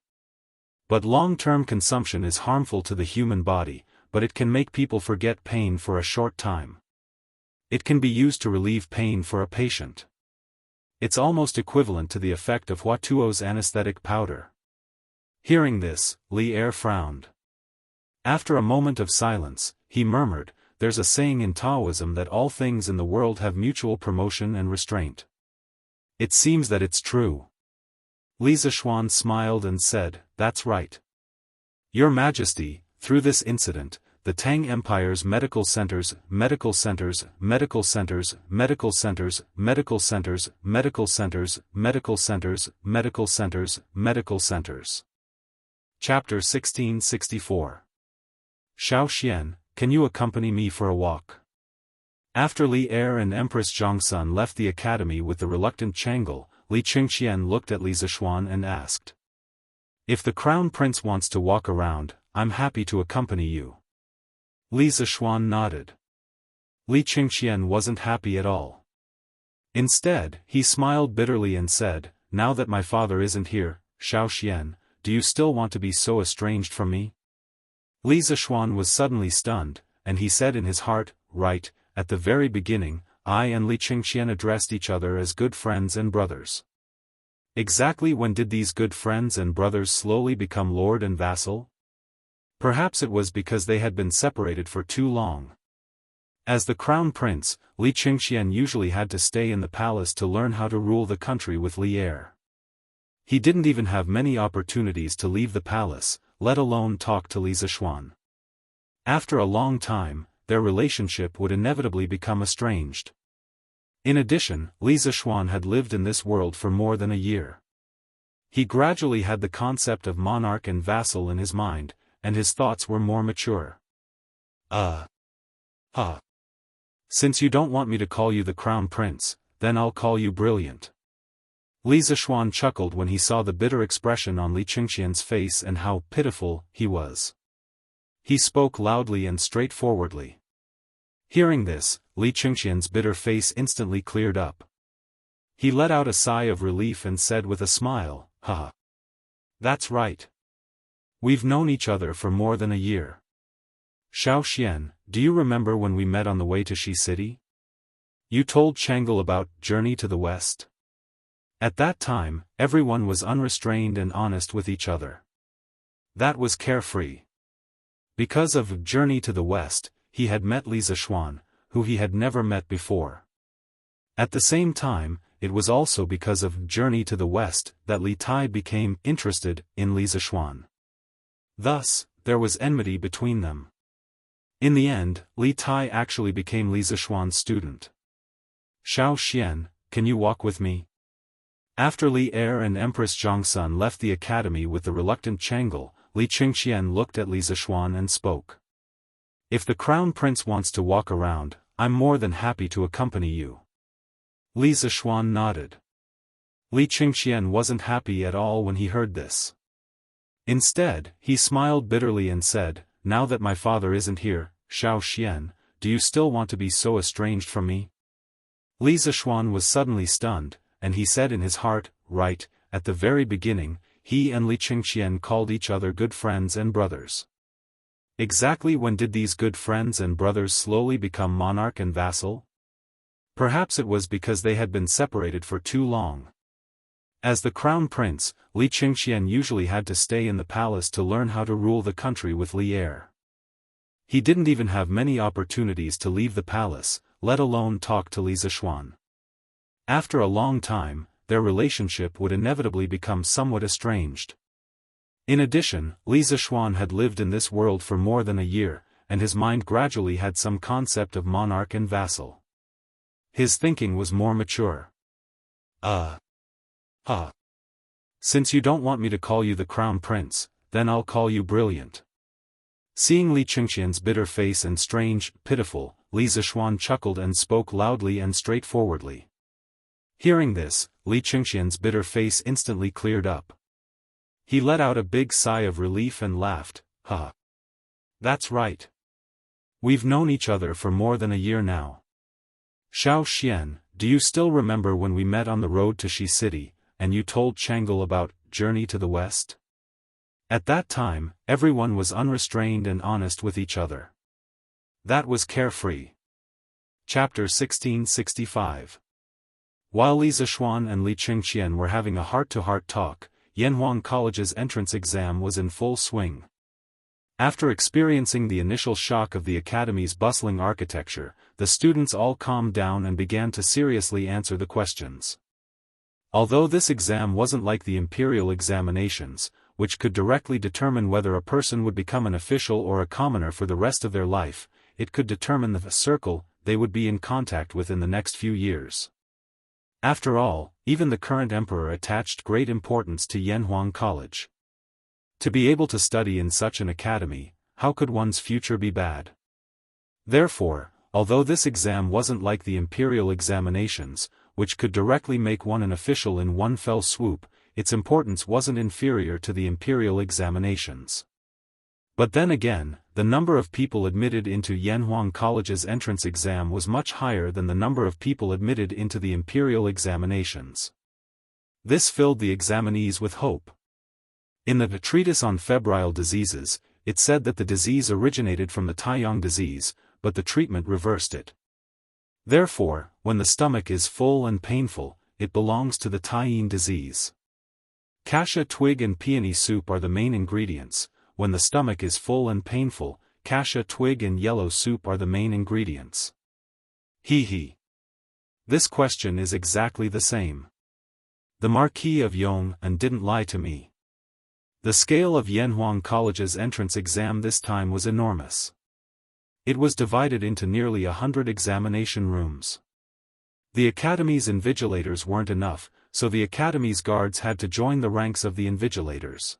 But long-term consumption is harmful to the human body, but it can make people forget pain for a short time. It can be used to relieve pain for a patient. It's almost equivalent to the effect of Huatuo's anesthetic powder." Hearing this, Li Er frowned. After a moment of silence, he murmured, "There's a saying in Taoism that all things in the world have mutual promotion and restraint. It seems that it's true." Li Zishuan smiled and said, "That's right. Your Majesty, through this incident, the Tang Empire's medical centers, medical centers, medical centers, medical centers, medical centers, medical centers, medical centers, medical centers, medical centers." Chapter 1664. Xiao Xian, can you accompany me for a walk? After Li Er and Empress Zhongsun left the academy with the reluctant Chang'e, Li Qingxian looked at Li Zishuan and asked, "If the crown prince wants to walk around, I'm happy to accompany you." Li Zishuan nodded. Li Qingxian wasn't happy at all. Instead, he smiled bitterly and said, "Now that my father isn't here, Xiao Xian, do you still want to be so estranged from me?" Li Zishuan was suddenly stunned, and he said in his heart, "Right, at the very beginning, I and Li Qingxian addressed each other as good friends and brothers. Exactly when did these good friends and brothers slowly become lord and vassal? Perhaps it was because they had been separated for too long. As the crown prince, Li Qingxian usually had to stay in the palace to learn how to rule the country with Li Er. He didn't even have many opportunities to leave the palace, let alone talk to Li Zishuan. After a long time, their relationship would inevitably become estranged. In addition, Li Zishuan had lived in this world for more than a year. He gradually had the concept of monarch and vassal in his mind, and his thoughts were more mature. Since you don't want me to call you the crown prince, then I'll call you brilliant." Li Zishuan chuckled when he saw the bitter expression on Li Qingxian's face and how pitiful he was. He spoke loudly and straightforwardly. Hearing this, Li Qingxian's bitter face instantly cleared up. He let out a sigh of relief and said with a smile, "Haha. That's right. We've known each other for more than a year. Xiao Xian, do you remember when we met on the way to Shi City? You told Chang'e about Journey to the West. At that time, everyone was unrestrained and honest with each other. That was carefree. Because of Journey to the West, he had met Li Zishuan, who he had never met before. At the same time, it was also because of Journey to the West that Li Tai became interested in Li Zishuan. Thus, there was enmity between them. In the end, Li Tai actually became Li Zishuan's student. "Xiao Xian, can you walk with me?" After Li Er and Empress Zhongsun left the academy with the reluctant Chang'e, Li Qingxian looked at Li Zishuan and spoke. If the crown prince wants to walk around, I'm more than happy to accompany you. Li Zishuan nodded. Li Qingxian wasn't happy at all when he heard this. Instead, he smiled bitterly and said, "Now that my father isn't here, Xiao Xian, do you still want to be so estranged from me?" Li Zishuan was suddenly stunned, and he said in his heart, "Right, at the very beginning, he and Li Qingxian called each other good friends and brothers. Exactly when did these good friends and brothers slowly become monarch and vassal? Perhaps it was because they had been separated for too long. As the crown prince, Li Qingxian usually had to stay in the palace to learn how to rule the country with Li Er. He didn't even have many opportunities to leave the palace, let alone talk to Li Zishuan. After a long time, their relationship would inevitably become somewhat estranged. In addition, Li Zishuan had lived in this world for more than a year, and his mind gradually had some concept of monarch and vassal. His thinking was more mature. Since you don't want me to call you the crown prince, then I'll call you brilliant. Seeing Li Qingxian's bitter face and strange, pitiful, Li Zishuan chuckled and spoke loudly and straightforwardly. Hearing this, Li Qingxian's bitter face instantly cleared up. He let out a big sigh of relief and laughed, "Ha! That's right. We've known each other for more than a year now. Xiao Xian, do you still remember when we met on the road to Shi City, and you told Chang'e about Journey to the West? At that time, everyone was unrestrained and honest with each other. That was carefree." Chapter 1665. While Li Zishuan and Li Qingxian were having a heart-to-heart talk, Yanhuang College's entrance exam was in full swing. After experiencing the initial shock of the academy's bustling architecture, the students all calmed down and began to seriously answer the questions. Although this exam wasn't like the imperial examinations, which could directly determine whether a person would become an official or a commoner for the rest of their life, it could determine the circle they would be in contact with in the next few years. After all, even the current emperor attached great importance to Yanhuang College. To be able to study in such an academy, how could one's future be bad? Therefore, although this exam wasn't like the imperial examinations, which could directly make one an official in one fell swoop, its importance wasn't inferior to the imperial examinations. But then again, the number of people admitted into Yanhuang College's entrance exam was much higher than the number of people admitted into the imperial examinations. This filled the examinees with hope. In the treatise on febrile diseases, it said that the disease originated from the Taiyang disease, but the treatment reversed it. Therefore, when the stomach is full and painful, it belongs to the Taiying disease. Cassia twig and peony soup are the main ingredients. When the stomach is full and painful, cassia twig and yellow soup are the main ingredients. This question is exactly the same. The Marquis of Yong and didn't lie to me. The scale of Yanhuang College's entrance exam this time was enormous. It was divided into nearly 100 examination rooms. The academy's invigilators weren't enough, so the academy's guards had to join the ranks of the invigilators.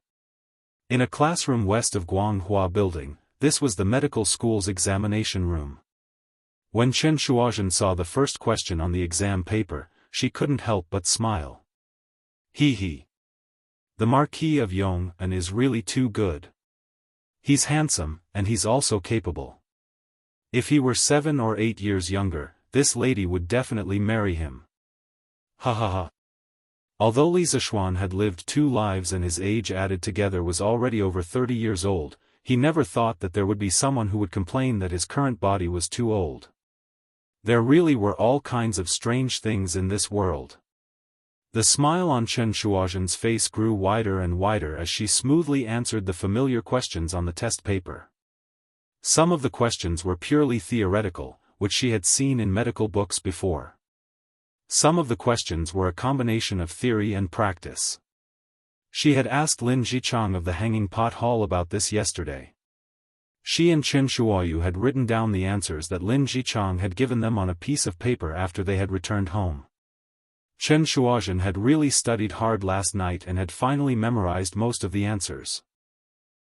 In a classroom west of Guanghua Building, this was the medical school's examination room. When Chen Shuozhen saw the first question on the exam paper, she couldn't help but smile. The Marquis of Yong and is really too good. He's handsome, and he's also capable. If he were 7 or 8 years younger, this lady would definitely marry him. Although Li Zishuan had lived 2 lives and his age added together was already over 30 years old, he never thought that there would be someone who would complain that his current body was too old. There really were all kinds of strange things in this world. The smile on Chen Shuozhen's face grew wider and wider as she smoothly answered the familiar questions on the test paper. Some of the questions were purely theoretical, which she had seen in medical books before. Some of the questions were a combination of theory and practice. She had asked Lin Jichang of the Hanging Pot Hall about this yesterday. She and Chen Shuoyu had written down the answers that Lin Jichang had given them on a piece of paper after they had returned home. Chen Shuozhen had really studied hard last night and had finally memorized most of the answers.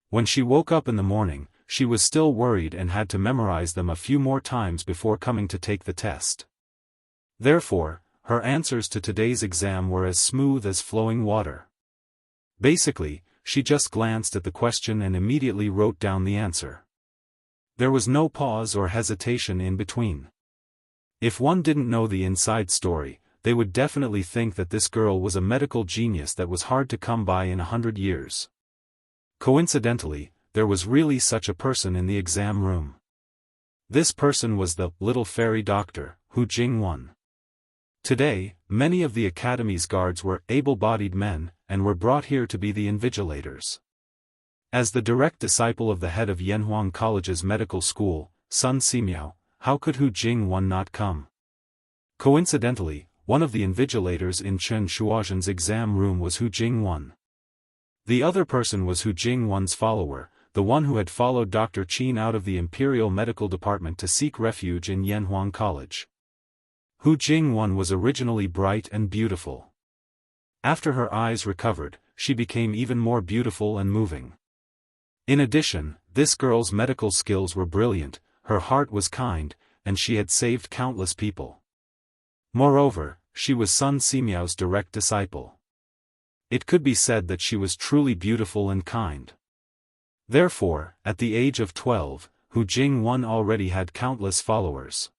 When she woke up in the morning, she was still worried and had to memorize them a few more times before coming to take the test. Therefore, her answers to today's exam were as smooth as flowing water. Basically, she just glanced at the question and immediately wrote down the answer. There was no pause or hesitation in between. If one didn't know the inside story, they would definitely think that this girl was a medical genius that was hard to come by in 100 years. Coincidentally, there was really such a person in the exam room. This person was the little fairy doctor, Hu Jingwan. Today, many of the academy's guards were able-bodied men, and were brought here to be the invigilators. As the direct disciple of the head of Yanhuang College's medical school, Sun Simiao, how could Hu Jingwan not come? Coincidentally, one of the invigilators in Chen Shuozhen's exam room was Hu Jingwan. The other person was Hu Jingwan's follower, the one who had followed Dr. Qin out of the Imperial Medical Department to seek refuge in Yanhuang College. Hu Jingwan was originally bright and beautiful. After her eyes recovered, she became even more beautiful and moving. In addition, this girl's medical skills were brilliant, her heart was kind, and she had saved countless people. Moreover, she was Sun Simiao's direct disciple. It could be said that she was truly beautiful and kind. Therefore, at the age of 12, Hu Jingwan already had countless followers.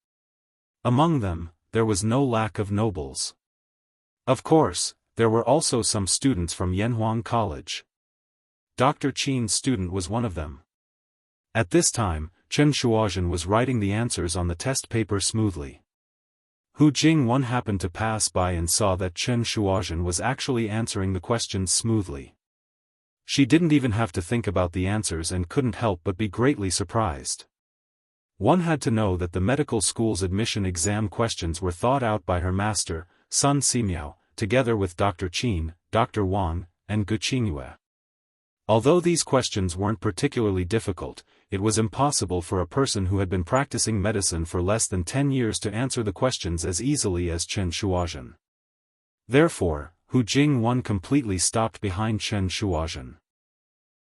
Among them, there was no lack of nobles. Of course, there were also some students from Yanhuang College. Dr. Qin's student was one of them. At this time, Chen Shuozhen was writing the answers on the test paper smoothly. Hu Jingwan happened to pass by and saw that Chen Shuozhen was actually answering the questions smoothly. She didn't even have to think about the answers and couldn't help but be greatly surprised. One had to know that the medical school's admission exam questions were thought out by her master, Sun Simiao, together with Dr. Qin, Dr. Wang, and Gu Qingyue. Although these questions weren't particularly difficult, it was impossible for a person who had been practicing medicine for less than 10 years to answer the questions as easily as Chen Shuozhen. Therefore, Hu Jingwan completely stopped behind Chen Shuozhen.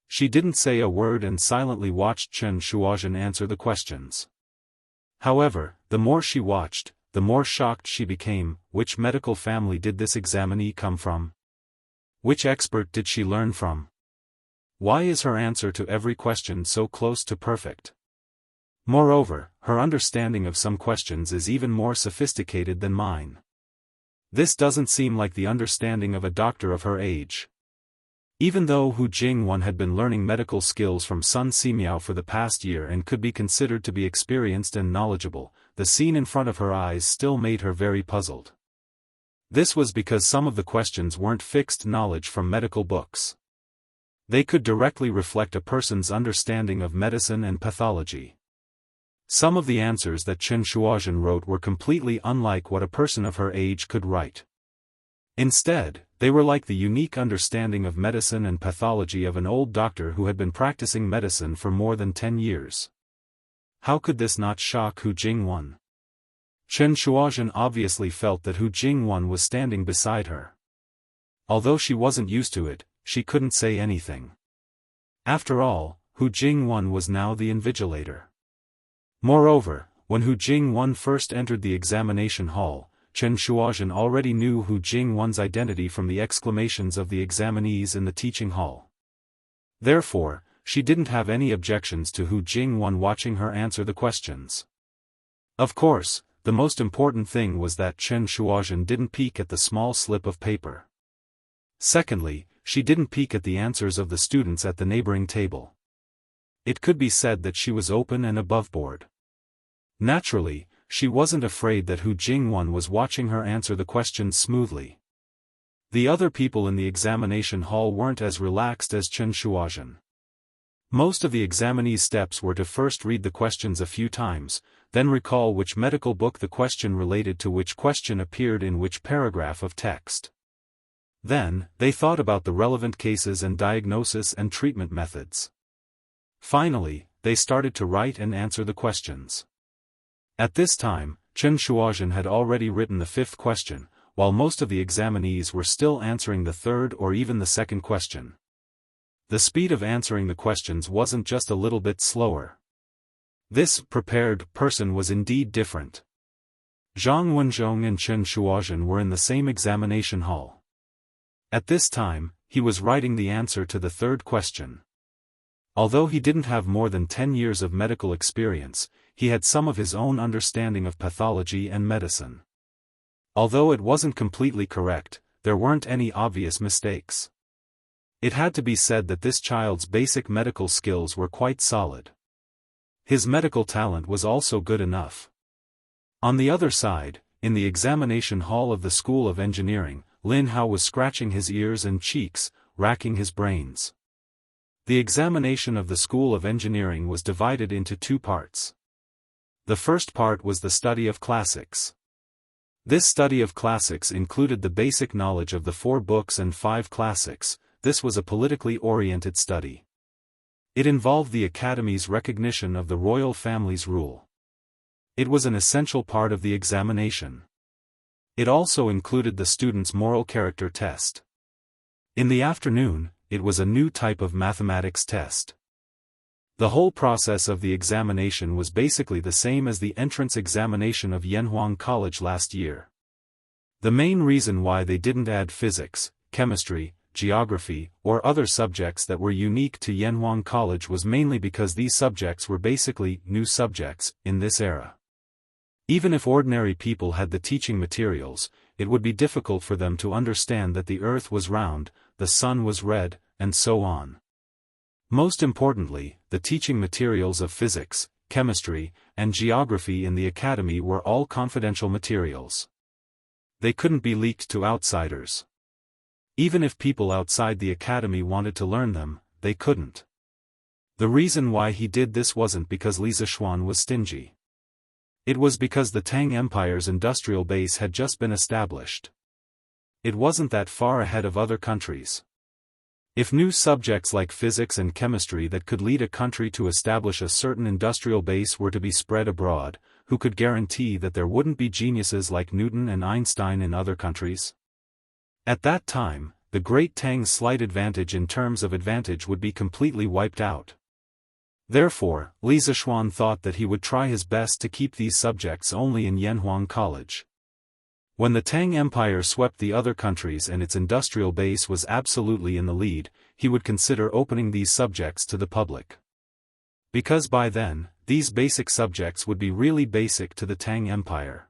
She didn't say a word and silently watched Chen Shuozhen answer the questions. However, the more she watched, the more shocked she became. Which medical family did this examinee come from? Which expert did she learn from? Why is her answer to every question so close to perfect? Moreover, her understanding of some questions is even more sophisticated than mine. This doesn't seem like the understanding of a doctor of her age. Even though Hu Jingwan had been learning medical skills from Sun Simiao for the past year and could be considered to be experienced and knowledgeable, the scene in front of her eyes still made her very puzzled. This was because some of the questions weren't fixed knowledge from medical books. They could directly reflect a person's understanding of medicine and pathology. Some of the answers that Chen Shuozhen wrote were completely unlike what a person of her age could write. Instead, they were like the unique understanding of medicine and pathology of an old doctor who had been practicing medicine for more than 10 years. How could this not shock Hu Jingwan? Chen Shuozhen obviously felt that Hu Jingwan was standing beside her. Although she wasn't used to it, she couldn't say anything. After all, Hu Jingwan was now the invigilator. Moreover, when Hu Jingwan first entered the examination hall, Chen Shuozhen already knew Hu Jingwan's identity from the exclamations of the examinees in the teaching hall. Therefore, she didn't have any objections to Hu Jingwan watching her answer the questions. Of course, the most important thing was that Chen Shuozhen didn't peek at the small slip of paper. Secondly, she didn't peek at the answers of the students at the neighboring table. It could be said that she was open and aboveboard. Naturally, she wasn't afraid that Hu Jingwan was watching her answer the questions smoothly. The other people in the examination hall weren't as relaxed as Chen Shuozhen. Most of the examinees' steps were to first read the questions a few times, then recall which medical book the question related to, which question appeared in which paragraph of text. Then, they thought about the relevant cases and diagnosis and treatment methods. Finally, they started to write and answer the questions. At this time, Chen Shuozhen had already written the 5th question, while most of the examinees were still answering the third or even the second question. The speed of answering the questions wasn't just a little bit slower. This prepared person was indeed different. Zhang Wenzhong and Chen Shuozhen were in the same examination hall. At this time, he was writing the answer to the third question. Although he didn't have more than 10 years of medical experience, he had some of his own understanding of pathology and medicine. Although it wasn't completely correct, there weren't any obvious mistakes. It had to be said that this child's basic medical skills were quite solid. His medical talent was also good enough. On the other side, in the examination hall of the School of Engineering, Lin Hao was scratching his ears and cheeks, racking his brains. The examination of the School of Engineering was divided into two parts. The first part was the study of classics. This study of classics included the basic knowledge of the 4 books and 5 classics. This was a politically oriented study. It involved the Academy's recognition of the royal family's rule. It was an essential part of the examination. It also included the student's moral character test. In the afternoon, it was a new type of mathematics test. The whole process of the examination was basically the same as the entrance examination of Yanhuang College last year. The main reason why they didn't add physics, chemistry, geography, or other subjects that were unique to Yanhuang College was mainly because these subjects were basically new subjects in this era. Even if ordinary people had the teaching materials, it would be difficult for them to understand that the earth was round, the sun was red, and so on. Most importantly, the teaching materials of physics, chemistry, and geography in the academy were all confidential materials. They couldn't be leaked to outsiders. Even if people outside the academy wanted to learn them, they couldn't. The reason why he did this wasn't because Li Zishuan was stingy. It was because the Tang Empire's industrial base had just been established. It wasn't that far ahead of other countries. If new subjects like physics and chemistry that could lead a country to establish a certain industrial base were to be spread abroad, who could guarantee that there wouldn't be geniuses like Newton and Einstein in other countries? At that time, the Great Tang's slight advantage in terms of advantage would be completely wiped out. Therefore, Li Zishuan thought that he would try his best to keep these subjects only in Yanhuang College. When the Tang Empire swept the other countries and its industrial base was absolutely in the lead, he would consider opening these subjects to the public. Because by then, these basic subjects would be really basic to the Tang Empire.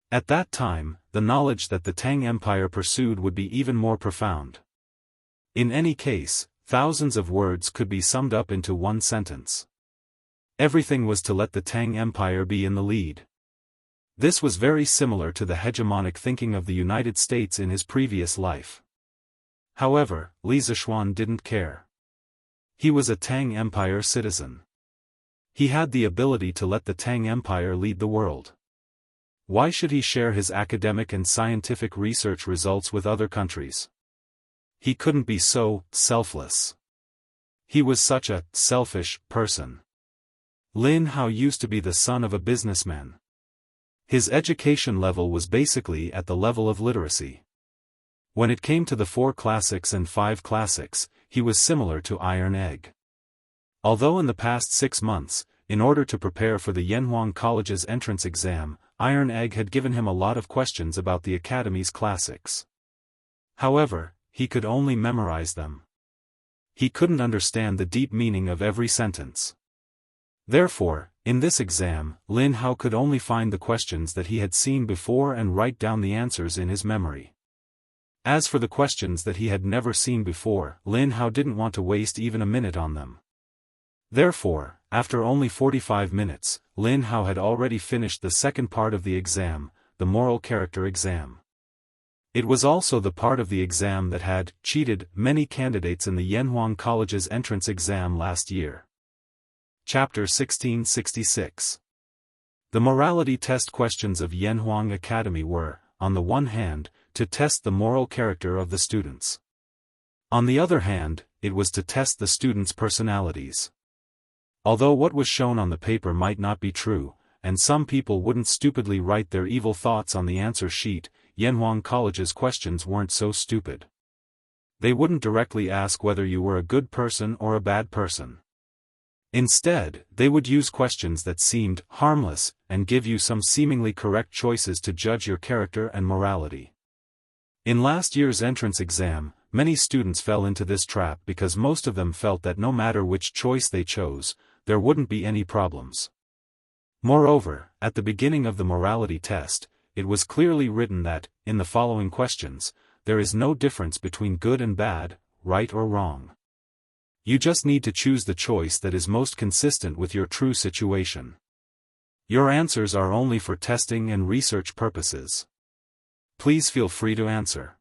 At that time, the knowledge that the Tang Empire pursued would be even more profound. In any case, thousands of words could be summed up into one sentence. Everything was to let the Tang Empire be in the lead. This was very similar to the hegemonic thinking of the United States in his previous life. However, Li Zishuan didn't care. He was a Tang Empire citizen. He had the ability to let the Tang Empire lead the world. Why should he share his academic and scientific research results with other countries? He couldn't be so selfless. He was such a selfish person. Lin Hao used to be the son of a businessman. His education level was basically at the level of literacy. When it came to the 4 classics and 5 classics, he was similar to Iron Egg. Although in the past 6 months, in order to prepare for the Yanhuang College's entrance exam, Iron Egg had given him a lot of questions about the Academy's classics. However, he could only memorize them. He couldn't understand the deep meaning of every sentence. Therefore, in this exam, Lin Hao could only find the questions that he had seen before and write down the answers in his memory. As for the questions that he had never seen before, Lin Hao didn't want to waste even a minute on them. Therefore, after only 45 minutes, Lin Hao had already finished the second part of the exam, the moral character exam. It was also the part of the exam that had cheated many candidates in the Yanhuang College's entrance exam last year. Chapter 1666. The morality test questions of Yanhuang Academy were, on the one hand, to test the moral character of the students. On the other hand, it was to test the students' personalities. Although what was shown on the paper might not be true, and some people wouldn't stupidly write their evil thoughts on the answer sheet, Yanhuang College's questions weren't so stupid. They wouldn't directly ask whether you were a good person or a bad person. Instead, they would use questions that seemed harmless and give you some seemingly correct choices to judge your character and morality. In last year's entrance exam, many students fell into this trap because most of them felt that no matter which choice they chose, there wouldn't be any problems. Moreover, at the beginning of the morality test, it was clearly written that, in the following questions, there is no difference between good and bad, right or wrong. You just need to choose the choice that is most consistent with your true situation. Your answers are only for testing and research purposes. Please feel free to answer.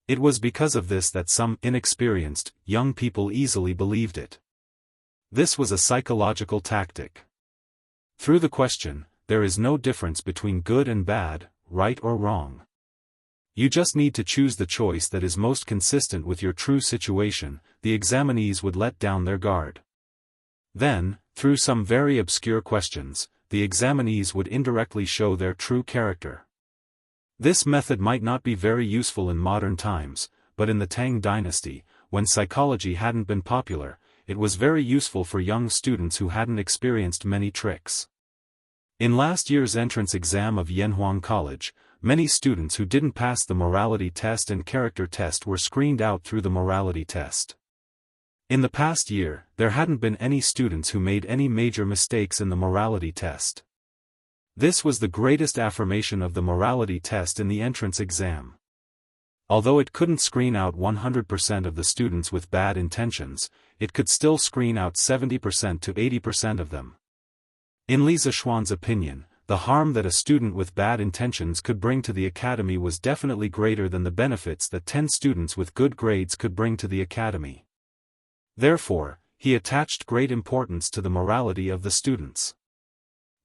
It was because of this that some inexperienced, young people easily believed it. This was a psychological tactic. Through the question, there is no difference between good and bad, right or wrong. You just need to choose the choice that is most consistent with your true situation. The examinees would let down their guard. Then, through some very obscure questions, the examinees would indirectly show their true character. This method might not be very useful in modern times, but in the Tang dynasty, when psychology hadn't been popular, it was very useful for young students who hadn't experienced many tricks. In last year's entrance exam of Yanhuang College, many students who didn't pass the morality test and character test were screened out through the morality test. In the past year, there hadn't been any students who made any major mistakes in the morality test. This was the greatest affirmation of the morality test in the entrance exam. Although it couldn't screen out 100% of the students with bad intentions, it could still screen out 70% to 80% of them. In Li Zishuan's opinion, the harm that a student with bad intentions could bring to the academy was definitely greater than the benefits that 10 students with good grades could bring to the academy. Therefore, he attached great importance to the morality of the students.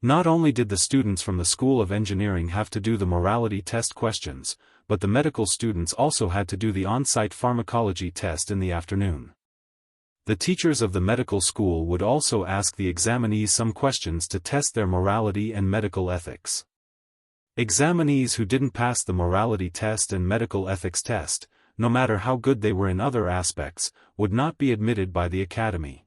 Not only did the students from the School of Engineering have to do the morality test questions, but the medical students also had to do the on-site pharmacology test in the afternoon. The teachers of the medical school would also ask the examinees some questions to test their morality and medical ethics. Examinees who didn't pass the morality test and medical ethics test, no matter how good they were in other aspects, would not be admitted by the academy.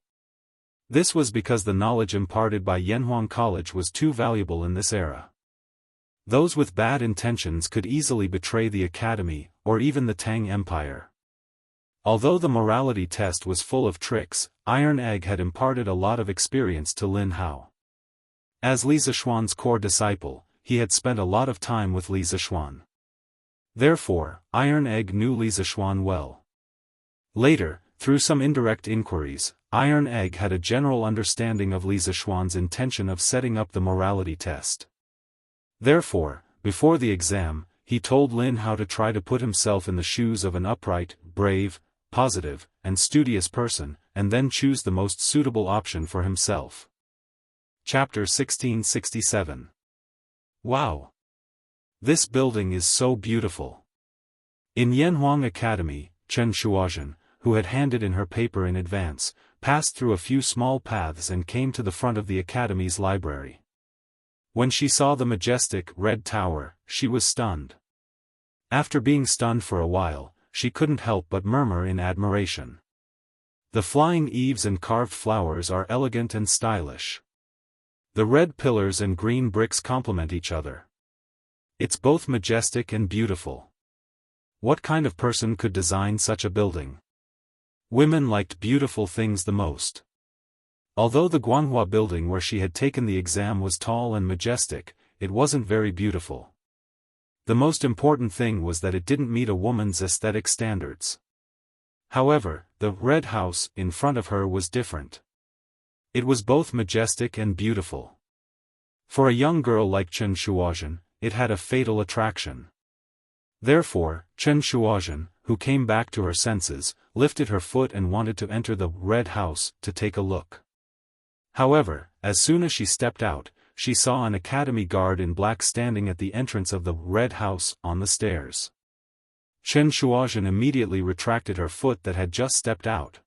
This was because the knowledge imparted by Yanhuang College was too valuable in this era. Those with bad intentions could easily betray the academy, or even the Tang Empire. Although the morality test was full of tricks, Iron Egg had imparted a lot of experience to Lin Hao. As Li Zishuan's core disciple, he had spent a lot of time with Li Zishuan. Therefore, Iron Egg knew Li Zishuan well. Later, through some indirect inquiries, Iron Egg had a general understanding of Li Zishuan's intention of setting up the morality test. Therefore, before the exam, he told Lin Hao to try to put himself in the shoes of an upright, brave, positive, and studious person, and then choose the most suitable option for himself. Chapter 1667. Wow! This building is so beautiful. In Yanhuang Academy, Chen Shuozhen, who had handed in her paper in advance, passed through a few small paths and came to the front of the academy's library. When she saw the majestic, red tower, she was stunned. After being stunned for a while, she couldn't help but murmur in admiration. The flying eaves and carved flowers are elegant and stylish. The red pillars and green bricks complement each other. It's both majestic and beautiful. What kind of person could design such a building? Women liked beautiful things the most. Although the Guanghua building where she had taken the exam was tall and majestic, it wasn't very beautiful. The most important thing was that it didn't meet a woman's aesthetic standards. However, the red house in front of her was different. It was both majestic and beautiful. For a young girl like Chen Shuozhen, it had a fatal attraction. Therefore, Chen Shuozhen, who came back to her senses, lifted her foot and wanted to enter the red house to take a look. However, as soon as she stepped out, she saw an academy guard in black standing at the entrance of the red house on the stairs. Chen Shuozhen immediately retracted her foot that had just stepped out.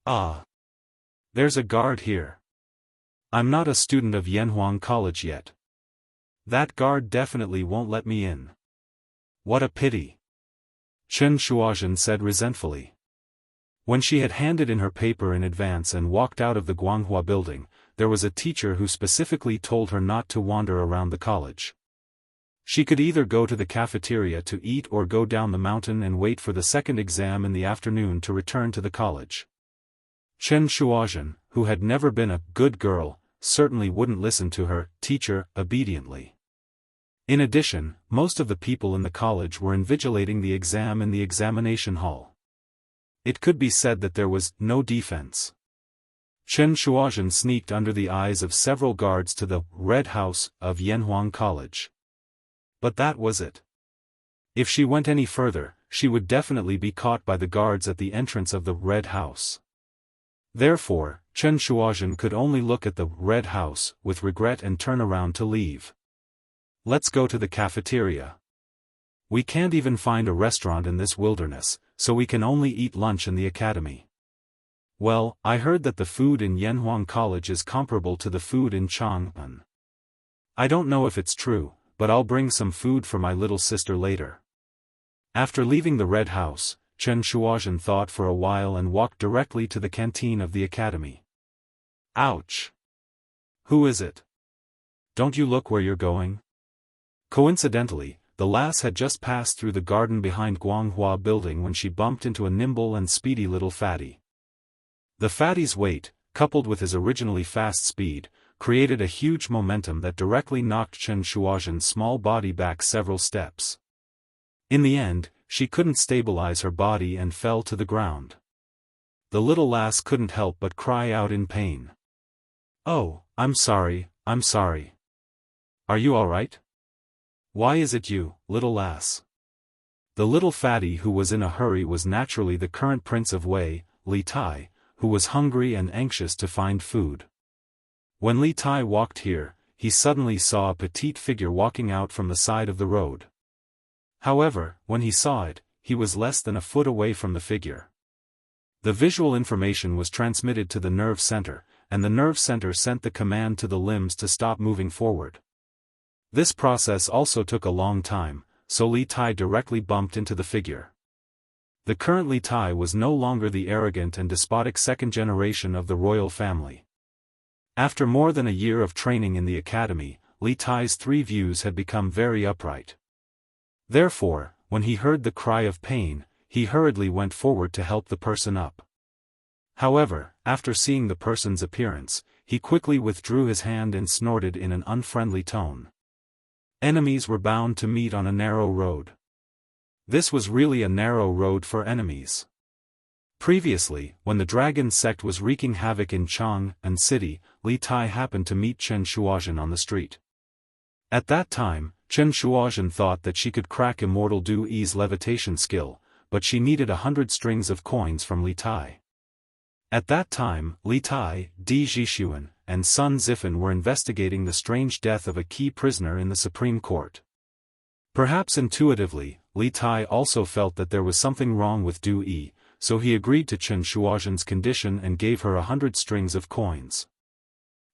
Ah! There's a guard here. I'm not a student of Yanhuang College yet. That guard definitely won't let me in. What a pity. Chen Shuozhen said resentfully. When she had handed in her paper in advance and walked out of the Guanghua building, there was a teacher who specifically told her not to wander around the college. She could either go to the cafeteria to eat or go down the mountain and wait for the second exam in the afternoon to return to the college. Chen Shuozhen, who had never been a good girl, certainly wouldn't listen to her teacher obediently. In addition, most of the people in the college were invigilating the exam in the examination hall. It could be said that there was no defense. Chen Shuozhen sneaked under the eyes of several guards to the Red House of Yanhuang College. But that was it. If she went any further, she would definitely be caught by the guards at the entrance of the Red House. Therefore, Chen Shuozhen could only look at the Red House with regret and turn around to leave. Let's go to the cafeteria. We can't even find a restaurant in this wilderness, so we can only eat lunch in the academy. Well, I heard that the food in Yanhuang College is comparable to the food in Chang'an. I don't know if it's true, but I'll bring some food for my little sister later. After leaving the Red House, Chen Shuozhen thought for a while and walked directly to the canteen of the academy. Ouch! Who is it? Don't you look where you're going? Coincidentally, the lass had just passed through the garden behind Guanghua building when she bumped into a nimble and speedy little fatty. The fatty's weight, coupled with his originally fast speed, created a huge momentum that directly knocked Chen Shuozhen's small body back several steps. In the end, she couldn't stabilize her body and fell to the ground. The little lass couldn't help but cry out in pain. "Oh, I'm sorry, I'm sorry. Are you all right? Why is it you, little lass?" The little fatty who was in a hurry was naturally the current prince of Wei, Li Tai, who was hungry and anxious to find food. When Li Tai walked here, he suddenly saw a petite figure walking out from the side of the road. However, when he saw it, he was less than a foot away from the figure. The visual information was transmitted to the nerve center, and the nerve center sent the command to the limbs to stop moving forward. This process also took a long time, so Li Tai directly bumped into the figure. The current Li Tai was no longer the arrogant and despotic second generation of the royal family. After more than a year of training in the academy, Li Tai's three views had become very upright. Therefore, when he heard the cry of pain, he hurriedly went forward to help the person up. However, after seeing the person's appearance, he quickly withdrew his hand and snorted in an unfriendly tone. Enemies were bound to meet on a narrow road. This was really a narrow road for enemies. Previously, when the dragon sect was wreaking havoc in Chang'an City, Li Tai happened to meet Chen Shuozhen on the street. At that time, Chen Shuozhen thought that she could crack Immortal Daoist's levitation skill, but she needed 100 strings of coins from Li Tai. At that time, Li Tai, Di Zhixuan, and Sun Zifan were investigating the strange death of a key prisoner in the Supreme Court. Perhaps intuitively, Li Tai also felt that there was something wrong with Du Yi, so he agreed to Chen Shuozhen's condition and gave her 100 strings of coins.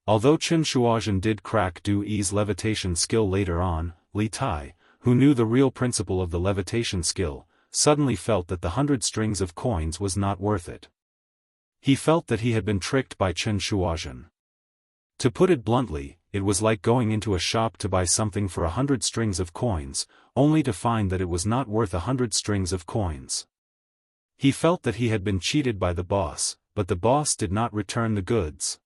Although Chen Shuozhen did crack Du Yi's levitation skill later on, Li Tai, who knew the real principle of the levitation skill, suddenly felt that the 100 strings of coins was not worth it. He felt that he had been tricked by Chen Shuozhen. To put it bluntly, it was like going into a shop to buy something for 100 strings of coins, only to find that it was not worth 100 strings of coins. He felt that he had been cheated by the boss, but the boss did not return the goods.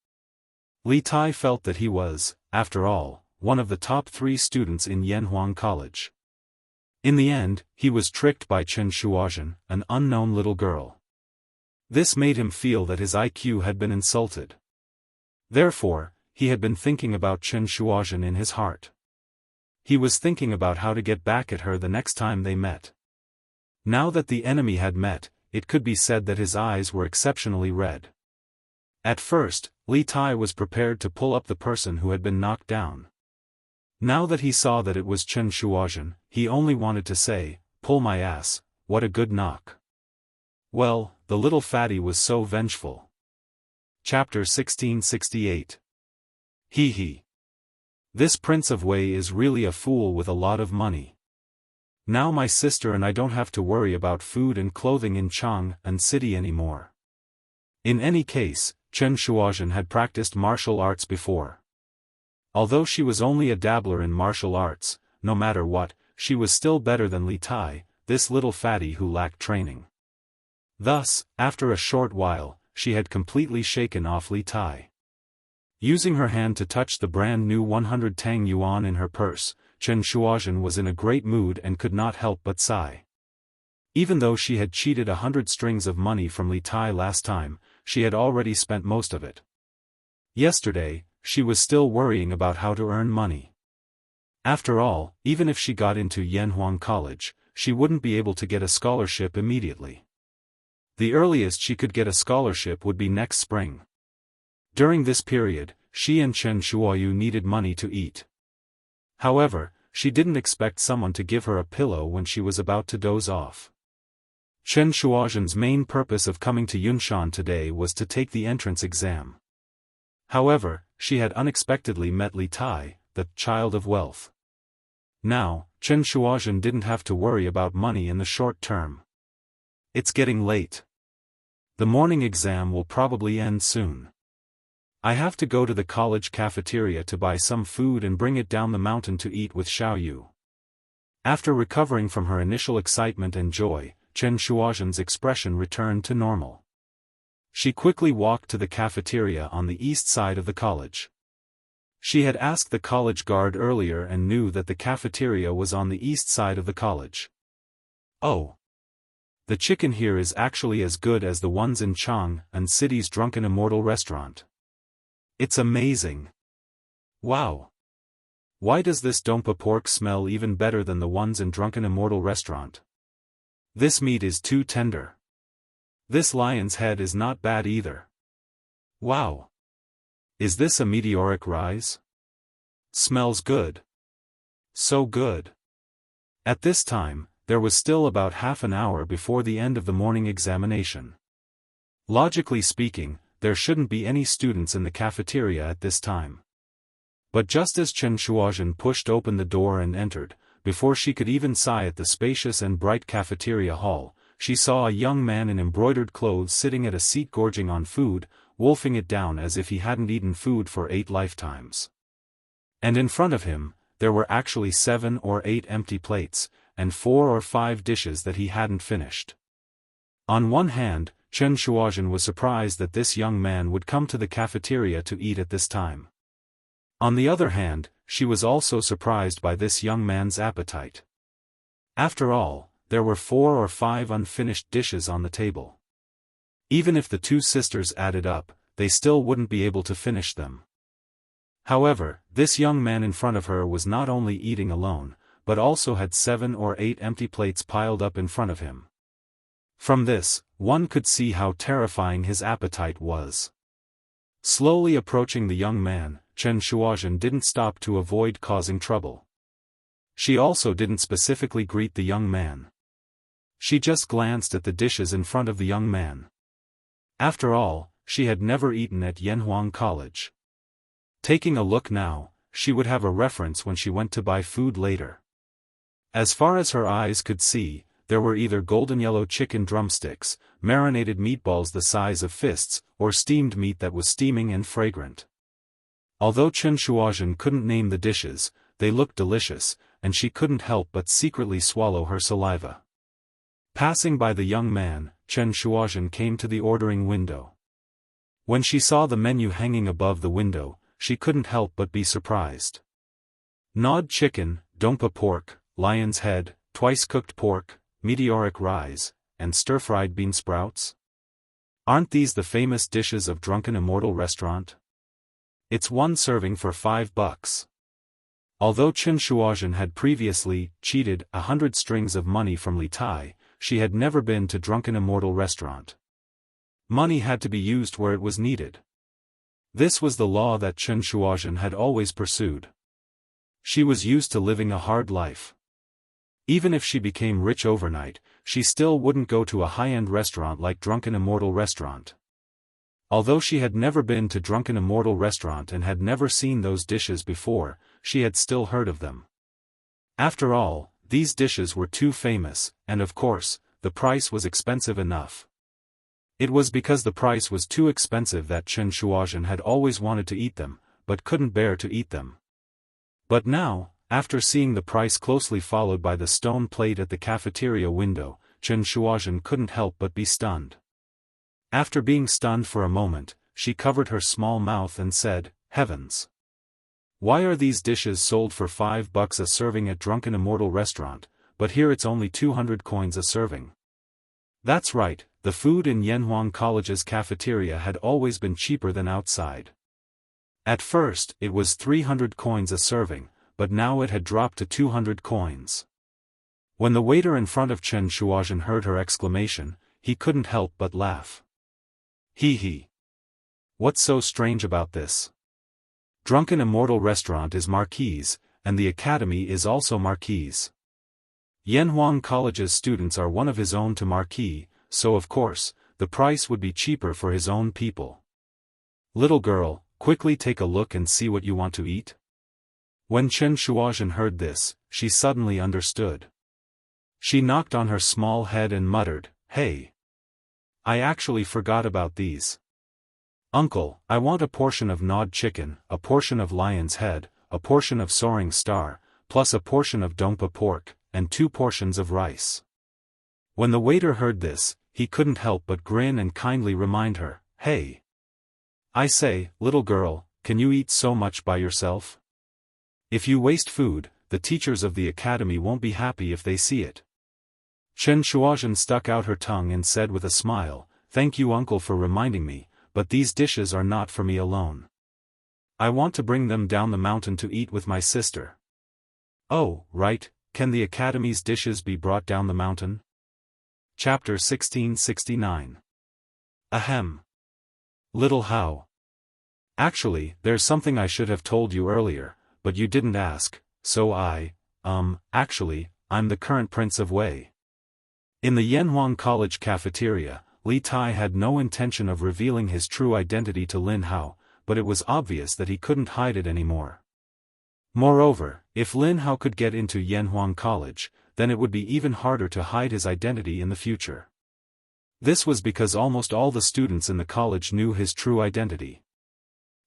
Li Tai felt that he was, after all, one of the top 3 students in Yanhuang College. In the end, he was tricked by Chen Shuozhen, an unknown little girl. This made him feel that his IQ had been insulted. Therefore, he had been thinking about Chen Shuozhen in his heart. He was thinking about how to get back at her the next time they met. Now that the enemy had met, it could be said that his eyes were exceptionally red. At first, Li Tai was prepared to pull up the person who had been knocked down. Now that he saw that it was Chen Shuozhen, he only wanted to say, "Pull my ass, what a good knock." Well, the little fatty was so vengeful. Chapter 1668. He. This Prince of Wei is really a fool with a lot of money. Now my sister and I don't have to worry about food and clothing in Jianghu city anymore. In any case, Chen Shuozhen had practiced martial arts before. Although she was only a dabbler in martial arts, no matter what, she was still better than Li Tai, this little fatty who lacked training. Thus, after a short while, she had completely shaken off Li Tai. Using her hand to touch the brand new 100 Tang Yuan in her purse, Chen Shuozhen was in a great mood and could not help but sigh. Even though she had cheated 100 strings of money from Li Tai last time, she had already spent most of it. Yesterday, she was still worrying about how to earn money. After all, even if she got into Yanhuang College, she wouldn't be able to get a scholarship immediately. The earliest she could get a scholarship would be next spring. During this period, she and Chen Shuoyu needed money to eat. However, she didn't expect someone to give her a pillow when she was about to doze off. Chen Shuozhen's main purpose of coming to Yunshan today was to take the entrance exam. However, she had unexpectedly met Li Tai, the child of wealth. Now, Chen Shuozhen didn't have to worry about money in the short term. It's getting late. The morning exam will probably end soon. I have to go to the college cafeteria to buy some food and bring it down the mountain to eat with Xiaoyu. After recovering from her initial excitement and joy, Chen Shuozhen's expression returned to normal. She quickly walked to the cafeteria on the east side of the college. She had asked the college guard earlier and knew that the cafeteria was on the east side of the college. Oh! The chicken here is actually as good as the ones in Jianghu city's drunken Immortal restaurant. It's amazing. Wow! Why does this Dompa pork smell even better than the ones in drunken Immortal restaurant? This meat is too tender. This lion's head is not bad either. Wow! Is this a meteoric rise? Smells good. So good. At this time, there was still about half an hour before the end of the morning examination. Logically speaking, there shouldn't be any students in the cafeteria at this time. But just as Chen Shuozhen pushed open the door and entered, before she could even sigh at the spacious and bright cafeteria hall, she saw a young man in embroidered clothes sitting at a seat gorging on food, wolfing it down as if he hadn't eaten food for 8 lifetimes. And in front of him, there were actually 7 or 8 empty plates, and 4 or 5 dishes that he hadn't finished. On one hand, Chen Shuozhen was surprised that this young man would come to the cafeteria to eat at this time. On the other hand, she was also surprised by this young man's appetite. After all, there were 4 or 5 unfinished dishes on the table. Even if the 2 sisters added up, they still wouldn't be able to finish them. However, this young man in front of her was not only eating alone, but also had 7 or 8 empty plates piled up in front of him. From this, one could see how terrifying his appetite was. Slowly approaching the young man, Chen Shuozhen didn't stop to avoid causing trouble. She also didn't specifically greet the young man. She just glanced at the dishes in front of the young man. After all, she had never eaten at Yanhuang College. Taking a look now, she would have a reference when she went to buy food later. As far as her eyes could see, there were either golden yellow chicken drumsticks, marinated meatballs the size of fists, or steamed meat that was steaming and fragrant. Although Chen Shuozhen couldn't name the dishes, they looked delicious, and she couldn't help but secretly swallow her saliva. Passing by the young man, Chen Shuozhen came to the ordering window. When she saw the menu hanging above the window, she couldn't help but be surprised. Gnawed chicken, Dompa pork, lion's head, twice-cooked pork, meteoric rise, and stir-fried bean sprouts? Aren't these the famous dishes of drunken Immortal restaurant? It's one serving for $5. Although Chen Shuozhen had previously cheated 100 strings of money from Li Tai, she had never been to drunken Immortal restaurant. Money had to be used where it was needed. This was the law that Chen Shuozhen had always pursued. She was used to living a hard life. Even if she became rich overnight, she still wouldn't go to a high-end restaurant like drunken Immortal restaurant. Although she had never been to drunken Immortal restaurant and had never seen those dishes before, she had still heard of them. After all, these dishes were too famous, and of course, the price was expensive enough. It was because the price was too expensive that Chen Shuozhen had always wanted to eat them, but couldn't bear to eat them. But now, after seeing the price closely followed by the stone plate at the cafeteria window, Chen Shuozhen couldn't help but be stunned. After being stunned for a moment, she covered her small mouth and said, "Heavens! Why are these dishes sold for $5 a serving at Drunken Immortal restaurant, but here it's only 200 coins a serving?" That's right, the food in Yanhuang College's cafeteria had always been cheaper than outside. At first, it was 300 coins a serving, but now it had dropped to 200 coins. When the waiter in front of Chen Shuozhen heard her exclamation, he couldn't help but laugh. Hee hee. What's so strange about this? Drunken Immortal restaurant is Marquise, and the academy is also Marquise. Yanhuang College's students are one of his own to Marquis, so of course, the price would be cheaper for his own people. Little girl, quickly take a look and see what you want to eat. When Chen Shuozhen heard this, she suddenly understood. She knocked on her small head and muttered, "Hey! I actually forgot about these. Uncle, I want a portion of gnawed chicken, a portion of lion's head, a portion of soaring star, plus a portion of dongpa pork, and 2 portions of rice." When the waiter heard this, he couldn't help but grin and kindly remind her, "Hey! I say, little girl, can you eat so much by yourself? If you waste food, the teachers of the academy won't be happy if they see it." Chen Shuozhen stuck out her tongue and said with a smile, "Thank you uncle for reminding me, but these dishes are not for me alone. I want to bring them down the mountain to eat with my sister." "Oh, right, can the academy's dishes be brought down the mountain?" Chapter 1669. Ahem. Little How. Actually, there's something I should have told you earlier, but you didn't ask, so actually, I'm the current Prince of Wei. In the Yanhuang College cafeteria, Li Tai had no intention of revealing his true identity to Lin Hao, but it was obvious that he couldn't hide it anymore. Moreover, if Lin Hao could get into Yanhuang College, then it would be even harder to hide his identity in the future. This was because almost all the students in the college knew his true identity.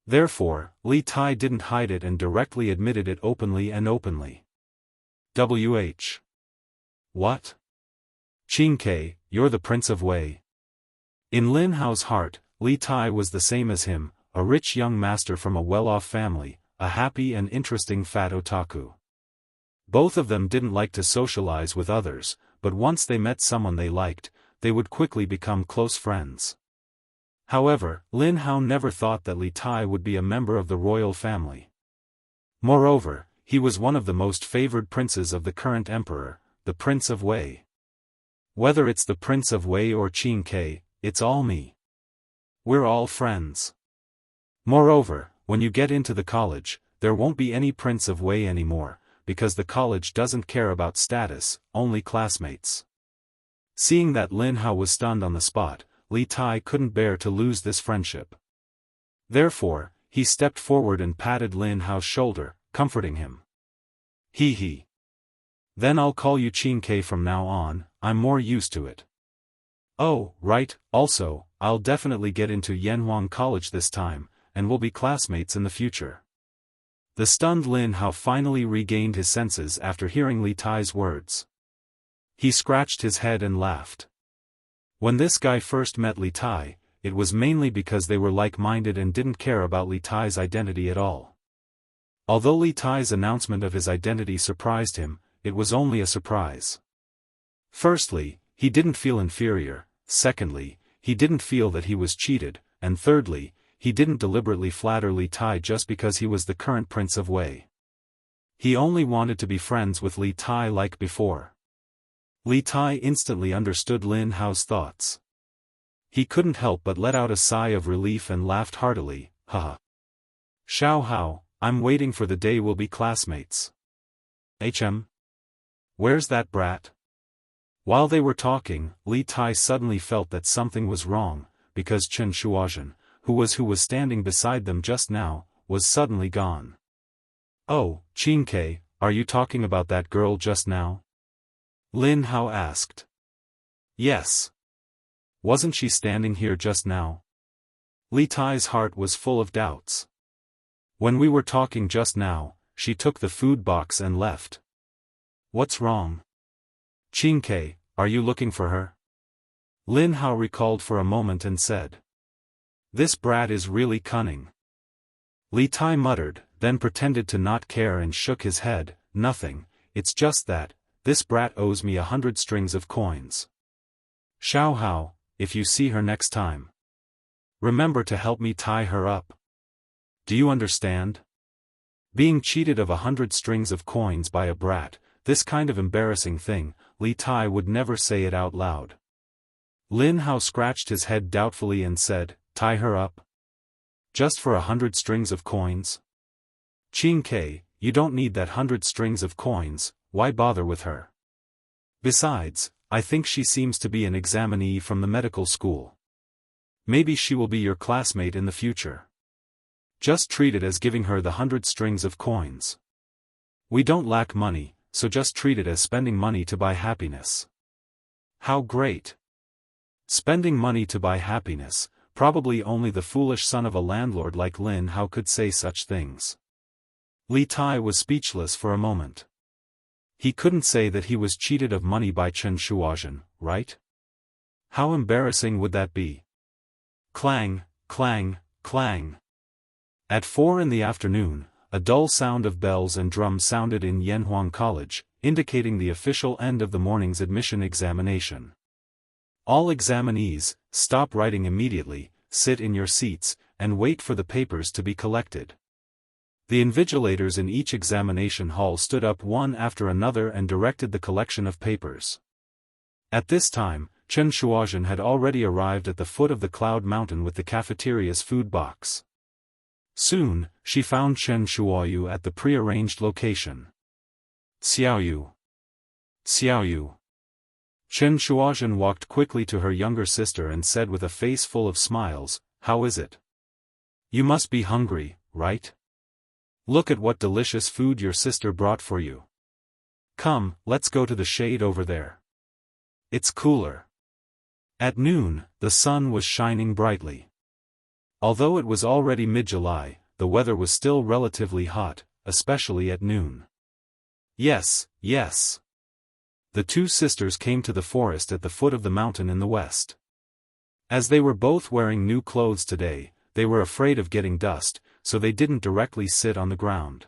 Therefore, Li Tai didn't hide it and directly admitted it openly. "WH. What? Qingke, you're the Prince of Wei?" In Lin Hao's heart, Li Tai was the same as him, a rich young master from a well-off family, a happy and interesting fat otaku. Both of them didn't like to socialize with others, but once they met someone they liked, they would quickly become close friends. However, Lin Hao never thought that Li Tai would be a member of the royal family. Moreover, he was one of the most favored princes of the current emperor, the Prince of Wei. Whether it's the Prince of Wei or Qingke, it's all me. We're all friends. Moreover, when you get into the college, there won't be any Prince of Wei anymore, because the college doesn't care about status, only classmates. Seeing that Lin Hao was stunned on the spot, Li Tai couldn't bear to lose this friendship. Therefore, he stepped forward and patted Lin Hao's shoulder, comforting him. "Hee hee. Then I'll call you Qingke from now on, I'm more used to it." "Oh, right, also, I'll definitely get into Yanhuang College this time, and we'll be classmates in the future." The stunned Lin Hao finally regained his senses after hearing Li Tai's words. He scratched his head and laughed. When this guy first met Li Tai, it was mainly because they were like-minded and didn't care about Li Tai's identity at all. Although Li Tai's announcement of his identity surprised him, it was only a surprise. Firstly, he didn't feel inferior, secondly, he didn't feel that he was cheated, and thirdly, he didn't deliberately flatter Li Tai just because he was the current Prince of Wei. He only wanted to be friends with Li Tai like before. Li Tai instantly understood Lin Hao's thoughts. He couldn't help but let out a sigh of relief and laughed heartily, haha. "Xiao Hao, I'm waiting for the day we'll be classmates." Where's that brat?" While they were talking, Li Tai suddenly felt that something was wrong, because Chen Shuozhen, who was standing beside them just now, was suddenly gone. "Oh, Qingke, are you talking about that girl just now?" Lin Hao asked. Yes. Wasn't she standing here just now? Li Tai's heart was full of doubts. When we were talking just now, she took the food box and left. What's wrong? Qingke, are you looking for her? Lin Hao recalled for a moment and said. This brat is really cunning. Li Tai muttered, then pretended to not care and shook his head. Nothing, it's just that, this brat owes me 100 strings of coins. Xiao Hao, if you see her next time, remember to help me tie her up. Do you understand? Being cheated of 100 strings of coins by a brat, this kind of embarrassing thing, Li Tai would never say it out loud. Lin Hao scratched his head doubtfully and said, tie her up? Just for 100 strings of coins? Qingke, you don't need that 100 strings of coins, why bother with her? Besides, I think she seems to be an examinee from the medical school. Maybe she will be your classmate in the future. Just treat it as giving her the 100 strings of coins. We don't lack money, so just treat it as spending money to buy happiness. How great! Spending money to buy happiness, probably only the foolish son of a landlord like Lin Hao could say such things. Li Tai was speechless for a moment. He couldn't say that he was cheated of money by Chen Shuozhen, right? How embarrassing would that be? Clang, clang, clang. At 4 in the afternoon, a dull sound of bells and drums sounded in Yanhuang College, indicating the official end of the morning's admission examination. All examinees, stop writing immediately, sit in your seats, and wait for the papers to be collected. The invigilators in each examination hall stood up one after another and directed the collection of papers. At this time, Chen Shuozhen had already arrived at the foot of the Cloud Mountain with the cafeteria's food box. Soon, she found Chen Shuoyu at the prearranged location. Xiaoyu. Xiaoyu. Chen Shuozhen walked quickly to her younger sister and said with a face full of smiles, how is it? You must be hungry, right? Look at what delicious food your sister brought for you. Come, let's go to the shade over there. It's cooler. At noon, the sun was shining brightly. Although it was already mid-July, the weather was still relatively hot, especially at noon. Yes, yes. The two sisters came to the forest at the foot of the mountain in the west. As they were both wearing new clothes today, they were afraid of getting dust, so they didn't directly sit on the ground.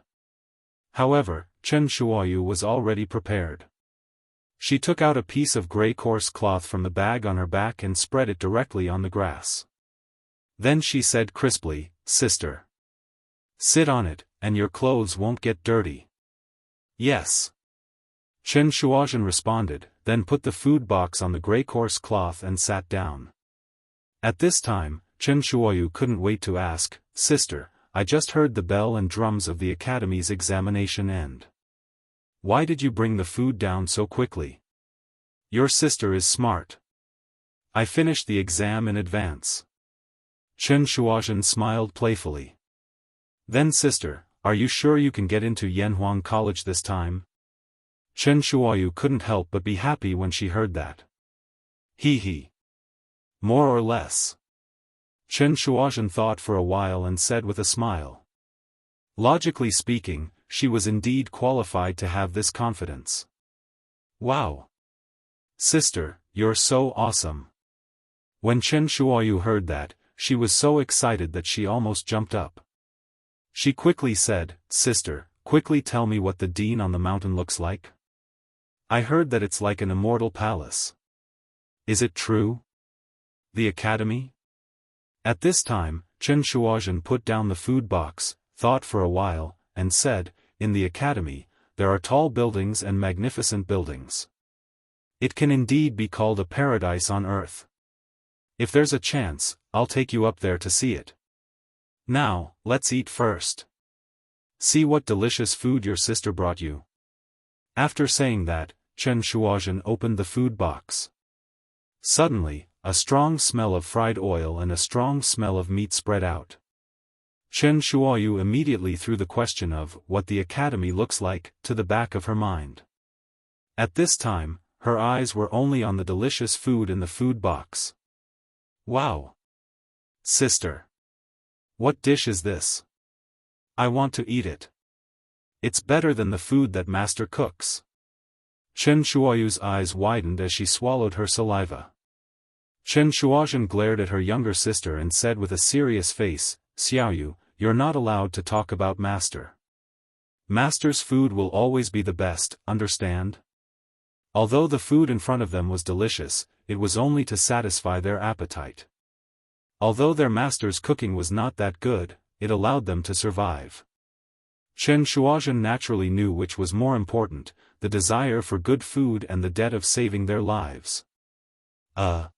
However, Chen Shuoyu was already prepared. She took out a piece of gray coarse cloth from the bag on her back and spread it directly on the grass. Then she said crisply, Sister. Sit on it, and your clothes won't get dirty. Yes. Chen Shuozhen responded, then put the food box on the gray coarse cloth and sat down. At this time, Chen Shuoyu couldn't wait to ask, Sister, I just heard the bell and drums of the academy's examination end. Why did you bring the food down so quickly? Your sister is smart. I finished the exam in advance. Chen Shuozhen smiled playfully. Then sister, are you sure you can get into Yanhuang College this time? Chen Shuoyu couldn't help but be happy when she heard that. He. More or less. Chen Shuozhen thought for a while and said with a smile. Logically speaking, she was indeed qualified to have this confidence. Wow! Sister, you're so awesome. When Chen Shuoyu heard that, she was so excited that she almost jumped up. She quickly said, Sister, quickly tell me what the dean on the mountain looks like. I heard that it's like an immortal palace. Is it true? The academy? At this time, Chen Shuozhen put down the food box, thought for a while, and said, in the academy, there are tall buildings and magnificent buildings. It can indeed be called a paradise on earth. If there's a chance, I'll take you up there to see it. Now, let's eat first. See what delicious food your sister brought you. After saying that, Chen Shuozhen opened the food box. Suddenly, a strong smell of fried oil and a strong smell of meat spread out. Chen Shuoyu immediately threw the question of what the academy looks like to the back of her mind. At this time, her eyes were only on the delicious food in the food box. Wow! Sister! What dish is this? I want to eat it. It's better than the food that master cooks. Chen Shuoyu's eyes widened as she swallowed her saliva. Chen Shuozhen glared at her younger sister and said with a serious face, Xiaoyu, you're not allowed to talk about master. Master's food will always be the best, understand? Although the food in front of them was delicious, it was only to satisfy their appetite. Although their master's cooking was not that good, it allowed them to survive. Chen Shuozhen naturally knew which was more important, the desire for good food and the debt of saving their lives. Oh.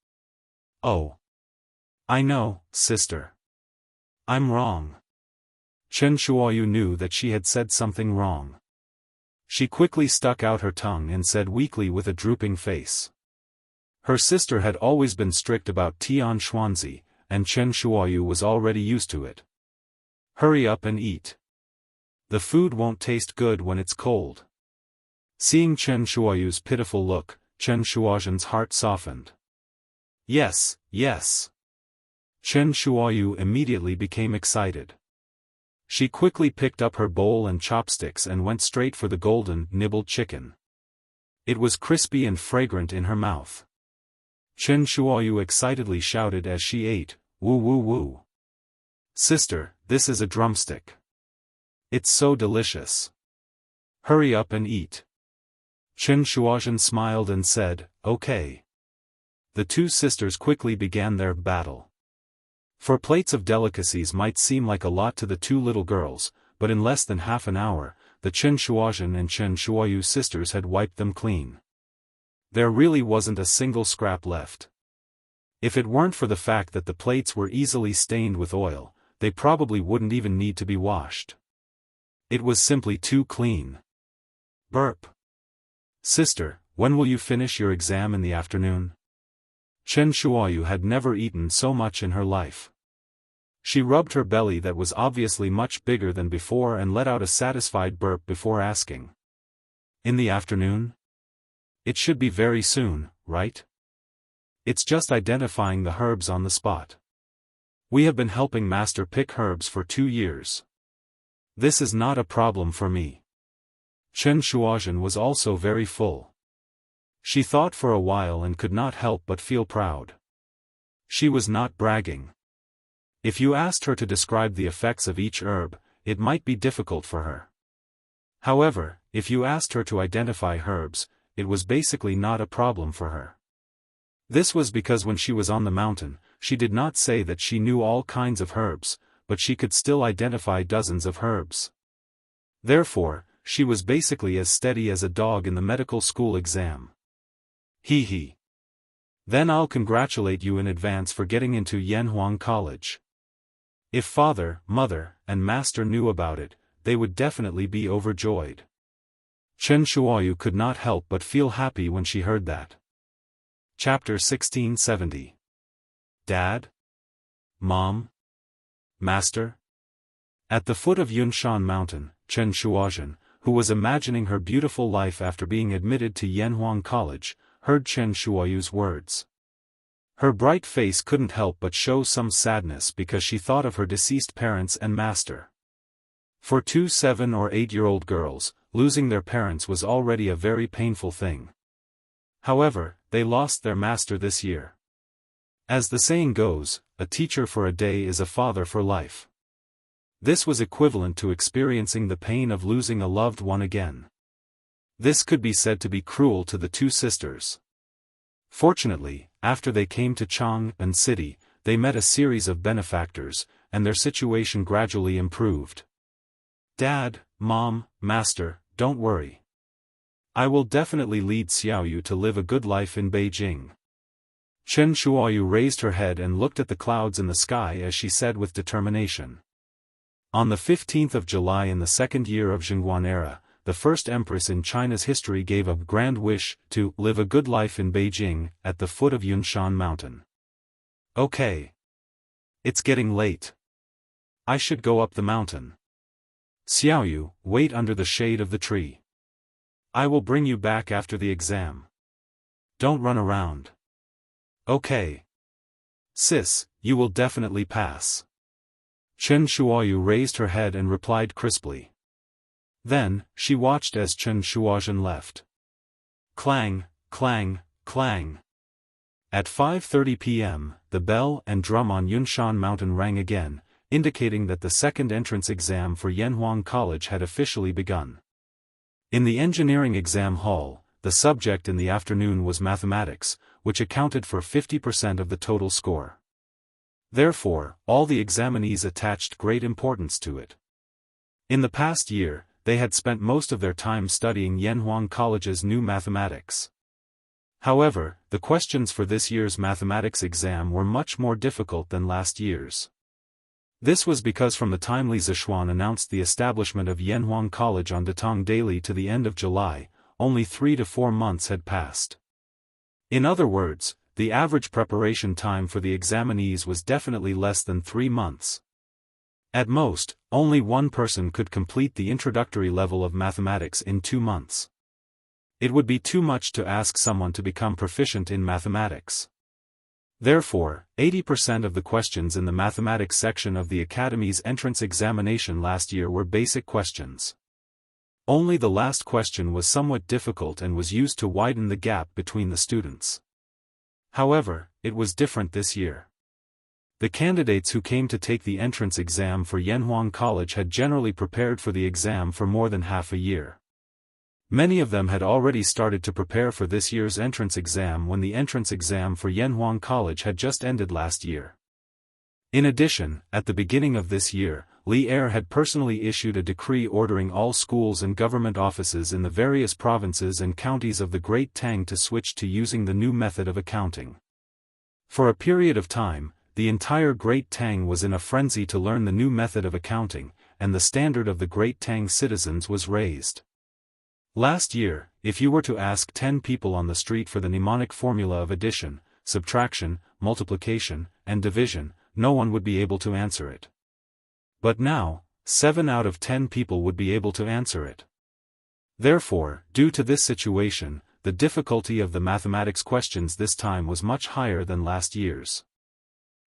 I know, sister. I'm wrong. Chen Shuoyu knew that she had said something wrong. She quickly stuck out her tongue and said weakly with a drooping face. Her sister had always been strict about Tian Xuanzi, and Chen Shuoyu was already used to it. Hurry up and eat. The food won't taste good when it's cold. Seeing Chen Shuoyu's pitiful look, Chen Shuozhen's heart softened. Yes, yes. Chen Shuoyu immediately became excited. She quickly picked up her bowl and chopsticks and went straight for the golden, nibbled chicken. It was crispy and fragrant in her mouth. Chen Shuoyu excitedly shouted as she ate, woo woo woo. Sister, this is a drumstick. It's so delicious. Hurry up and eat. Chen Shuozhen smiled and said, okay. The two sisters quickly began their battle. For plates of delicacies might seem like a lot to the two little girls, but in less than half an hour, the Chen Shuozhen and Chen Shuoyu sisters had wiped them clean. There really wasn't a single scrap left. If it weren't for the fact that the plates were easily stained with oil, they probably wouldn't even need to be washed. It was simply too clean. Burp. Sister, when will you finish your exam in the afternoon? Chen Shuoyu had never eaten so much in her life. She rubbed her belly that was obviously much bigger than before and let out a satisfied burp before asking. In the afternoon? It should be very soon, right? It's just identifying the herbs on the spot. We have been helping Master pick herbs for 2 years. This is not a problem for me. Chen Shuozhen was also very full. She thought for a while and could not help but feel proud. She was not bragging. If you asked her to describe the effects of each herb, it might be difficult for her. However, if you asked her to identify herbs, it was basically not a problem for her. This was because when she was on the mountain, she did not say that she knew all kinds of herbs, but she could still identify dozens of herbs. Therefore, she was basically as steady as a dog in the medical school exam. Hee hee. Then I'll congratulate you in advance for getting into Yanhuang College. If father, mother, and master knew about it, they would definitely be overjoyed. Chen Shuoyu could not help but feel happy when she heard that. Chapter 1670. Dad? Mom? Master? At the foot of Yunshan Mountain, Chen Shuozhen, who was imagining her beautiful life after being admitted to Yanhuang College, heard Chen Shuoyu's words. Her bright face couldn't help but show some sadness because she thought of her deceased parents and master. For 2 7- or 8-year-old girls, losing their parents was already a very painful thing. However, they lost their master this year. As the saying goes, a teacher for a day is a father for life. This was equivalent to experiencing the pain of losing a loved one again. This could be said to be cruel to the two sisters. Fortunately, after they came to Chang'an City, they met a series of benefactors, and their situation gradually improved. Dad, Mom, Master, don't worry. I will definitely lead Xiaoyu to live a good life in Beijing. Chen Shuoyu raised her head and looked at the clouds in the sky as she said with determination. On the 15th of July in the 2nd year of Zhengguan era, the first empress in China's history gave a grand wish to live a good life in Beijing, at the foot of Yunshan Mountain. Okay. It's getting late. I should go up the mountain. Xiaoyu, wait under the shade of the tree. I will bring you back after the exam. Don't run around. Okay. Sis, you will definitely pass. Chen Shuoyu raised her head and replied crisply. Then, she watched as Chen Shuozhen left. Clang, clang, clang. At 5:30 p.m., the bell and drum on Yunshan Mountain rang again, indicating that the second entrance exam for Yanhuang College had officially begun. In the engineering exam hall, the subject in the afternoon was mathematics, which accounted for 50% of the total score. Therefore, all the examinees attached great importance to it. In the past year, they had spent most of their time studying Yanhuang College's new mathematics. However, the questions for this year's mathematics exam were much more difficult than last year's. This was because from the time Li Zishuan announced the establishment of Yanhuang College on Datong Daily to the end of July, only 3 to 4 months had passed. In other words, the average preparation time for the examinees was definitely less than 3 months. At most, only one person could complete the introductory level of mathematics in 2 months. It would be too much to ask someone to become proficient in mathematics. Therefore, 80% of the questions in the mathematics section of the Academy's entrance examination last year were basic questions. Only the last question was somewhat difficult and was used to widen the gap between the students. However, it was different this year. The candidates who came to take the entrance exam for Yanhuang College had generally prepared for the exam for more than half a year. Many of them had already started to prepare for this year's entrance exam when the entrance exam for Yanhuang College had just ended last year. In addition, at the beginning of this year, Li Er had personally issued a decree ordering all schools and government offices in the various provinces and counties of the Great Tang to switch to using the new method of accounting. For a period of time, the entire Great Tang was in a frenzy to learn the new method of accounting, and the standard of the Great Tang citizens was raised. Last year, if you were to ask 10 people on the street for the mnemonic formula of addition, subtraction, multiplication, and division, no one would be able to answer it. But now, 7 out of 10 people would be able to answer it. Therefore, due to this situation, the difficulty of the mathematics questions this time was much higher than last year's.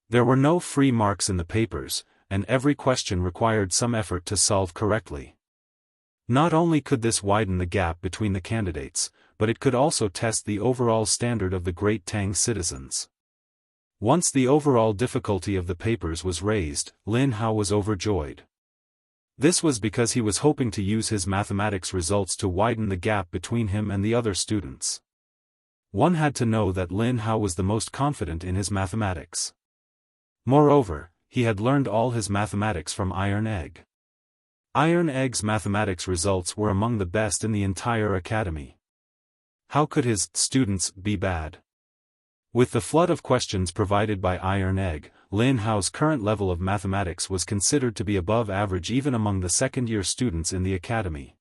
There were no free marks in the papers, and every question required some effort to solve correctly. Not only could this widen the gap between the candidates, but it could also test the overall standard of the Great Tang citizens. Once the overall difficulty of the papers was raised, Lin Hao was overjoyed. This was because he was hoping to use his mathematics results to widen the gap between him and the other students. One had to know that Lin Hao was the most confident in his mathematics. Moreover, he had learned all his mathematics from Iron Egg. Iron Egg's mathematics results were among the best in the entire academy. How could his students be bad? With the flood of questions provided by Iron Egg, Lin Hao's current level of mathematics was considered to be above average even among the second-year students in the academy.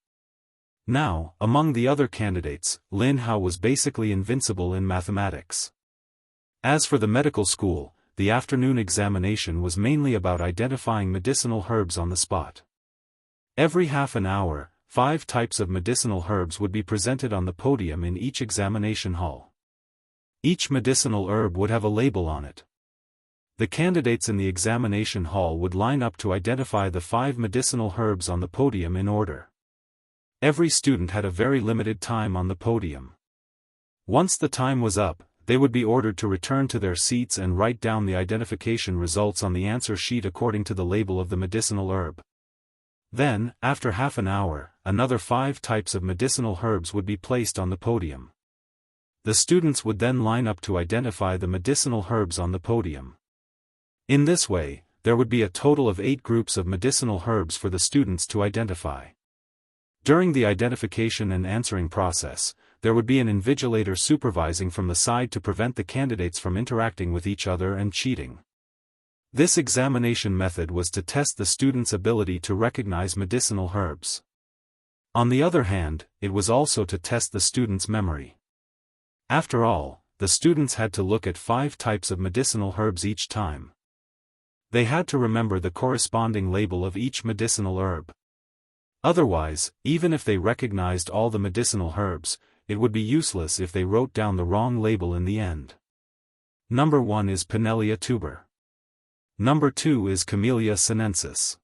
Now, among the other candidates, Lin Hao was basically invincible in mathematics. As for the medical school, the afternoon examination was mainly about identifying medicinal herbs on the spot. Every half an hour, 5 types of medicinal herbs would be presented on the podium in each examination hall. Each medicinal herb would have a label on it. The candidates in the examination hall would line up to identify the 5 medicinal herbs on the podium in order. Every student had a very limited time on the podium. Once the time was up, they would be ordered to return to their seats and write down the identification results on the answer sheet according to the label of the medicinal herb. Then, after half an hour, another 5 types of medicinal herbs would be placed on the podium. The students would then line up to identify the medicinal herbs on the podium. In this way, there would be a total of 8 groups of medicinal herbs for the students to identify. During the identification and answering process, there would be an invigilator supervising from the side to prevent the candidates from interacting with each other and cheating. This examination method was to test the students' ability to recognize medicinal herbs. On the other hand, it was also to test the students' memory. After all, the students had to look at 5 types of medicinal herbs each time. They had to remember the corresponding label of each medicinal herb. Otherwise, even if they recognized all the medicinal herbs, it would be useless if they wrote down the wrong label in the end. Number 1 is Pinellia tuber. Number 2 is Camellia sinensis.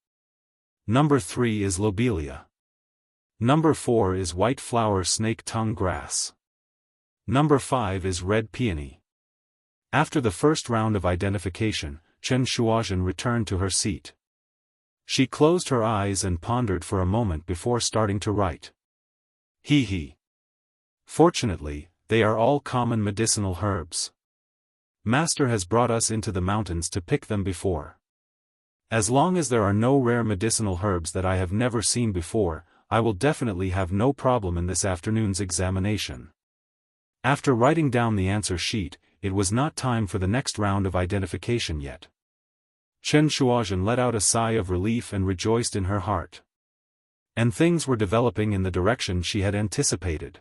Number 3 is Lobelia. Number 4 is white flower snake tongue grass. Number 5 is red peony. After the first round of identification, Chen Shuozhen returned to her seat. She closed her eyes and pondered for a moment before starting to write. He. Fortunately, they are all common medicinal herbs. Master has brought us into the mountains to pick them before. As long as there are no rare medicinal herbs that I have never seen before, I will definitely have no problem in this afternoon's examination. After writing down the answer sheet, it was not time for the next round of identification yet. Chen Shuozhen let out a sigh of relief and rejoiced in her heart. And things were developing in the direction she had anticipated.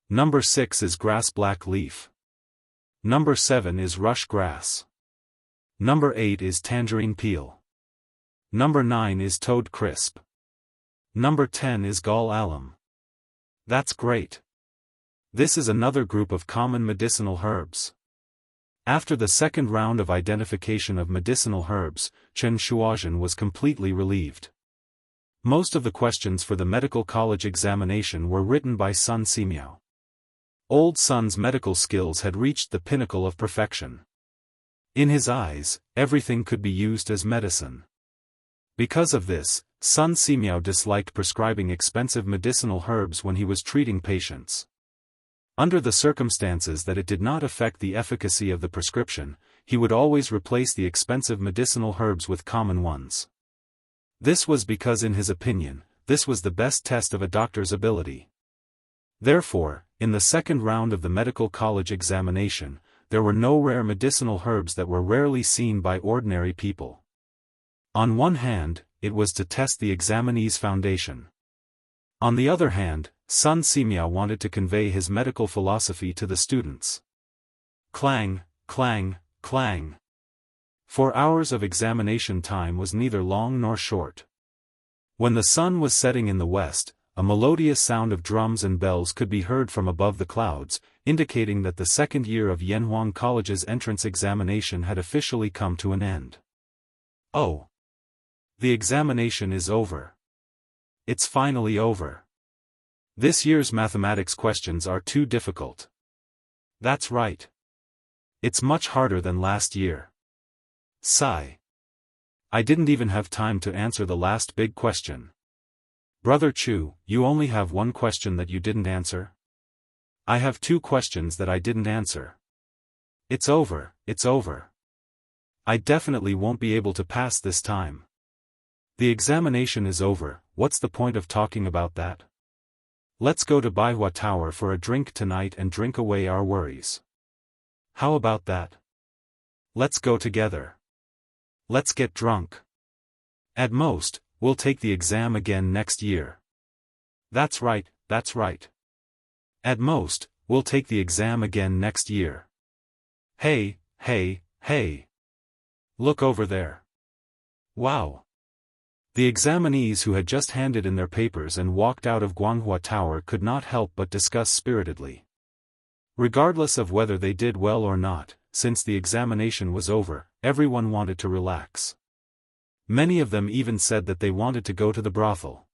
Number 6 is grass black leaf. Number 7 is rush grass. Number 8 is tangerine peel. Number 9 is toad crisp. Number 10 is gall alum. That's great. This is another group of common medicinal herbs. After the second round of identification of medicinal herbs, Chen Shuozhen was completely relieved. Most of the questions for the medical college examination were written by Sun Simiao. Old Sun's medical skills had reached the pinnacle of perfection. In his eyes, everything could be used as medicine. Because of this, Sun Simiao disliked prescribing expensive medicinal herbs when he was treating patients. Under the circumstances that it did not affect the efficacy of the prescription, he would always replace the expensive medicinal herbs with common ones. This was because in his opinion, this was the best test of a doctor's ability. Therefore, in the second round of the medical college examination, there were no rare medicinal herbs that were rarely seen by ordinary people. On one hand, it was to test the examinee's foundation. On the other hand, Sun Simiao wanted to convey his medical philosophy to the students. Clang, clang, clang. 4 hours of examination time was neither long nor short. When the sun was setting in the west, a melodious sound of drums and bells could be heard from above the clouds, indicating that the second year of Yanhuang College's entrance examination had officially come to an end. Oh! The examination is over. It's finally over. This year's mathematics questions are too difficult. That's right. It's much harder than last year. Sigh. I didn't even have time to answer the last big question. Brother Chu, you only have one question that you didn't answer? I have 2 questions that I didn't answer. It's over, it's over. I definitely won't be able to pass this time. The examination is over, what's the point of talking about that? Let's go to Baihua Tower for a drink tonight and drink away our worries. How about that? Let's go together. Let's get drunk. At most, we'll take the exam again next year. That's right, that's right. At most, we'll take the exam again next year. Hey, hey, hey. Look over there. Wow. The examinees who had just handed in their papers and walked out of Guanghua Tower could not help but discuss spiritedly. Regardless of whether they did well or not, since the examination was over, everyone wanted to relax. Many of them even said that they wanted to go to the brothel.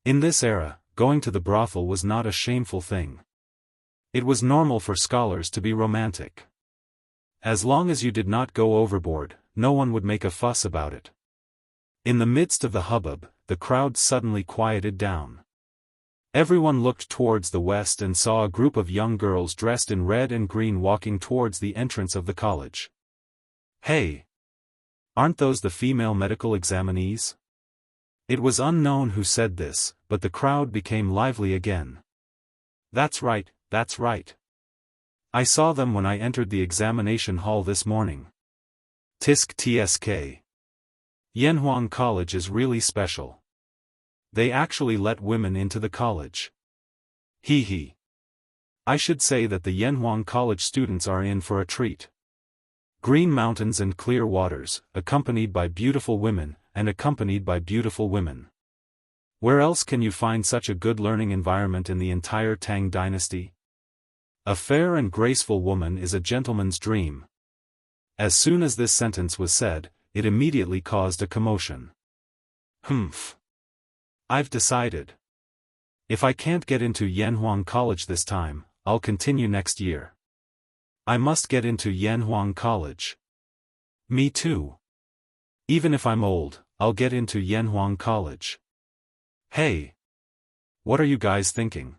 In this era, going to the brothel was not a shameful thing. It was normal for scholars to be romantic. As long as you did not go overboard, no one would make a fuss about it. In the midst of the hubbub, the crowd suddenly quieted down. Everyone looked towards the west and saw a group of young girls dressed in red and green walking towards the entrance of the college. Hey! Aren't those the female medical examinees? It was unknown who said this, but the crowd became lively again. That's right, that's right. I saw them when I entered the examination hall this morning. Tisk tsk. Yanhuang College is really special. They actually let women into the college. Hee hee. I should say that the Yanhuang College students are in for a treat. Green mountains and clear waters, accompanied by beautiful women, and accompanied by beautiful women. Where else can you find such a good learning environment in the entire Tang dynasty? A fair and graceful woman is a gentleman's dream. As soon as this sentence was said, it immediately caused a commotion. Humph. I've decided. If I can't get into Yanhuang College this time, I'll continue next year. I must get into Yanhuang College. Me too. Even if I'm old, I'll get into Yanhuang College. Hey! What are you guys thinking?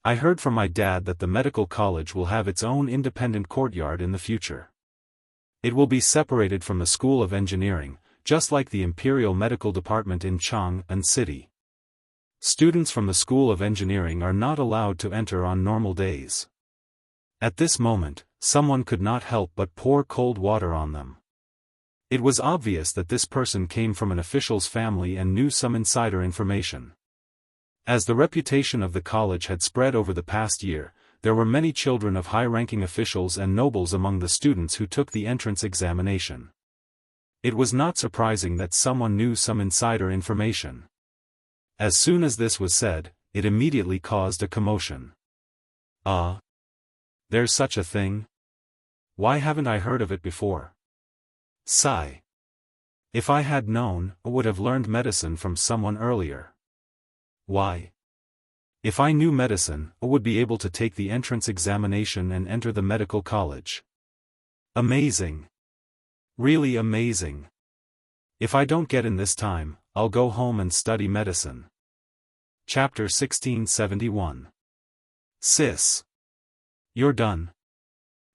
I heard from my dad that the medical college will have its own independent courtyard in the future. It will be separated from the School of Engineering, just like the Imperial Medical Department in Jianghu City. Students from the School of Engineering are not allowed to enter on normal days. At this moment, someone could not help but pour cold water on them. It was obvious that this person came from an official's family and knew some insider information. As the reputation of the college had spread over the past year, there were many children of high-ranking officials and nobles among the students who took the entrance examination. It was not surprising that someone knew some insider information. As soon as this was said, it immediately caused a commotion. There's such a thing? Why haven't I heard of it before? Sigh. If I had known, I would have learned medicine from someone earlier. Why? If I knew medicine, I would be able to take the entrance examination and enter the medical college. Amazing. Really amazing. If I don't get in this time, I'll go home and study medicine. Chapter 1671. Sis. You're done.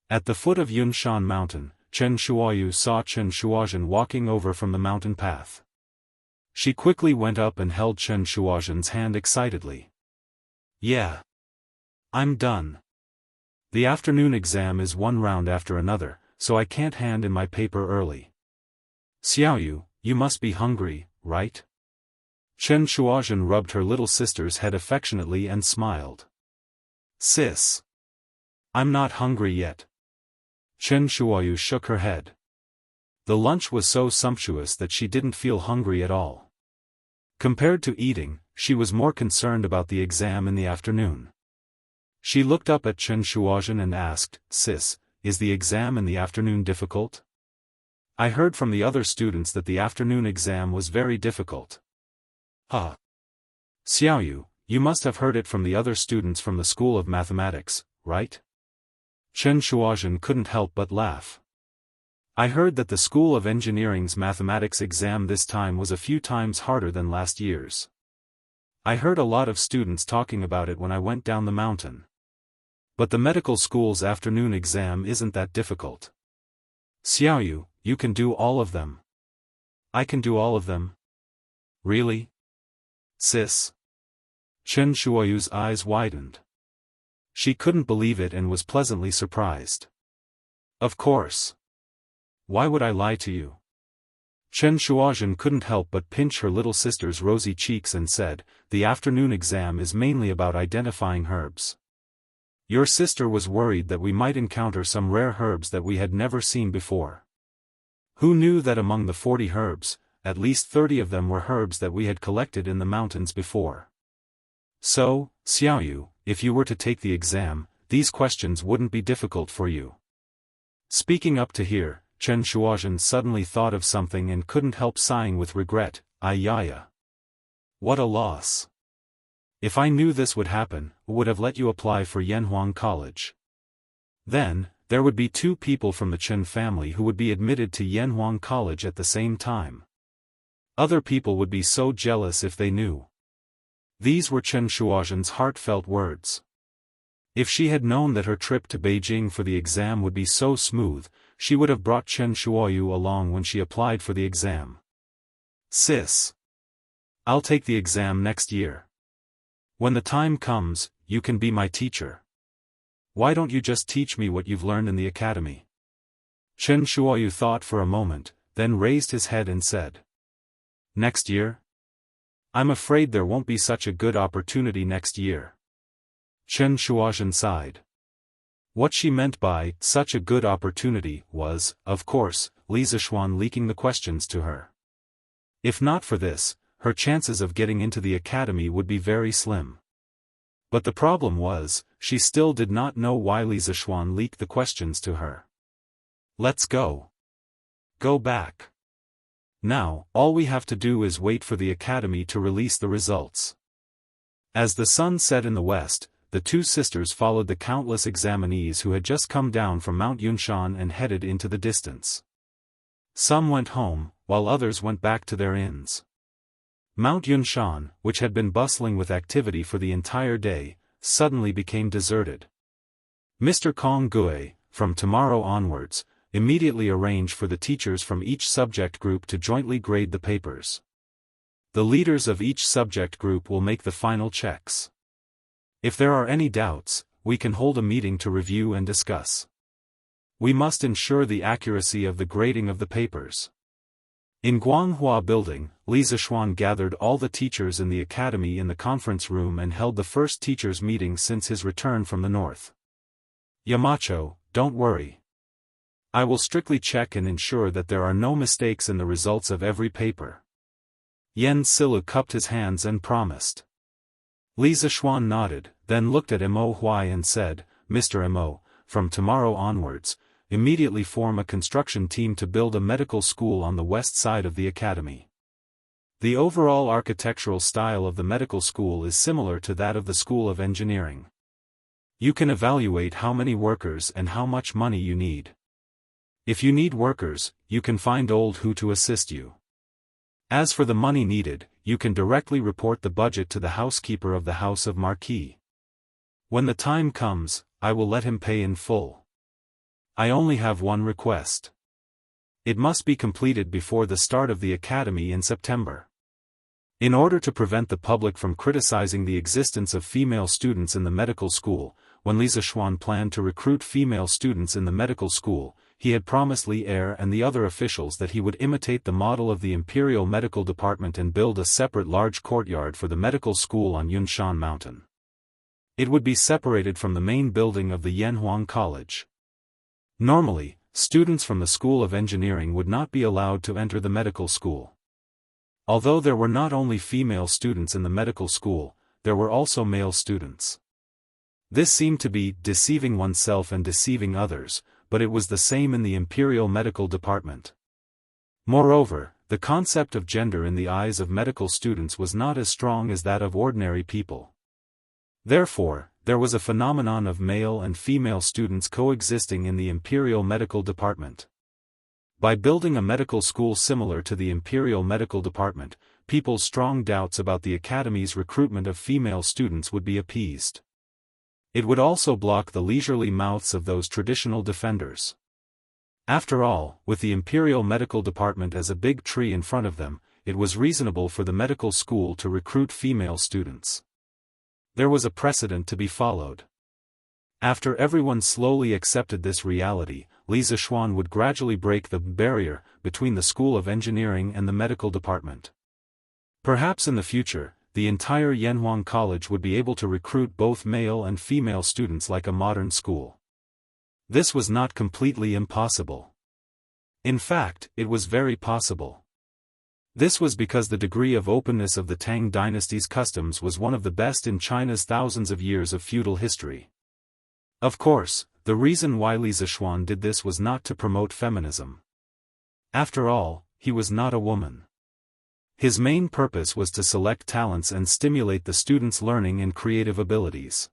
At the foot of Yunshan Mountain, Chen Shuoyu saw Chen Shuozhen walking over from the mountain path. She quickly went up and held Chen Shuozhen's hand excitedly. Yeah. I'm done. The afternoon exam is one round after another, so I can't hand in my paper early. Xiaoyu, you must be hungry, right? Chen Shuozhen rubbed her little sister's head affectionately and smiled. Sis. I'm not hungry yet. Chen Shuoyu shook her head. The lunch was so sumptuous that she didn't feel hungry at all. Compared to eating, she was more concerned about the exam in the afternoon. She looked up at Chen Shuozhen and asked, Sis, is the exam in the afternoon difficult? I heard from the other students that the afternoon exam was very difficult. Xiaoyu, you must have heard it from the other students from the School of Mathematics, right? Chen Shuozhen couldn't help but laugh. I heard that the School of Engineering's mathematics exam this time was a few times harder than last year's. I heard a lot of students talking about it when I went down the mountain. But the medical school's afternoon exam isn't that difficult. Xiaoyu, you can do all of them. I can do all of them. Really? Sis? Chen Shuoyu's eyes widened. She couldn't believe it and was pleasantly surprised. Of course. Why would I lie to you? Chen Shuozhen couldn't help but pinch her little sister's rosy cheeks and said, the afternoon exam is mainly about identifying herbs. Your sister was worried that we might encounter some rare herbs that we had never seen before. Who knew that among the 40 herbs, at least 30 of them were herbs that we had collected in the mountains before. So, Xiaoyu, if you were to take the exam, these questions wouldn't be difficult for you. Speaking up to here, Chen Shuozhen suddenly thought of something and couldn't help sighing with regret. Ayaya. What a loss. If I knew this would happen, I would have let you apply for Yanhuang College. Then, there would be 2 people from the Chen family who would be admitted to Yanhuang College at the same time. Other people would be so jealous if they knew. These were Chen Shuozhen's heartfelt words. If she had known that her trip to Beijing for the exam would be so smooth, she would have brought Chen Shuoyu along when she applied for the exam. Sis. I'll take the exam next year. When the time comes, you can be my teacher. Why don't you just teach me what you've learned in the academy? Chen Shuoyu thought for a moment, then raised his head and said. Next year? I'm afraid there won't be such a good opportunity next year. Chen Shuozhen sighed. What she meant by such a good opportunity was, of course, Li Zixuan leaking the questions to her. If not for this, her chances of getting into the academy would be very slim. But the problem was, she still did not know why Li Zishuan leaked the questions to her. Let's go. Go back. Now, all we have to do is wait for the academy to release the results. As the sun set in the west, the two sisters followed the countless examinees who had just come down from Mount Yunshan and headed into the distance. Some went home, while others went back to their inns. Mount Yunshan, which had been bustling with activity for the entire day, suddenly became deserted. Mr. Kong Gui, from tomorrow onwards, immediately arranged for the teachers from each subject group to jointly grade the papers. The leaders of each subject group will make the final checks. If there are any doubts, we can hold a meeting to review and discuss. We must ensure the accuracy of the grading of the papers. In Guanghua Building, Li Zishuan gathered all the teachers in the academy in the conference room and held the first teachers' meeting since his return from the north. Yamacho, don't worry. I will strictly check and ensure that there are no mistakes in the results of every paper. Yen Silu cupped his hands and promised. Li Zishuan nodded, then looked at Mo Huai and said, Mr. Mo, from tomorrow onwards, immediately form a construction team to build a medical school on the west side of the academy. The overall architectural style of the medical school is similar to that of the School of Engineering. You can evaluate how many workers and how much money you need. If you need workers, you can find Old Hu to assist you. As for the money needed, you can directly report the budget to the housekeeper of the House of Marquis. When the time comes, I will let him pay in full. I only have one request. It must be completed before the start of the academy in September. In order to prevent the public from criticizing the existence of female students in the medical school, when Li Zishuan planned to recruit female students in the medical school, he had promised Li Er and the other officials that he would imitate the model of the Imperial Medical Department and build a separate large courtyard for the medical school on Yunshan Mountain. It would be separated from the main building of the Yanhuang College. Normally, students from the School of Engineering would not be allowed to enter the medical school. Although there were not only female students in the medical school, there were also male students. This seemed to be deceiving oneself and deceiving others, but it was the same in the Imperial Medical Department. Moreover, the concept of gender in the eyes of medical students was not as strong as that of ordinary people. Therefore, there was a phenomenon of male and female students coexisting in the Imperial Medical Department. By building a medical school similar to the Imperial Medical Department, people's strong doubts about the Academy's recruitment of female students would be appeased. It would also block the leisurely mouths of those traditional defenders. After all, with the Imperial Medical Department as a big tree in front of them, it was reasonable for the medical school to recruit female students. There was a precedent to be followed. After everyone slowly accepted this reality, Li Zishuan would gradually break the barrier between the School of Engineering and the medical department. Perhaps in the future, the entire Yanhuang College would be able to recruit both male and female students like a modern school. This was not completely impossible. In fact, it was very possible. This was because the degree of openness of the Tang dynasty's customs was one of the best in China's thousands of years of feudal history. Of course, the reason why Li Zishuan did this was not to promote feminism. After all, he was not a woman. His main purpose was to select talents and stimulate the students' learning and creative abilities.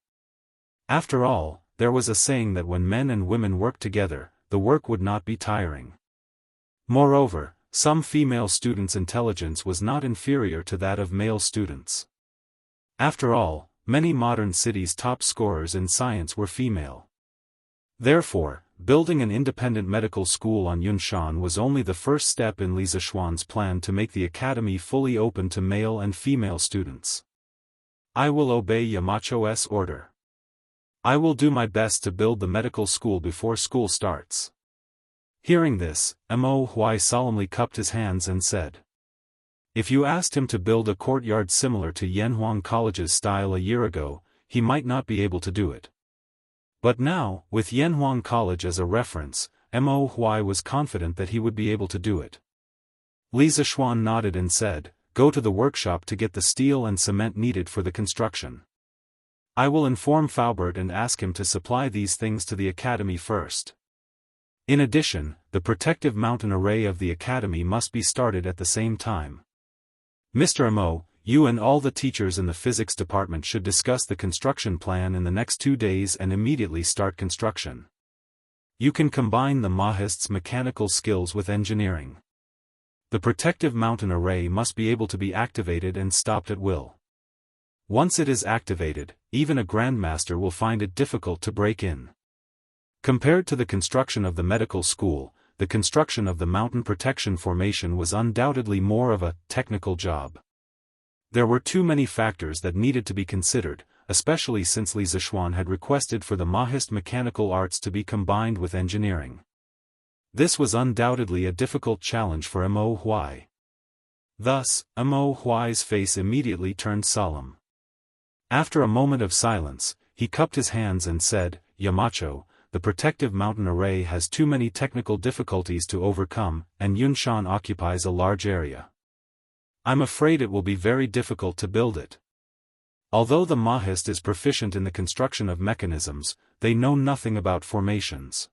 After all, there was a saying that when men and women worked together, the work would not be tiring. Moreover, some female students' intelligence was not inferior to that of male students. After all, many modern cities' top scorers in science were female. Therefore, building an independent medical school on Yunshan was only the first step in Li Zishuan's plan to make the academy fully open to male and female students. I will obey Yamacho's order. I will do my best to build the medical school before school starts. Hearing this, Mo Huai solemnly cupped his hands and said, If you asked him to build a courtyard similar to Yanhuang College's style a year ago, he might not be able to do it. But now, with Yanhuang College as a reference, Mo Huai was confident that he would be able to do it. Li Zishuan nodded and said, go to the workshop to get the steel and cement needed for the construction. I will inform Faubert and ask him to supply these things to the academy first. In addition, the protective mountain array of the academy must be started at the same time. Mr. Mo, you and all the teachers in the physics department should discuss the construction plan in the next 2 days and immediately start construction. You can combine the Mahist's mechanical skills with engineering. The protective mountain array must be able to be activated and stopped at will. Once it is activated, even a grandmaster will find it difficult to break in. Compared to the construction of the medical school, the construction of the mountain protection formation was undoubtedly more of a technical job. There were too many factors that needed to be considered, especially since Li Zishuan had requested for the Mahist mechanical arts to be combined with engineering. This was undoubtedly a difficult challenge for Mo Huai. Thus, Mo Huai's face immediately turned solemn. After a moment of silence, he cupped his hands and said, "Yamacho, the protective mountain array has too many technical difficulties to overcome, and Yunshan occupies a large area. I'm afraid it will be very difficult to build it. Although the Mahist is proficient in the construction of mechanisms, they know nothing about formations.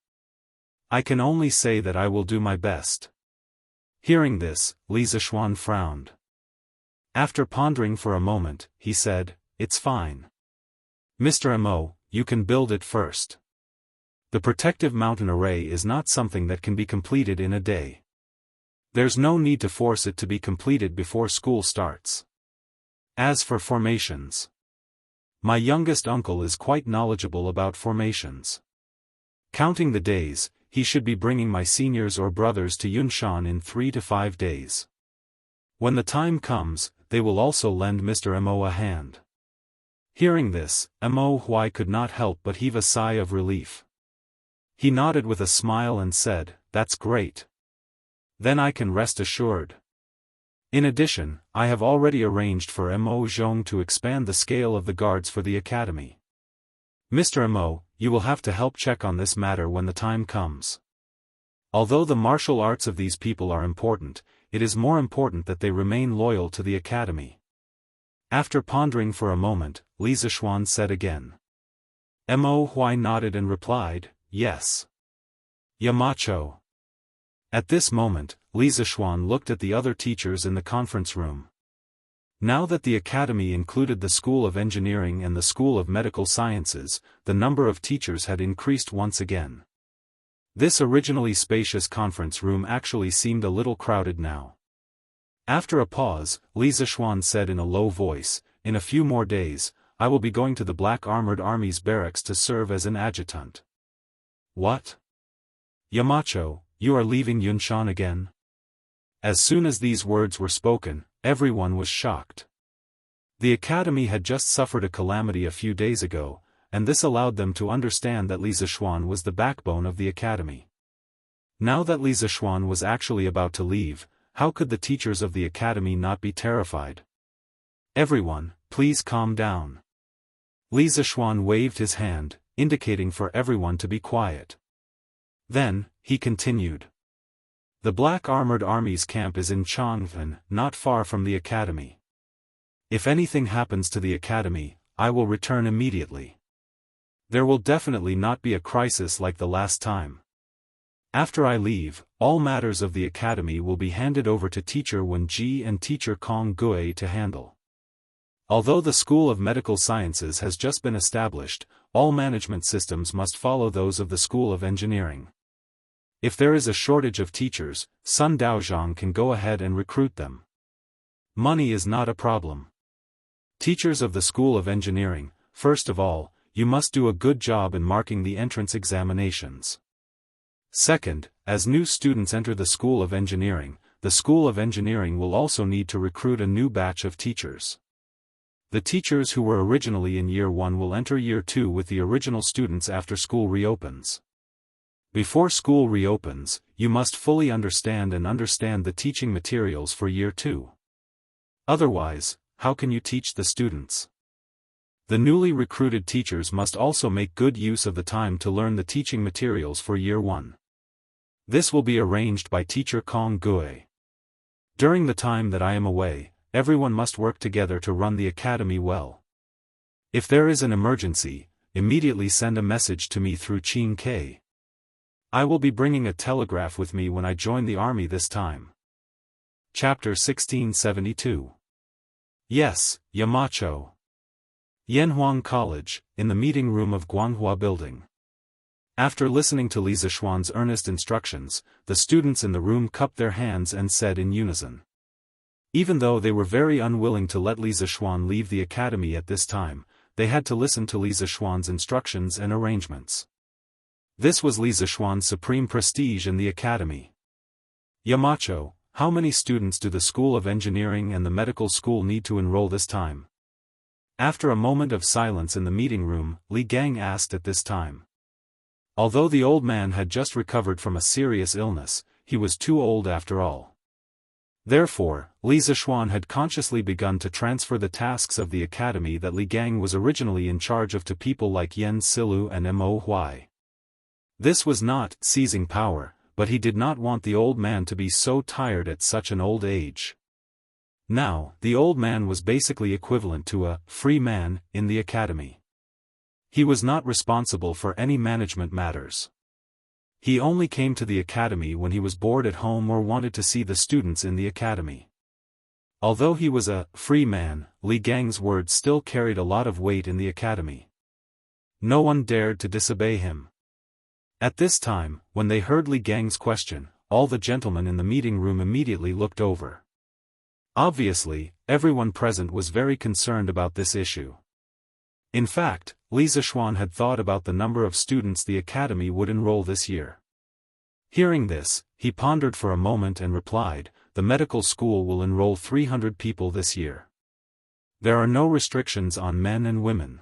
I can only say that I will do my best." Hearing this, Li Zishuan frowned. After pondering for a moment, he said, "It's fine. Mr. Mo, you can build it first. The protective mountain array is not something that can be completed in a day. There's no need to force it to be completed before school starts. As for formations, my youngest uncle is quite knowledgeable about formations. Counting the days, he should be bringing my seniors or brothers to Yunshan in 3 to 5 days. When the time comes, they will also lend Mr. Mo a hand." Hearing this, Mo Huai could not help but heave a sigh of relief. He nodded with a smile and said, "That's great. Then I can rest assured. In addition, I have already arranged for Mo Zhong to expand the scale of the guards for the academy. Mr. Mo, you will have to help check on this matter when the time comes. Although the martial arts of these people are important, it is more important that they remain loyal to the academy." After pondering for a moment, Li Zishuan said again. Mo Huai nodded and replied, "Yes. Yamacho." At this moment, Li Zishuan looked at the other teachers in the conference room. Now that the academy included the School of Engineering and the School of Medical Sciences, the number of teachers had increased once again. This originally spacious conference room actually seemed a little crowded now. After a pause, Li Zishuan said in a low voice, "In a few more days, I will be going to the Black Armored Army's barracks to serve as an adjutant." "What? Yamacho, you are leaving Yunshan again?" As soon as these words were spoken, everyone was shocked. The academy had just suffered a calamity a few days ago, and this allowed them to understand that Li Zishuan was the backbone of the academy. Now that Li Zishuan was actually about to leave, how could the teachers of the academy not be terrified? "Everyone, please calm down." Li Zishuan waved his hand, indicating for everyone to be quiet. Then, he continued. "The Black Armored Army's camp is in Jianghu, not far from the academy. If anything happens to the academy, I will return immediately. There will definitely not be a crisis like the last time. After I leave, all matters of the academy will be handed over to Teacher Wen Ji and Teacher Kong Gui to handle. Although the School of Medical Sciences has just been established, all management systems must follow those of the School of Engineering. If there is a shortage of teachers, Sun Daozhang can go ahead and recruit them. Money is not a problem. Teachers of the School of Engineering, first of all, you must do a good job in marking the entrance examinations. Second, as new students enter the School of Engineering, the School of Engineering will also need to recruit a new batch of teachers. The teachers who were originally in Year 1 will enter Year 2 with the original students after school reopens. Before school reopens, you must fully understand the teaching materials for Year 2. Otherwise, how can you teach the students? The newly recruited teachers must also make good use of the time to learn the teaching materials for Year 1. This will be arranged by Teacher Kong Gui. During the time that I am away, everyone must work together to run the academy well. If there is an emergency, immediately send a message to me through Qin K. I will be bringing a telegraph with me when I join the army this time. Chapter 1672. Yes, Yamacho. Yanhuang College, in the meeting room of Guanghua Building. After listening to Li Zishuan's earnest instructions, the students in the room cupped their hands and said in unison. Even though they were very unwilling to let Li Zishuan leave the academy at this time, they had to listen to Li Zishuan's instructions and arrangements. This was Li Zishuan's supreme prestige in the academy. Yamacho, how many students do the School of Engineering and the medical school need to enroll this time? After a moment of silence in the meeting room, Li Gang asked at this time. Although the old man had just recovered from a serious illness, he was too old after all. Therefore, Li Zishuan had consciously begun to transfer the tasks of the academy that Li Gang was originally in charge of to people like Yen Silu and Mo Huai. This was not seizing power, but he did not want the old man to be so tired at such an old age. Now, the old man was basically equivalent to a free man in the academy. He was not responsible for any management matters. He only came to the academy when he was bored at home or wanted to see the students in the academy. Although he was a free man, Li Gang's words still carried a lot of weight in the academy. No one dared to disobey him. At this time, when they heard Li Gang's question, all the gentlemen in the meeting room immediately looked over. Obviously, everyone present was very concerned about this issue. In fact, Li Zishuan had thought about the number of students the academy would enroll this year. Hearing this, he pondered for a moment and replied, the medical school will enroll 300 people this year. There are no restrictions on men and women.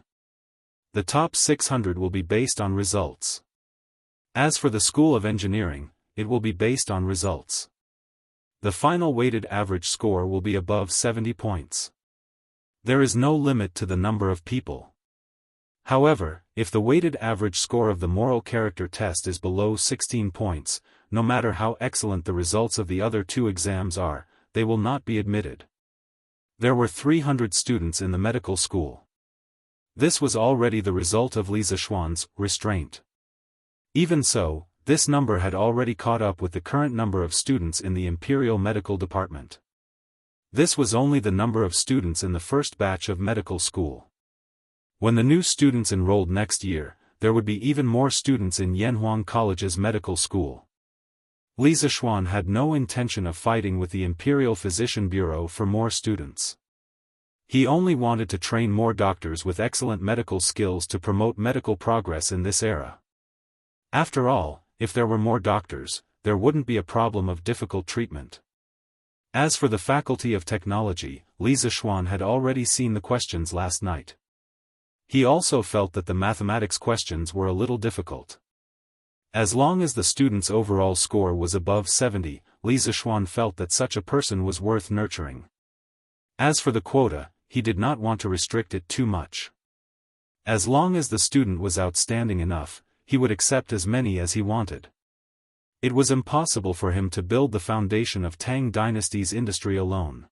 The top 600 will be based on results. As for the School of Engineering, it will be based on results. The final weighted average score will be above 70 points. There is no limit to the number of people. However, if the weighted average score of the moral character test is below 16 points, no matter how excellent the results of the other two exams are, they will not be admitted. There were 300 students in the medical school. This was already the result of Li Zishuan's restraint. Even so, this number had already caught up with the current number of students in the Imperial Medical Department. This was only the number of students in the first batch of medical school. When the new students enrolled next year, there would be even more students in Yanhuang College's medical school. Li Zishuan had no intention of fighting with the Imperial Physician Bureau for more students. He only wanted to train more doctors with excellent medical skills to promote medical progress in this era. After all, if there were more doctors, there wouldn't be a problem of difficult treatment. As for the Faculty of Technology, Li Zishuan had already seen the questions last night. He also felt that the mathematics questions were a little difficult. As long as the student's overall score was above 70, Li Zishuan felt that such a person was worth nurturing. As for the quota, he did not want to restrict it too much. As long as the student was outstanding enough, he would accept as many as he wanted. It was impossible for him to build the foundation of Tang Dynasty's industry alone.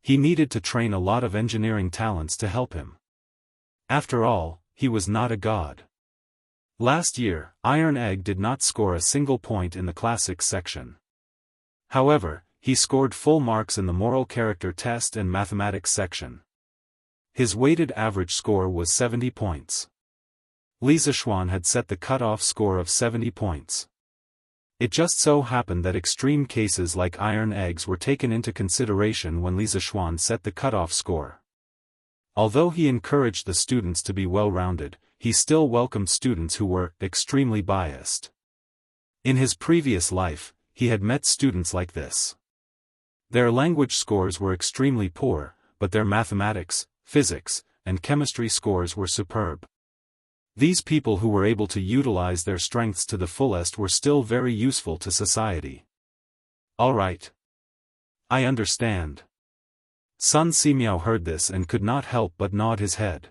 He needed to train a lot of engineering talents to help him. After all, he was not a god. Last year, Iron Egg did not score a single point in the classics section. However, he scored full marks in the moral character test and mathematics section. His weighted average score was 70 points. Li Zishuan had set the cutoff score of 70 points. It just so happened that extreme cases like Iron Eggs were taken into consideration when Li Zishuan set the cutoff score. Although he encouraged the students to be well-rounded, he still welcomed students who were extremely biased. In his previous life, he had met students like this. Their language scores were extremely poor, but their mathematics, physics, and chemistry scores were superb. These people who were able to utilize their strengths to the fullest were still very useful to society. All right. I understand. Sun Simiao heard this and could not help but nod his head.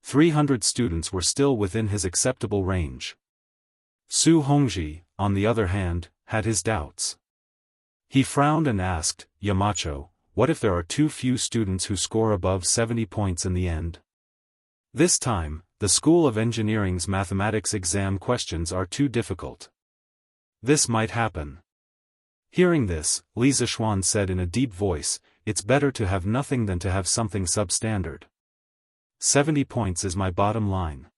300 students were still within his acceptable range. Su Hongji, on the other hand, had his doubts. He frowned and asked, Yamacho, what if there are too few students who score above 70 points in the end? This time, the School of Engineering's mathematics exam questions are too difficult. This might happen. Hearing this, Li Zishuan said in a deep voice, "It's better to have nothing than to have something substandard. 70 points is my bottom line.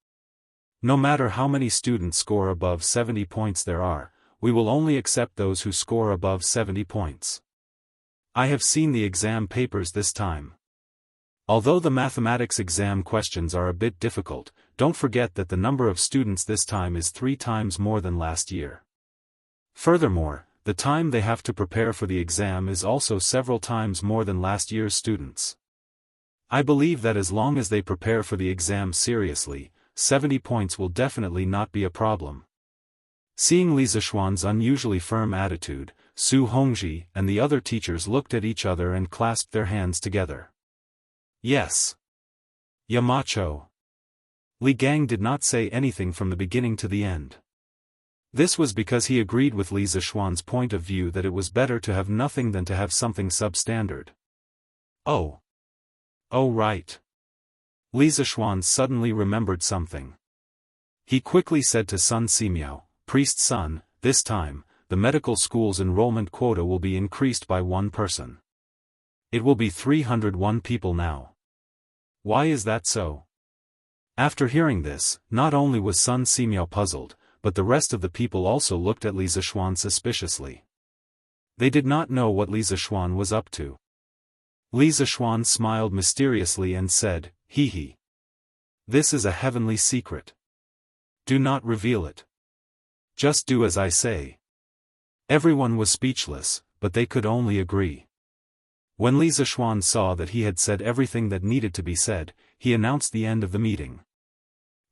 No matter how many students score above 70 points there are, we will only accept those who score above 70 points. I have seen the exam papers this time. Although the mathematics exam questions are a bit difficult, don't forget that the number of students this time is 3 times more than last year. Furthermore, the time they have to prepare for the exam is also several times more than last year's students. I believe that as long as they prepare for the exam seriously, 70 points will definitely not be a problem." Seeing Li Zishuan's unusually firm attitude, Su Hongji and the other teachers looked at each other and clasped their hands together. "Yes. Yamacho." Li Gang did not say anything from the beginning to the end. This was because he agreed with Li Zishuan's point of view that it was better to have nothing than to have something substandard. Oh, right. Li Zishuan suddenly remembered something. He quickly said to Sun Simiao, "Priest's son, this time, the medical school's enrollment quota will be increased by 1 person. It will be 301 people now." "Why is that so?" After hearing this, not only was Sun Simiao puzzled, but the rest of the people also looked at Li Zishuan suspiciously. They did not know what Li Zishuan was up to. Li Zishuan smiled mysteriously and said, "Hee. This is a heavenly secret. Do not reveal it. Just do as I say." Everyone was speechless, but they could only agree. When Li Zishuan saw that he had said everything that needed to be said, he announced the end of the meeting.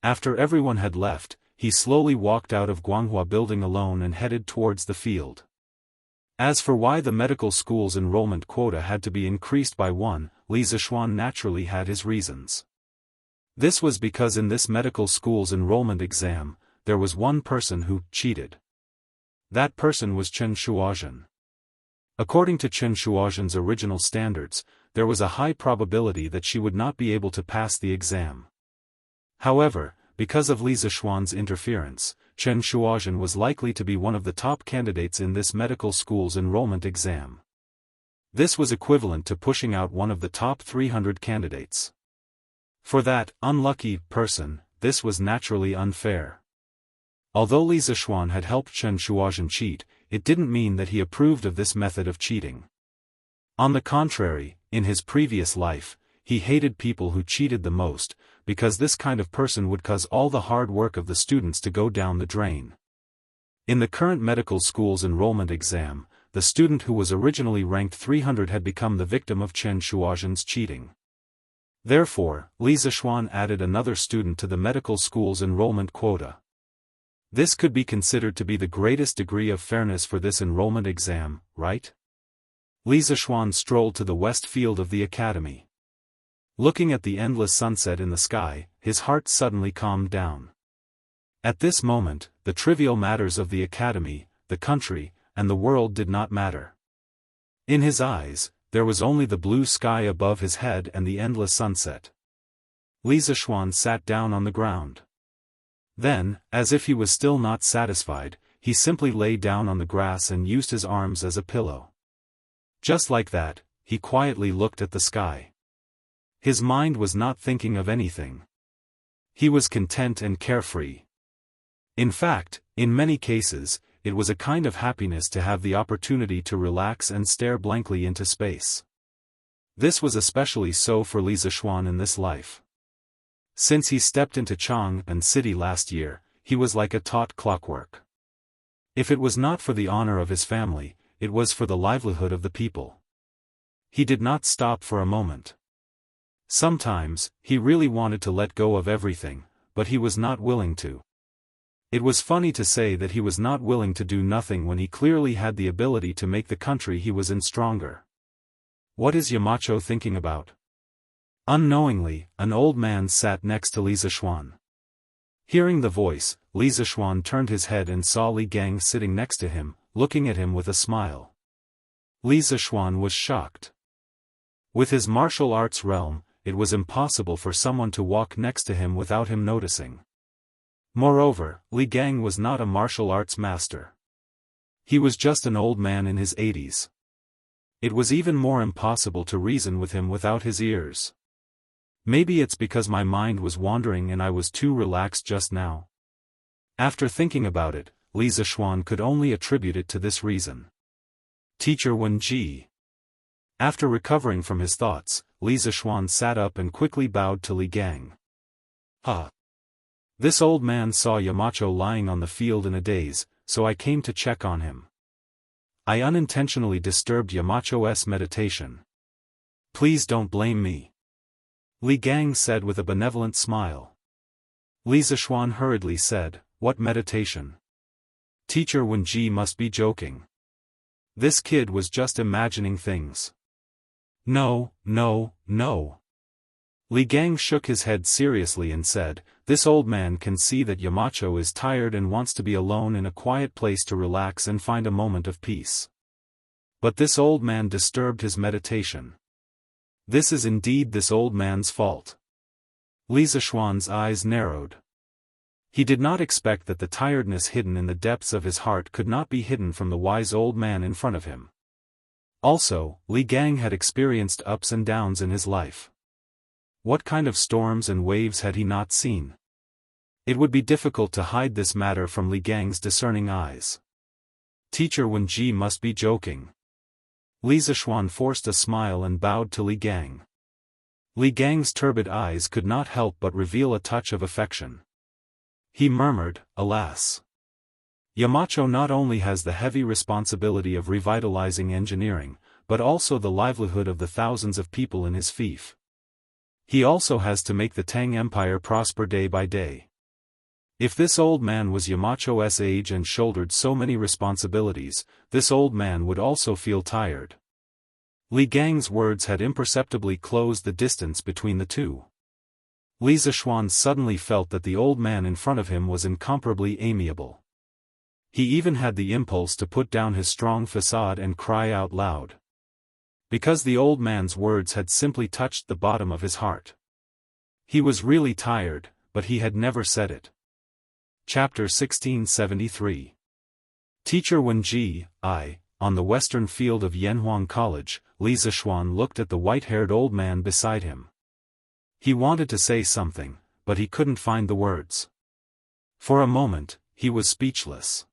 After everyone had left, he slowly walked out of Guanghua Building alone and headed towards the field. As for why the medical school's enrollment quota had to be increased by 1, Li Zishuan naturally had his reasons. This was because in this medical school's enrollment exam, there was one person who cheated. That person was Chen Shuozhen. According to Chen Shuozhen's original standards, there was a high probability that she would not be able to pass the exam. However, because of Li Zishuan's interference, Chen Shuozhen was likely to be one of the top candidates in this medical school's enrollment exam. This was equivalent to pushing out one of the top 300 candidates. For that unlucky person, this was naturally unfair. Although Li Zishuan had helped Chen Shuozhen cheat, it didn't mean that he approved of this method of cheating. On the contrary, in his previous life, he hated people who cheated the most, because this kind of person would cause all the hard work of the students to go down the drain. In the current medical school's enrollment exam, the student who was originally ranked 300 had become the victim of Chen Shuozhen's cheating. Therefore, Li Zishuan added another student to the medical school's enrollment quota. This could be considered to be the greatest degree of fairness for this enrollment exam, right? Li Zishuan strolled to the west field of the academy. Looking at the endless sunset in the sky, his heart suddenly calmed down. At this moment, the trivial matters of the academy, the country, and the world did not matter. In his eyes, there was only the blue sky above his head and the endless sunset. Li Zishuan sat down on the ground. Then, as if he was still not satisfied, he simply lay down on the grass and used his arms as a pillow. Just like that, he quietly looked at the sky. His mind was not thinking of anything. He was content and carefree. In fact, in many cases, it was a kind of happiness to have the opportunity to relax and stare blankly into space. This was especially so for Li Zishuan in this life. Since he stepped into Chang'an City last year, he was like a taut clockwork. If it was not for the honor of his family, it was for the livelihood of the people. He did not stop for a moment. Sometimes, he really wanted to let go of everything, but he was not willing to. It was funny to say that he was not willing to do nothing when he clearly had the ability to make the country he was in stronger. What is Yamacho thinking about? Unknowingly, an old man sat next to Li Zishuan. Hearing the voice, Li Zishuan turned his head and saw Li Gang sitting next to him, looking at him with a smile. Li Zishuan was shocked. With his martial arts realm, it was impossible for someone to walk next to him without him noticing. Moreover, Li Gang was not a martial arts master. He was just an old man in his 80s. It was even more impossible to reason with him without his ears. Maybe it's because my mind was wandering and I was too relaxed just now. After thinking about it, Li Zishuan could only attribute it to this reason. Teacher Wen Ji. After recovering from his thoughts, Li Zishuan sat up and quickly bowed to Li Gang. This old man saw Yamacho lying on the field in a daze, so I came to check on him. I unintentionally disturbed Yamacho's meditation. Please don't blame me. Li Gang said with a benevolent smile. Li Zishuan hurriedly said, "What meditation? Teacher Wen Ji must be joking. This kid was just imagining things." No. Li Gang shook his head seriously and said, "This old man can see that Yamacho is tired and wants to be alone in a quiet place to relax and find a moment of peace. But this old man disturbed his meditation. This is indeed this old man's fault." Li Zishuan's eyes narrowed. He did not expect that the tiredness hidden in the depths of his heart could not be hidden from the wise old man in front of him. Also, Li Gang had experienced ups and downs in his life. What kind of storms and waves had he not seen? It would be difficult to hide this matter from Li Gang's discerning eyes. Teacher Wen Ji must be joking. Li Zishuan forced a smile and bowed to Li Gang. Li Gang's turbid eyes could not help but reveal a touch of affection. He murmured, "Alas. Yamacho not only has the heavy responsibility of revitalizing engineering, but also the livelihood of the thousands of people in his fief. He also has to make the Tang Empire prosper day by day. If this old man was Yamacho's age and shouldered so many responsibilities, this old man would also feel tired." Li Gang's words had imperceptibly closed the distance between the two. Li Zishuan suddenly felt that the old man in front of him was incomparably amiable. He even had the impulse to put down his strong facade and cry out loud. Because the old man's words had simply touched the bottom of his heart. He was really tired, but he had never said it. Chapter 1673. Teacher Wen Ji, on the western field of Yanhuang College, Li Zishuan looked at the white-haired old man beside him. He wanted to say something, but he couldn't find the words. For a moment, he was speechless.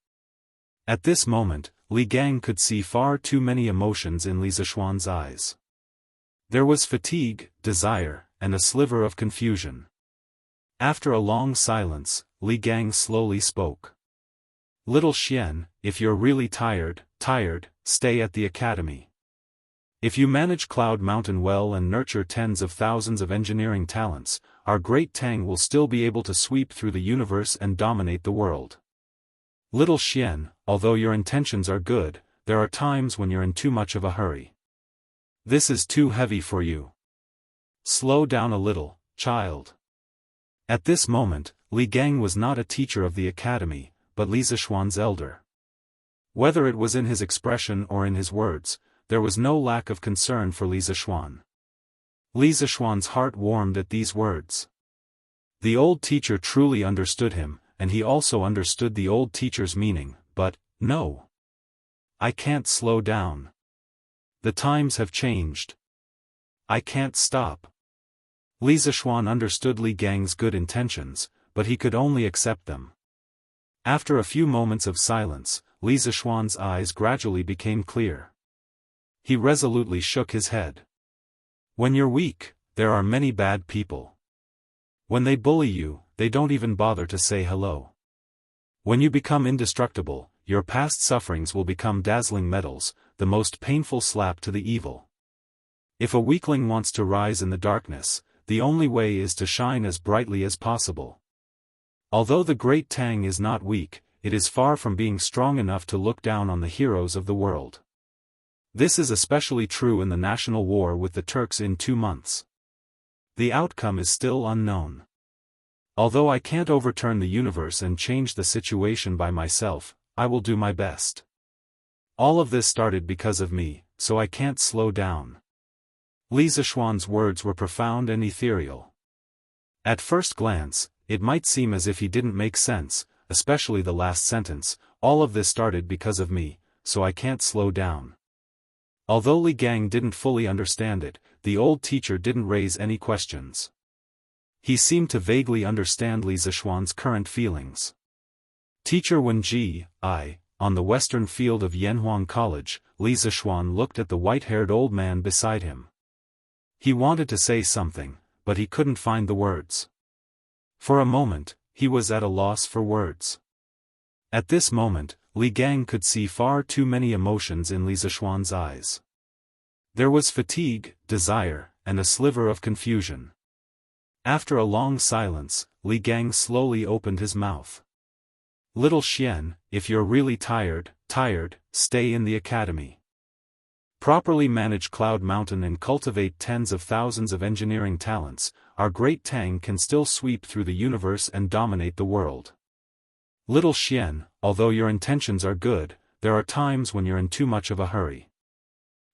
At this moment, Li Gang could see far too many emotions in Li Zishuan's eyes. There was fatigue, desire, and a sliver of confusion. After a long silence, Li Gang slowly spoke. "Little Xian, if you're really tired, stay at the academy. If you manage Cloud Mountain well and nurture tens of thousands of engineering talents, our great Tang will still be able to sweep through the universe and dominate the world. Little Xian, although your intentions are good, there are times when you're in too much of a hurry. This is too heavy for you. Slow down a little, child." At this moment, Li Gang was not a teacher of the academy, but Li Zishuan's elder. Whether it was in his expression or in his words, there was no lack of concern for Li Zishuan. Li Zishuan's heart warmed at these words. The old teacher truly understood him, and he also understood the old teacher's meaning, but, no. I can't slow down. The times have changed. I can't stop. Li Zishuan understood Li Gang's good intentions, but he could only accept them. After a few moments of silence, Li Zishuan's eyes gradually became clear. He resolutely shook his head. When you're weak, there are many bad people. When they bully you, they don't even bother to say hello. When you become indestructible, your past sufferings will become dazzling medals, the most painful slap to the evil. If a weakling wants to rise in the darkness, the only way is to shine as brightly as possible. Although the great Tang is not weak, it is far from being strong enough to look down on the heroes of the world. This is especially true in the national war with the Turks in 2 months. The outcome is still unknown. Although I can't overturn the universe and change the situation by myself, I will do my best. All of this started because of me, so I can't slow down. Li Zishuan's words were profound and ethereal. At first glance, it might seem as if he didn't make sense, especially the last sentence, all of this started because of me, so I can't slow down. Although Li Gang didn't fully understand it, the old teacher didn't raise any questions. He seemed to vaguely understand Li Zishuan's current feelings. Teacher Wenji, on the western field of Yanhuang College, Li Zishuan looked at the white-haired old man beside him. He wanted to say something, but he couldn't find the words. For a moment, he was at a loss for words. At this moment, Li Gang could see far too many emotions in Li Zishuan's eyes. There was fatigue, desire, and a sliver of confusion. After a long silence, Li Gang slowly opened his mouth. Little Xian, if you're really tired, stay in the academy. Properly manage Cloud Mountain and cultivate tens of thousands of engineering talents, our great Tang can still sweep through the universe and dominate the world. Little Xian, although your intentions are good, there are times when you're in too much of a hurry.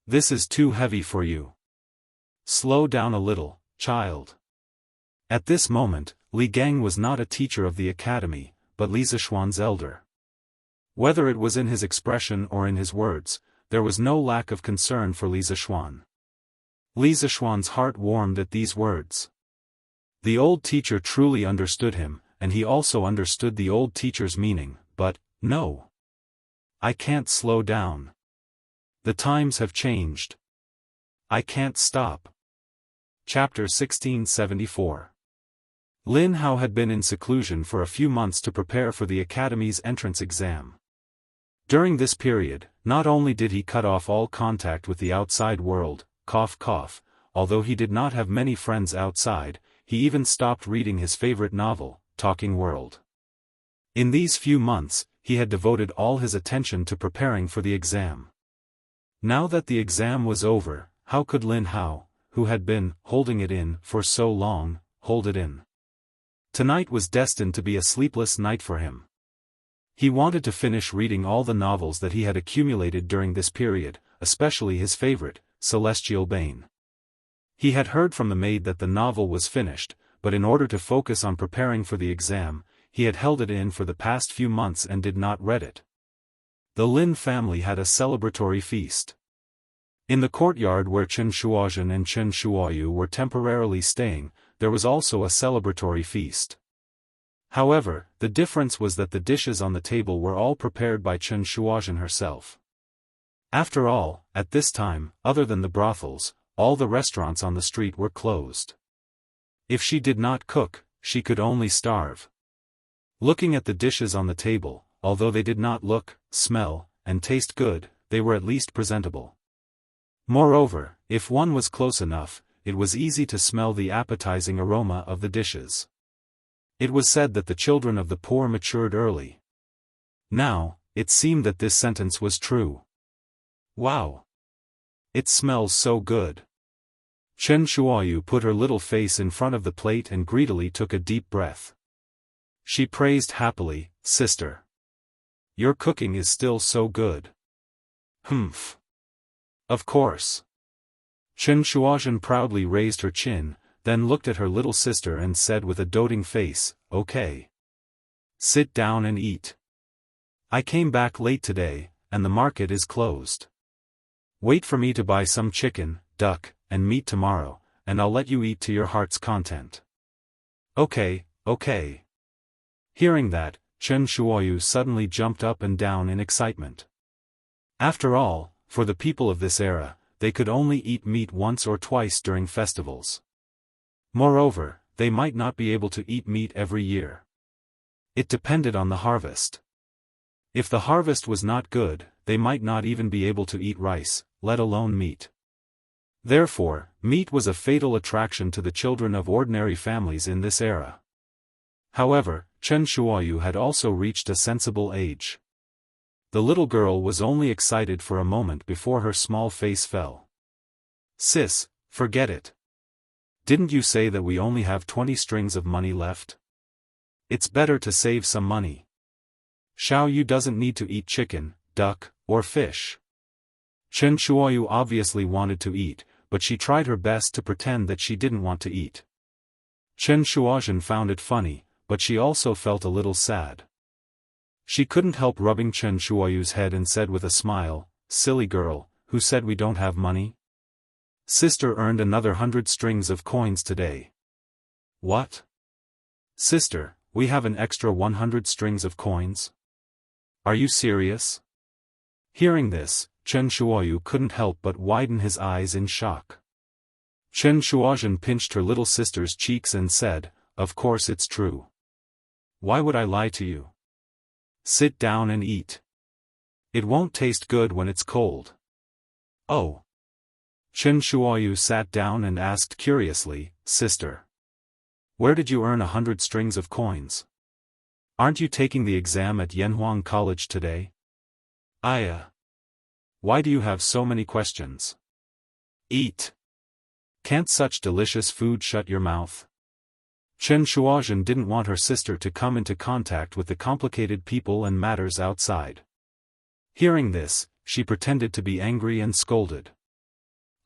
This is too heavy for you. Slow down a little, child. At this moment, Li Gang was not a teacher of the academy, but Li Zishuan's elder. Whether it was in his expression or in his words, there was no lack of concern for Li Zishuan. Li Zishuan's heart warmed at these words. The old teacher truly understood him, and he also understood the old teacher's meaning, but, no. I can't slow down. The times have changed. I can't stop. Chapter 1674. Lin Hao had been in seclusion for a few months to prepare for the academy's entrance exam. During this period, not only did he cut off all contact with the outside world, although he did not have many friends outside, he even stopped reading his favorite novel, Talking World. In these few months, he had devoted all his attention to preparing for the exam. Now that the exam was over, how could Lin Hao, who had been holding it in for so long, hold it in? Tonight was destined to be a sleepless night for him. He wanted to finish reading all the novels that he had accumulated during this period, especially his favorite, Celestial Bane. He had heard from the maid that the novel was finished, but in order to focus on preparing for the exam, he had held it in for the past few months and did not read it. The Lin family had a celebratory feast. In the courtyard where Chen Shuozhen and Chen Shuoyu were temporarily staying, there was also a celebratory feast. However, the difference was that the dishes on the table were all prepared by Chen Shuozhen herself. After all, at this time, other than the brothels, all the restaurants on the street were closed. If she did not cook, she could only starve. Looking at the dishes on the table, although they did not look, smell, and taste good, they were at least presentable. Moreover, if one was close enough, it was easy to smell the appetizing aroma of the dishes. It was said that the children of the poor matured early. Now, it seemed that this sentence was true. Wow! It smells so good. Chen Shuoyu put her little face in front of the plate and greedily took a deep breath. She praised happily, "Sister. Your cooking is still so good." "Humph. Of course." Chen Shuozhen proudly raised her chin, then looked at her little sister and said with a doting face, "Okay. Sit down and eat. I came back late today, and the market is closed. Wait for me to buy some chicken, duck, and meat tomorrow, and I'll let you eat to your heart's content." Okay. Hearing that, Chen Shuoyu suddenly jumped up and down in excitement. After all, for the people of this era, they could only eat meat once or twice during festivals. Moreover, they might not be able to eat meat every year. It depended on the harvest. If the harvest was not good, they might not even be able to eat rice, let alone meat. Therefore, meat was a fatal attraction to the children of ordinary families in this era. However, Chen Shuoyu had also reached a sensible age. The little girl was only excited for a moment before her small face fell. "Sis, forget it. Didn't you say that we only have 20 strings of money left? It's better to save some money. Xiao Yu doesn't need to eat chicken, duck, or fish." Chen Shuoyu obviously wanted to eat, but she tried her best to pretend that she didn't want to eat. Chen Shuozhen found it funny, but she also felt a little sad. She couldn't help rubbing Chen Shuoyu's head and said with a smile, "Silly girl, who said we don't have money? Sister earned another 100 strings of coins today." "What? Sister, we have an extra 100 strings of coins? Are you serious?" Hearing this, Chen Shuoyu couldn't help but widen his eyes in shock. Chen Shuozhen pinched her little sister's cheeks and said, "Of course it's true. Why would I lie to you? Sit down and eat. It won't taste good when it's cold." "Oh." Chen Shuoyu sat down and asked curiously, "Sister, where did you earn 100 strings of coins? Aren't you taking the exam at Yanhuang College today?" "Aya. Why do you have so many questions? Eat. Can't such delicious food shut your mouth?" Chen Shuozhen didn't want her sister to come into contact with the complicated people and matters outside. Hearing this, she pretended to be angry and scolded.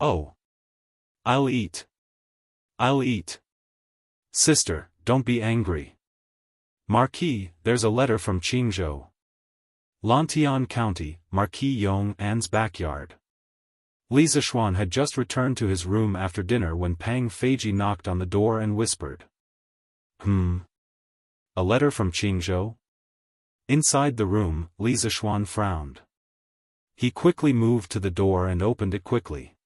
"Oh. I'll eat. I'll eat. Sister, don't be angry. Marquis, there's a letter from Qingzhou. Lantian County, Marquis Yong An's backyard." Li Zishuan had just returned to his room after dinner when Pang Feiji knocked on the door and whispered. A letter from Qingzhou?" Inside the room, Li Zishuan frowned. He quickly moved to the door and opened it quickly.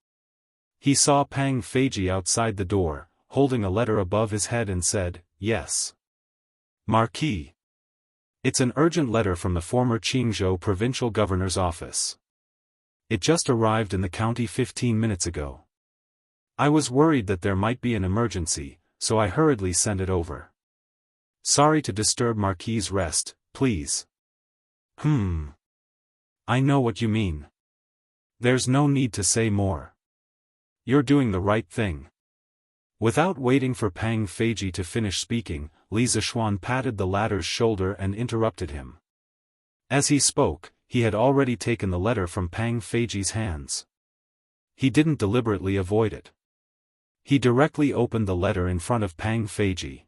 He saw Pang Feiji outside the door, holding a letter above his head and said, "Yes. Marquis. It's an urgent letter from the former Qingzhou provincial governor's office. It just arrived in the county 15 minutes ago. I was worried that there might be an emergency, so I hurriedly sent it over. Sorry to disturb Marquis' rest, please." I know what you mean. There's no need to say more. You're doing the right thing." Without waiting for Pang Feiji to finish speaking, Li Zishuan patted the latter's shoulder and interrupted him. As he spoke, he had already taken the letter from Pang Feiji's hands. He didn't deliberately avoid it. He directly opened the letter in front of Pang Feiji.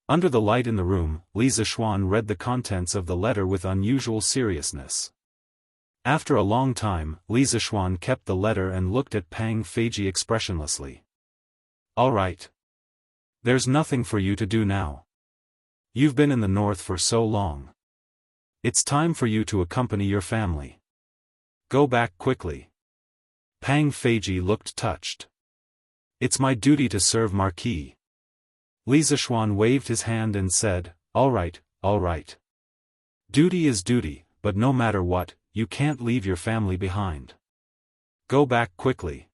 Under the light in the room, Li Zishuan read the contents of the letter with unusual seriousness. After a long time, Li Zishuan kept the letter and looked at Pang Feiji expressionlessly. "All right. There's nothing for you to do now. You've been in the north for so long. It's time for you to accompany your family. Go back quickly." Pang Feiji looked touched. "It's my duty to serve Marquis." Li Zishuan waved his hand and said, all right. Duty is duty, but no matter what, you can't leave your family behind. Go back quickly."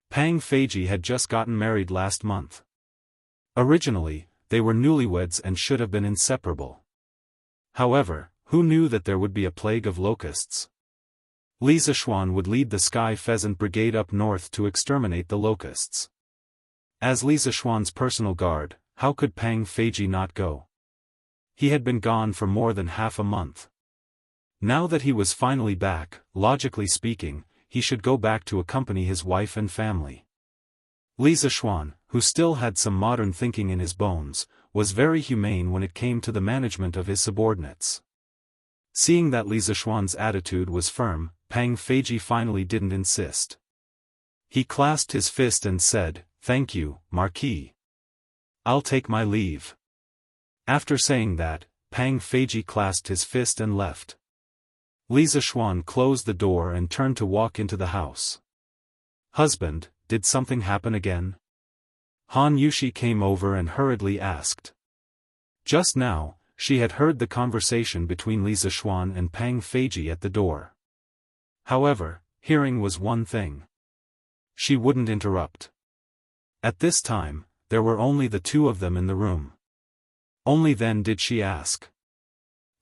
Pang Feiji had just gotten married last month. Originally, they were newlyweds and should have been inseparable. However, who knew that there would be a plague of locusts? Li Zishuan would lead the Sky Pheasant Brigade up north to exterminate the locusts. As Li Zishuan's personal guard, how could Pang Feiji not go? He had been gone for more than half a month. Now that he was finally back, logically speaking, he should go back to accompany his wife and family. Li Zishuan, who still had some modern thinking in his bones, was very humane when it came to the management of his subordinates. Seeing that Li Zishuan's attitude was firm, Pang Feiji finally didn't insist. He clasped his fist and said, "Thank you, Marquis. I'll take my leave." After saying that, Pang Feiji clasped his fist and left. Li Zishuan closed the door and turned to walk into the house. "Husband, did something happen again?" Han Yushi came over and hurriedly asked. Just now, she had heard the conversation between Li Zishuan and Pang Feiji at the door. However, hearing was one thing. She wouldn't interrupt. At this time, there were only the two of them in the room. Only then did she ask.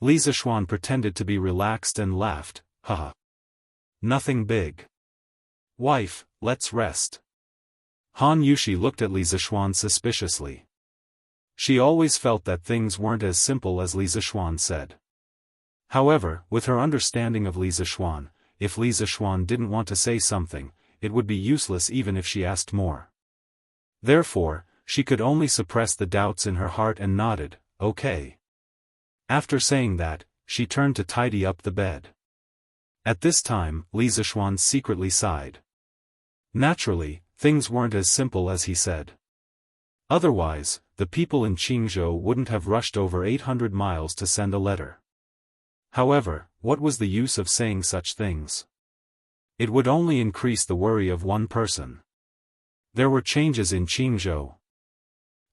Li Zishuan pretended to be relaxed and laughed, "Haha. Nothing big. Wife, let's rest." Han Yushi looked at Li Zishuan suspiciously. She always felt that things weren't as simple as Li Zishuan said. However, with her understanding of Li Zishuan, if Li Zishuan didn't want to say something, it would be useless even if she asked more. Therefore, she could only suppress the doubts in her heart and nodded, okay. After saying that, she turned to tidy up the bed. At this time, Li Zishuan secretly sighed. Naturally, things weren't as simple as he said. Otherwise, the people in Qingzhou wouldn't have rushed over 800 miles to send a letter. However, what was the use of saying such things? It would only increase the worry of one person. There were changes in Qingzhou.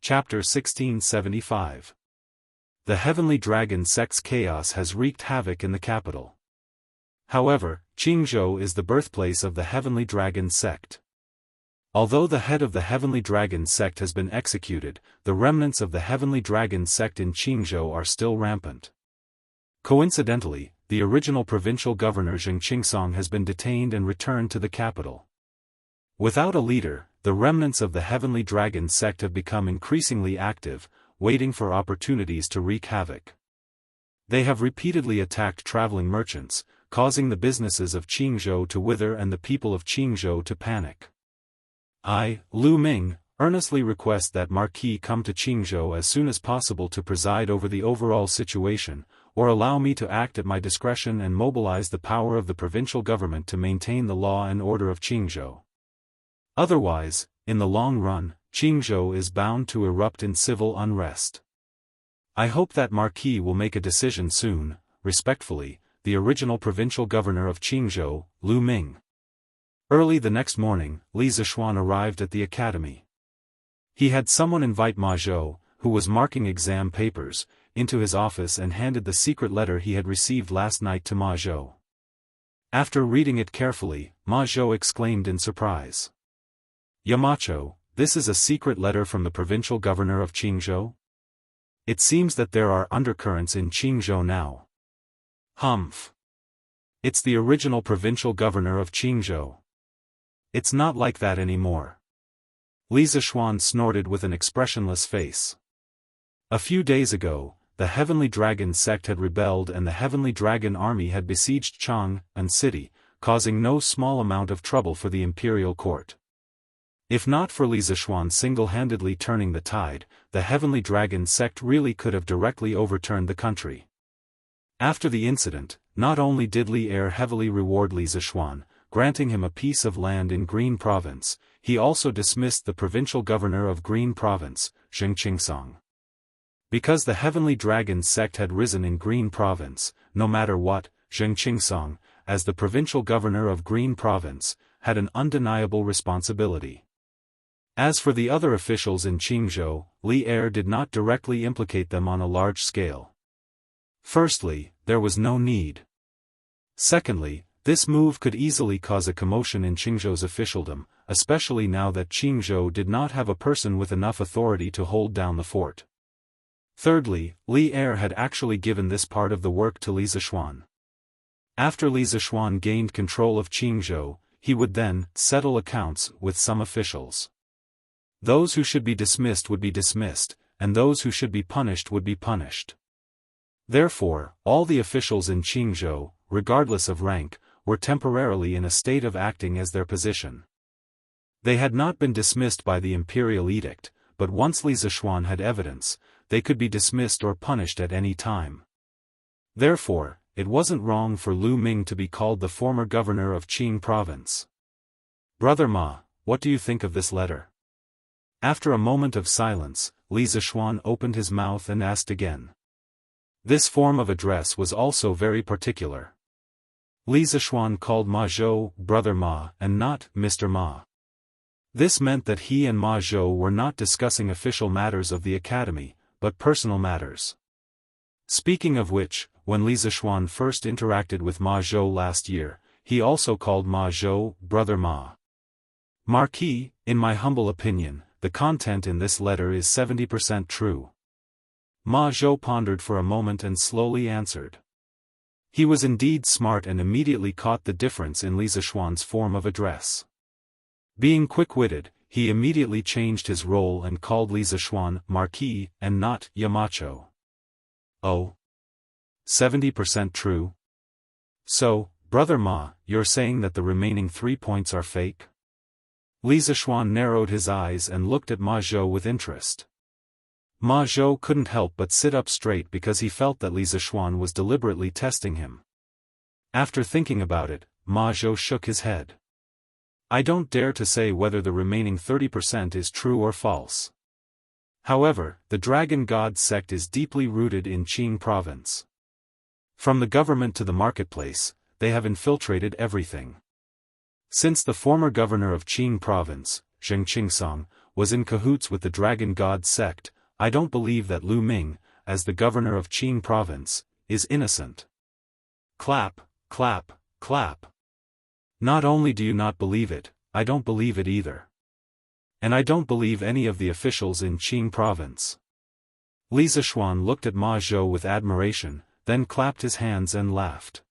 Chapter 1675. The Heavenly Dragon sect's chaos has wreaked havoc in the capital. However, Qingzhou is the birthplace of the Heavenly Dragon sect. Although the head of the Heavenly Dragon sect has been executed, the remnants of the Heavenly Dragon sect in Qingzhou are still rampant. Coincidentally, the original provincial governor Zheng Qingsong has been detained and returned to the capital. Without a leader, the remnants of the Heavenly Dragon sect have become increasingly active, waiting for opportunities to wreak havoc. They have repeatedly attacked traveling merchants, causing the businesses of Qingzhou to wither and the people of Qingzhou to panic. I, Lu Ming, earnestly request that Marquis come to Qingzhou as soon as possible to preside over the overall situation, or allow me to act at my discretion and mobilize the power of the provincial government to maintain the law and order of Qingzhou. Otherwise, in the long run, Qingzhou is bound to erupt in civil unrest. I hope that Marquis will make a decision soon. Respectfully, the original provincial governor of Qingzhou, Lu Ming. Early the next morning, Li Zishuan arrived at the academy. He had someone invite Ma Zhou, who was marking exam papers, into his office and handed the secret letter he had received last night to Ma Zhou. After reading it carefully, Ma Zhou exclaimed in surprise. Yamacho, this is a secret letter from the provincial governor of Qingzhou? It seems that there are undercurrents in Qingzhou now. Humph. It's the original provincial governor of Qingzhou. It's not like that anymore. Li Zishuan snorted with an expressionless face. A few days ago, the Heavenly Dragon sect had rebelled and the Heavenly Dragon army had besieged Jianghu city, causing no small amount of trouble for the imperial court. If not for Li Zishuan single-handedly turning the tide, the Heavenly Dragon sect really could have directly overturned the country. After the incident, not only did Li Er heavily reward Li Zishuan, granting him a piece of land in Green Province, he also dismissed the provincial governor of Green Province, Zheng Qingsong. Because the Heavenly Dragon sect had risen in Green Province, no matter what, Zheng Qingsong, as the provincial governor of Green Province, had an undeniable responsibility. As for the other officials in Qingzhou, Li Er did not directly implicate them on a large scale. Firstly, there was no need. Secondly, this move could easily cause a commotion in Qingzhou's officialdom, especially now that Qingzhou did not have a person with enough authority to hold down the fort. Thirdly, Li Er had actually given this part of the work to Li Zishuan. After Li Zishuan gained control of Qingzhou, he would then settle accounts with some officials. Those who should be dismissed would be dismissed, and those who should be punished would be punished. Therefore, all the officials in Qingzhou, regardless of rank, were temporarily in a state of acting as their position. They had not been dismissed by the imperial edict, but once Li Zishuan had evidence, they could be dismissed or punished at any time. Therefore, it wasn't wrong for Lu Ming to be called the former governor of Qing province. Brother Ma, what do you think of this letter? After a moment of silence, Li Zishuan opened his mouth and asked again. This form of address was also very particular. Li Zishuan called Ma Zhou Brother Ma and not Mr. Ma. This meant that he and Ma Zhou were not discussing official matters of the academy, but personal matters. Speaking of which, when Li Zishuan first interacted with Ma Zhou last year, he also called Ma Zhou Brother Ma. Marquis, in my humble opinion, the content in this letter is 70% true. Ma Zhou pondered for a moment and slowly answered. He was indeed smart and immediately caught the difference in Li Zishuan's form of address. Being quick-witted, he immediately changed his role and called Li Zishuan Marquis and not Yamacho. Oh. 70% true? So, Brother Ma, you're saying that the remaining 3 points are fake? Li Zishuan narrowed his eyes and looked at Ma Zhou with interest. Ma Zhou couldn't help but sit up straight because he felt that Li Zishuan was deliberately testing him. After thinking about it, Ma Zhou shook his head. I don't dare to say whether the remaining 30% is true or false. However, the Dragon God sect is deeply rooted in Qing province. From the government to the marketplace, they have infiltrated everything. Since the former governor of Qing province, Zheng Qingsong, was in cahoots with the Dragon God sect, I don't believe that Lu Ming, as the governor of Qing province, is innocent. Clap, clap, clap. Not only do you not believe it, I don't believe it either. And I don't believe any of the officials in Qing province. Li Zishuan looked at Ma Zhou with admiration, then clapped his hands and laughed.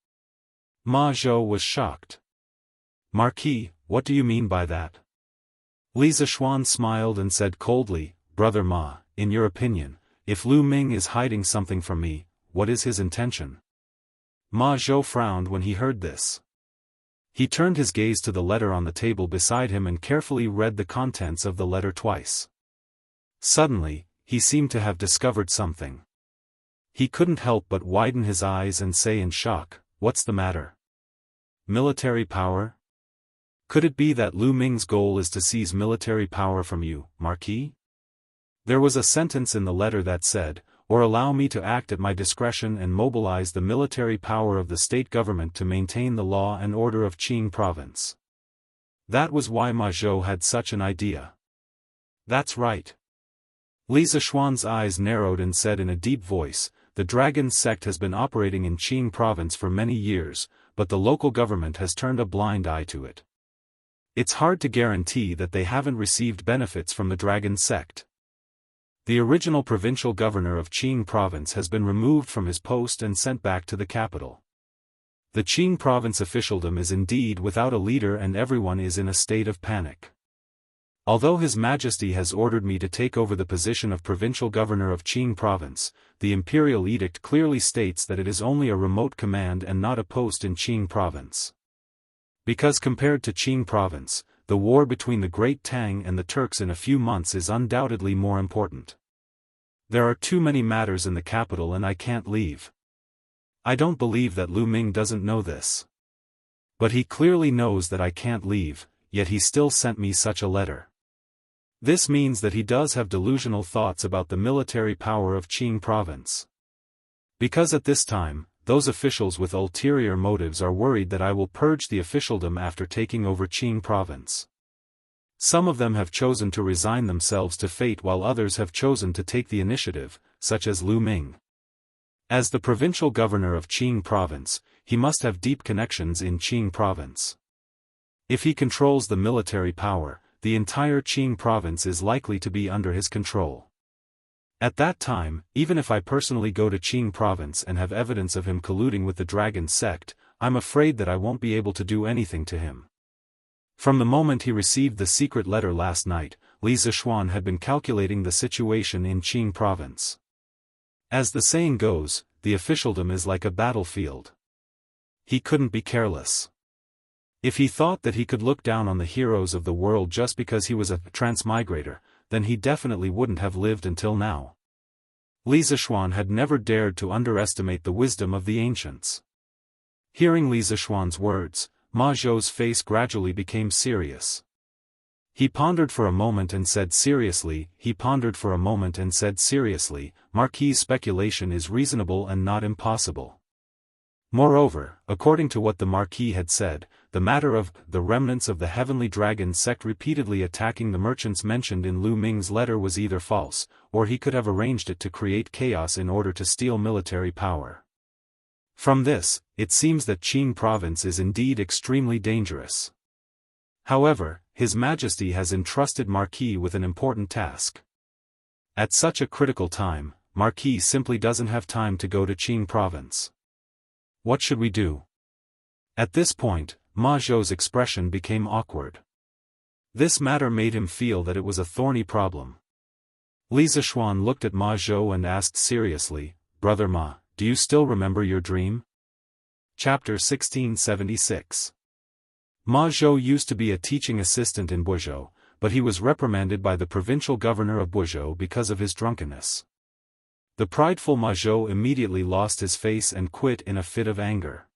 Ma Zhou was shocked. Marquis, what do you mean by that? Li Zishuan smiled and said coldly, Brother Ma, in your opinion, if Lu Ming is hiding something from me, what is his intention? Ma Zhou frowned when he heard this. He turned his gaze to the letter on the table beside him and carefully read the contents of the letter twice. Suddenly, he seemed to have discovered something. He couldn't help but widen his eyes and say in shock, What's the matter? Military power? Could it be that Lu Ming's goal is to seize military power from you, Marquis? There was a sentence in the letter that said, or allow me to act at my discretion and mobilize the military power of the state government to maintain the law and order of Qing province. That was why Ma Zhou had such an idea. That's right. Li Zishuan's eyes narrowed and said in a deep voice, the Dragon sect has been operating in Qing province for many years, but the local government has turned a blind eye to it. It's hard to guarantee that they haven't received benefits from the Dragon sect. The original provincial governor of Qing province has been removed from his post and sent back to the capital. The Qing province officialdom is indeed without a leader and everyone is in a state of panic. Although His Majesty has ordered me to take over the position of provincial governor of Qing province, the imperial edict clearly states that it is only a remote command and not a post in Qing province. Because compared to Qing province, the war between the Great Tang and the Turks in a few months is undoubtedly more important. There are too many matters in the capital and I can't leave. I don't believe that Lu Ming doesn't know this. But he clearly knows that I can't leave, yet he still sent me such a letter. This means that he does have delusional thoughts about the military power of Qing province. Because at this time, those officials with ulterior motives are worried that I will purge the officialdom after taking over Qing province. Some of them have chosen to resign themselves to fate while others have chosen to take the initiative, such as Lu Ming. As the provincial governor of Qing province, he must have deep connections in Qing province. If he controls the military power, the entire Qing province is likely to be under his control. At that time, even if I personally go to Qing province and have evidence of him colluding with the Dragon sect, I'm afraid that I won't be able to do anything to him. From the moment he received the secret letter last night, Li Zishuan had been calculating the situation in Qing province. As the saying goes, the officialdom is like a battlefield. He couldn't be careless. If he thought that he could look down on the heroes of the world just because he was a transmigrator, then he definitely wouldn't have lived until now. Li Zishuan had never dared to underestimate the wisdom of the ancients. Hearing Li Zishuan's words, Ma Zhou's face gradually became serious. He pondered for a moment and said seriously, Marquis' speculation is reasonable and not impossible. Moreover, according to what the Marquis had said, the matter of the remnants of the Heavenly Dragon sect repeatedly attacking the merchants mentioned in Lu Ming's letter was either false, or he could have arranged it to create chaos in order to steal military power. From this, it seems that Qing province is indeed extremely dangerous. However, His Majesty has entrusted Marquis with an important task. At such a critical time, Marquis simply doesn't have time to go to Qing province. What should we do? At this point, Ma Zhou's expression became awkward. This matter made him feel that it was a thorny problem. Li Zishuan looked at Ma Zhou and asked seriously, Brother Ma, do you still remember your dream? Chapter 1676. Ma Zhou used to be a teaching assistant in Buzhou, but he was reprimanded by the provincial governor of Buzhou because of his drunkenness. The prideful Ma Zhou immediately lost his face and quit in a fit of anger.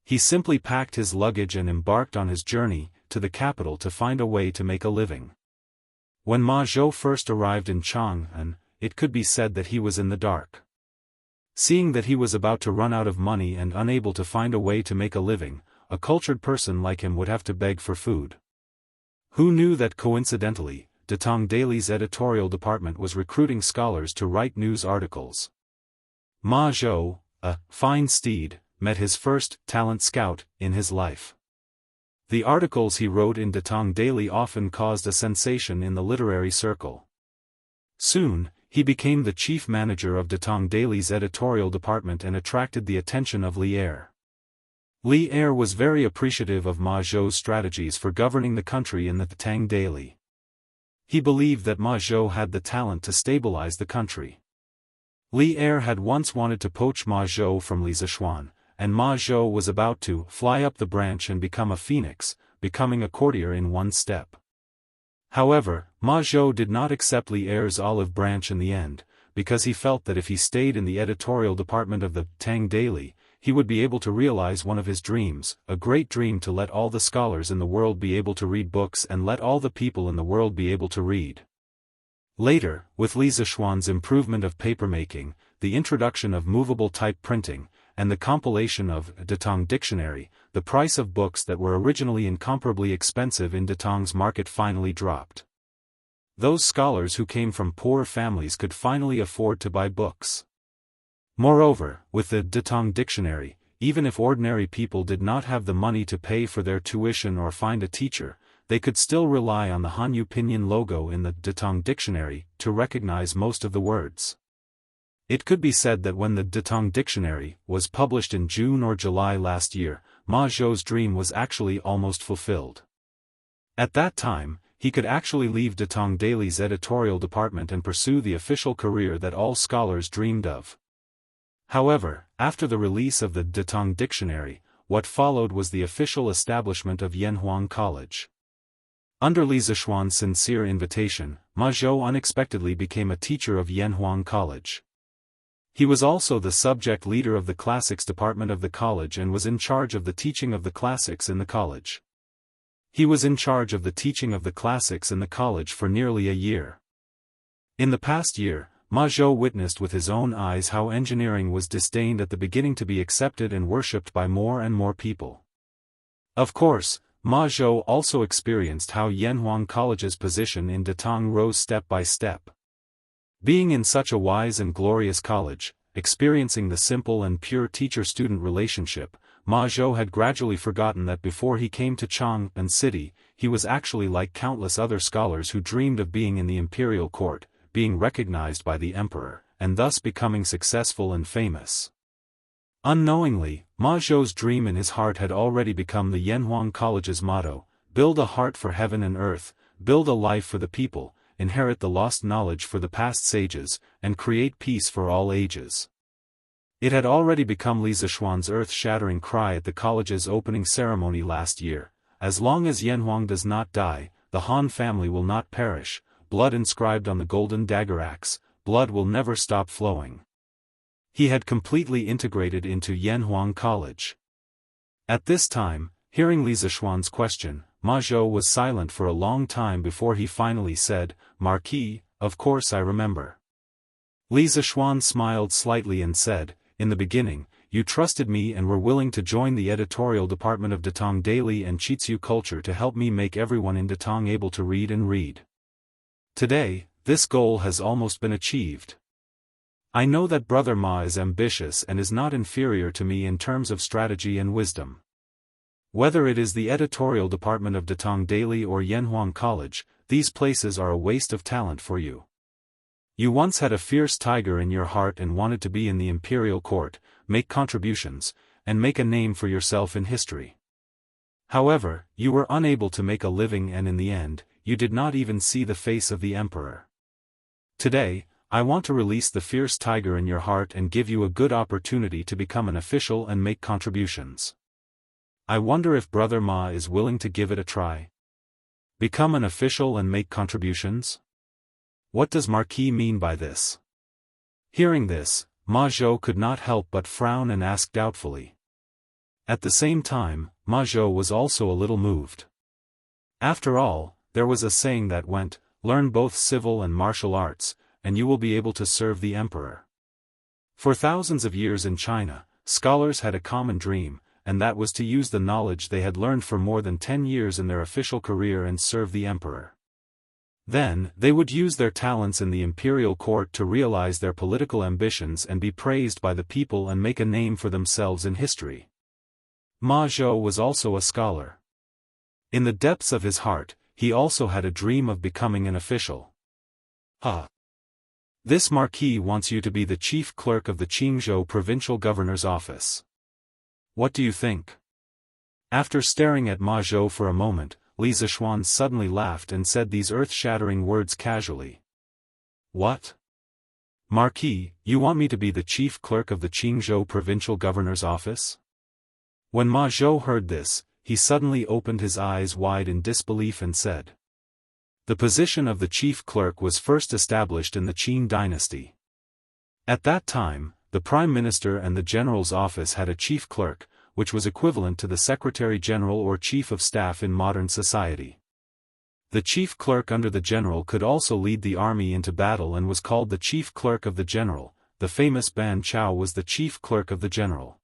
He simply packed his luggage and embarked on his journey to the capital to find a way to make a living. When Ma Zhou first arrived in Chang'an, it could be said that he was in the dark. Seeing that he was about to run out of money and unable to find a way to make a living, a cultured person like him would have to beg for food. Who knew that coincidentally, Datong Daily's editorial department was recruiting scholars to write news articles? Ma Zhou, a fine steed, met his first talent scout in his life. The articles he wrote in Datong Daily often caused a sensation in the literary circle. Soon, he became the chief manager of Datong Daily's editorial department and attracted the attention of Li Er. Li Er was very appreciative of Ma Zhou's strategies for governing the country in the Datong Daily. He believed that Ma Zhou had the talent to stabilize the country. Li Er had once wanted to poach Ma Zhou from Li Zishuan, and Ma Zhou was about to fly up the branch and become a phoenix, becoming a courtier in one step. However, Ma Zhou did not accept Li Er's olive branch in the end, because he felt that if he stayed in the editorial department of the Tang Daily, he would be able to realize one of his dreams, a great dream to let all the scholars in the world be able to read books and let all the people in the world be able to read. Later, with Li Zishuan's improvement of papermaking, the introduction of movable type printing, and the compilation of Datong Dictionary, the price of books that were originally incomparably expensive in Datong's market finally dropped. Those scholars who came from poor families could finally afford to buy books. Moreover, with the Datong Dictionary, even if ordinary people did not have the money to pay for their tuition or find a teacher, they could still rely on the Hanyu Pinyin logo in the Datong Dictionary to recognize most of the words. It could be said that when the Datong Dictionary was published in June or July last year, Ma Zhou's dream was actually almost fulfilled. At that time, he could actually leave Datong Daily's editorial department and pursue the official career that all scholars dreamed of. However, after the release of the Datong Dictionary, what followed was the official establishment of Yanhuang College. Under Li Zishuan's sincere invitation, Ma Zhou unexpectedly became a teacher of Yanhuang College. He was also the subject leader of the classics department of the college and was in charge of the teaching of the classics in the college. He was in charge of the teaching of the classics in the college for nearly a year. In the past year, Ma Zhou witnessed with his own eyes how engineering was disdained at the beginning to be accepted and worshipped by more and more people. Of course, Ma Zhou also experienced how Yanhuang College's position in Datong rose step by step. Being in such a wise and glorious college, experiencing the simple and pure teacher-student relationship, Ma Zhou had gradually forgotten that before he came to Chang'an City, he was actually like countless other scholars who dreamed of being in the imperial court, being recognized by the emperor, and thus becoming successful and famous. Unknowingly, Ma Zhou's dream in his heart had already become the Yanhuang College's motto: build a heart for heaven and earth, build a life for the people, inherit the lost knowledge for the past sages, and create peace for all ages. It had already become Li Zishuan's earth-shattering cry at the college's opening ceremony last year: as long as Yanhuang does not die, the Han family will not perish, blood inscribed on the golden dagger axe, blood will never stop flowing. He had completely integrated into Yanhuang College. At this time, hearing Li Zishuan's question, Ma Zhou was silent for a long time before he finally said, "Marquis, of course I remember." Li Zishuan smiled slightly and said, "In the beginning, you trusted me and were willing to join the editorial department of Datong Daily and Chitsu Culture to help me make everyone in Datong able to read and read. Today, this goal has almost been achieved. I know that Brother Ma is ambitious and is not inferior to me in terms of strategy and wisdom. Whether it is the editorial department of Datong Daily or Yanhuang College, these places are a waste of talent for you. You once had a fierce tiger in your heart and wanted to be in the imperial court, make contributions, and make a name for yourself in history. However, you were unable to make a living and in the end, you did not even see the face of the emperor. Today, I want to release the fierce tiger in your heart and give you a good opportunity to become an official and make contributions. I wonder if Brother Ma is willing to give it a try. Become an official and make contributions? What does Marquis mean by this? Hearing this, Ma Zhou could not help but frown and ask doubtfully. At the same time, Ma Zhou was also a little moved. After all, there was a saying that went, learn both civil and martial arts, and you will be able to serve the emperor. For thousands of years in China, scholars had a common dream, and that was to use the knowledge they had learned for more than 10 years in their official career and serve the emperor. Then, they would use their talents in the imperial court to realize their political ambitions and be praised by the people and make a name for themselves in history. Ma Zhou was also a scholar. In the depths of his heart, he also had a dream of becoming an official. This marquis wants you to be the chief clerk of the Qingzhou provincial governor's office. What do you think? After staring at Ma Zhou for a moment, Li Zishuan suddenly laughed and said these earth-shattering words casually. What? Marquis, you want me to be the chief clerk of the Qingzhou provincial governor's office? When Ma Zhou heard this, he suddenly opened his eyes wide in disbelief and said. The position of the chief clerk was first established in the Qin dynasty. At that time, the prime minister and the general's office had a chief clerk, which was equivalent to the secretary-general or chief of staff in modern society. The chief clerk under the general could also lead the army into battle and was called the chief clerk of the general. The famous Ban Chao was the chief clerk of the general.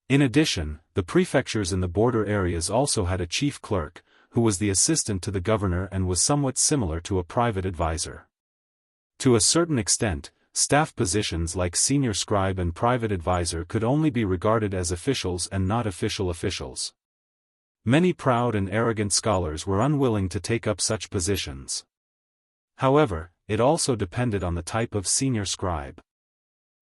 In addition, the prefectures in the border areas also had a chief clerk, who was the assistant to the governor and was somewhat similar to a private advisor. To a certain extent, staff positions like senior scribe and private advisor could only be regarded as officials and not official officials. Many proud and arrogant scholars were unwilling to take up such positions. However, it also depended on the type of senior scribe.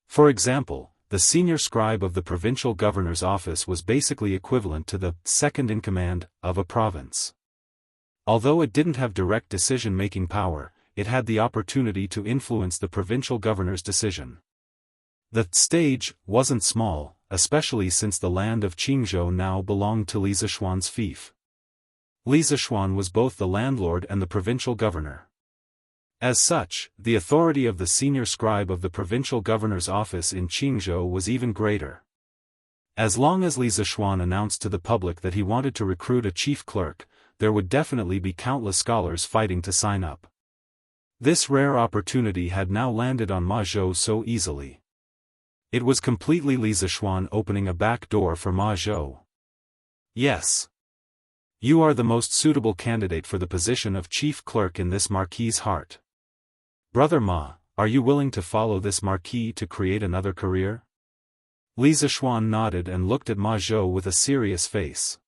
For example, the senior scribe of the provincial governor's office was basically equivalent to the second-in-command of a province. Although it didn't have direct decision-making power, it had the opportunity to influence the provincial governor's decision. The stage wasn't small, especially since the land of Qingzhou now belonged to Li Zishuan's fief. Li Zishuan was both the landlord and the provincial governor. As such, the authority of the senior scribe of the provincial governor's office in Qingzhou was even greater. As long as Li Zishuan announced to the public that he wanted to recruit a chief clerk, there would definitely be countless scholars fighting to sign up. This rare opportunity had now landed on Ma Zhou so easily. It was completely Li Zishuan opening a back door for Ma Zhou. Yes. You are the most suitable candidate for the position of chief clerk in this marquis's heart. Brother Ma, are you willing to follow this marquis to create another career? Li Zishuan nodded and looked at Ma Zhou with a serious face.